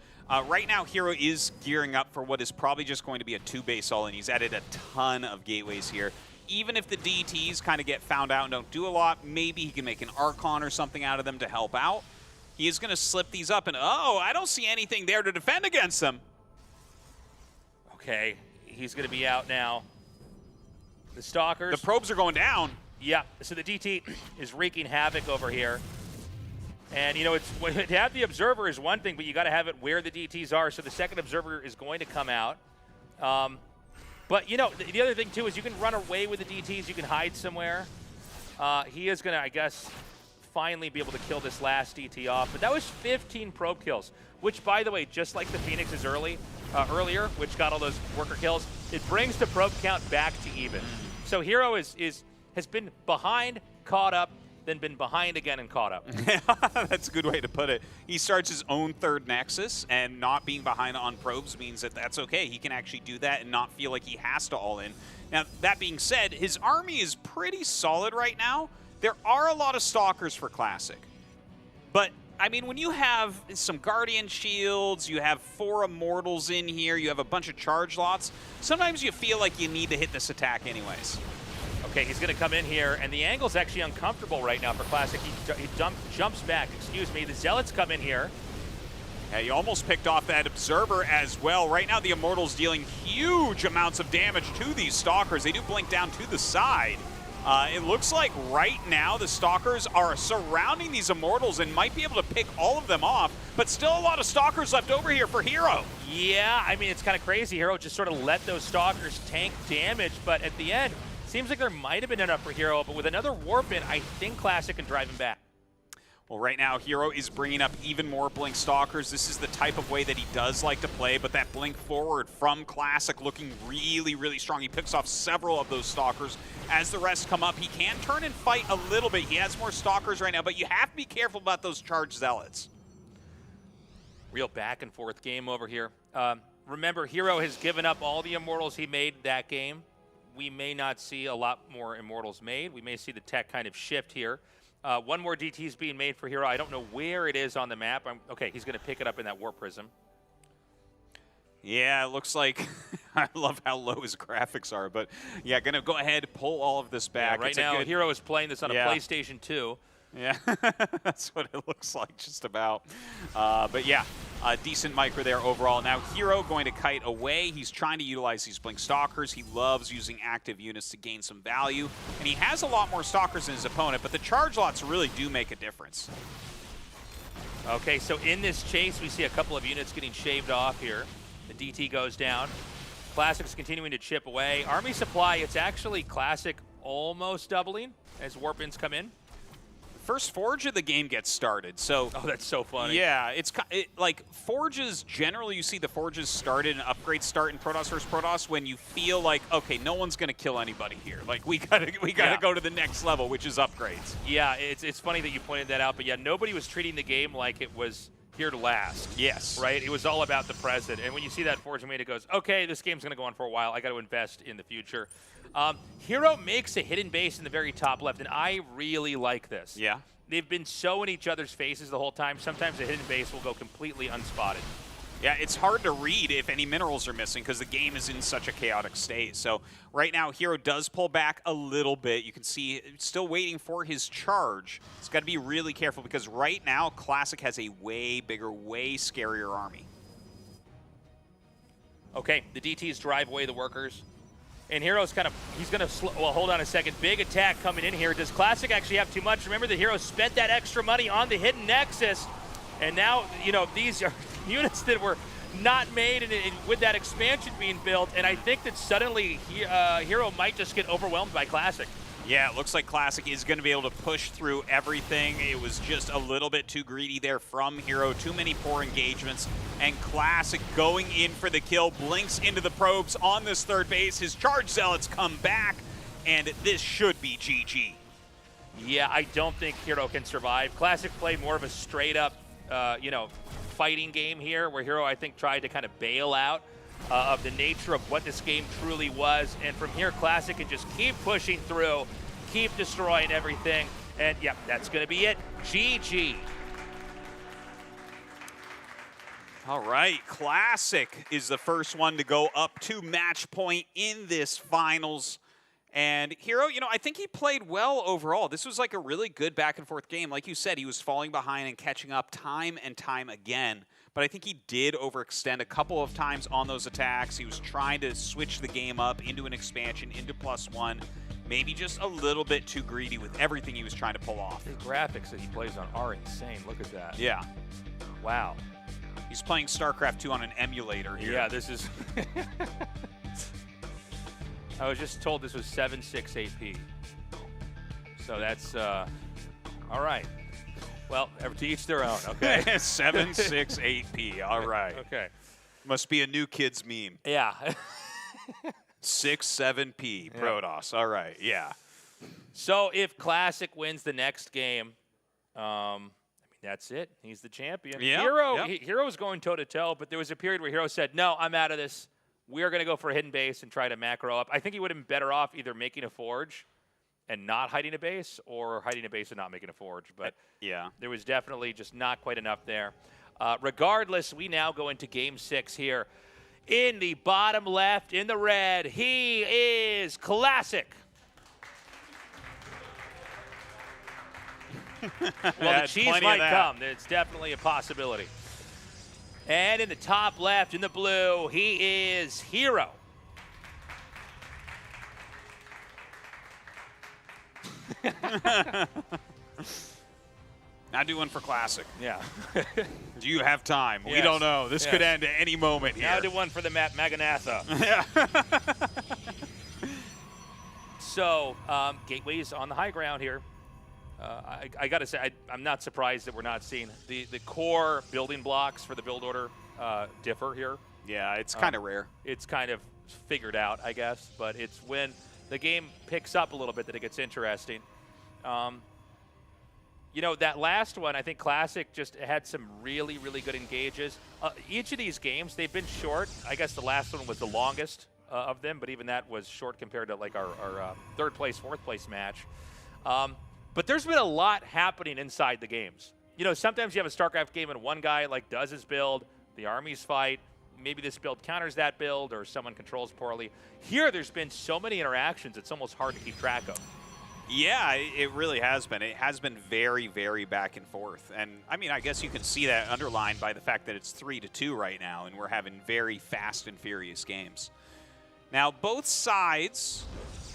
right now, Hero is gearing up for what is probably just going to be a 2-base all-in. He's added a ton of gateways here. Even if the DTs kind of get found out and don't do a lot, maybe he can make an Archon or something out of them to help out. He is going to slip these up, and oh, I don't see anything there to defend against them. Okay, he's going to be out now. The Stalkers. The probes are going down. Yeah, so the DT is wreaking havoc over here. And, you know, to have the Observer is one thing, but you got to have it where the DTs are. So the second Observer is going to come out. But, you know, the other thing, too, is you can run away with the DTs. You can hide somewhere. He is going to, I guess, finally be able to kill this last DT off. But that was 15 probe kills, which, by the way, just like the Phoenix's earlier, which got all those worker kills, it brings the probe count back to even. So Hero has been behind, caught up, then been behind again and caught up. That's a good way to put it. He starts his own third Nexus, and not being behind on probes means that that's okay. He can actually do that and not feel like he has to all in. Now, that being said, his army is pretty solid right now. There are a lot of Stalkers for Classic. But, I mean, when you have some Guardian Shields, you have 4 Immortals in here, you have a bunch of charge lots, sometimes you feel like you need to hit this attack anyways. Okay, he's going to come in here, and the angle's actually uncomfortable right now for Classic. He jumps back, excuse me. The Zealots come in here. Yeah, you almost picked off that Observer as well. Right now, the Immortals dealing huge amounts of damage to these Stalkers. They do blink down to the side. It looks like right now the Stalkers are surrounding these Immortals and might be able to pick all of them off, but still a lot of Stalkers left over here for Hero. Yeah, I mean, it's kind of crazy. Hero just sort of let those Stalkers tank damage, but at the end, seems like there might have been enough for Hero, but with another Warp in, I think Classic can drive him back. Well, right now, Hero is bringing up even more Blink Stalkers. This is the type of way that he does like to play, but that Blink forward from Classic looking really, really strong. He picks off several of those Stalkers. As the rest come up, he can turn and fight a little bit. He has more Stalkers right now, but you have to be careful about those charged Zealots. Real back and forth game over here. Remember, Hero has given up all the Immortals he made that game. We may not see a lot more Immortals made. We may see the tech kind of shift here. One more DT is being made for Hero. I don't know where it is on the map. Okay, he's going to pick it up in that Warp Prism. Yeah, it looks like I love how low his graphics are, but yeah, going to go ahead, pull all of this back. Yeah, right now, Hero is playing this on a PlayStation 2. Yeah, that's what it looks like just about. But yeah, a decent micro there overall. Now Hero going to kite away. He's trying to utilize these Blink Stalkers. He loves using active units to gain some value. And he has a lot more Stalkers than his opponent, but the charge lots really do make a difference. Okay, so in this chase, we see a couple of units getting shaved off here. The DT goes down. Classic's continuing to chip away. Army supply, it's actually Classic almost doubling as Warp-ins come in. First Forge of the game gets started, so... Oh, that's so funny. Yeah, like, Forges, generally you see the Forges started and upgrades start in Protoss vs. Protoss when you feel like, okay, no one's going to kill anybody here. Like, we gotta go to the next level, which is upgrades. Yeah, it's funny that you pointed that out, but yeah, nobody was treating the game like it was here to last. Yes. Right? It was all about the present. And when you see that Forge made, it goes, okay, this game's going to go on for a while. I got to invest in the future. Hero makes a hidden base in the very top left, and I really like this. Yeah. They've been so in each other's faces the whole time. Sometimes the hidden base will go completely unspotted. Yeah, it's hard to read if any minerals are missing because the game is in such a chaotic state. So right now, Hero does pull back a little bit. You can see still waiting for his charge. He's got to be really careful because right now, Classic has a way bigger, way scarier army. Okay, the DTs drive away the workers. And Hero's kind of, he's going to, well, hold on a second. Big attack coming in here. Does Classic actually have too much? Remember, the Hero spent that extra money on the hidden Nexus. And now, you know, these are units that were not made with that expansion being built. And I think that suddenly Hero might just get overwhelmed by Classic. Yeah, it looks like Classic is going to be able to push through everything. It was just a little bit too greedy there from Hero. Too many poor engagements. And Classic going in for the kill. Blinks into the probes on this third base. His charge zealots come back. And this should be GG. Yeah, I don't think Hero can survive. Classic played more of a straight-up, you know, fighting game here, where Hero, I think, tried to kind of bail out of the nature of what this game truly was. And from here, Classic can just keep pushing through, keep destroying everything. And, yep, that's going to be it. GG. All right, Classic is the first one to go up to match point in this finals. And Hero, you know, I think he played well overall. This was like a really good back and forth game. Like you said, he was falling behind and catching up time and time again. But I think he did overextend a couple of times on those attacks. He was trying to switch the game up into an expansion, into +1. Maybe just a little bit too greedy with everything he was trying to pull off. The graphics that he plays on are insane. Look at that. Yeah. Wow. He's playing StarCraft 2 on an emulator here. Yeah, this is... I was just told this was 7.6 AP. So that's, all right. Well, to each their own, okay? 7.6 AP, all right. Okay. Must be a new kid's meme. Yeah. 6-7P, Protoss, all right, yeah. So if Classic wins the next game, I mean, that's it. He's the champion. Yeah, Hero's going toe-to-toe, but there was a period where Hero said, no, I'm out of this. We're going to go for a hidden base and try to macro up. I think he would have been better off either making a forge and not hiding a base, or hiding a base and not making a forge. But yeah, there was definitely just not quite enough there. Regardless, we now go into Game 6 here. In the bottom left, in the red, he is Classic. Well, the cheese might come. It's definitely a possibility. And in the top left, in the blue, he is Hero. Now do one for Classic. Yeah. Do you have time? Yes. We don't know. This Yes. could end at any moment here. Now do one for the Maganatha. Yeah. So, Gateway's on the high ground here. I got to say, I'm not surprised that we're not seeing the core building blocks for the build order differ here. Yeah, it's kind of rare. It's kind of figured out, I guess, but it's when the game picks up a little bit that it gets interesting. You know, that last one, I think Classic just had some really, really good engages. Each of these games, they've been short. I guess the last one was the longest of them, but even that was short compared to like our third place, fourth place match. But there's been a lot happening inside the games. You know, sometimes you have a StarCraft game and one guy like does his build, the armies fight, maybe this build counters that build, or someone controls poorly. Here, there's been so many interactions, it's almost hard to keep track of. Yeah, it really has been. It has been very, very back and forth. And, I mean, I guess you can see that underlined by the fact that it's 3-2 right now, and we're having very fast and furious games. Now, both sides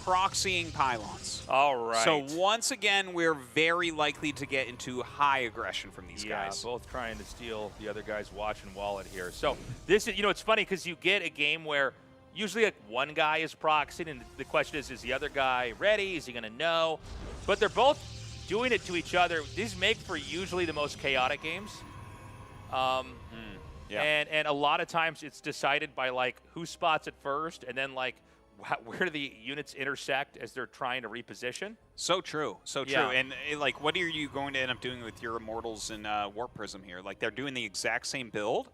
proxying pylons. All right. So, once again, we're very likely to get into high aggression from these guys. Yeah, both trying to steal the other guy's watch and wallet here. So, this is, you know, it's funny because you get a game where usually like one guy is proxying, and the question is the other guy ready? Is he going to know? But they're both doing it to each other. These make for usually the most chaotic games. Yeah. And a lot of times it's decided by like who spots it first, and then like where do the units intersect as they're trying to reposition. So true, so true. Yeah. And like, what are you going to end up doing with your Immortals and Warp Prism here? Like, they're doing the exact same build.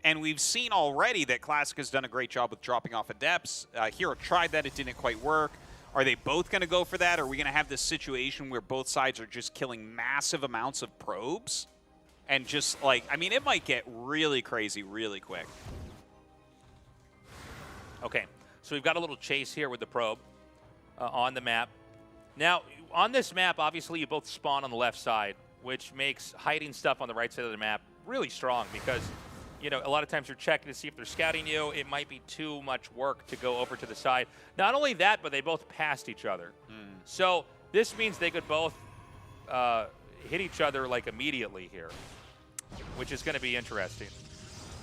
And we've seen already that Classic has done a great job with dropping off Adepts. Hero tried that, it didn't quite work. Are they both going to go for that? Or are we going to have this situation where both sides are just killing massive amounts of probes? and just like, I mean, it might get really crazy really quick. Okay, so we've got a little chase here with the probe on the map. Now, on this map, obviously you both spawn on the left side, which makes hiding stuff on the right side of the map really strong because, you know, a lot of times you're checking to see if they're scouting you. It might be too much work to go over to the side. Not only that, but they both passed each other. So this means they could both hit each other like immediately here, which is going to be interesting.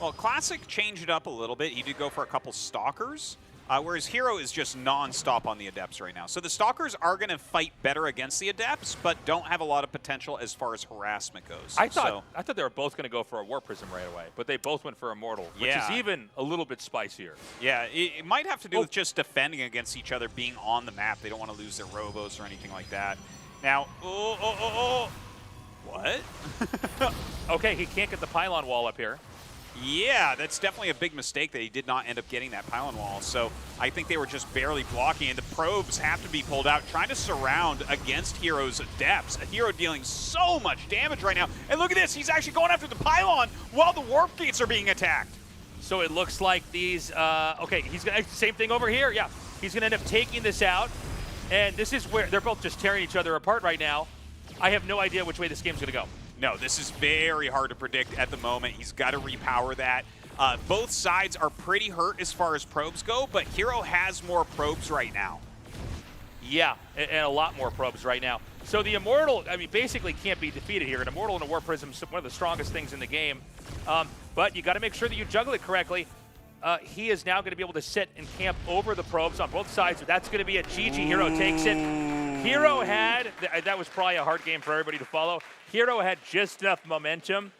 Well, Classic changed it up a little bit. He did go for a couple Stalkers, whereas Hero is just non-stop on the Adepts right now. So the Stalkers are going to fight better against the Adepts, but don't have a lot of potential as far as harassment goes. I thought they were both going to go for a Warp Prism right away, but they both went for Immortal, which is even a little bit spicier. Yeah, it might have to do with just defending against each other, being on the map. They don't want to lose their Robos or anything like that. Now, what? Okay, he can't get the pylon wall up here. Yeah, that's definitely a big mistake that he did not end up getting that pylon wall. So I think they were just barely blocking, and the probes have to be pulled out, trying to surround against Hero's Adepts. A Hero dealing so much damage right now. And look at this, he's actually going after the pylon while the warp gates are being attacked. So it looks like these, okay, he's going to, same thing over here, yeah. He's going to end up taking this out, and this is where they're both just tearing each other apart right now. I have no idea which way this game's going to go. No, this is very hard to predict at the moment. He's got to repower that. Both sides are pretty hurt as far as probes go, but Hero has more probes right now. Yeah, and a lot more probes right now. So the Immortal, I mean, basically can't be defeated here. An Immortal and a Warp Prism is one of the strongest things in the game. But you got to make sure that you juggle it correctly. He is now going to be able to sit and camp over the probes on both sides. So that's going to be a GG. Hero takes it. Hero had, that was probably a hard game for everybody to follow. Hero had just enough momentum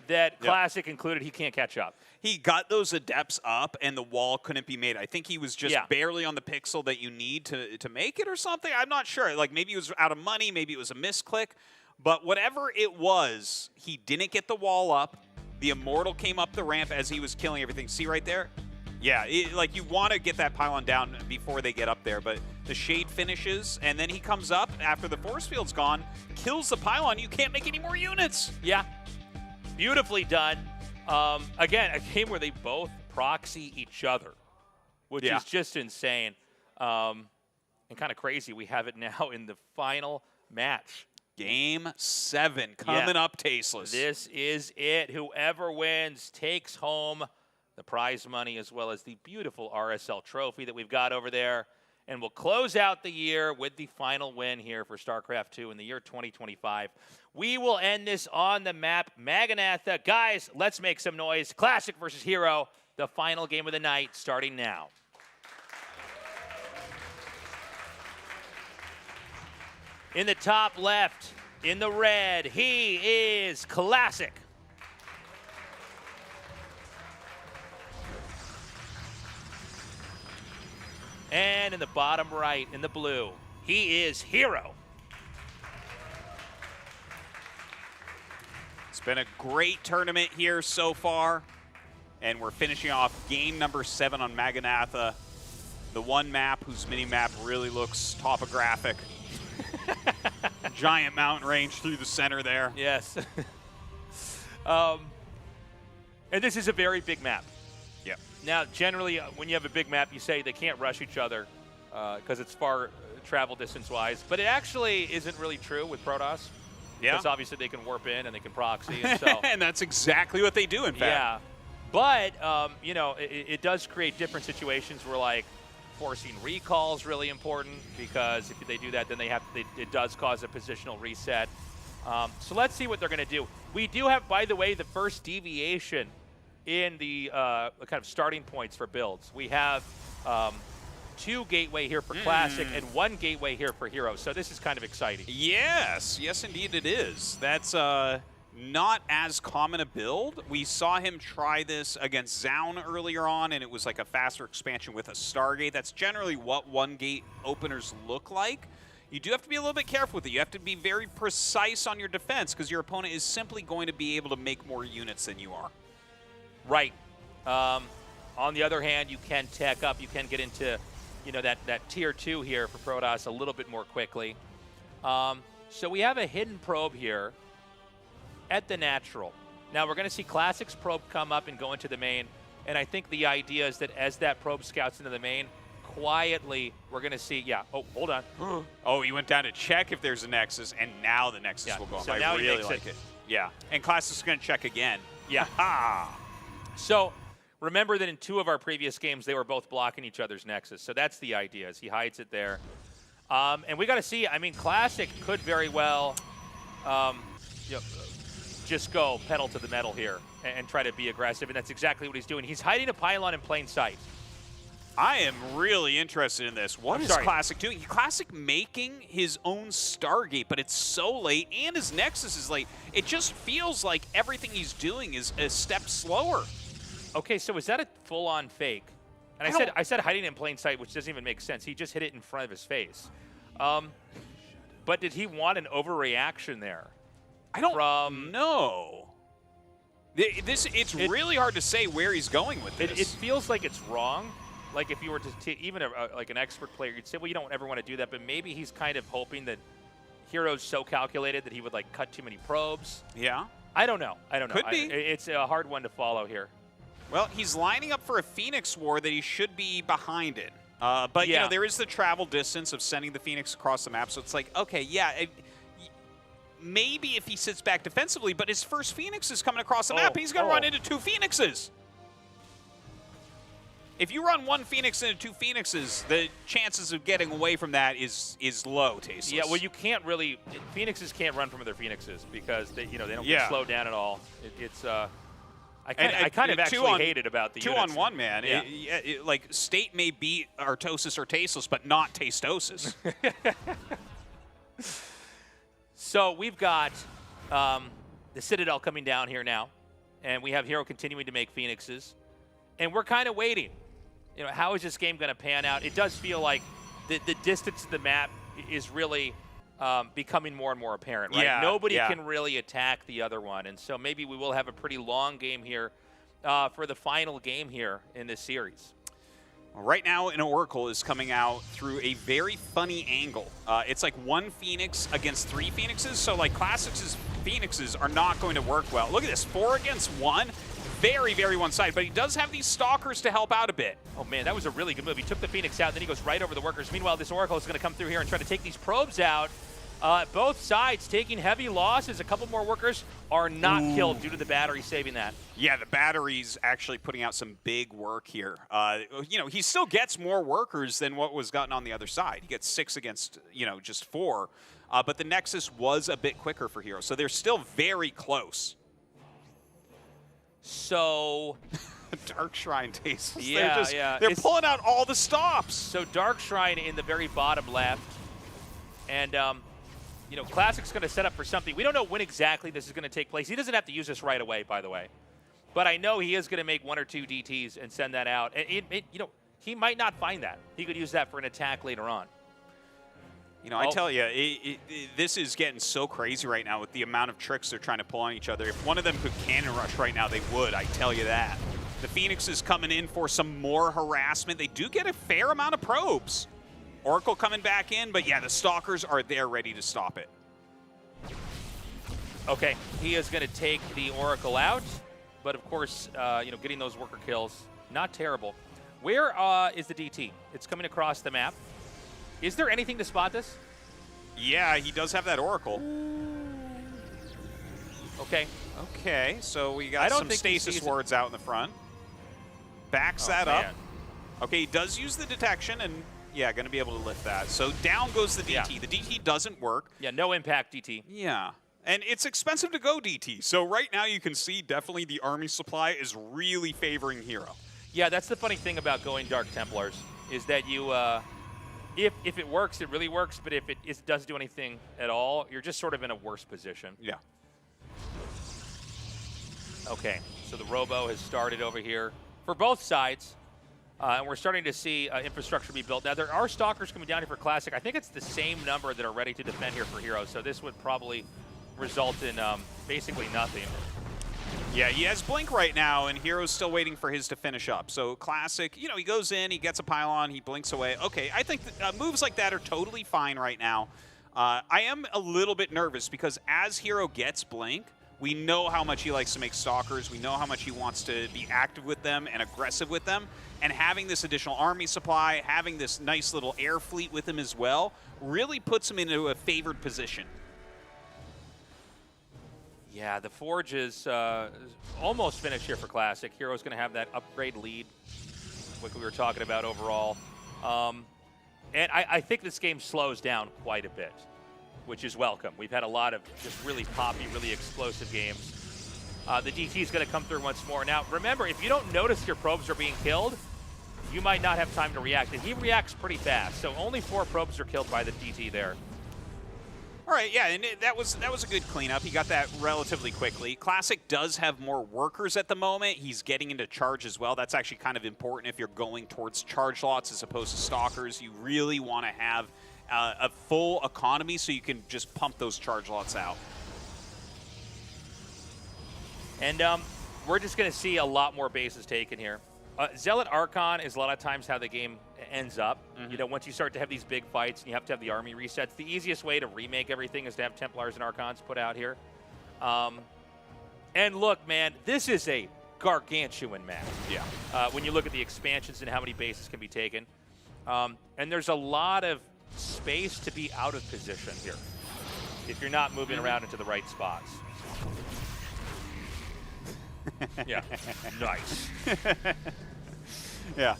that Classic included he can't catch up. He got those Adepts up, and the wall couldn't be made. I think he was just barely on the pixel that you need to make it or something. I'm not sure. Like, maybe it was out of money. Maybe it was a misclick. But whatever it was, he didn't get the wall up. The Immortal came up the ramp as he was killing everything. See right there? Yeah, like you want to get that pylon down before they get up there, but the Shade finishes, and then he comes up after the force field's gone, kills the pylon. You can't make any more units. Yeah, beautifully done. Again, a game where they both proxy each other, which is just insane and kind of crazy. We have it now in the final match. Game 7 coming up, Tasteless. This is it. Whoever wins takes home the prize money as well as the beautiful RSL trophy that we've got over there. And we'll close out the year with the final win here for StarCraft 2 in the year 2025. We will end this on the map, Maganatha. Guys, let's make some noise. Classic versus Hero, the final game of the night, starting now. In the top left, in the red, he is Classic. And in the bottom right, in the blue, he is Hero. It's been a great tournament here so far, and we're finishing off game number 7 on Maganatha, the one map whose mini-map really looks topographic. Giant mountain range through the center there. Yes. And this is a very big map. Yeah. Now, generally, when you have a big map, you say they can't rush each other because it's far travel distance-wise. But it actually isn't really true with Protoss. Yeah. Because obviously they can warp in and they can proxy. And, so, and that's exactly what they do, in fact. Yeah. But, you know, it does create different situations where, like, forcing recall is really important because if they do that, then it does cause a positional reset. So let's see what they're going to do. We do have, by the way, the first deviation in the kind of starting points for builds. We have 2 gateway here for Classic and 1 gateway here for Hero. So this is kind of exciting. Yes, yes, indeed it is. That's not as common a build. We saw him try this against Zaun earlier on, and it was like a faster expansion with a Stargate. That's generally what 1 gate openers look like. You do have to be a little bit careful with it. You have to be very precise on your defense because your opponent is simply going to be able to make more units than you are. Right. On the other hand, you can tech up. You can get into, you know, that tier 2 here for Protoss a little bit more quickly. So we have a hidden probe here. at the natural. Now we're going to see Classic's probe come up and go into the main, and I think the idea is that as that probe scouts into the main, quietly we're going to see, yeah, oh, hold on. Oh, he went down to check if there's a Nexus, and now the Nexus will go up. So I now he really makes like it. Yeah, and Classic's going to check again. Yeah. So remember that in 2 of our previous games, they were both blocking each other's Nexus. So that's the idea, is he hides it there. And we got to see, I mean, Classic could very well just go pedal to the metal here and try to be aggressive, and that's exactly what he's doing. He's hiding a pylon in plain sight. I am really interested in this. What is Classic doing? Classic making his own Stargate, but it's so late, and his Nexus is late. It just feels like everything he's doing is a step slower. Okay, so is that a full-on fake? And I said hiding in plain sight, which doesn't even make sense. He just hit it in front of his face. But did he want an overreaction there? I don't know. It's really hard to say where he's going with this. It feels like it's wrong. Like if you were to even like an expert player, you'd say, well, you don't ever want to do that. But maybe he's kind of hoping that Hero's so calculated that he would like cut too many probes. Yeah. I don't know. Could be. It's a hard one to follow here. Well, he's lining up for a Phoenix War that he should be behind it. But, you know, there is the travel distance of sending the Phoenix across the map. So it's like, okay, yeah, maybe if he sits back defensively, but his first Phoenix is coming across the map. He's going to run into 2 Phoenixes. If you run 1 Phoenix into 2 Phoenixes, the chances of getting away from that is low, Tasteless. Yeah, well, you can't really – Phoenixes can't run from other Phoenixes because, they don't get slowed down at all. I kind of actually hated about the 2-on-1, man. Yeah. Like, State may beat Artosis or Tasteless, but not Tastosis. So we've got the Citadel coming down here now, and we have Hero continuing to make Phoenixes, and we're kind of waiting. You know, how is this game going to pan out? It does feel like the distance of the map is really becoming more and more apparent, right? Yeah, Nobody can really attack the other one, and so maybe we will have a pretty long game here for the final game here in this series. Right now, an Oracle is coming out through a very funny angle. It's like 1 Phoenix against 3 Phoenixes, so like Classics' Phoenixes are not going to work well. Look at this, 4 against 1. Very, very one-sided, but he does have these Stalkers to help out a bit. Oh, man, that was a really good move. He took the Phoenix out, then he goes right over the workers. Meanwhile, this Oracle is going to come through here and try to take these probes out. Both sides taking heavy losses. A couple more workers are not killed due to the battery saving that. Yeah, the battery's actually putting out some big work here. You know, he still gets more workers than what was gotten on the other side. He gets 6 against, you know, just 4. But the Nexus was a bit quicker for Hero, so they're still very close. So Dark Shrine tastes. Yeah, they're pulling out all the stops. So Dark Shrine in the very bottom left. And, you know, Classic's going to set up for something. We don't know when exactly this is going to take place. He doesn't have to use this right away, by the way. But I know he is going to make 1 or 2 DTs and send that out. And, you know, he might not find that. He could use that for an attack later on. You know, I tell you, this is getting so crazy right now with the amount of tricks they're trying to pull on each other. If one of them could cannon rush right now, they would, I tell you that. The Phoenix is coming in for some more harassment. They do get a fair amount of probes. Oracle coming back in, but yeah, the Stalkers are there ready to stop it. Okay, he is going to take the Oracle out, but of course, you know, getting those worker kills, not terrible. Where is the DT? It's coming across the map. Is there anything to spot this? Yeah, he does have that Oracle. Okay. Okay, so we got some stasis wards out in the front. Backs that up. Okay, he does use the detection, and yeah, going to be able to lift that. So down goes the DT. Yeah. The DT doesn't work. Yeah, no impact DT. Yeah. And it's expensive to go DT. So right now you can see definitely the army supply is really favoring Hero. Yeah, that's the funny thing about going Dark Templars, is that you, if it works, it really works. But if it doesn't do anything at all, you're just sort of in a worse position. Yeah. Okay, so the Robo has started over here for both sides. And we're starting to see infrastructure be built. Now, there are Stalkers coming down here for Classic. I think it's the same number that are ready to defend here for Hero. So this would probably result in basically nothing. Yeah, he has Blink right now, and Hero's still waiting for his to finish up. So Classic, you know, he goes in, he gets a pylon, he blinks away. Okay, I think moves like that are totally fine right now. I am a little bit nervous because as Hero gets Blink, We know how much he likes to make stalkers. We know how much he wants to be active with them and aggressive with them. And having this additional army supply, having this nice little air fleet with him as well, really puts him into a favored position. Yeah, the Forge is almost finished here for Classic. Hero's going to have that upgrade lead, like we were talking about overall. And I think this game slows down quite a bit, which is welcome. We've had a lot of just really poppy, really explosive games. The DT is going to come through once more. Now, remember, if you don't notice your probes are being killed, you might not have time to react. And he reacts pretty fast, so only 4 probes are killed by the DT there. All right, yeah, and that was a good cleanup. He got that relatively quickly. Classic does have more workers at the moment. He's getting into charge as well. That's actually kind of important if you're going towards charge lots as opposed to stalkers. You really want to have a full economy so you can just pump those charge lots out. And we're just going to see a lot more bases taken here. Zealot Archon is a lot of times how the game ends up. You know, once you start to have these big fights and you have to have the army resets, the easiest way to remake everything is to have Templars and Archons put out here. And look, man, this is a gargantuan map. Yeah. When you look at the expansions and how many bases can be taken. And there's a lot of space to be out of position here if you're not moving around into the right spots. Yeah, nice. Yeah,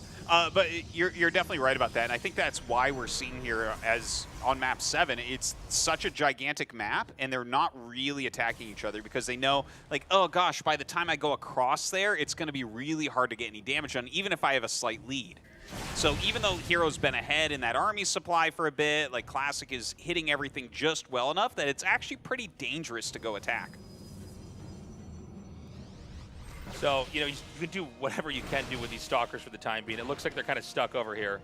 but you're definitely right about that, and I think that's why we're seeing here as on map 7, it's such a gigantic map, and they're not really attacking each other because they know, like, oh gosh, by the time I go across there, it's going to be really hard to get any damage done, even if I have a slight lead. So even though Hero's been ahead in that army supply for a bit, like Classic is hitting everything just well enough that it's actually pretty dangerous to go attack. So, you know, you can do whatever you can do with these stalkers for the time being. It looks like they're kind of stuck over here.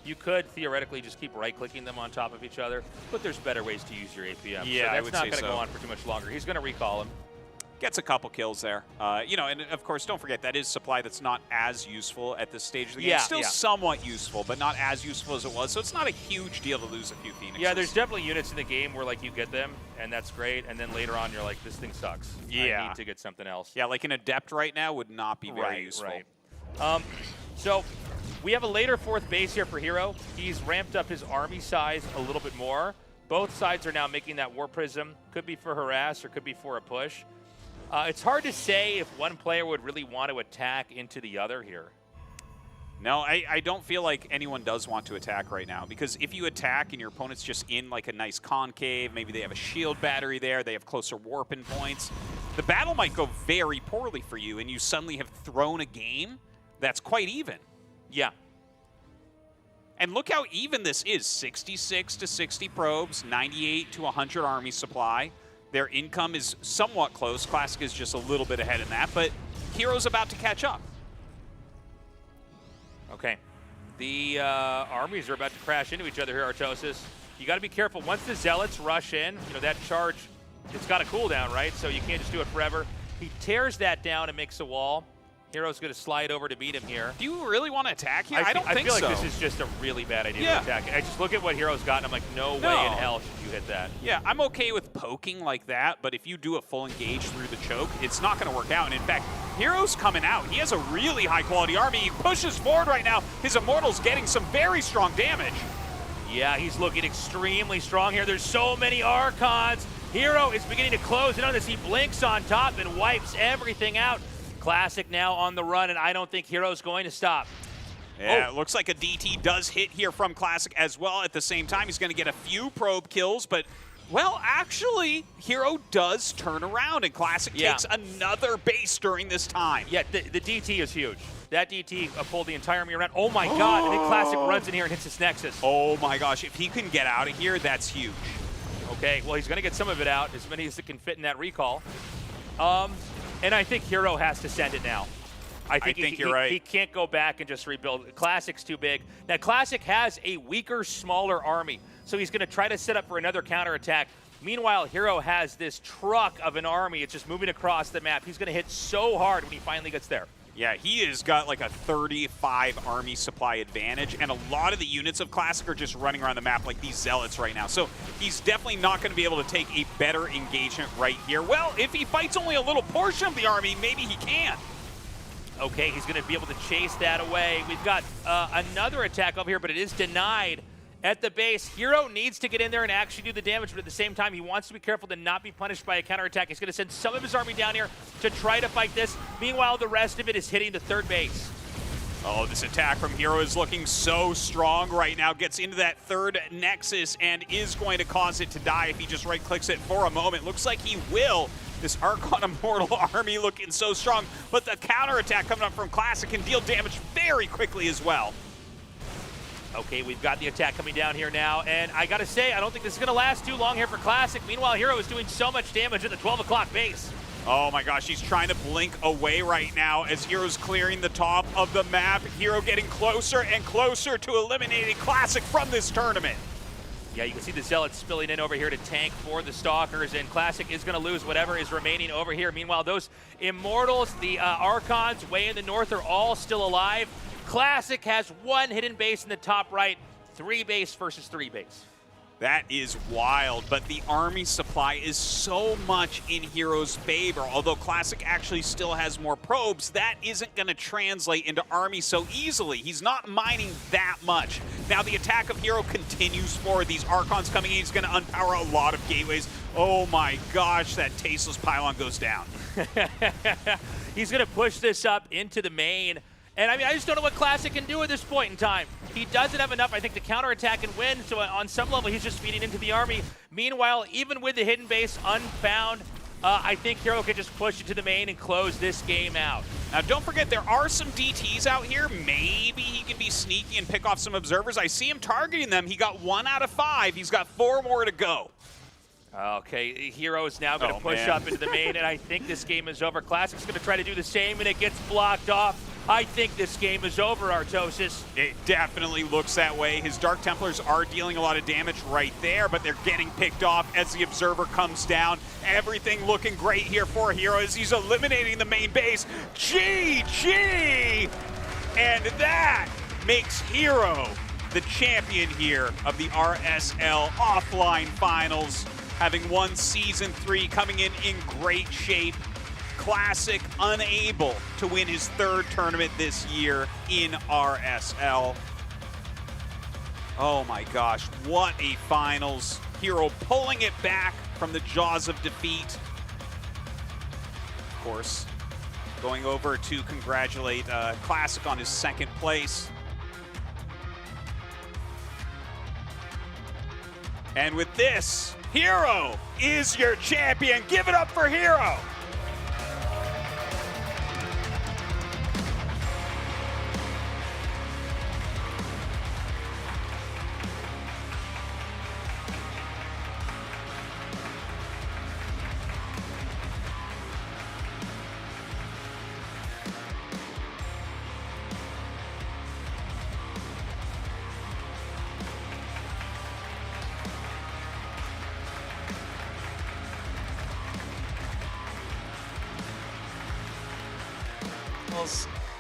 You could theoretically just keep right-clicking them on top of each other, but there's better ways to use your APM. Yeah, so I would that's not say going to so. go on for too much longer. He's going to recall him. Gets a couple kills there. You know, and of course, don't forget, that is supply that's not as useful at this stage of the game. Yeah, It's still somewhat useful, but not as useful as it was, so it's not a huge deal to lose a few Phoenixes. Yeah, there's definitely units in the game where, like, you get them, and that's great, and then later on you're like, this thing sucks. Yeah. I need to get something else. Yeah, like an Adept right now would not be very useful. Right. So we have a later 4th base here for Hero. He's ramped up his army size a little bit more. Both sides are now making that War Prism. Could be for harass or could be for a push. It's hard to say if one player would really want to attack into the other here. No, I don't feel like anyone does want to attack right now, because if you attack and your opponent's just in like a nice concave, maybe they have a shield battery there, they have closer warping points, the battle might go very poorly for you, and you suddenly have thrown a game that's quite even. Yeah. And look how even this is. 66 to 60 probes, 98 to 100 army supply. Their income is somewhat close. Classic is just a little bit ahead in that, but Hero's about to catch up. Okay. The armies are about to crash into each other here, Artosis. You got to be careful. Once the Zealots rush in, you know, that charge, it's got a cooldown, right? So you can't just do it forever. He tears that down and makes a wall. Hero's going to slide over to beat him here. Do you really want to attack here? I don't think so. I feel like this is just a really bad idea to attack. I just look at what Hero's got, and I'm like, no way in hell should you hit that. Yeah, I'm okay with poking like that, but if you do a full engage through the choke, it's not going to work out. And in fact, Hero's coming out. He has a really high-quality army. He pushes forward right now. His Immortal's getting some very strong damage. Yeah, he's looking extremely strong here. There's so many Archons. Hero is beginning to close in on this. He blinks on top and wipes everything out. Classic now on the run, and I don't think Hero's going to stop. Yeah, it looks like a DT does hit here from Classic as well. At the same time, he's going to get a few probe kills, but, well, actually, Hero does turn around, and Classic takes another base during this time. Yeah, the DT is huge. That DT pulled the entire army around. Oh, my God, and then Classic runs in here and hits his Nexus. Oh, my gosh, if he can get out of here, that's huge. Okay, well, he's going to get some of it out, as many as it can fit in that recall. And I think Hero has to send it now. I think you're right. He can't go back and just rebuild. Classic's too big. Now, Classic has a weaker, smaller army, so he's going to try to set up for another counterattack. Meanwhile, Hero has this truck of an army. It's just moving across the map. He's going to hit so hard when he finally gets there. Yeah, he has got like a 35 army supply advantage, and a lot of the units of Classic are just running around the map like these Zealots right now. So he's definitely not going to be able to take a better engagement right here. Well, if he fights only a little portion of the army, maybe he can. Okay, he's going to be able to chase that away. We've got another attack over here, but it is denied at the base. Hero needs to get in there and actually do the damage, but at the same time, he wants to be careful to not be punished by a counterattack. He's going to send some of his army down here to try to fight this. Meanwhile, the rest of it is hitting the third base. Oh, this attack from Hero is looking so strong right now. Gets into that third Nexus and is going to cause it to die if he just right-clicks it for a moment. Looks like he will. This Archon Immortal army looking so strong, but the counterattack coming up from Classic can deal damage very quickly as well. Okay, we've got the attack coming down here now, and I gotta say, I don't think this is gonna last too long here for Classic. Meanwhile, Hero is doing so much damage at the 12 o'clock base. Oh my gosh, he's trying to blink away right now as Hero's clearing the top of the map. Hero getting closer and closer to eliminating Classic from this tournament. Yeah, you can see the Zealots spilling in over here to tank for the Stalkers, and Classic is going to lose whatever is remaining over here. Meanwhile, those Immortals, the Archons way in the north are all still alive. Classic has one hidden base in the top right, 3 base versus 3 base. That is wild, but the army supply is so much in Hero's favor. Although Classic actually still has more probes, that isn't going to translate into army so easily. He's not mining that much. Now the attack of Hero continues forward. These Archons coming in, he's going to unpower a lot of gateways. Oh my gosh, that tasteless pylon goes down. He's going to push this up into the main. And I mean, I just don't know what Classic can do at this point in time. He doesn't have enough, I think, to counterattack and win, so on some level, he's just feeding into the army. Meanwhile, even with the hidden base unfound, I think Hero can just push it to the main and close this game out. Now, don't forget, there are some DTs out here. Maybe he can be sneaky and pick off some observers. I see him targeting them. He got 1 out of 5. He's got 4 more to go. Okay, Hero is now going to push up into the main, and I think this game is over. Classic's going to try to do the same, and it gets blocked off. I think this game is over, Artosis. It definitely looks that way. His Dark Templars are dealing a lot of damage right there, but they're getting picked off as the Observer comes down. Everything looking great here for Hero as he's eliminating the main base. GG! And that makes Hero the champion here of the RSL Offline Finals, having won Season 3, coming in great shape. Classic unable to win his 3rd tournament this year in RSL. Oh my gosh, what a finals. Hero pulling it back from the jaws of defeat. Of course, going over to congratulate Classic on his 2nd place. And with this, Hero is your champion. Give it up for Hero.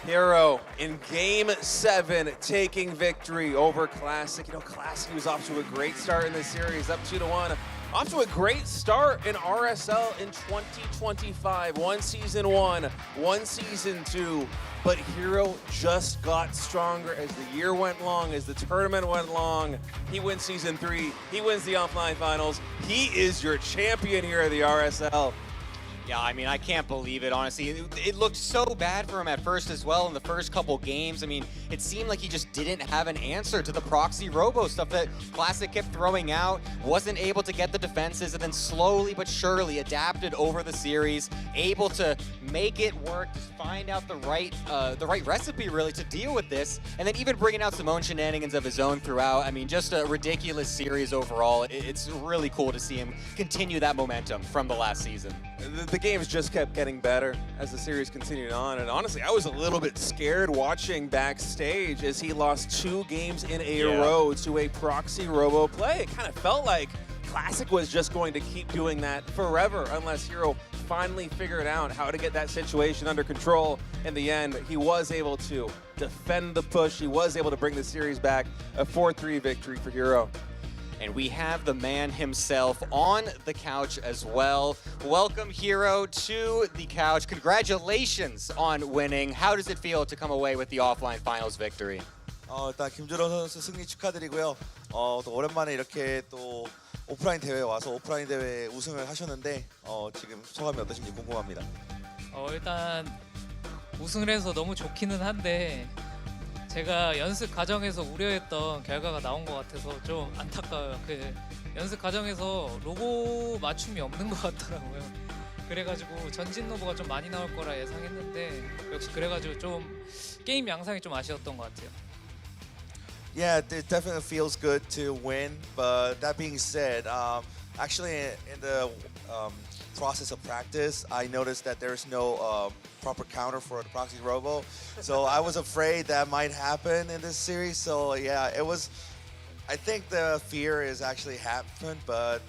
Hero in Game 7 taking victory over Classic. You know, Classic was off to a great start in this series, up 2-1. Off to a great start in RSL in 2025. 1 Season 1, 1 Season 2. But Hero just got stronger as the year went long, as the tournament went long. He wins Season 3. He wins the Offline Finals. He is your champion here at the RSL. Yeah, I mean, I can't believe it, honestly. It looked so bad for him at first as well in the first couple games. I mean, it seemed like he just didn't have an answer to the proxy robo stuff that Classic kept throwing out, wasn't able to get the defenses, and then slowly but surely adapted over the series, able to make it work, just find out the right recipe, really, to deal with this, and then even bringing out some own shenanigans of his own throughout. I mean, just a ridiculous series overall. It's really cool to see him continue that momentum from the last season. The games just kept getting better as the series continued on, and honestly, I was a little bit scared watching backstage as he lost 2 games in a row to a proxy robo play. It kind of felt like Classic was just going to keep doing that forever unless Hero finally figured out how to get that situation under control. In the end, he was able to defend the push. He was able to bring the series back, a 4-3 victory for Hero. And we have the man himself on the couch as well. Welcome, Hero, to the couch. Congratulations on winning. How does it feel to come away with the offline finals victory? 일단 김준호 선수 승리 축하드리고요. 또 오랜만에 이렇게 또 오프라인 대회에 와서 오프라인 대회 우승을 하셨는데 지금 소감이 어떠신지 궁금합니다. 일단 우승을 해서 너무 좋기는 한데 제가 연습 과정에서 우려했던 결과가 나온 것 같아서 좀 안타까워요. 그 연습 과정에서 로고 맞춤이 없는 것 같더라고요. 그래가지고 전진 로고가 좀 많이 나올 거라 예상했는데 역시 그래가지고 좀 게임 양상이 좀 아쉬웠던 것 같아요. Yeah, it definitely feels good to win, but that being said, actually in the process of practice, I noticed that there's no proper counter for the proxy robo, so I was afraid that might happen in this series. So yeah, it was. I think the fear is actually happened, but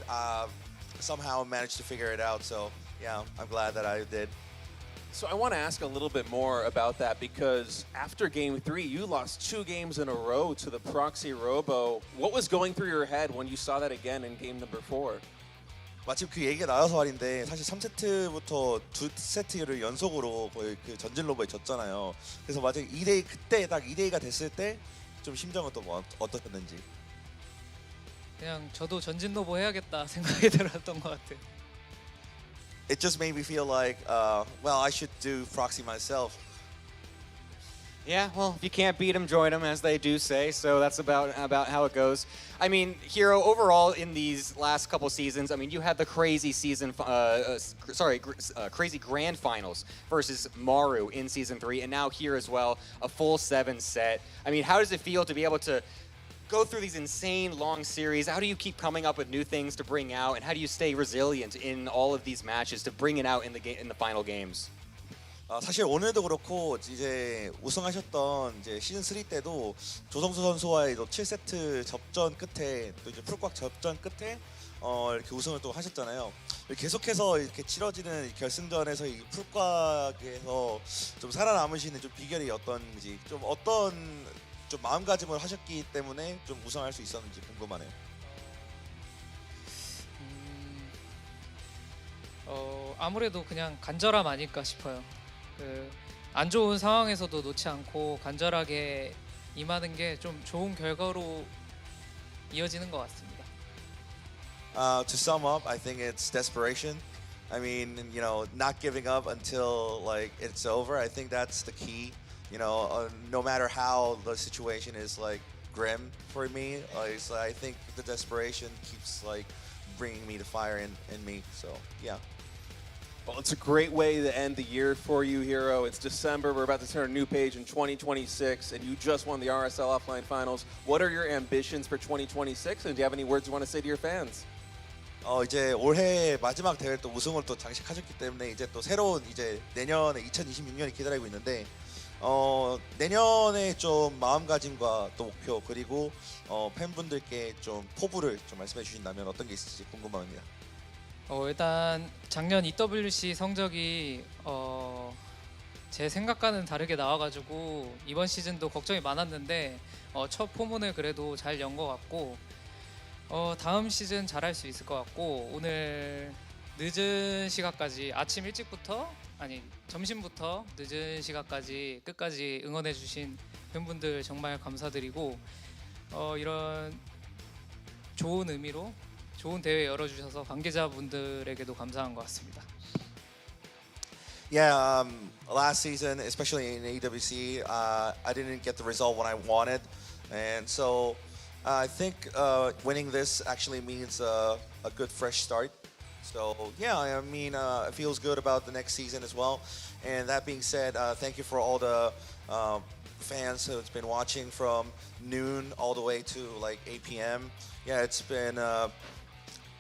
somehow I managed to figure it out. So yeah, I'm glad that I did. So I want to ask a little bit more about that because after Game 3, you lost 2 games in a row to the proxy robo. What was going through your head when you saw that again in game number 4? 마침 그 얘기가 나와서 말인데 사실 3세트부터 2세트를 연속으로 거의 그 전진 로버에 졌잖아요. 그래서 마침 2대2 그때 딱 2대2가 됐을 때 좀 심정은 또 뭐 어떠셨는지. 그냥 저도 전진 로보 해야겠다 생각이 들었던 것 같아요. It just made me feel like, well, I should do proxy myself. Yeah, well, if you can't beat them, join them, as they do say. So that's about how it goes. I mean, Hero, overall in these last couple seasons, I mean, you had the crazy season, crazy grand finals versus Maru in season 3, and now here as well, a full 7 set. I mean, how does it feel to be able to go through these insane long series? How do you keep coming up with new things to bring out, and how do you stay resilient in all of these matches to bring it out in the final games? 사실 오늘도 그렇고 이제 우승하셨던 이제 시즌 3 때도 조성수 선수와의 또 7세트 접전 끝에 또 이제 풀꽉 접전 끝에 이렇게 우승을 또 하셨잖아요. 계속해서 이렇게 치러지는 결승전에서 이 풀꽉에서 좀 살아남으시는 좀 비결이 어떤지, 좀 어떤 좀 마음가짐을 하셨기 때문에 좀 우승할 수 있었는지 궁금하네요. 아무래도 그냥 간절함 아닐까 싶어요. 안 좋은 상황에서도 놓지 않고 간절하게 임하는 게 좀 좋은 결과로 이어지는 것 같습니다. To sum up, I think it's desperation. I mean, you know, not giving up until like it's over. I think that's the key. You know, no matter how the situation is like grim for me, like, so I think the desperation keeps like bringing me the fire in me. So yeah. Well, it's a great way to end the year for you, Hero. It's December. We're about to turn a new page in 2026, and you just won the RSL Offline Finals. What are your ambitions for 2026, and do you have any words you want to say to your fans? 이제 올해 마지막 대회 또 우승을 또 장식하셨기 때문에 이제 또 새로운 이제 내년에 2026년이 기다리고 있는데 내년에 좀 마음가짐과 또 목표 그리고 팬분들께 좀 포부를 좀 말씀해 주신다면 어떤 게 있을지 궁금합니다. 일단 작년 EWC 성적이 제 생각과는 다르게 나와가지고 이번 시즌도 걱정이 많았는데 첫 포문을 그래도 잘 연 것 같고 다음 시즌 잘할 수 있을 것 같고 오늘 늦은 시간까지 아침 일찍부터 아니 점심부터 늦은 시간까지 끝까지 응원해주신 팬분들 정말 감사드리고 이런 좋은 의미로 좋은 대회 열어주셔서 관계자분들에게도 감사한 것 같습니다. Yeah, last season, especially in AWC, I didn't get the result what I wanted, and so I think winning this actually means a good fresh start. So yeah, I mean, it feels good about the next season as well. And that being said, thank you for all the fans who's been watching from noon all the way to like 8 p.m. Yeah, it's been a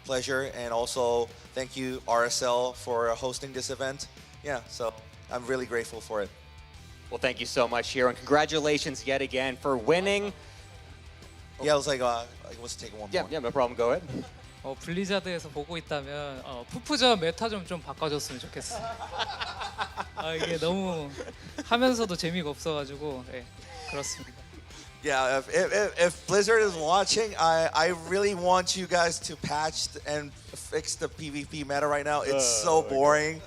pleasure, and also thank you RSL for hosting this event. Yeah, so I'm really grateful for it. Well, thank you so much, Hero, and congratulations yet again for winning. Yeah, I was like, I was taking one more. Yeah, no problem. Go ahead. 블리자드에서 보고 있다면 푸푸전 메타 좀 바꿔줬으면 좋겠어. 이게 너무 하면서도 재미가 없어가지고 그렇습니다. Yeah, if Blizzard is watching, I really want you guys to patch and fix the PvP meta right now. It's so boring.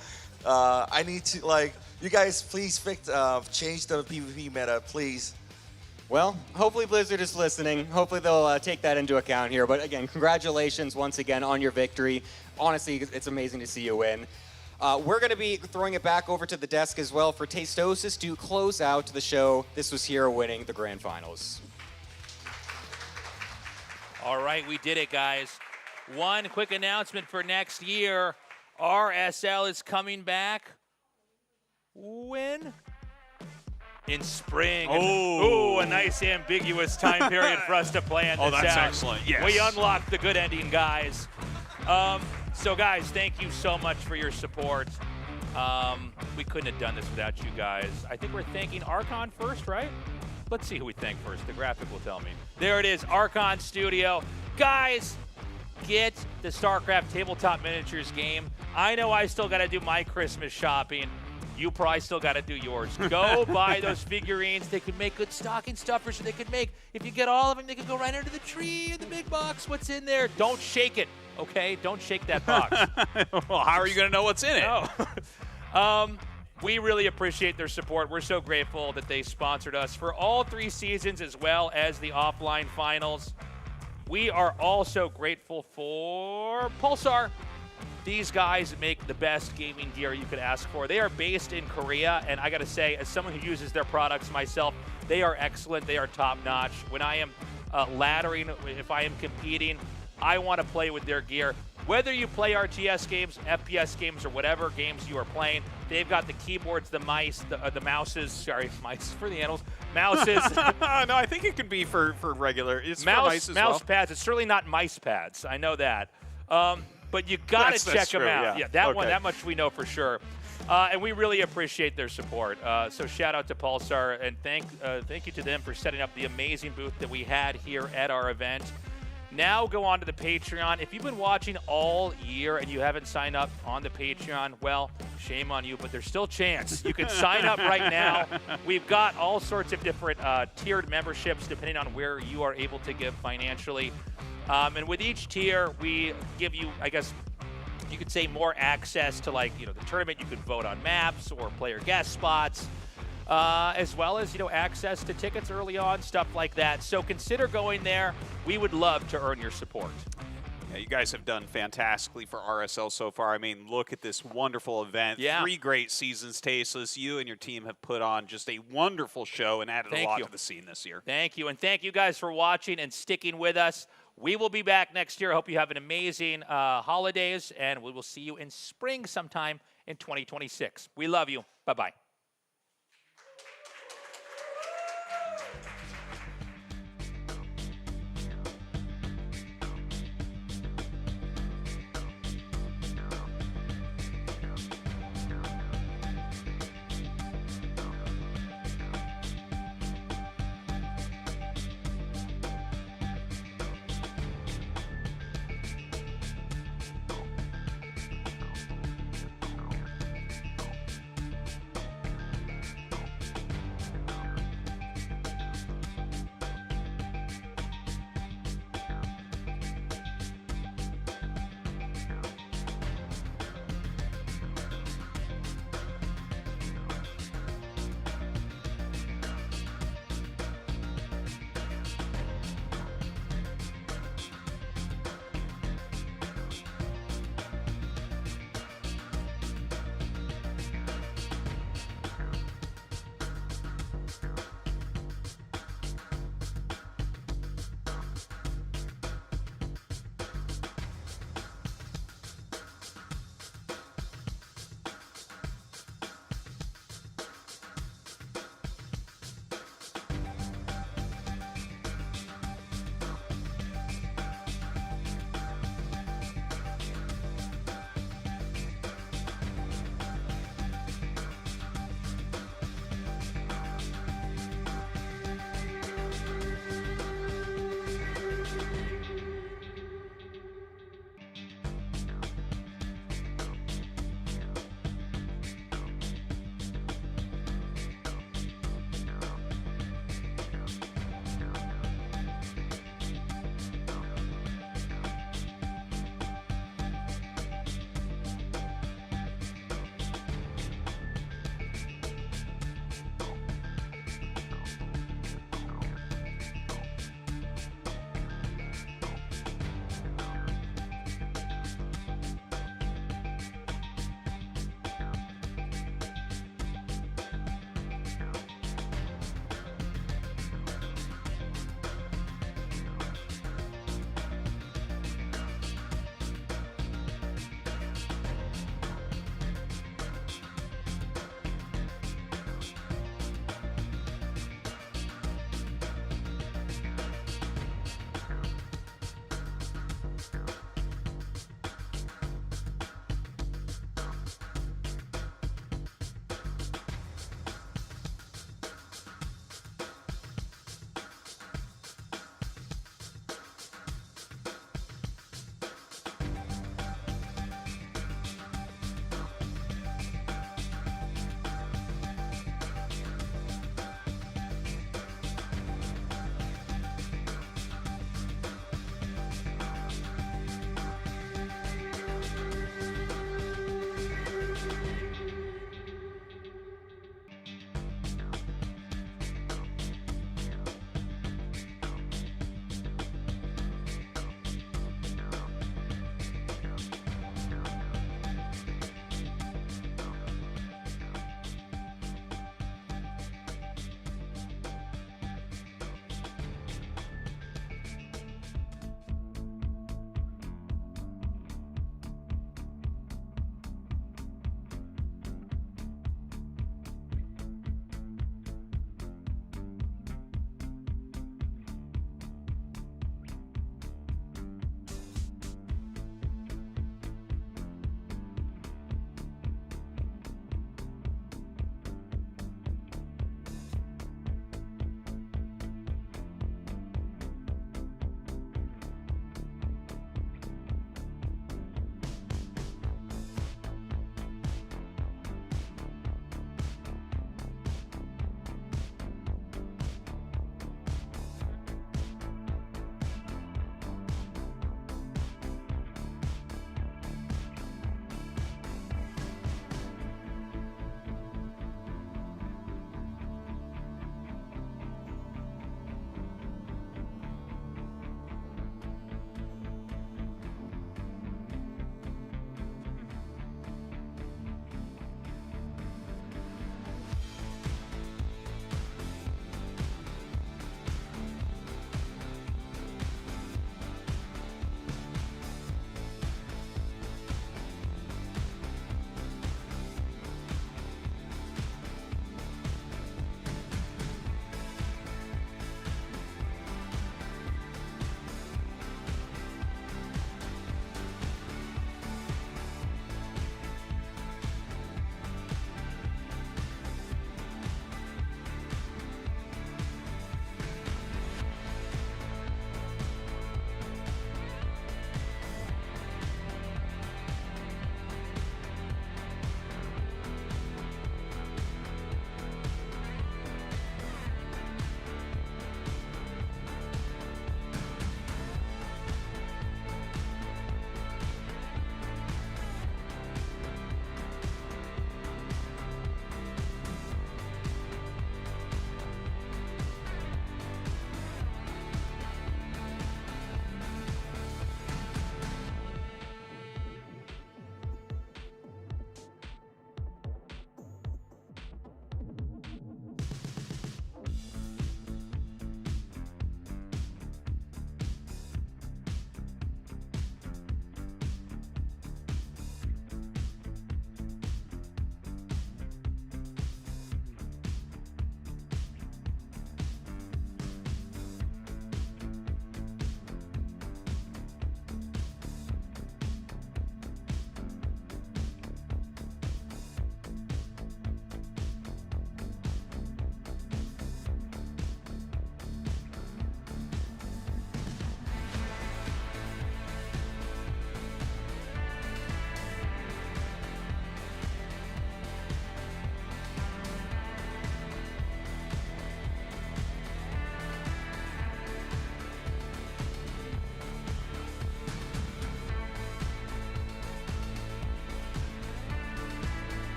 I need to, like, you guys please change the PvP meta, please. Well, hopefully Blizzard is listening. Hopefully they'll take that into account here. But again, congratulations once again on your victory. Honestly, it's amazing to see you win. We're going to be throwing it back over to the desk as well for Tastosis to close out the show. This was Hero winning the Grand Finals. All right, we did it, guys. One quick announcement for next year. RSL is coming back. When? In spring. Oh, a nice ambiguous time period for us to plan this that's out. excellent. Yes. We unlocked the good ending, guys. So, guys, thank you so much for your support. We couldn't have done this without you guys. I think we're thanking Archon first, right? Let's see who we thank first. The graphic will tell me. There it is, Archon Studio. Guys, get the StarCraft Tabletop Miniatures game. I know I still got to do my Christmas shopping. You probably still got to do yours. Go buy those figurines. They could make good stocking stuffers. They could make, if you get all of them, they could go right under the tree in the big box. What's in there? Don't shake it, okay? Don't shake that box. Well, how are you going to know what's in it? No. We really appreciate their support. We're so grateful that they sponsored us for all 3 seasons as well as the offline finals. We are also grateful for Pulsar. These guys make the best gaming gear you could ask for. They are based in Korea, and I gotta say, as someone who uses their products myself, they are excellent. They are top-notch. When I am laddering, if I am competing, I want to play with their gear. Whether you play RTS games, FPS games, or whatever games you are playing, they've got the keyboards, the mice, the mouses. Sorry, mice for the animals. Mouses. No, I think it could be for regular. It's for mice as mouse well. pads. It's certainly not mice pads. I know that. But you got to check them true, out. yeah. That Okay. one, that much we know for sure. And we really appreciate their support. So shout out to Pulsar, and thank you to them for setting up the amazing booth that we had here at our event. Now go on to the Patreon. If you've been watching all year and you haven't signed up on the Patreon, well, shame on you, but there's still a chance. You can sign up right now. We've got all sorts of different tiered memberships depending on where you are able to give financially. And with each tier, we give you, I guess, you could say more access to, like, the tournament. You could vote on maps or player guest spots, as well as, access to tickets early on, stuff like that. So consider going there. We would love to earn your support. Yeah, you guys have done fantastically for RSL so far. I mean, look at this wonderful event. Yeah. 3 great seasons, Tasteless. You and your team have put on just a wonderful show and added a lot to the scene this year. Thank you. And thank you guys for watching and sticking with us. We will be back next year. I hope you have an amazing holidays, and we will see you in spring sometime in 2026. We love you. Bye-bye.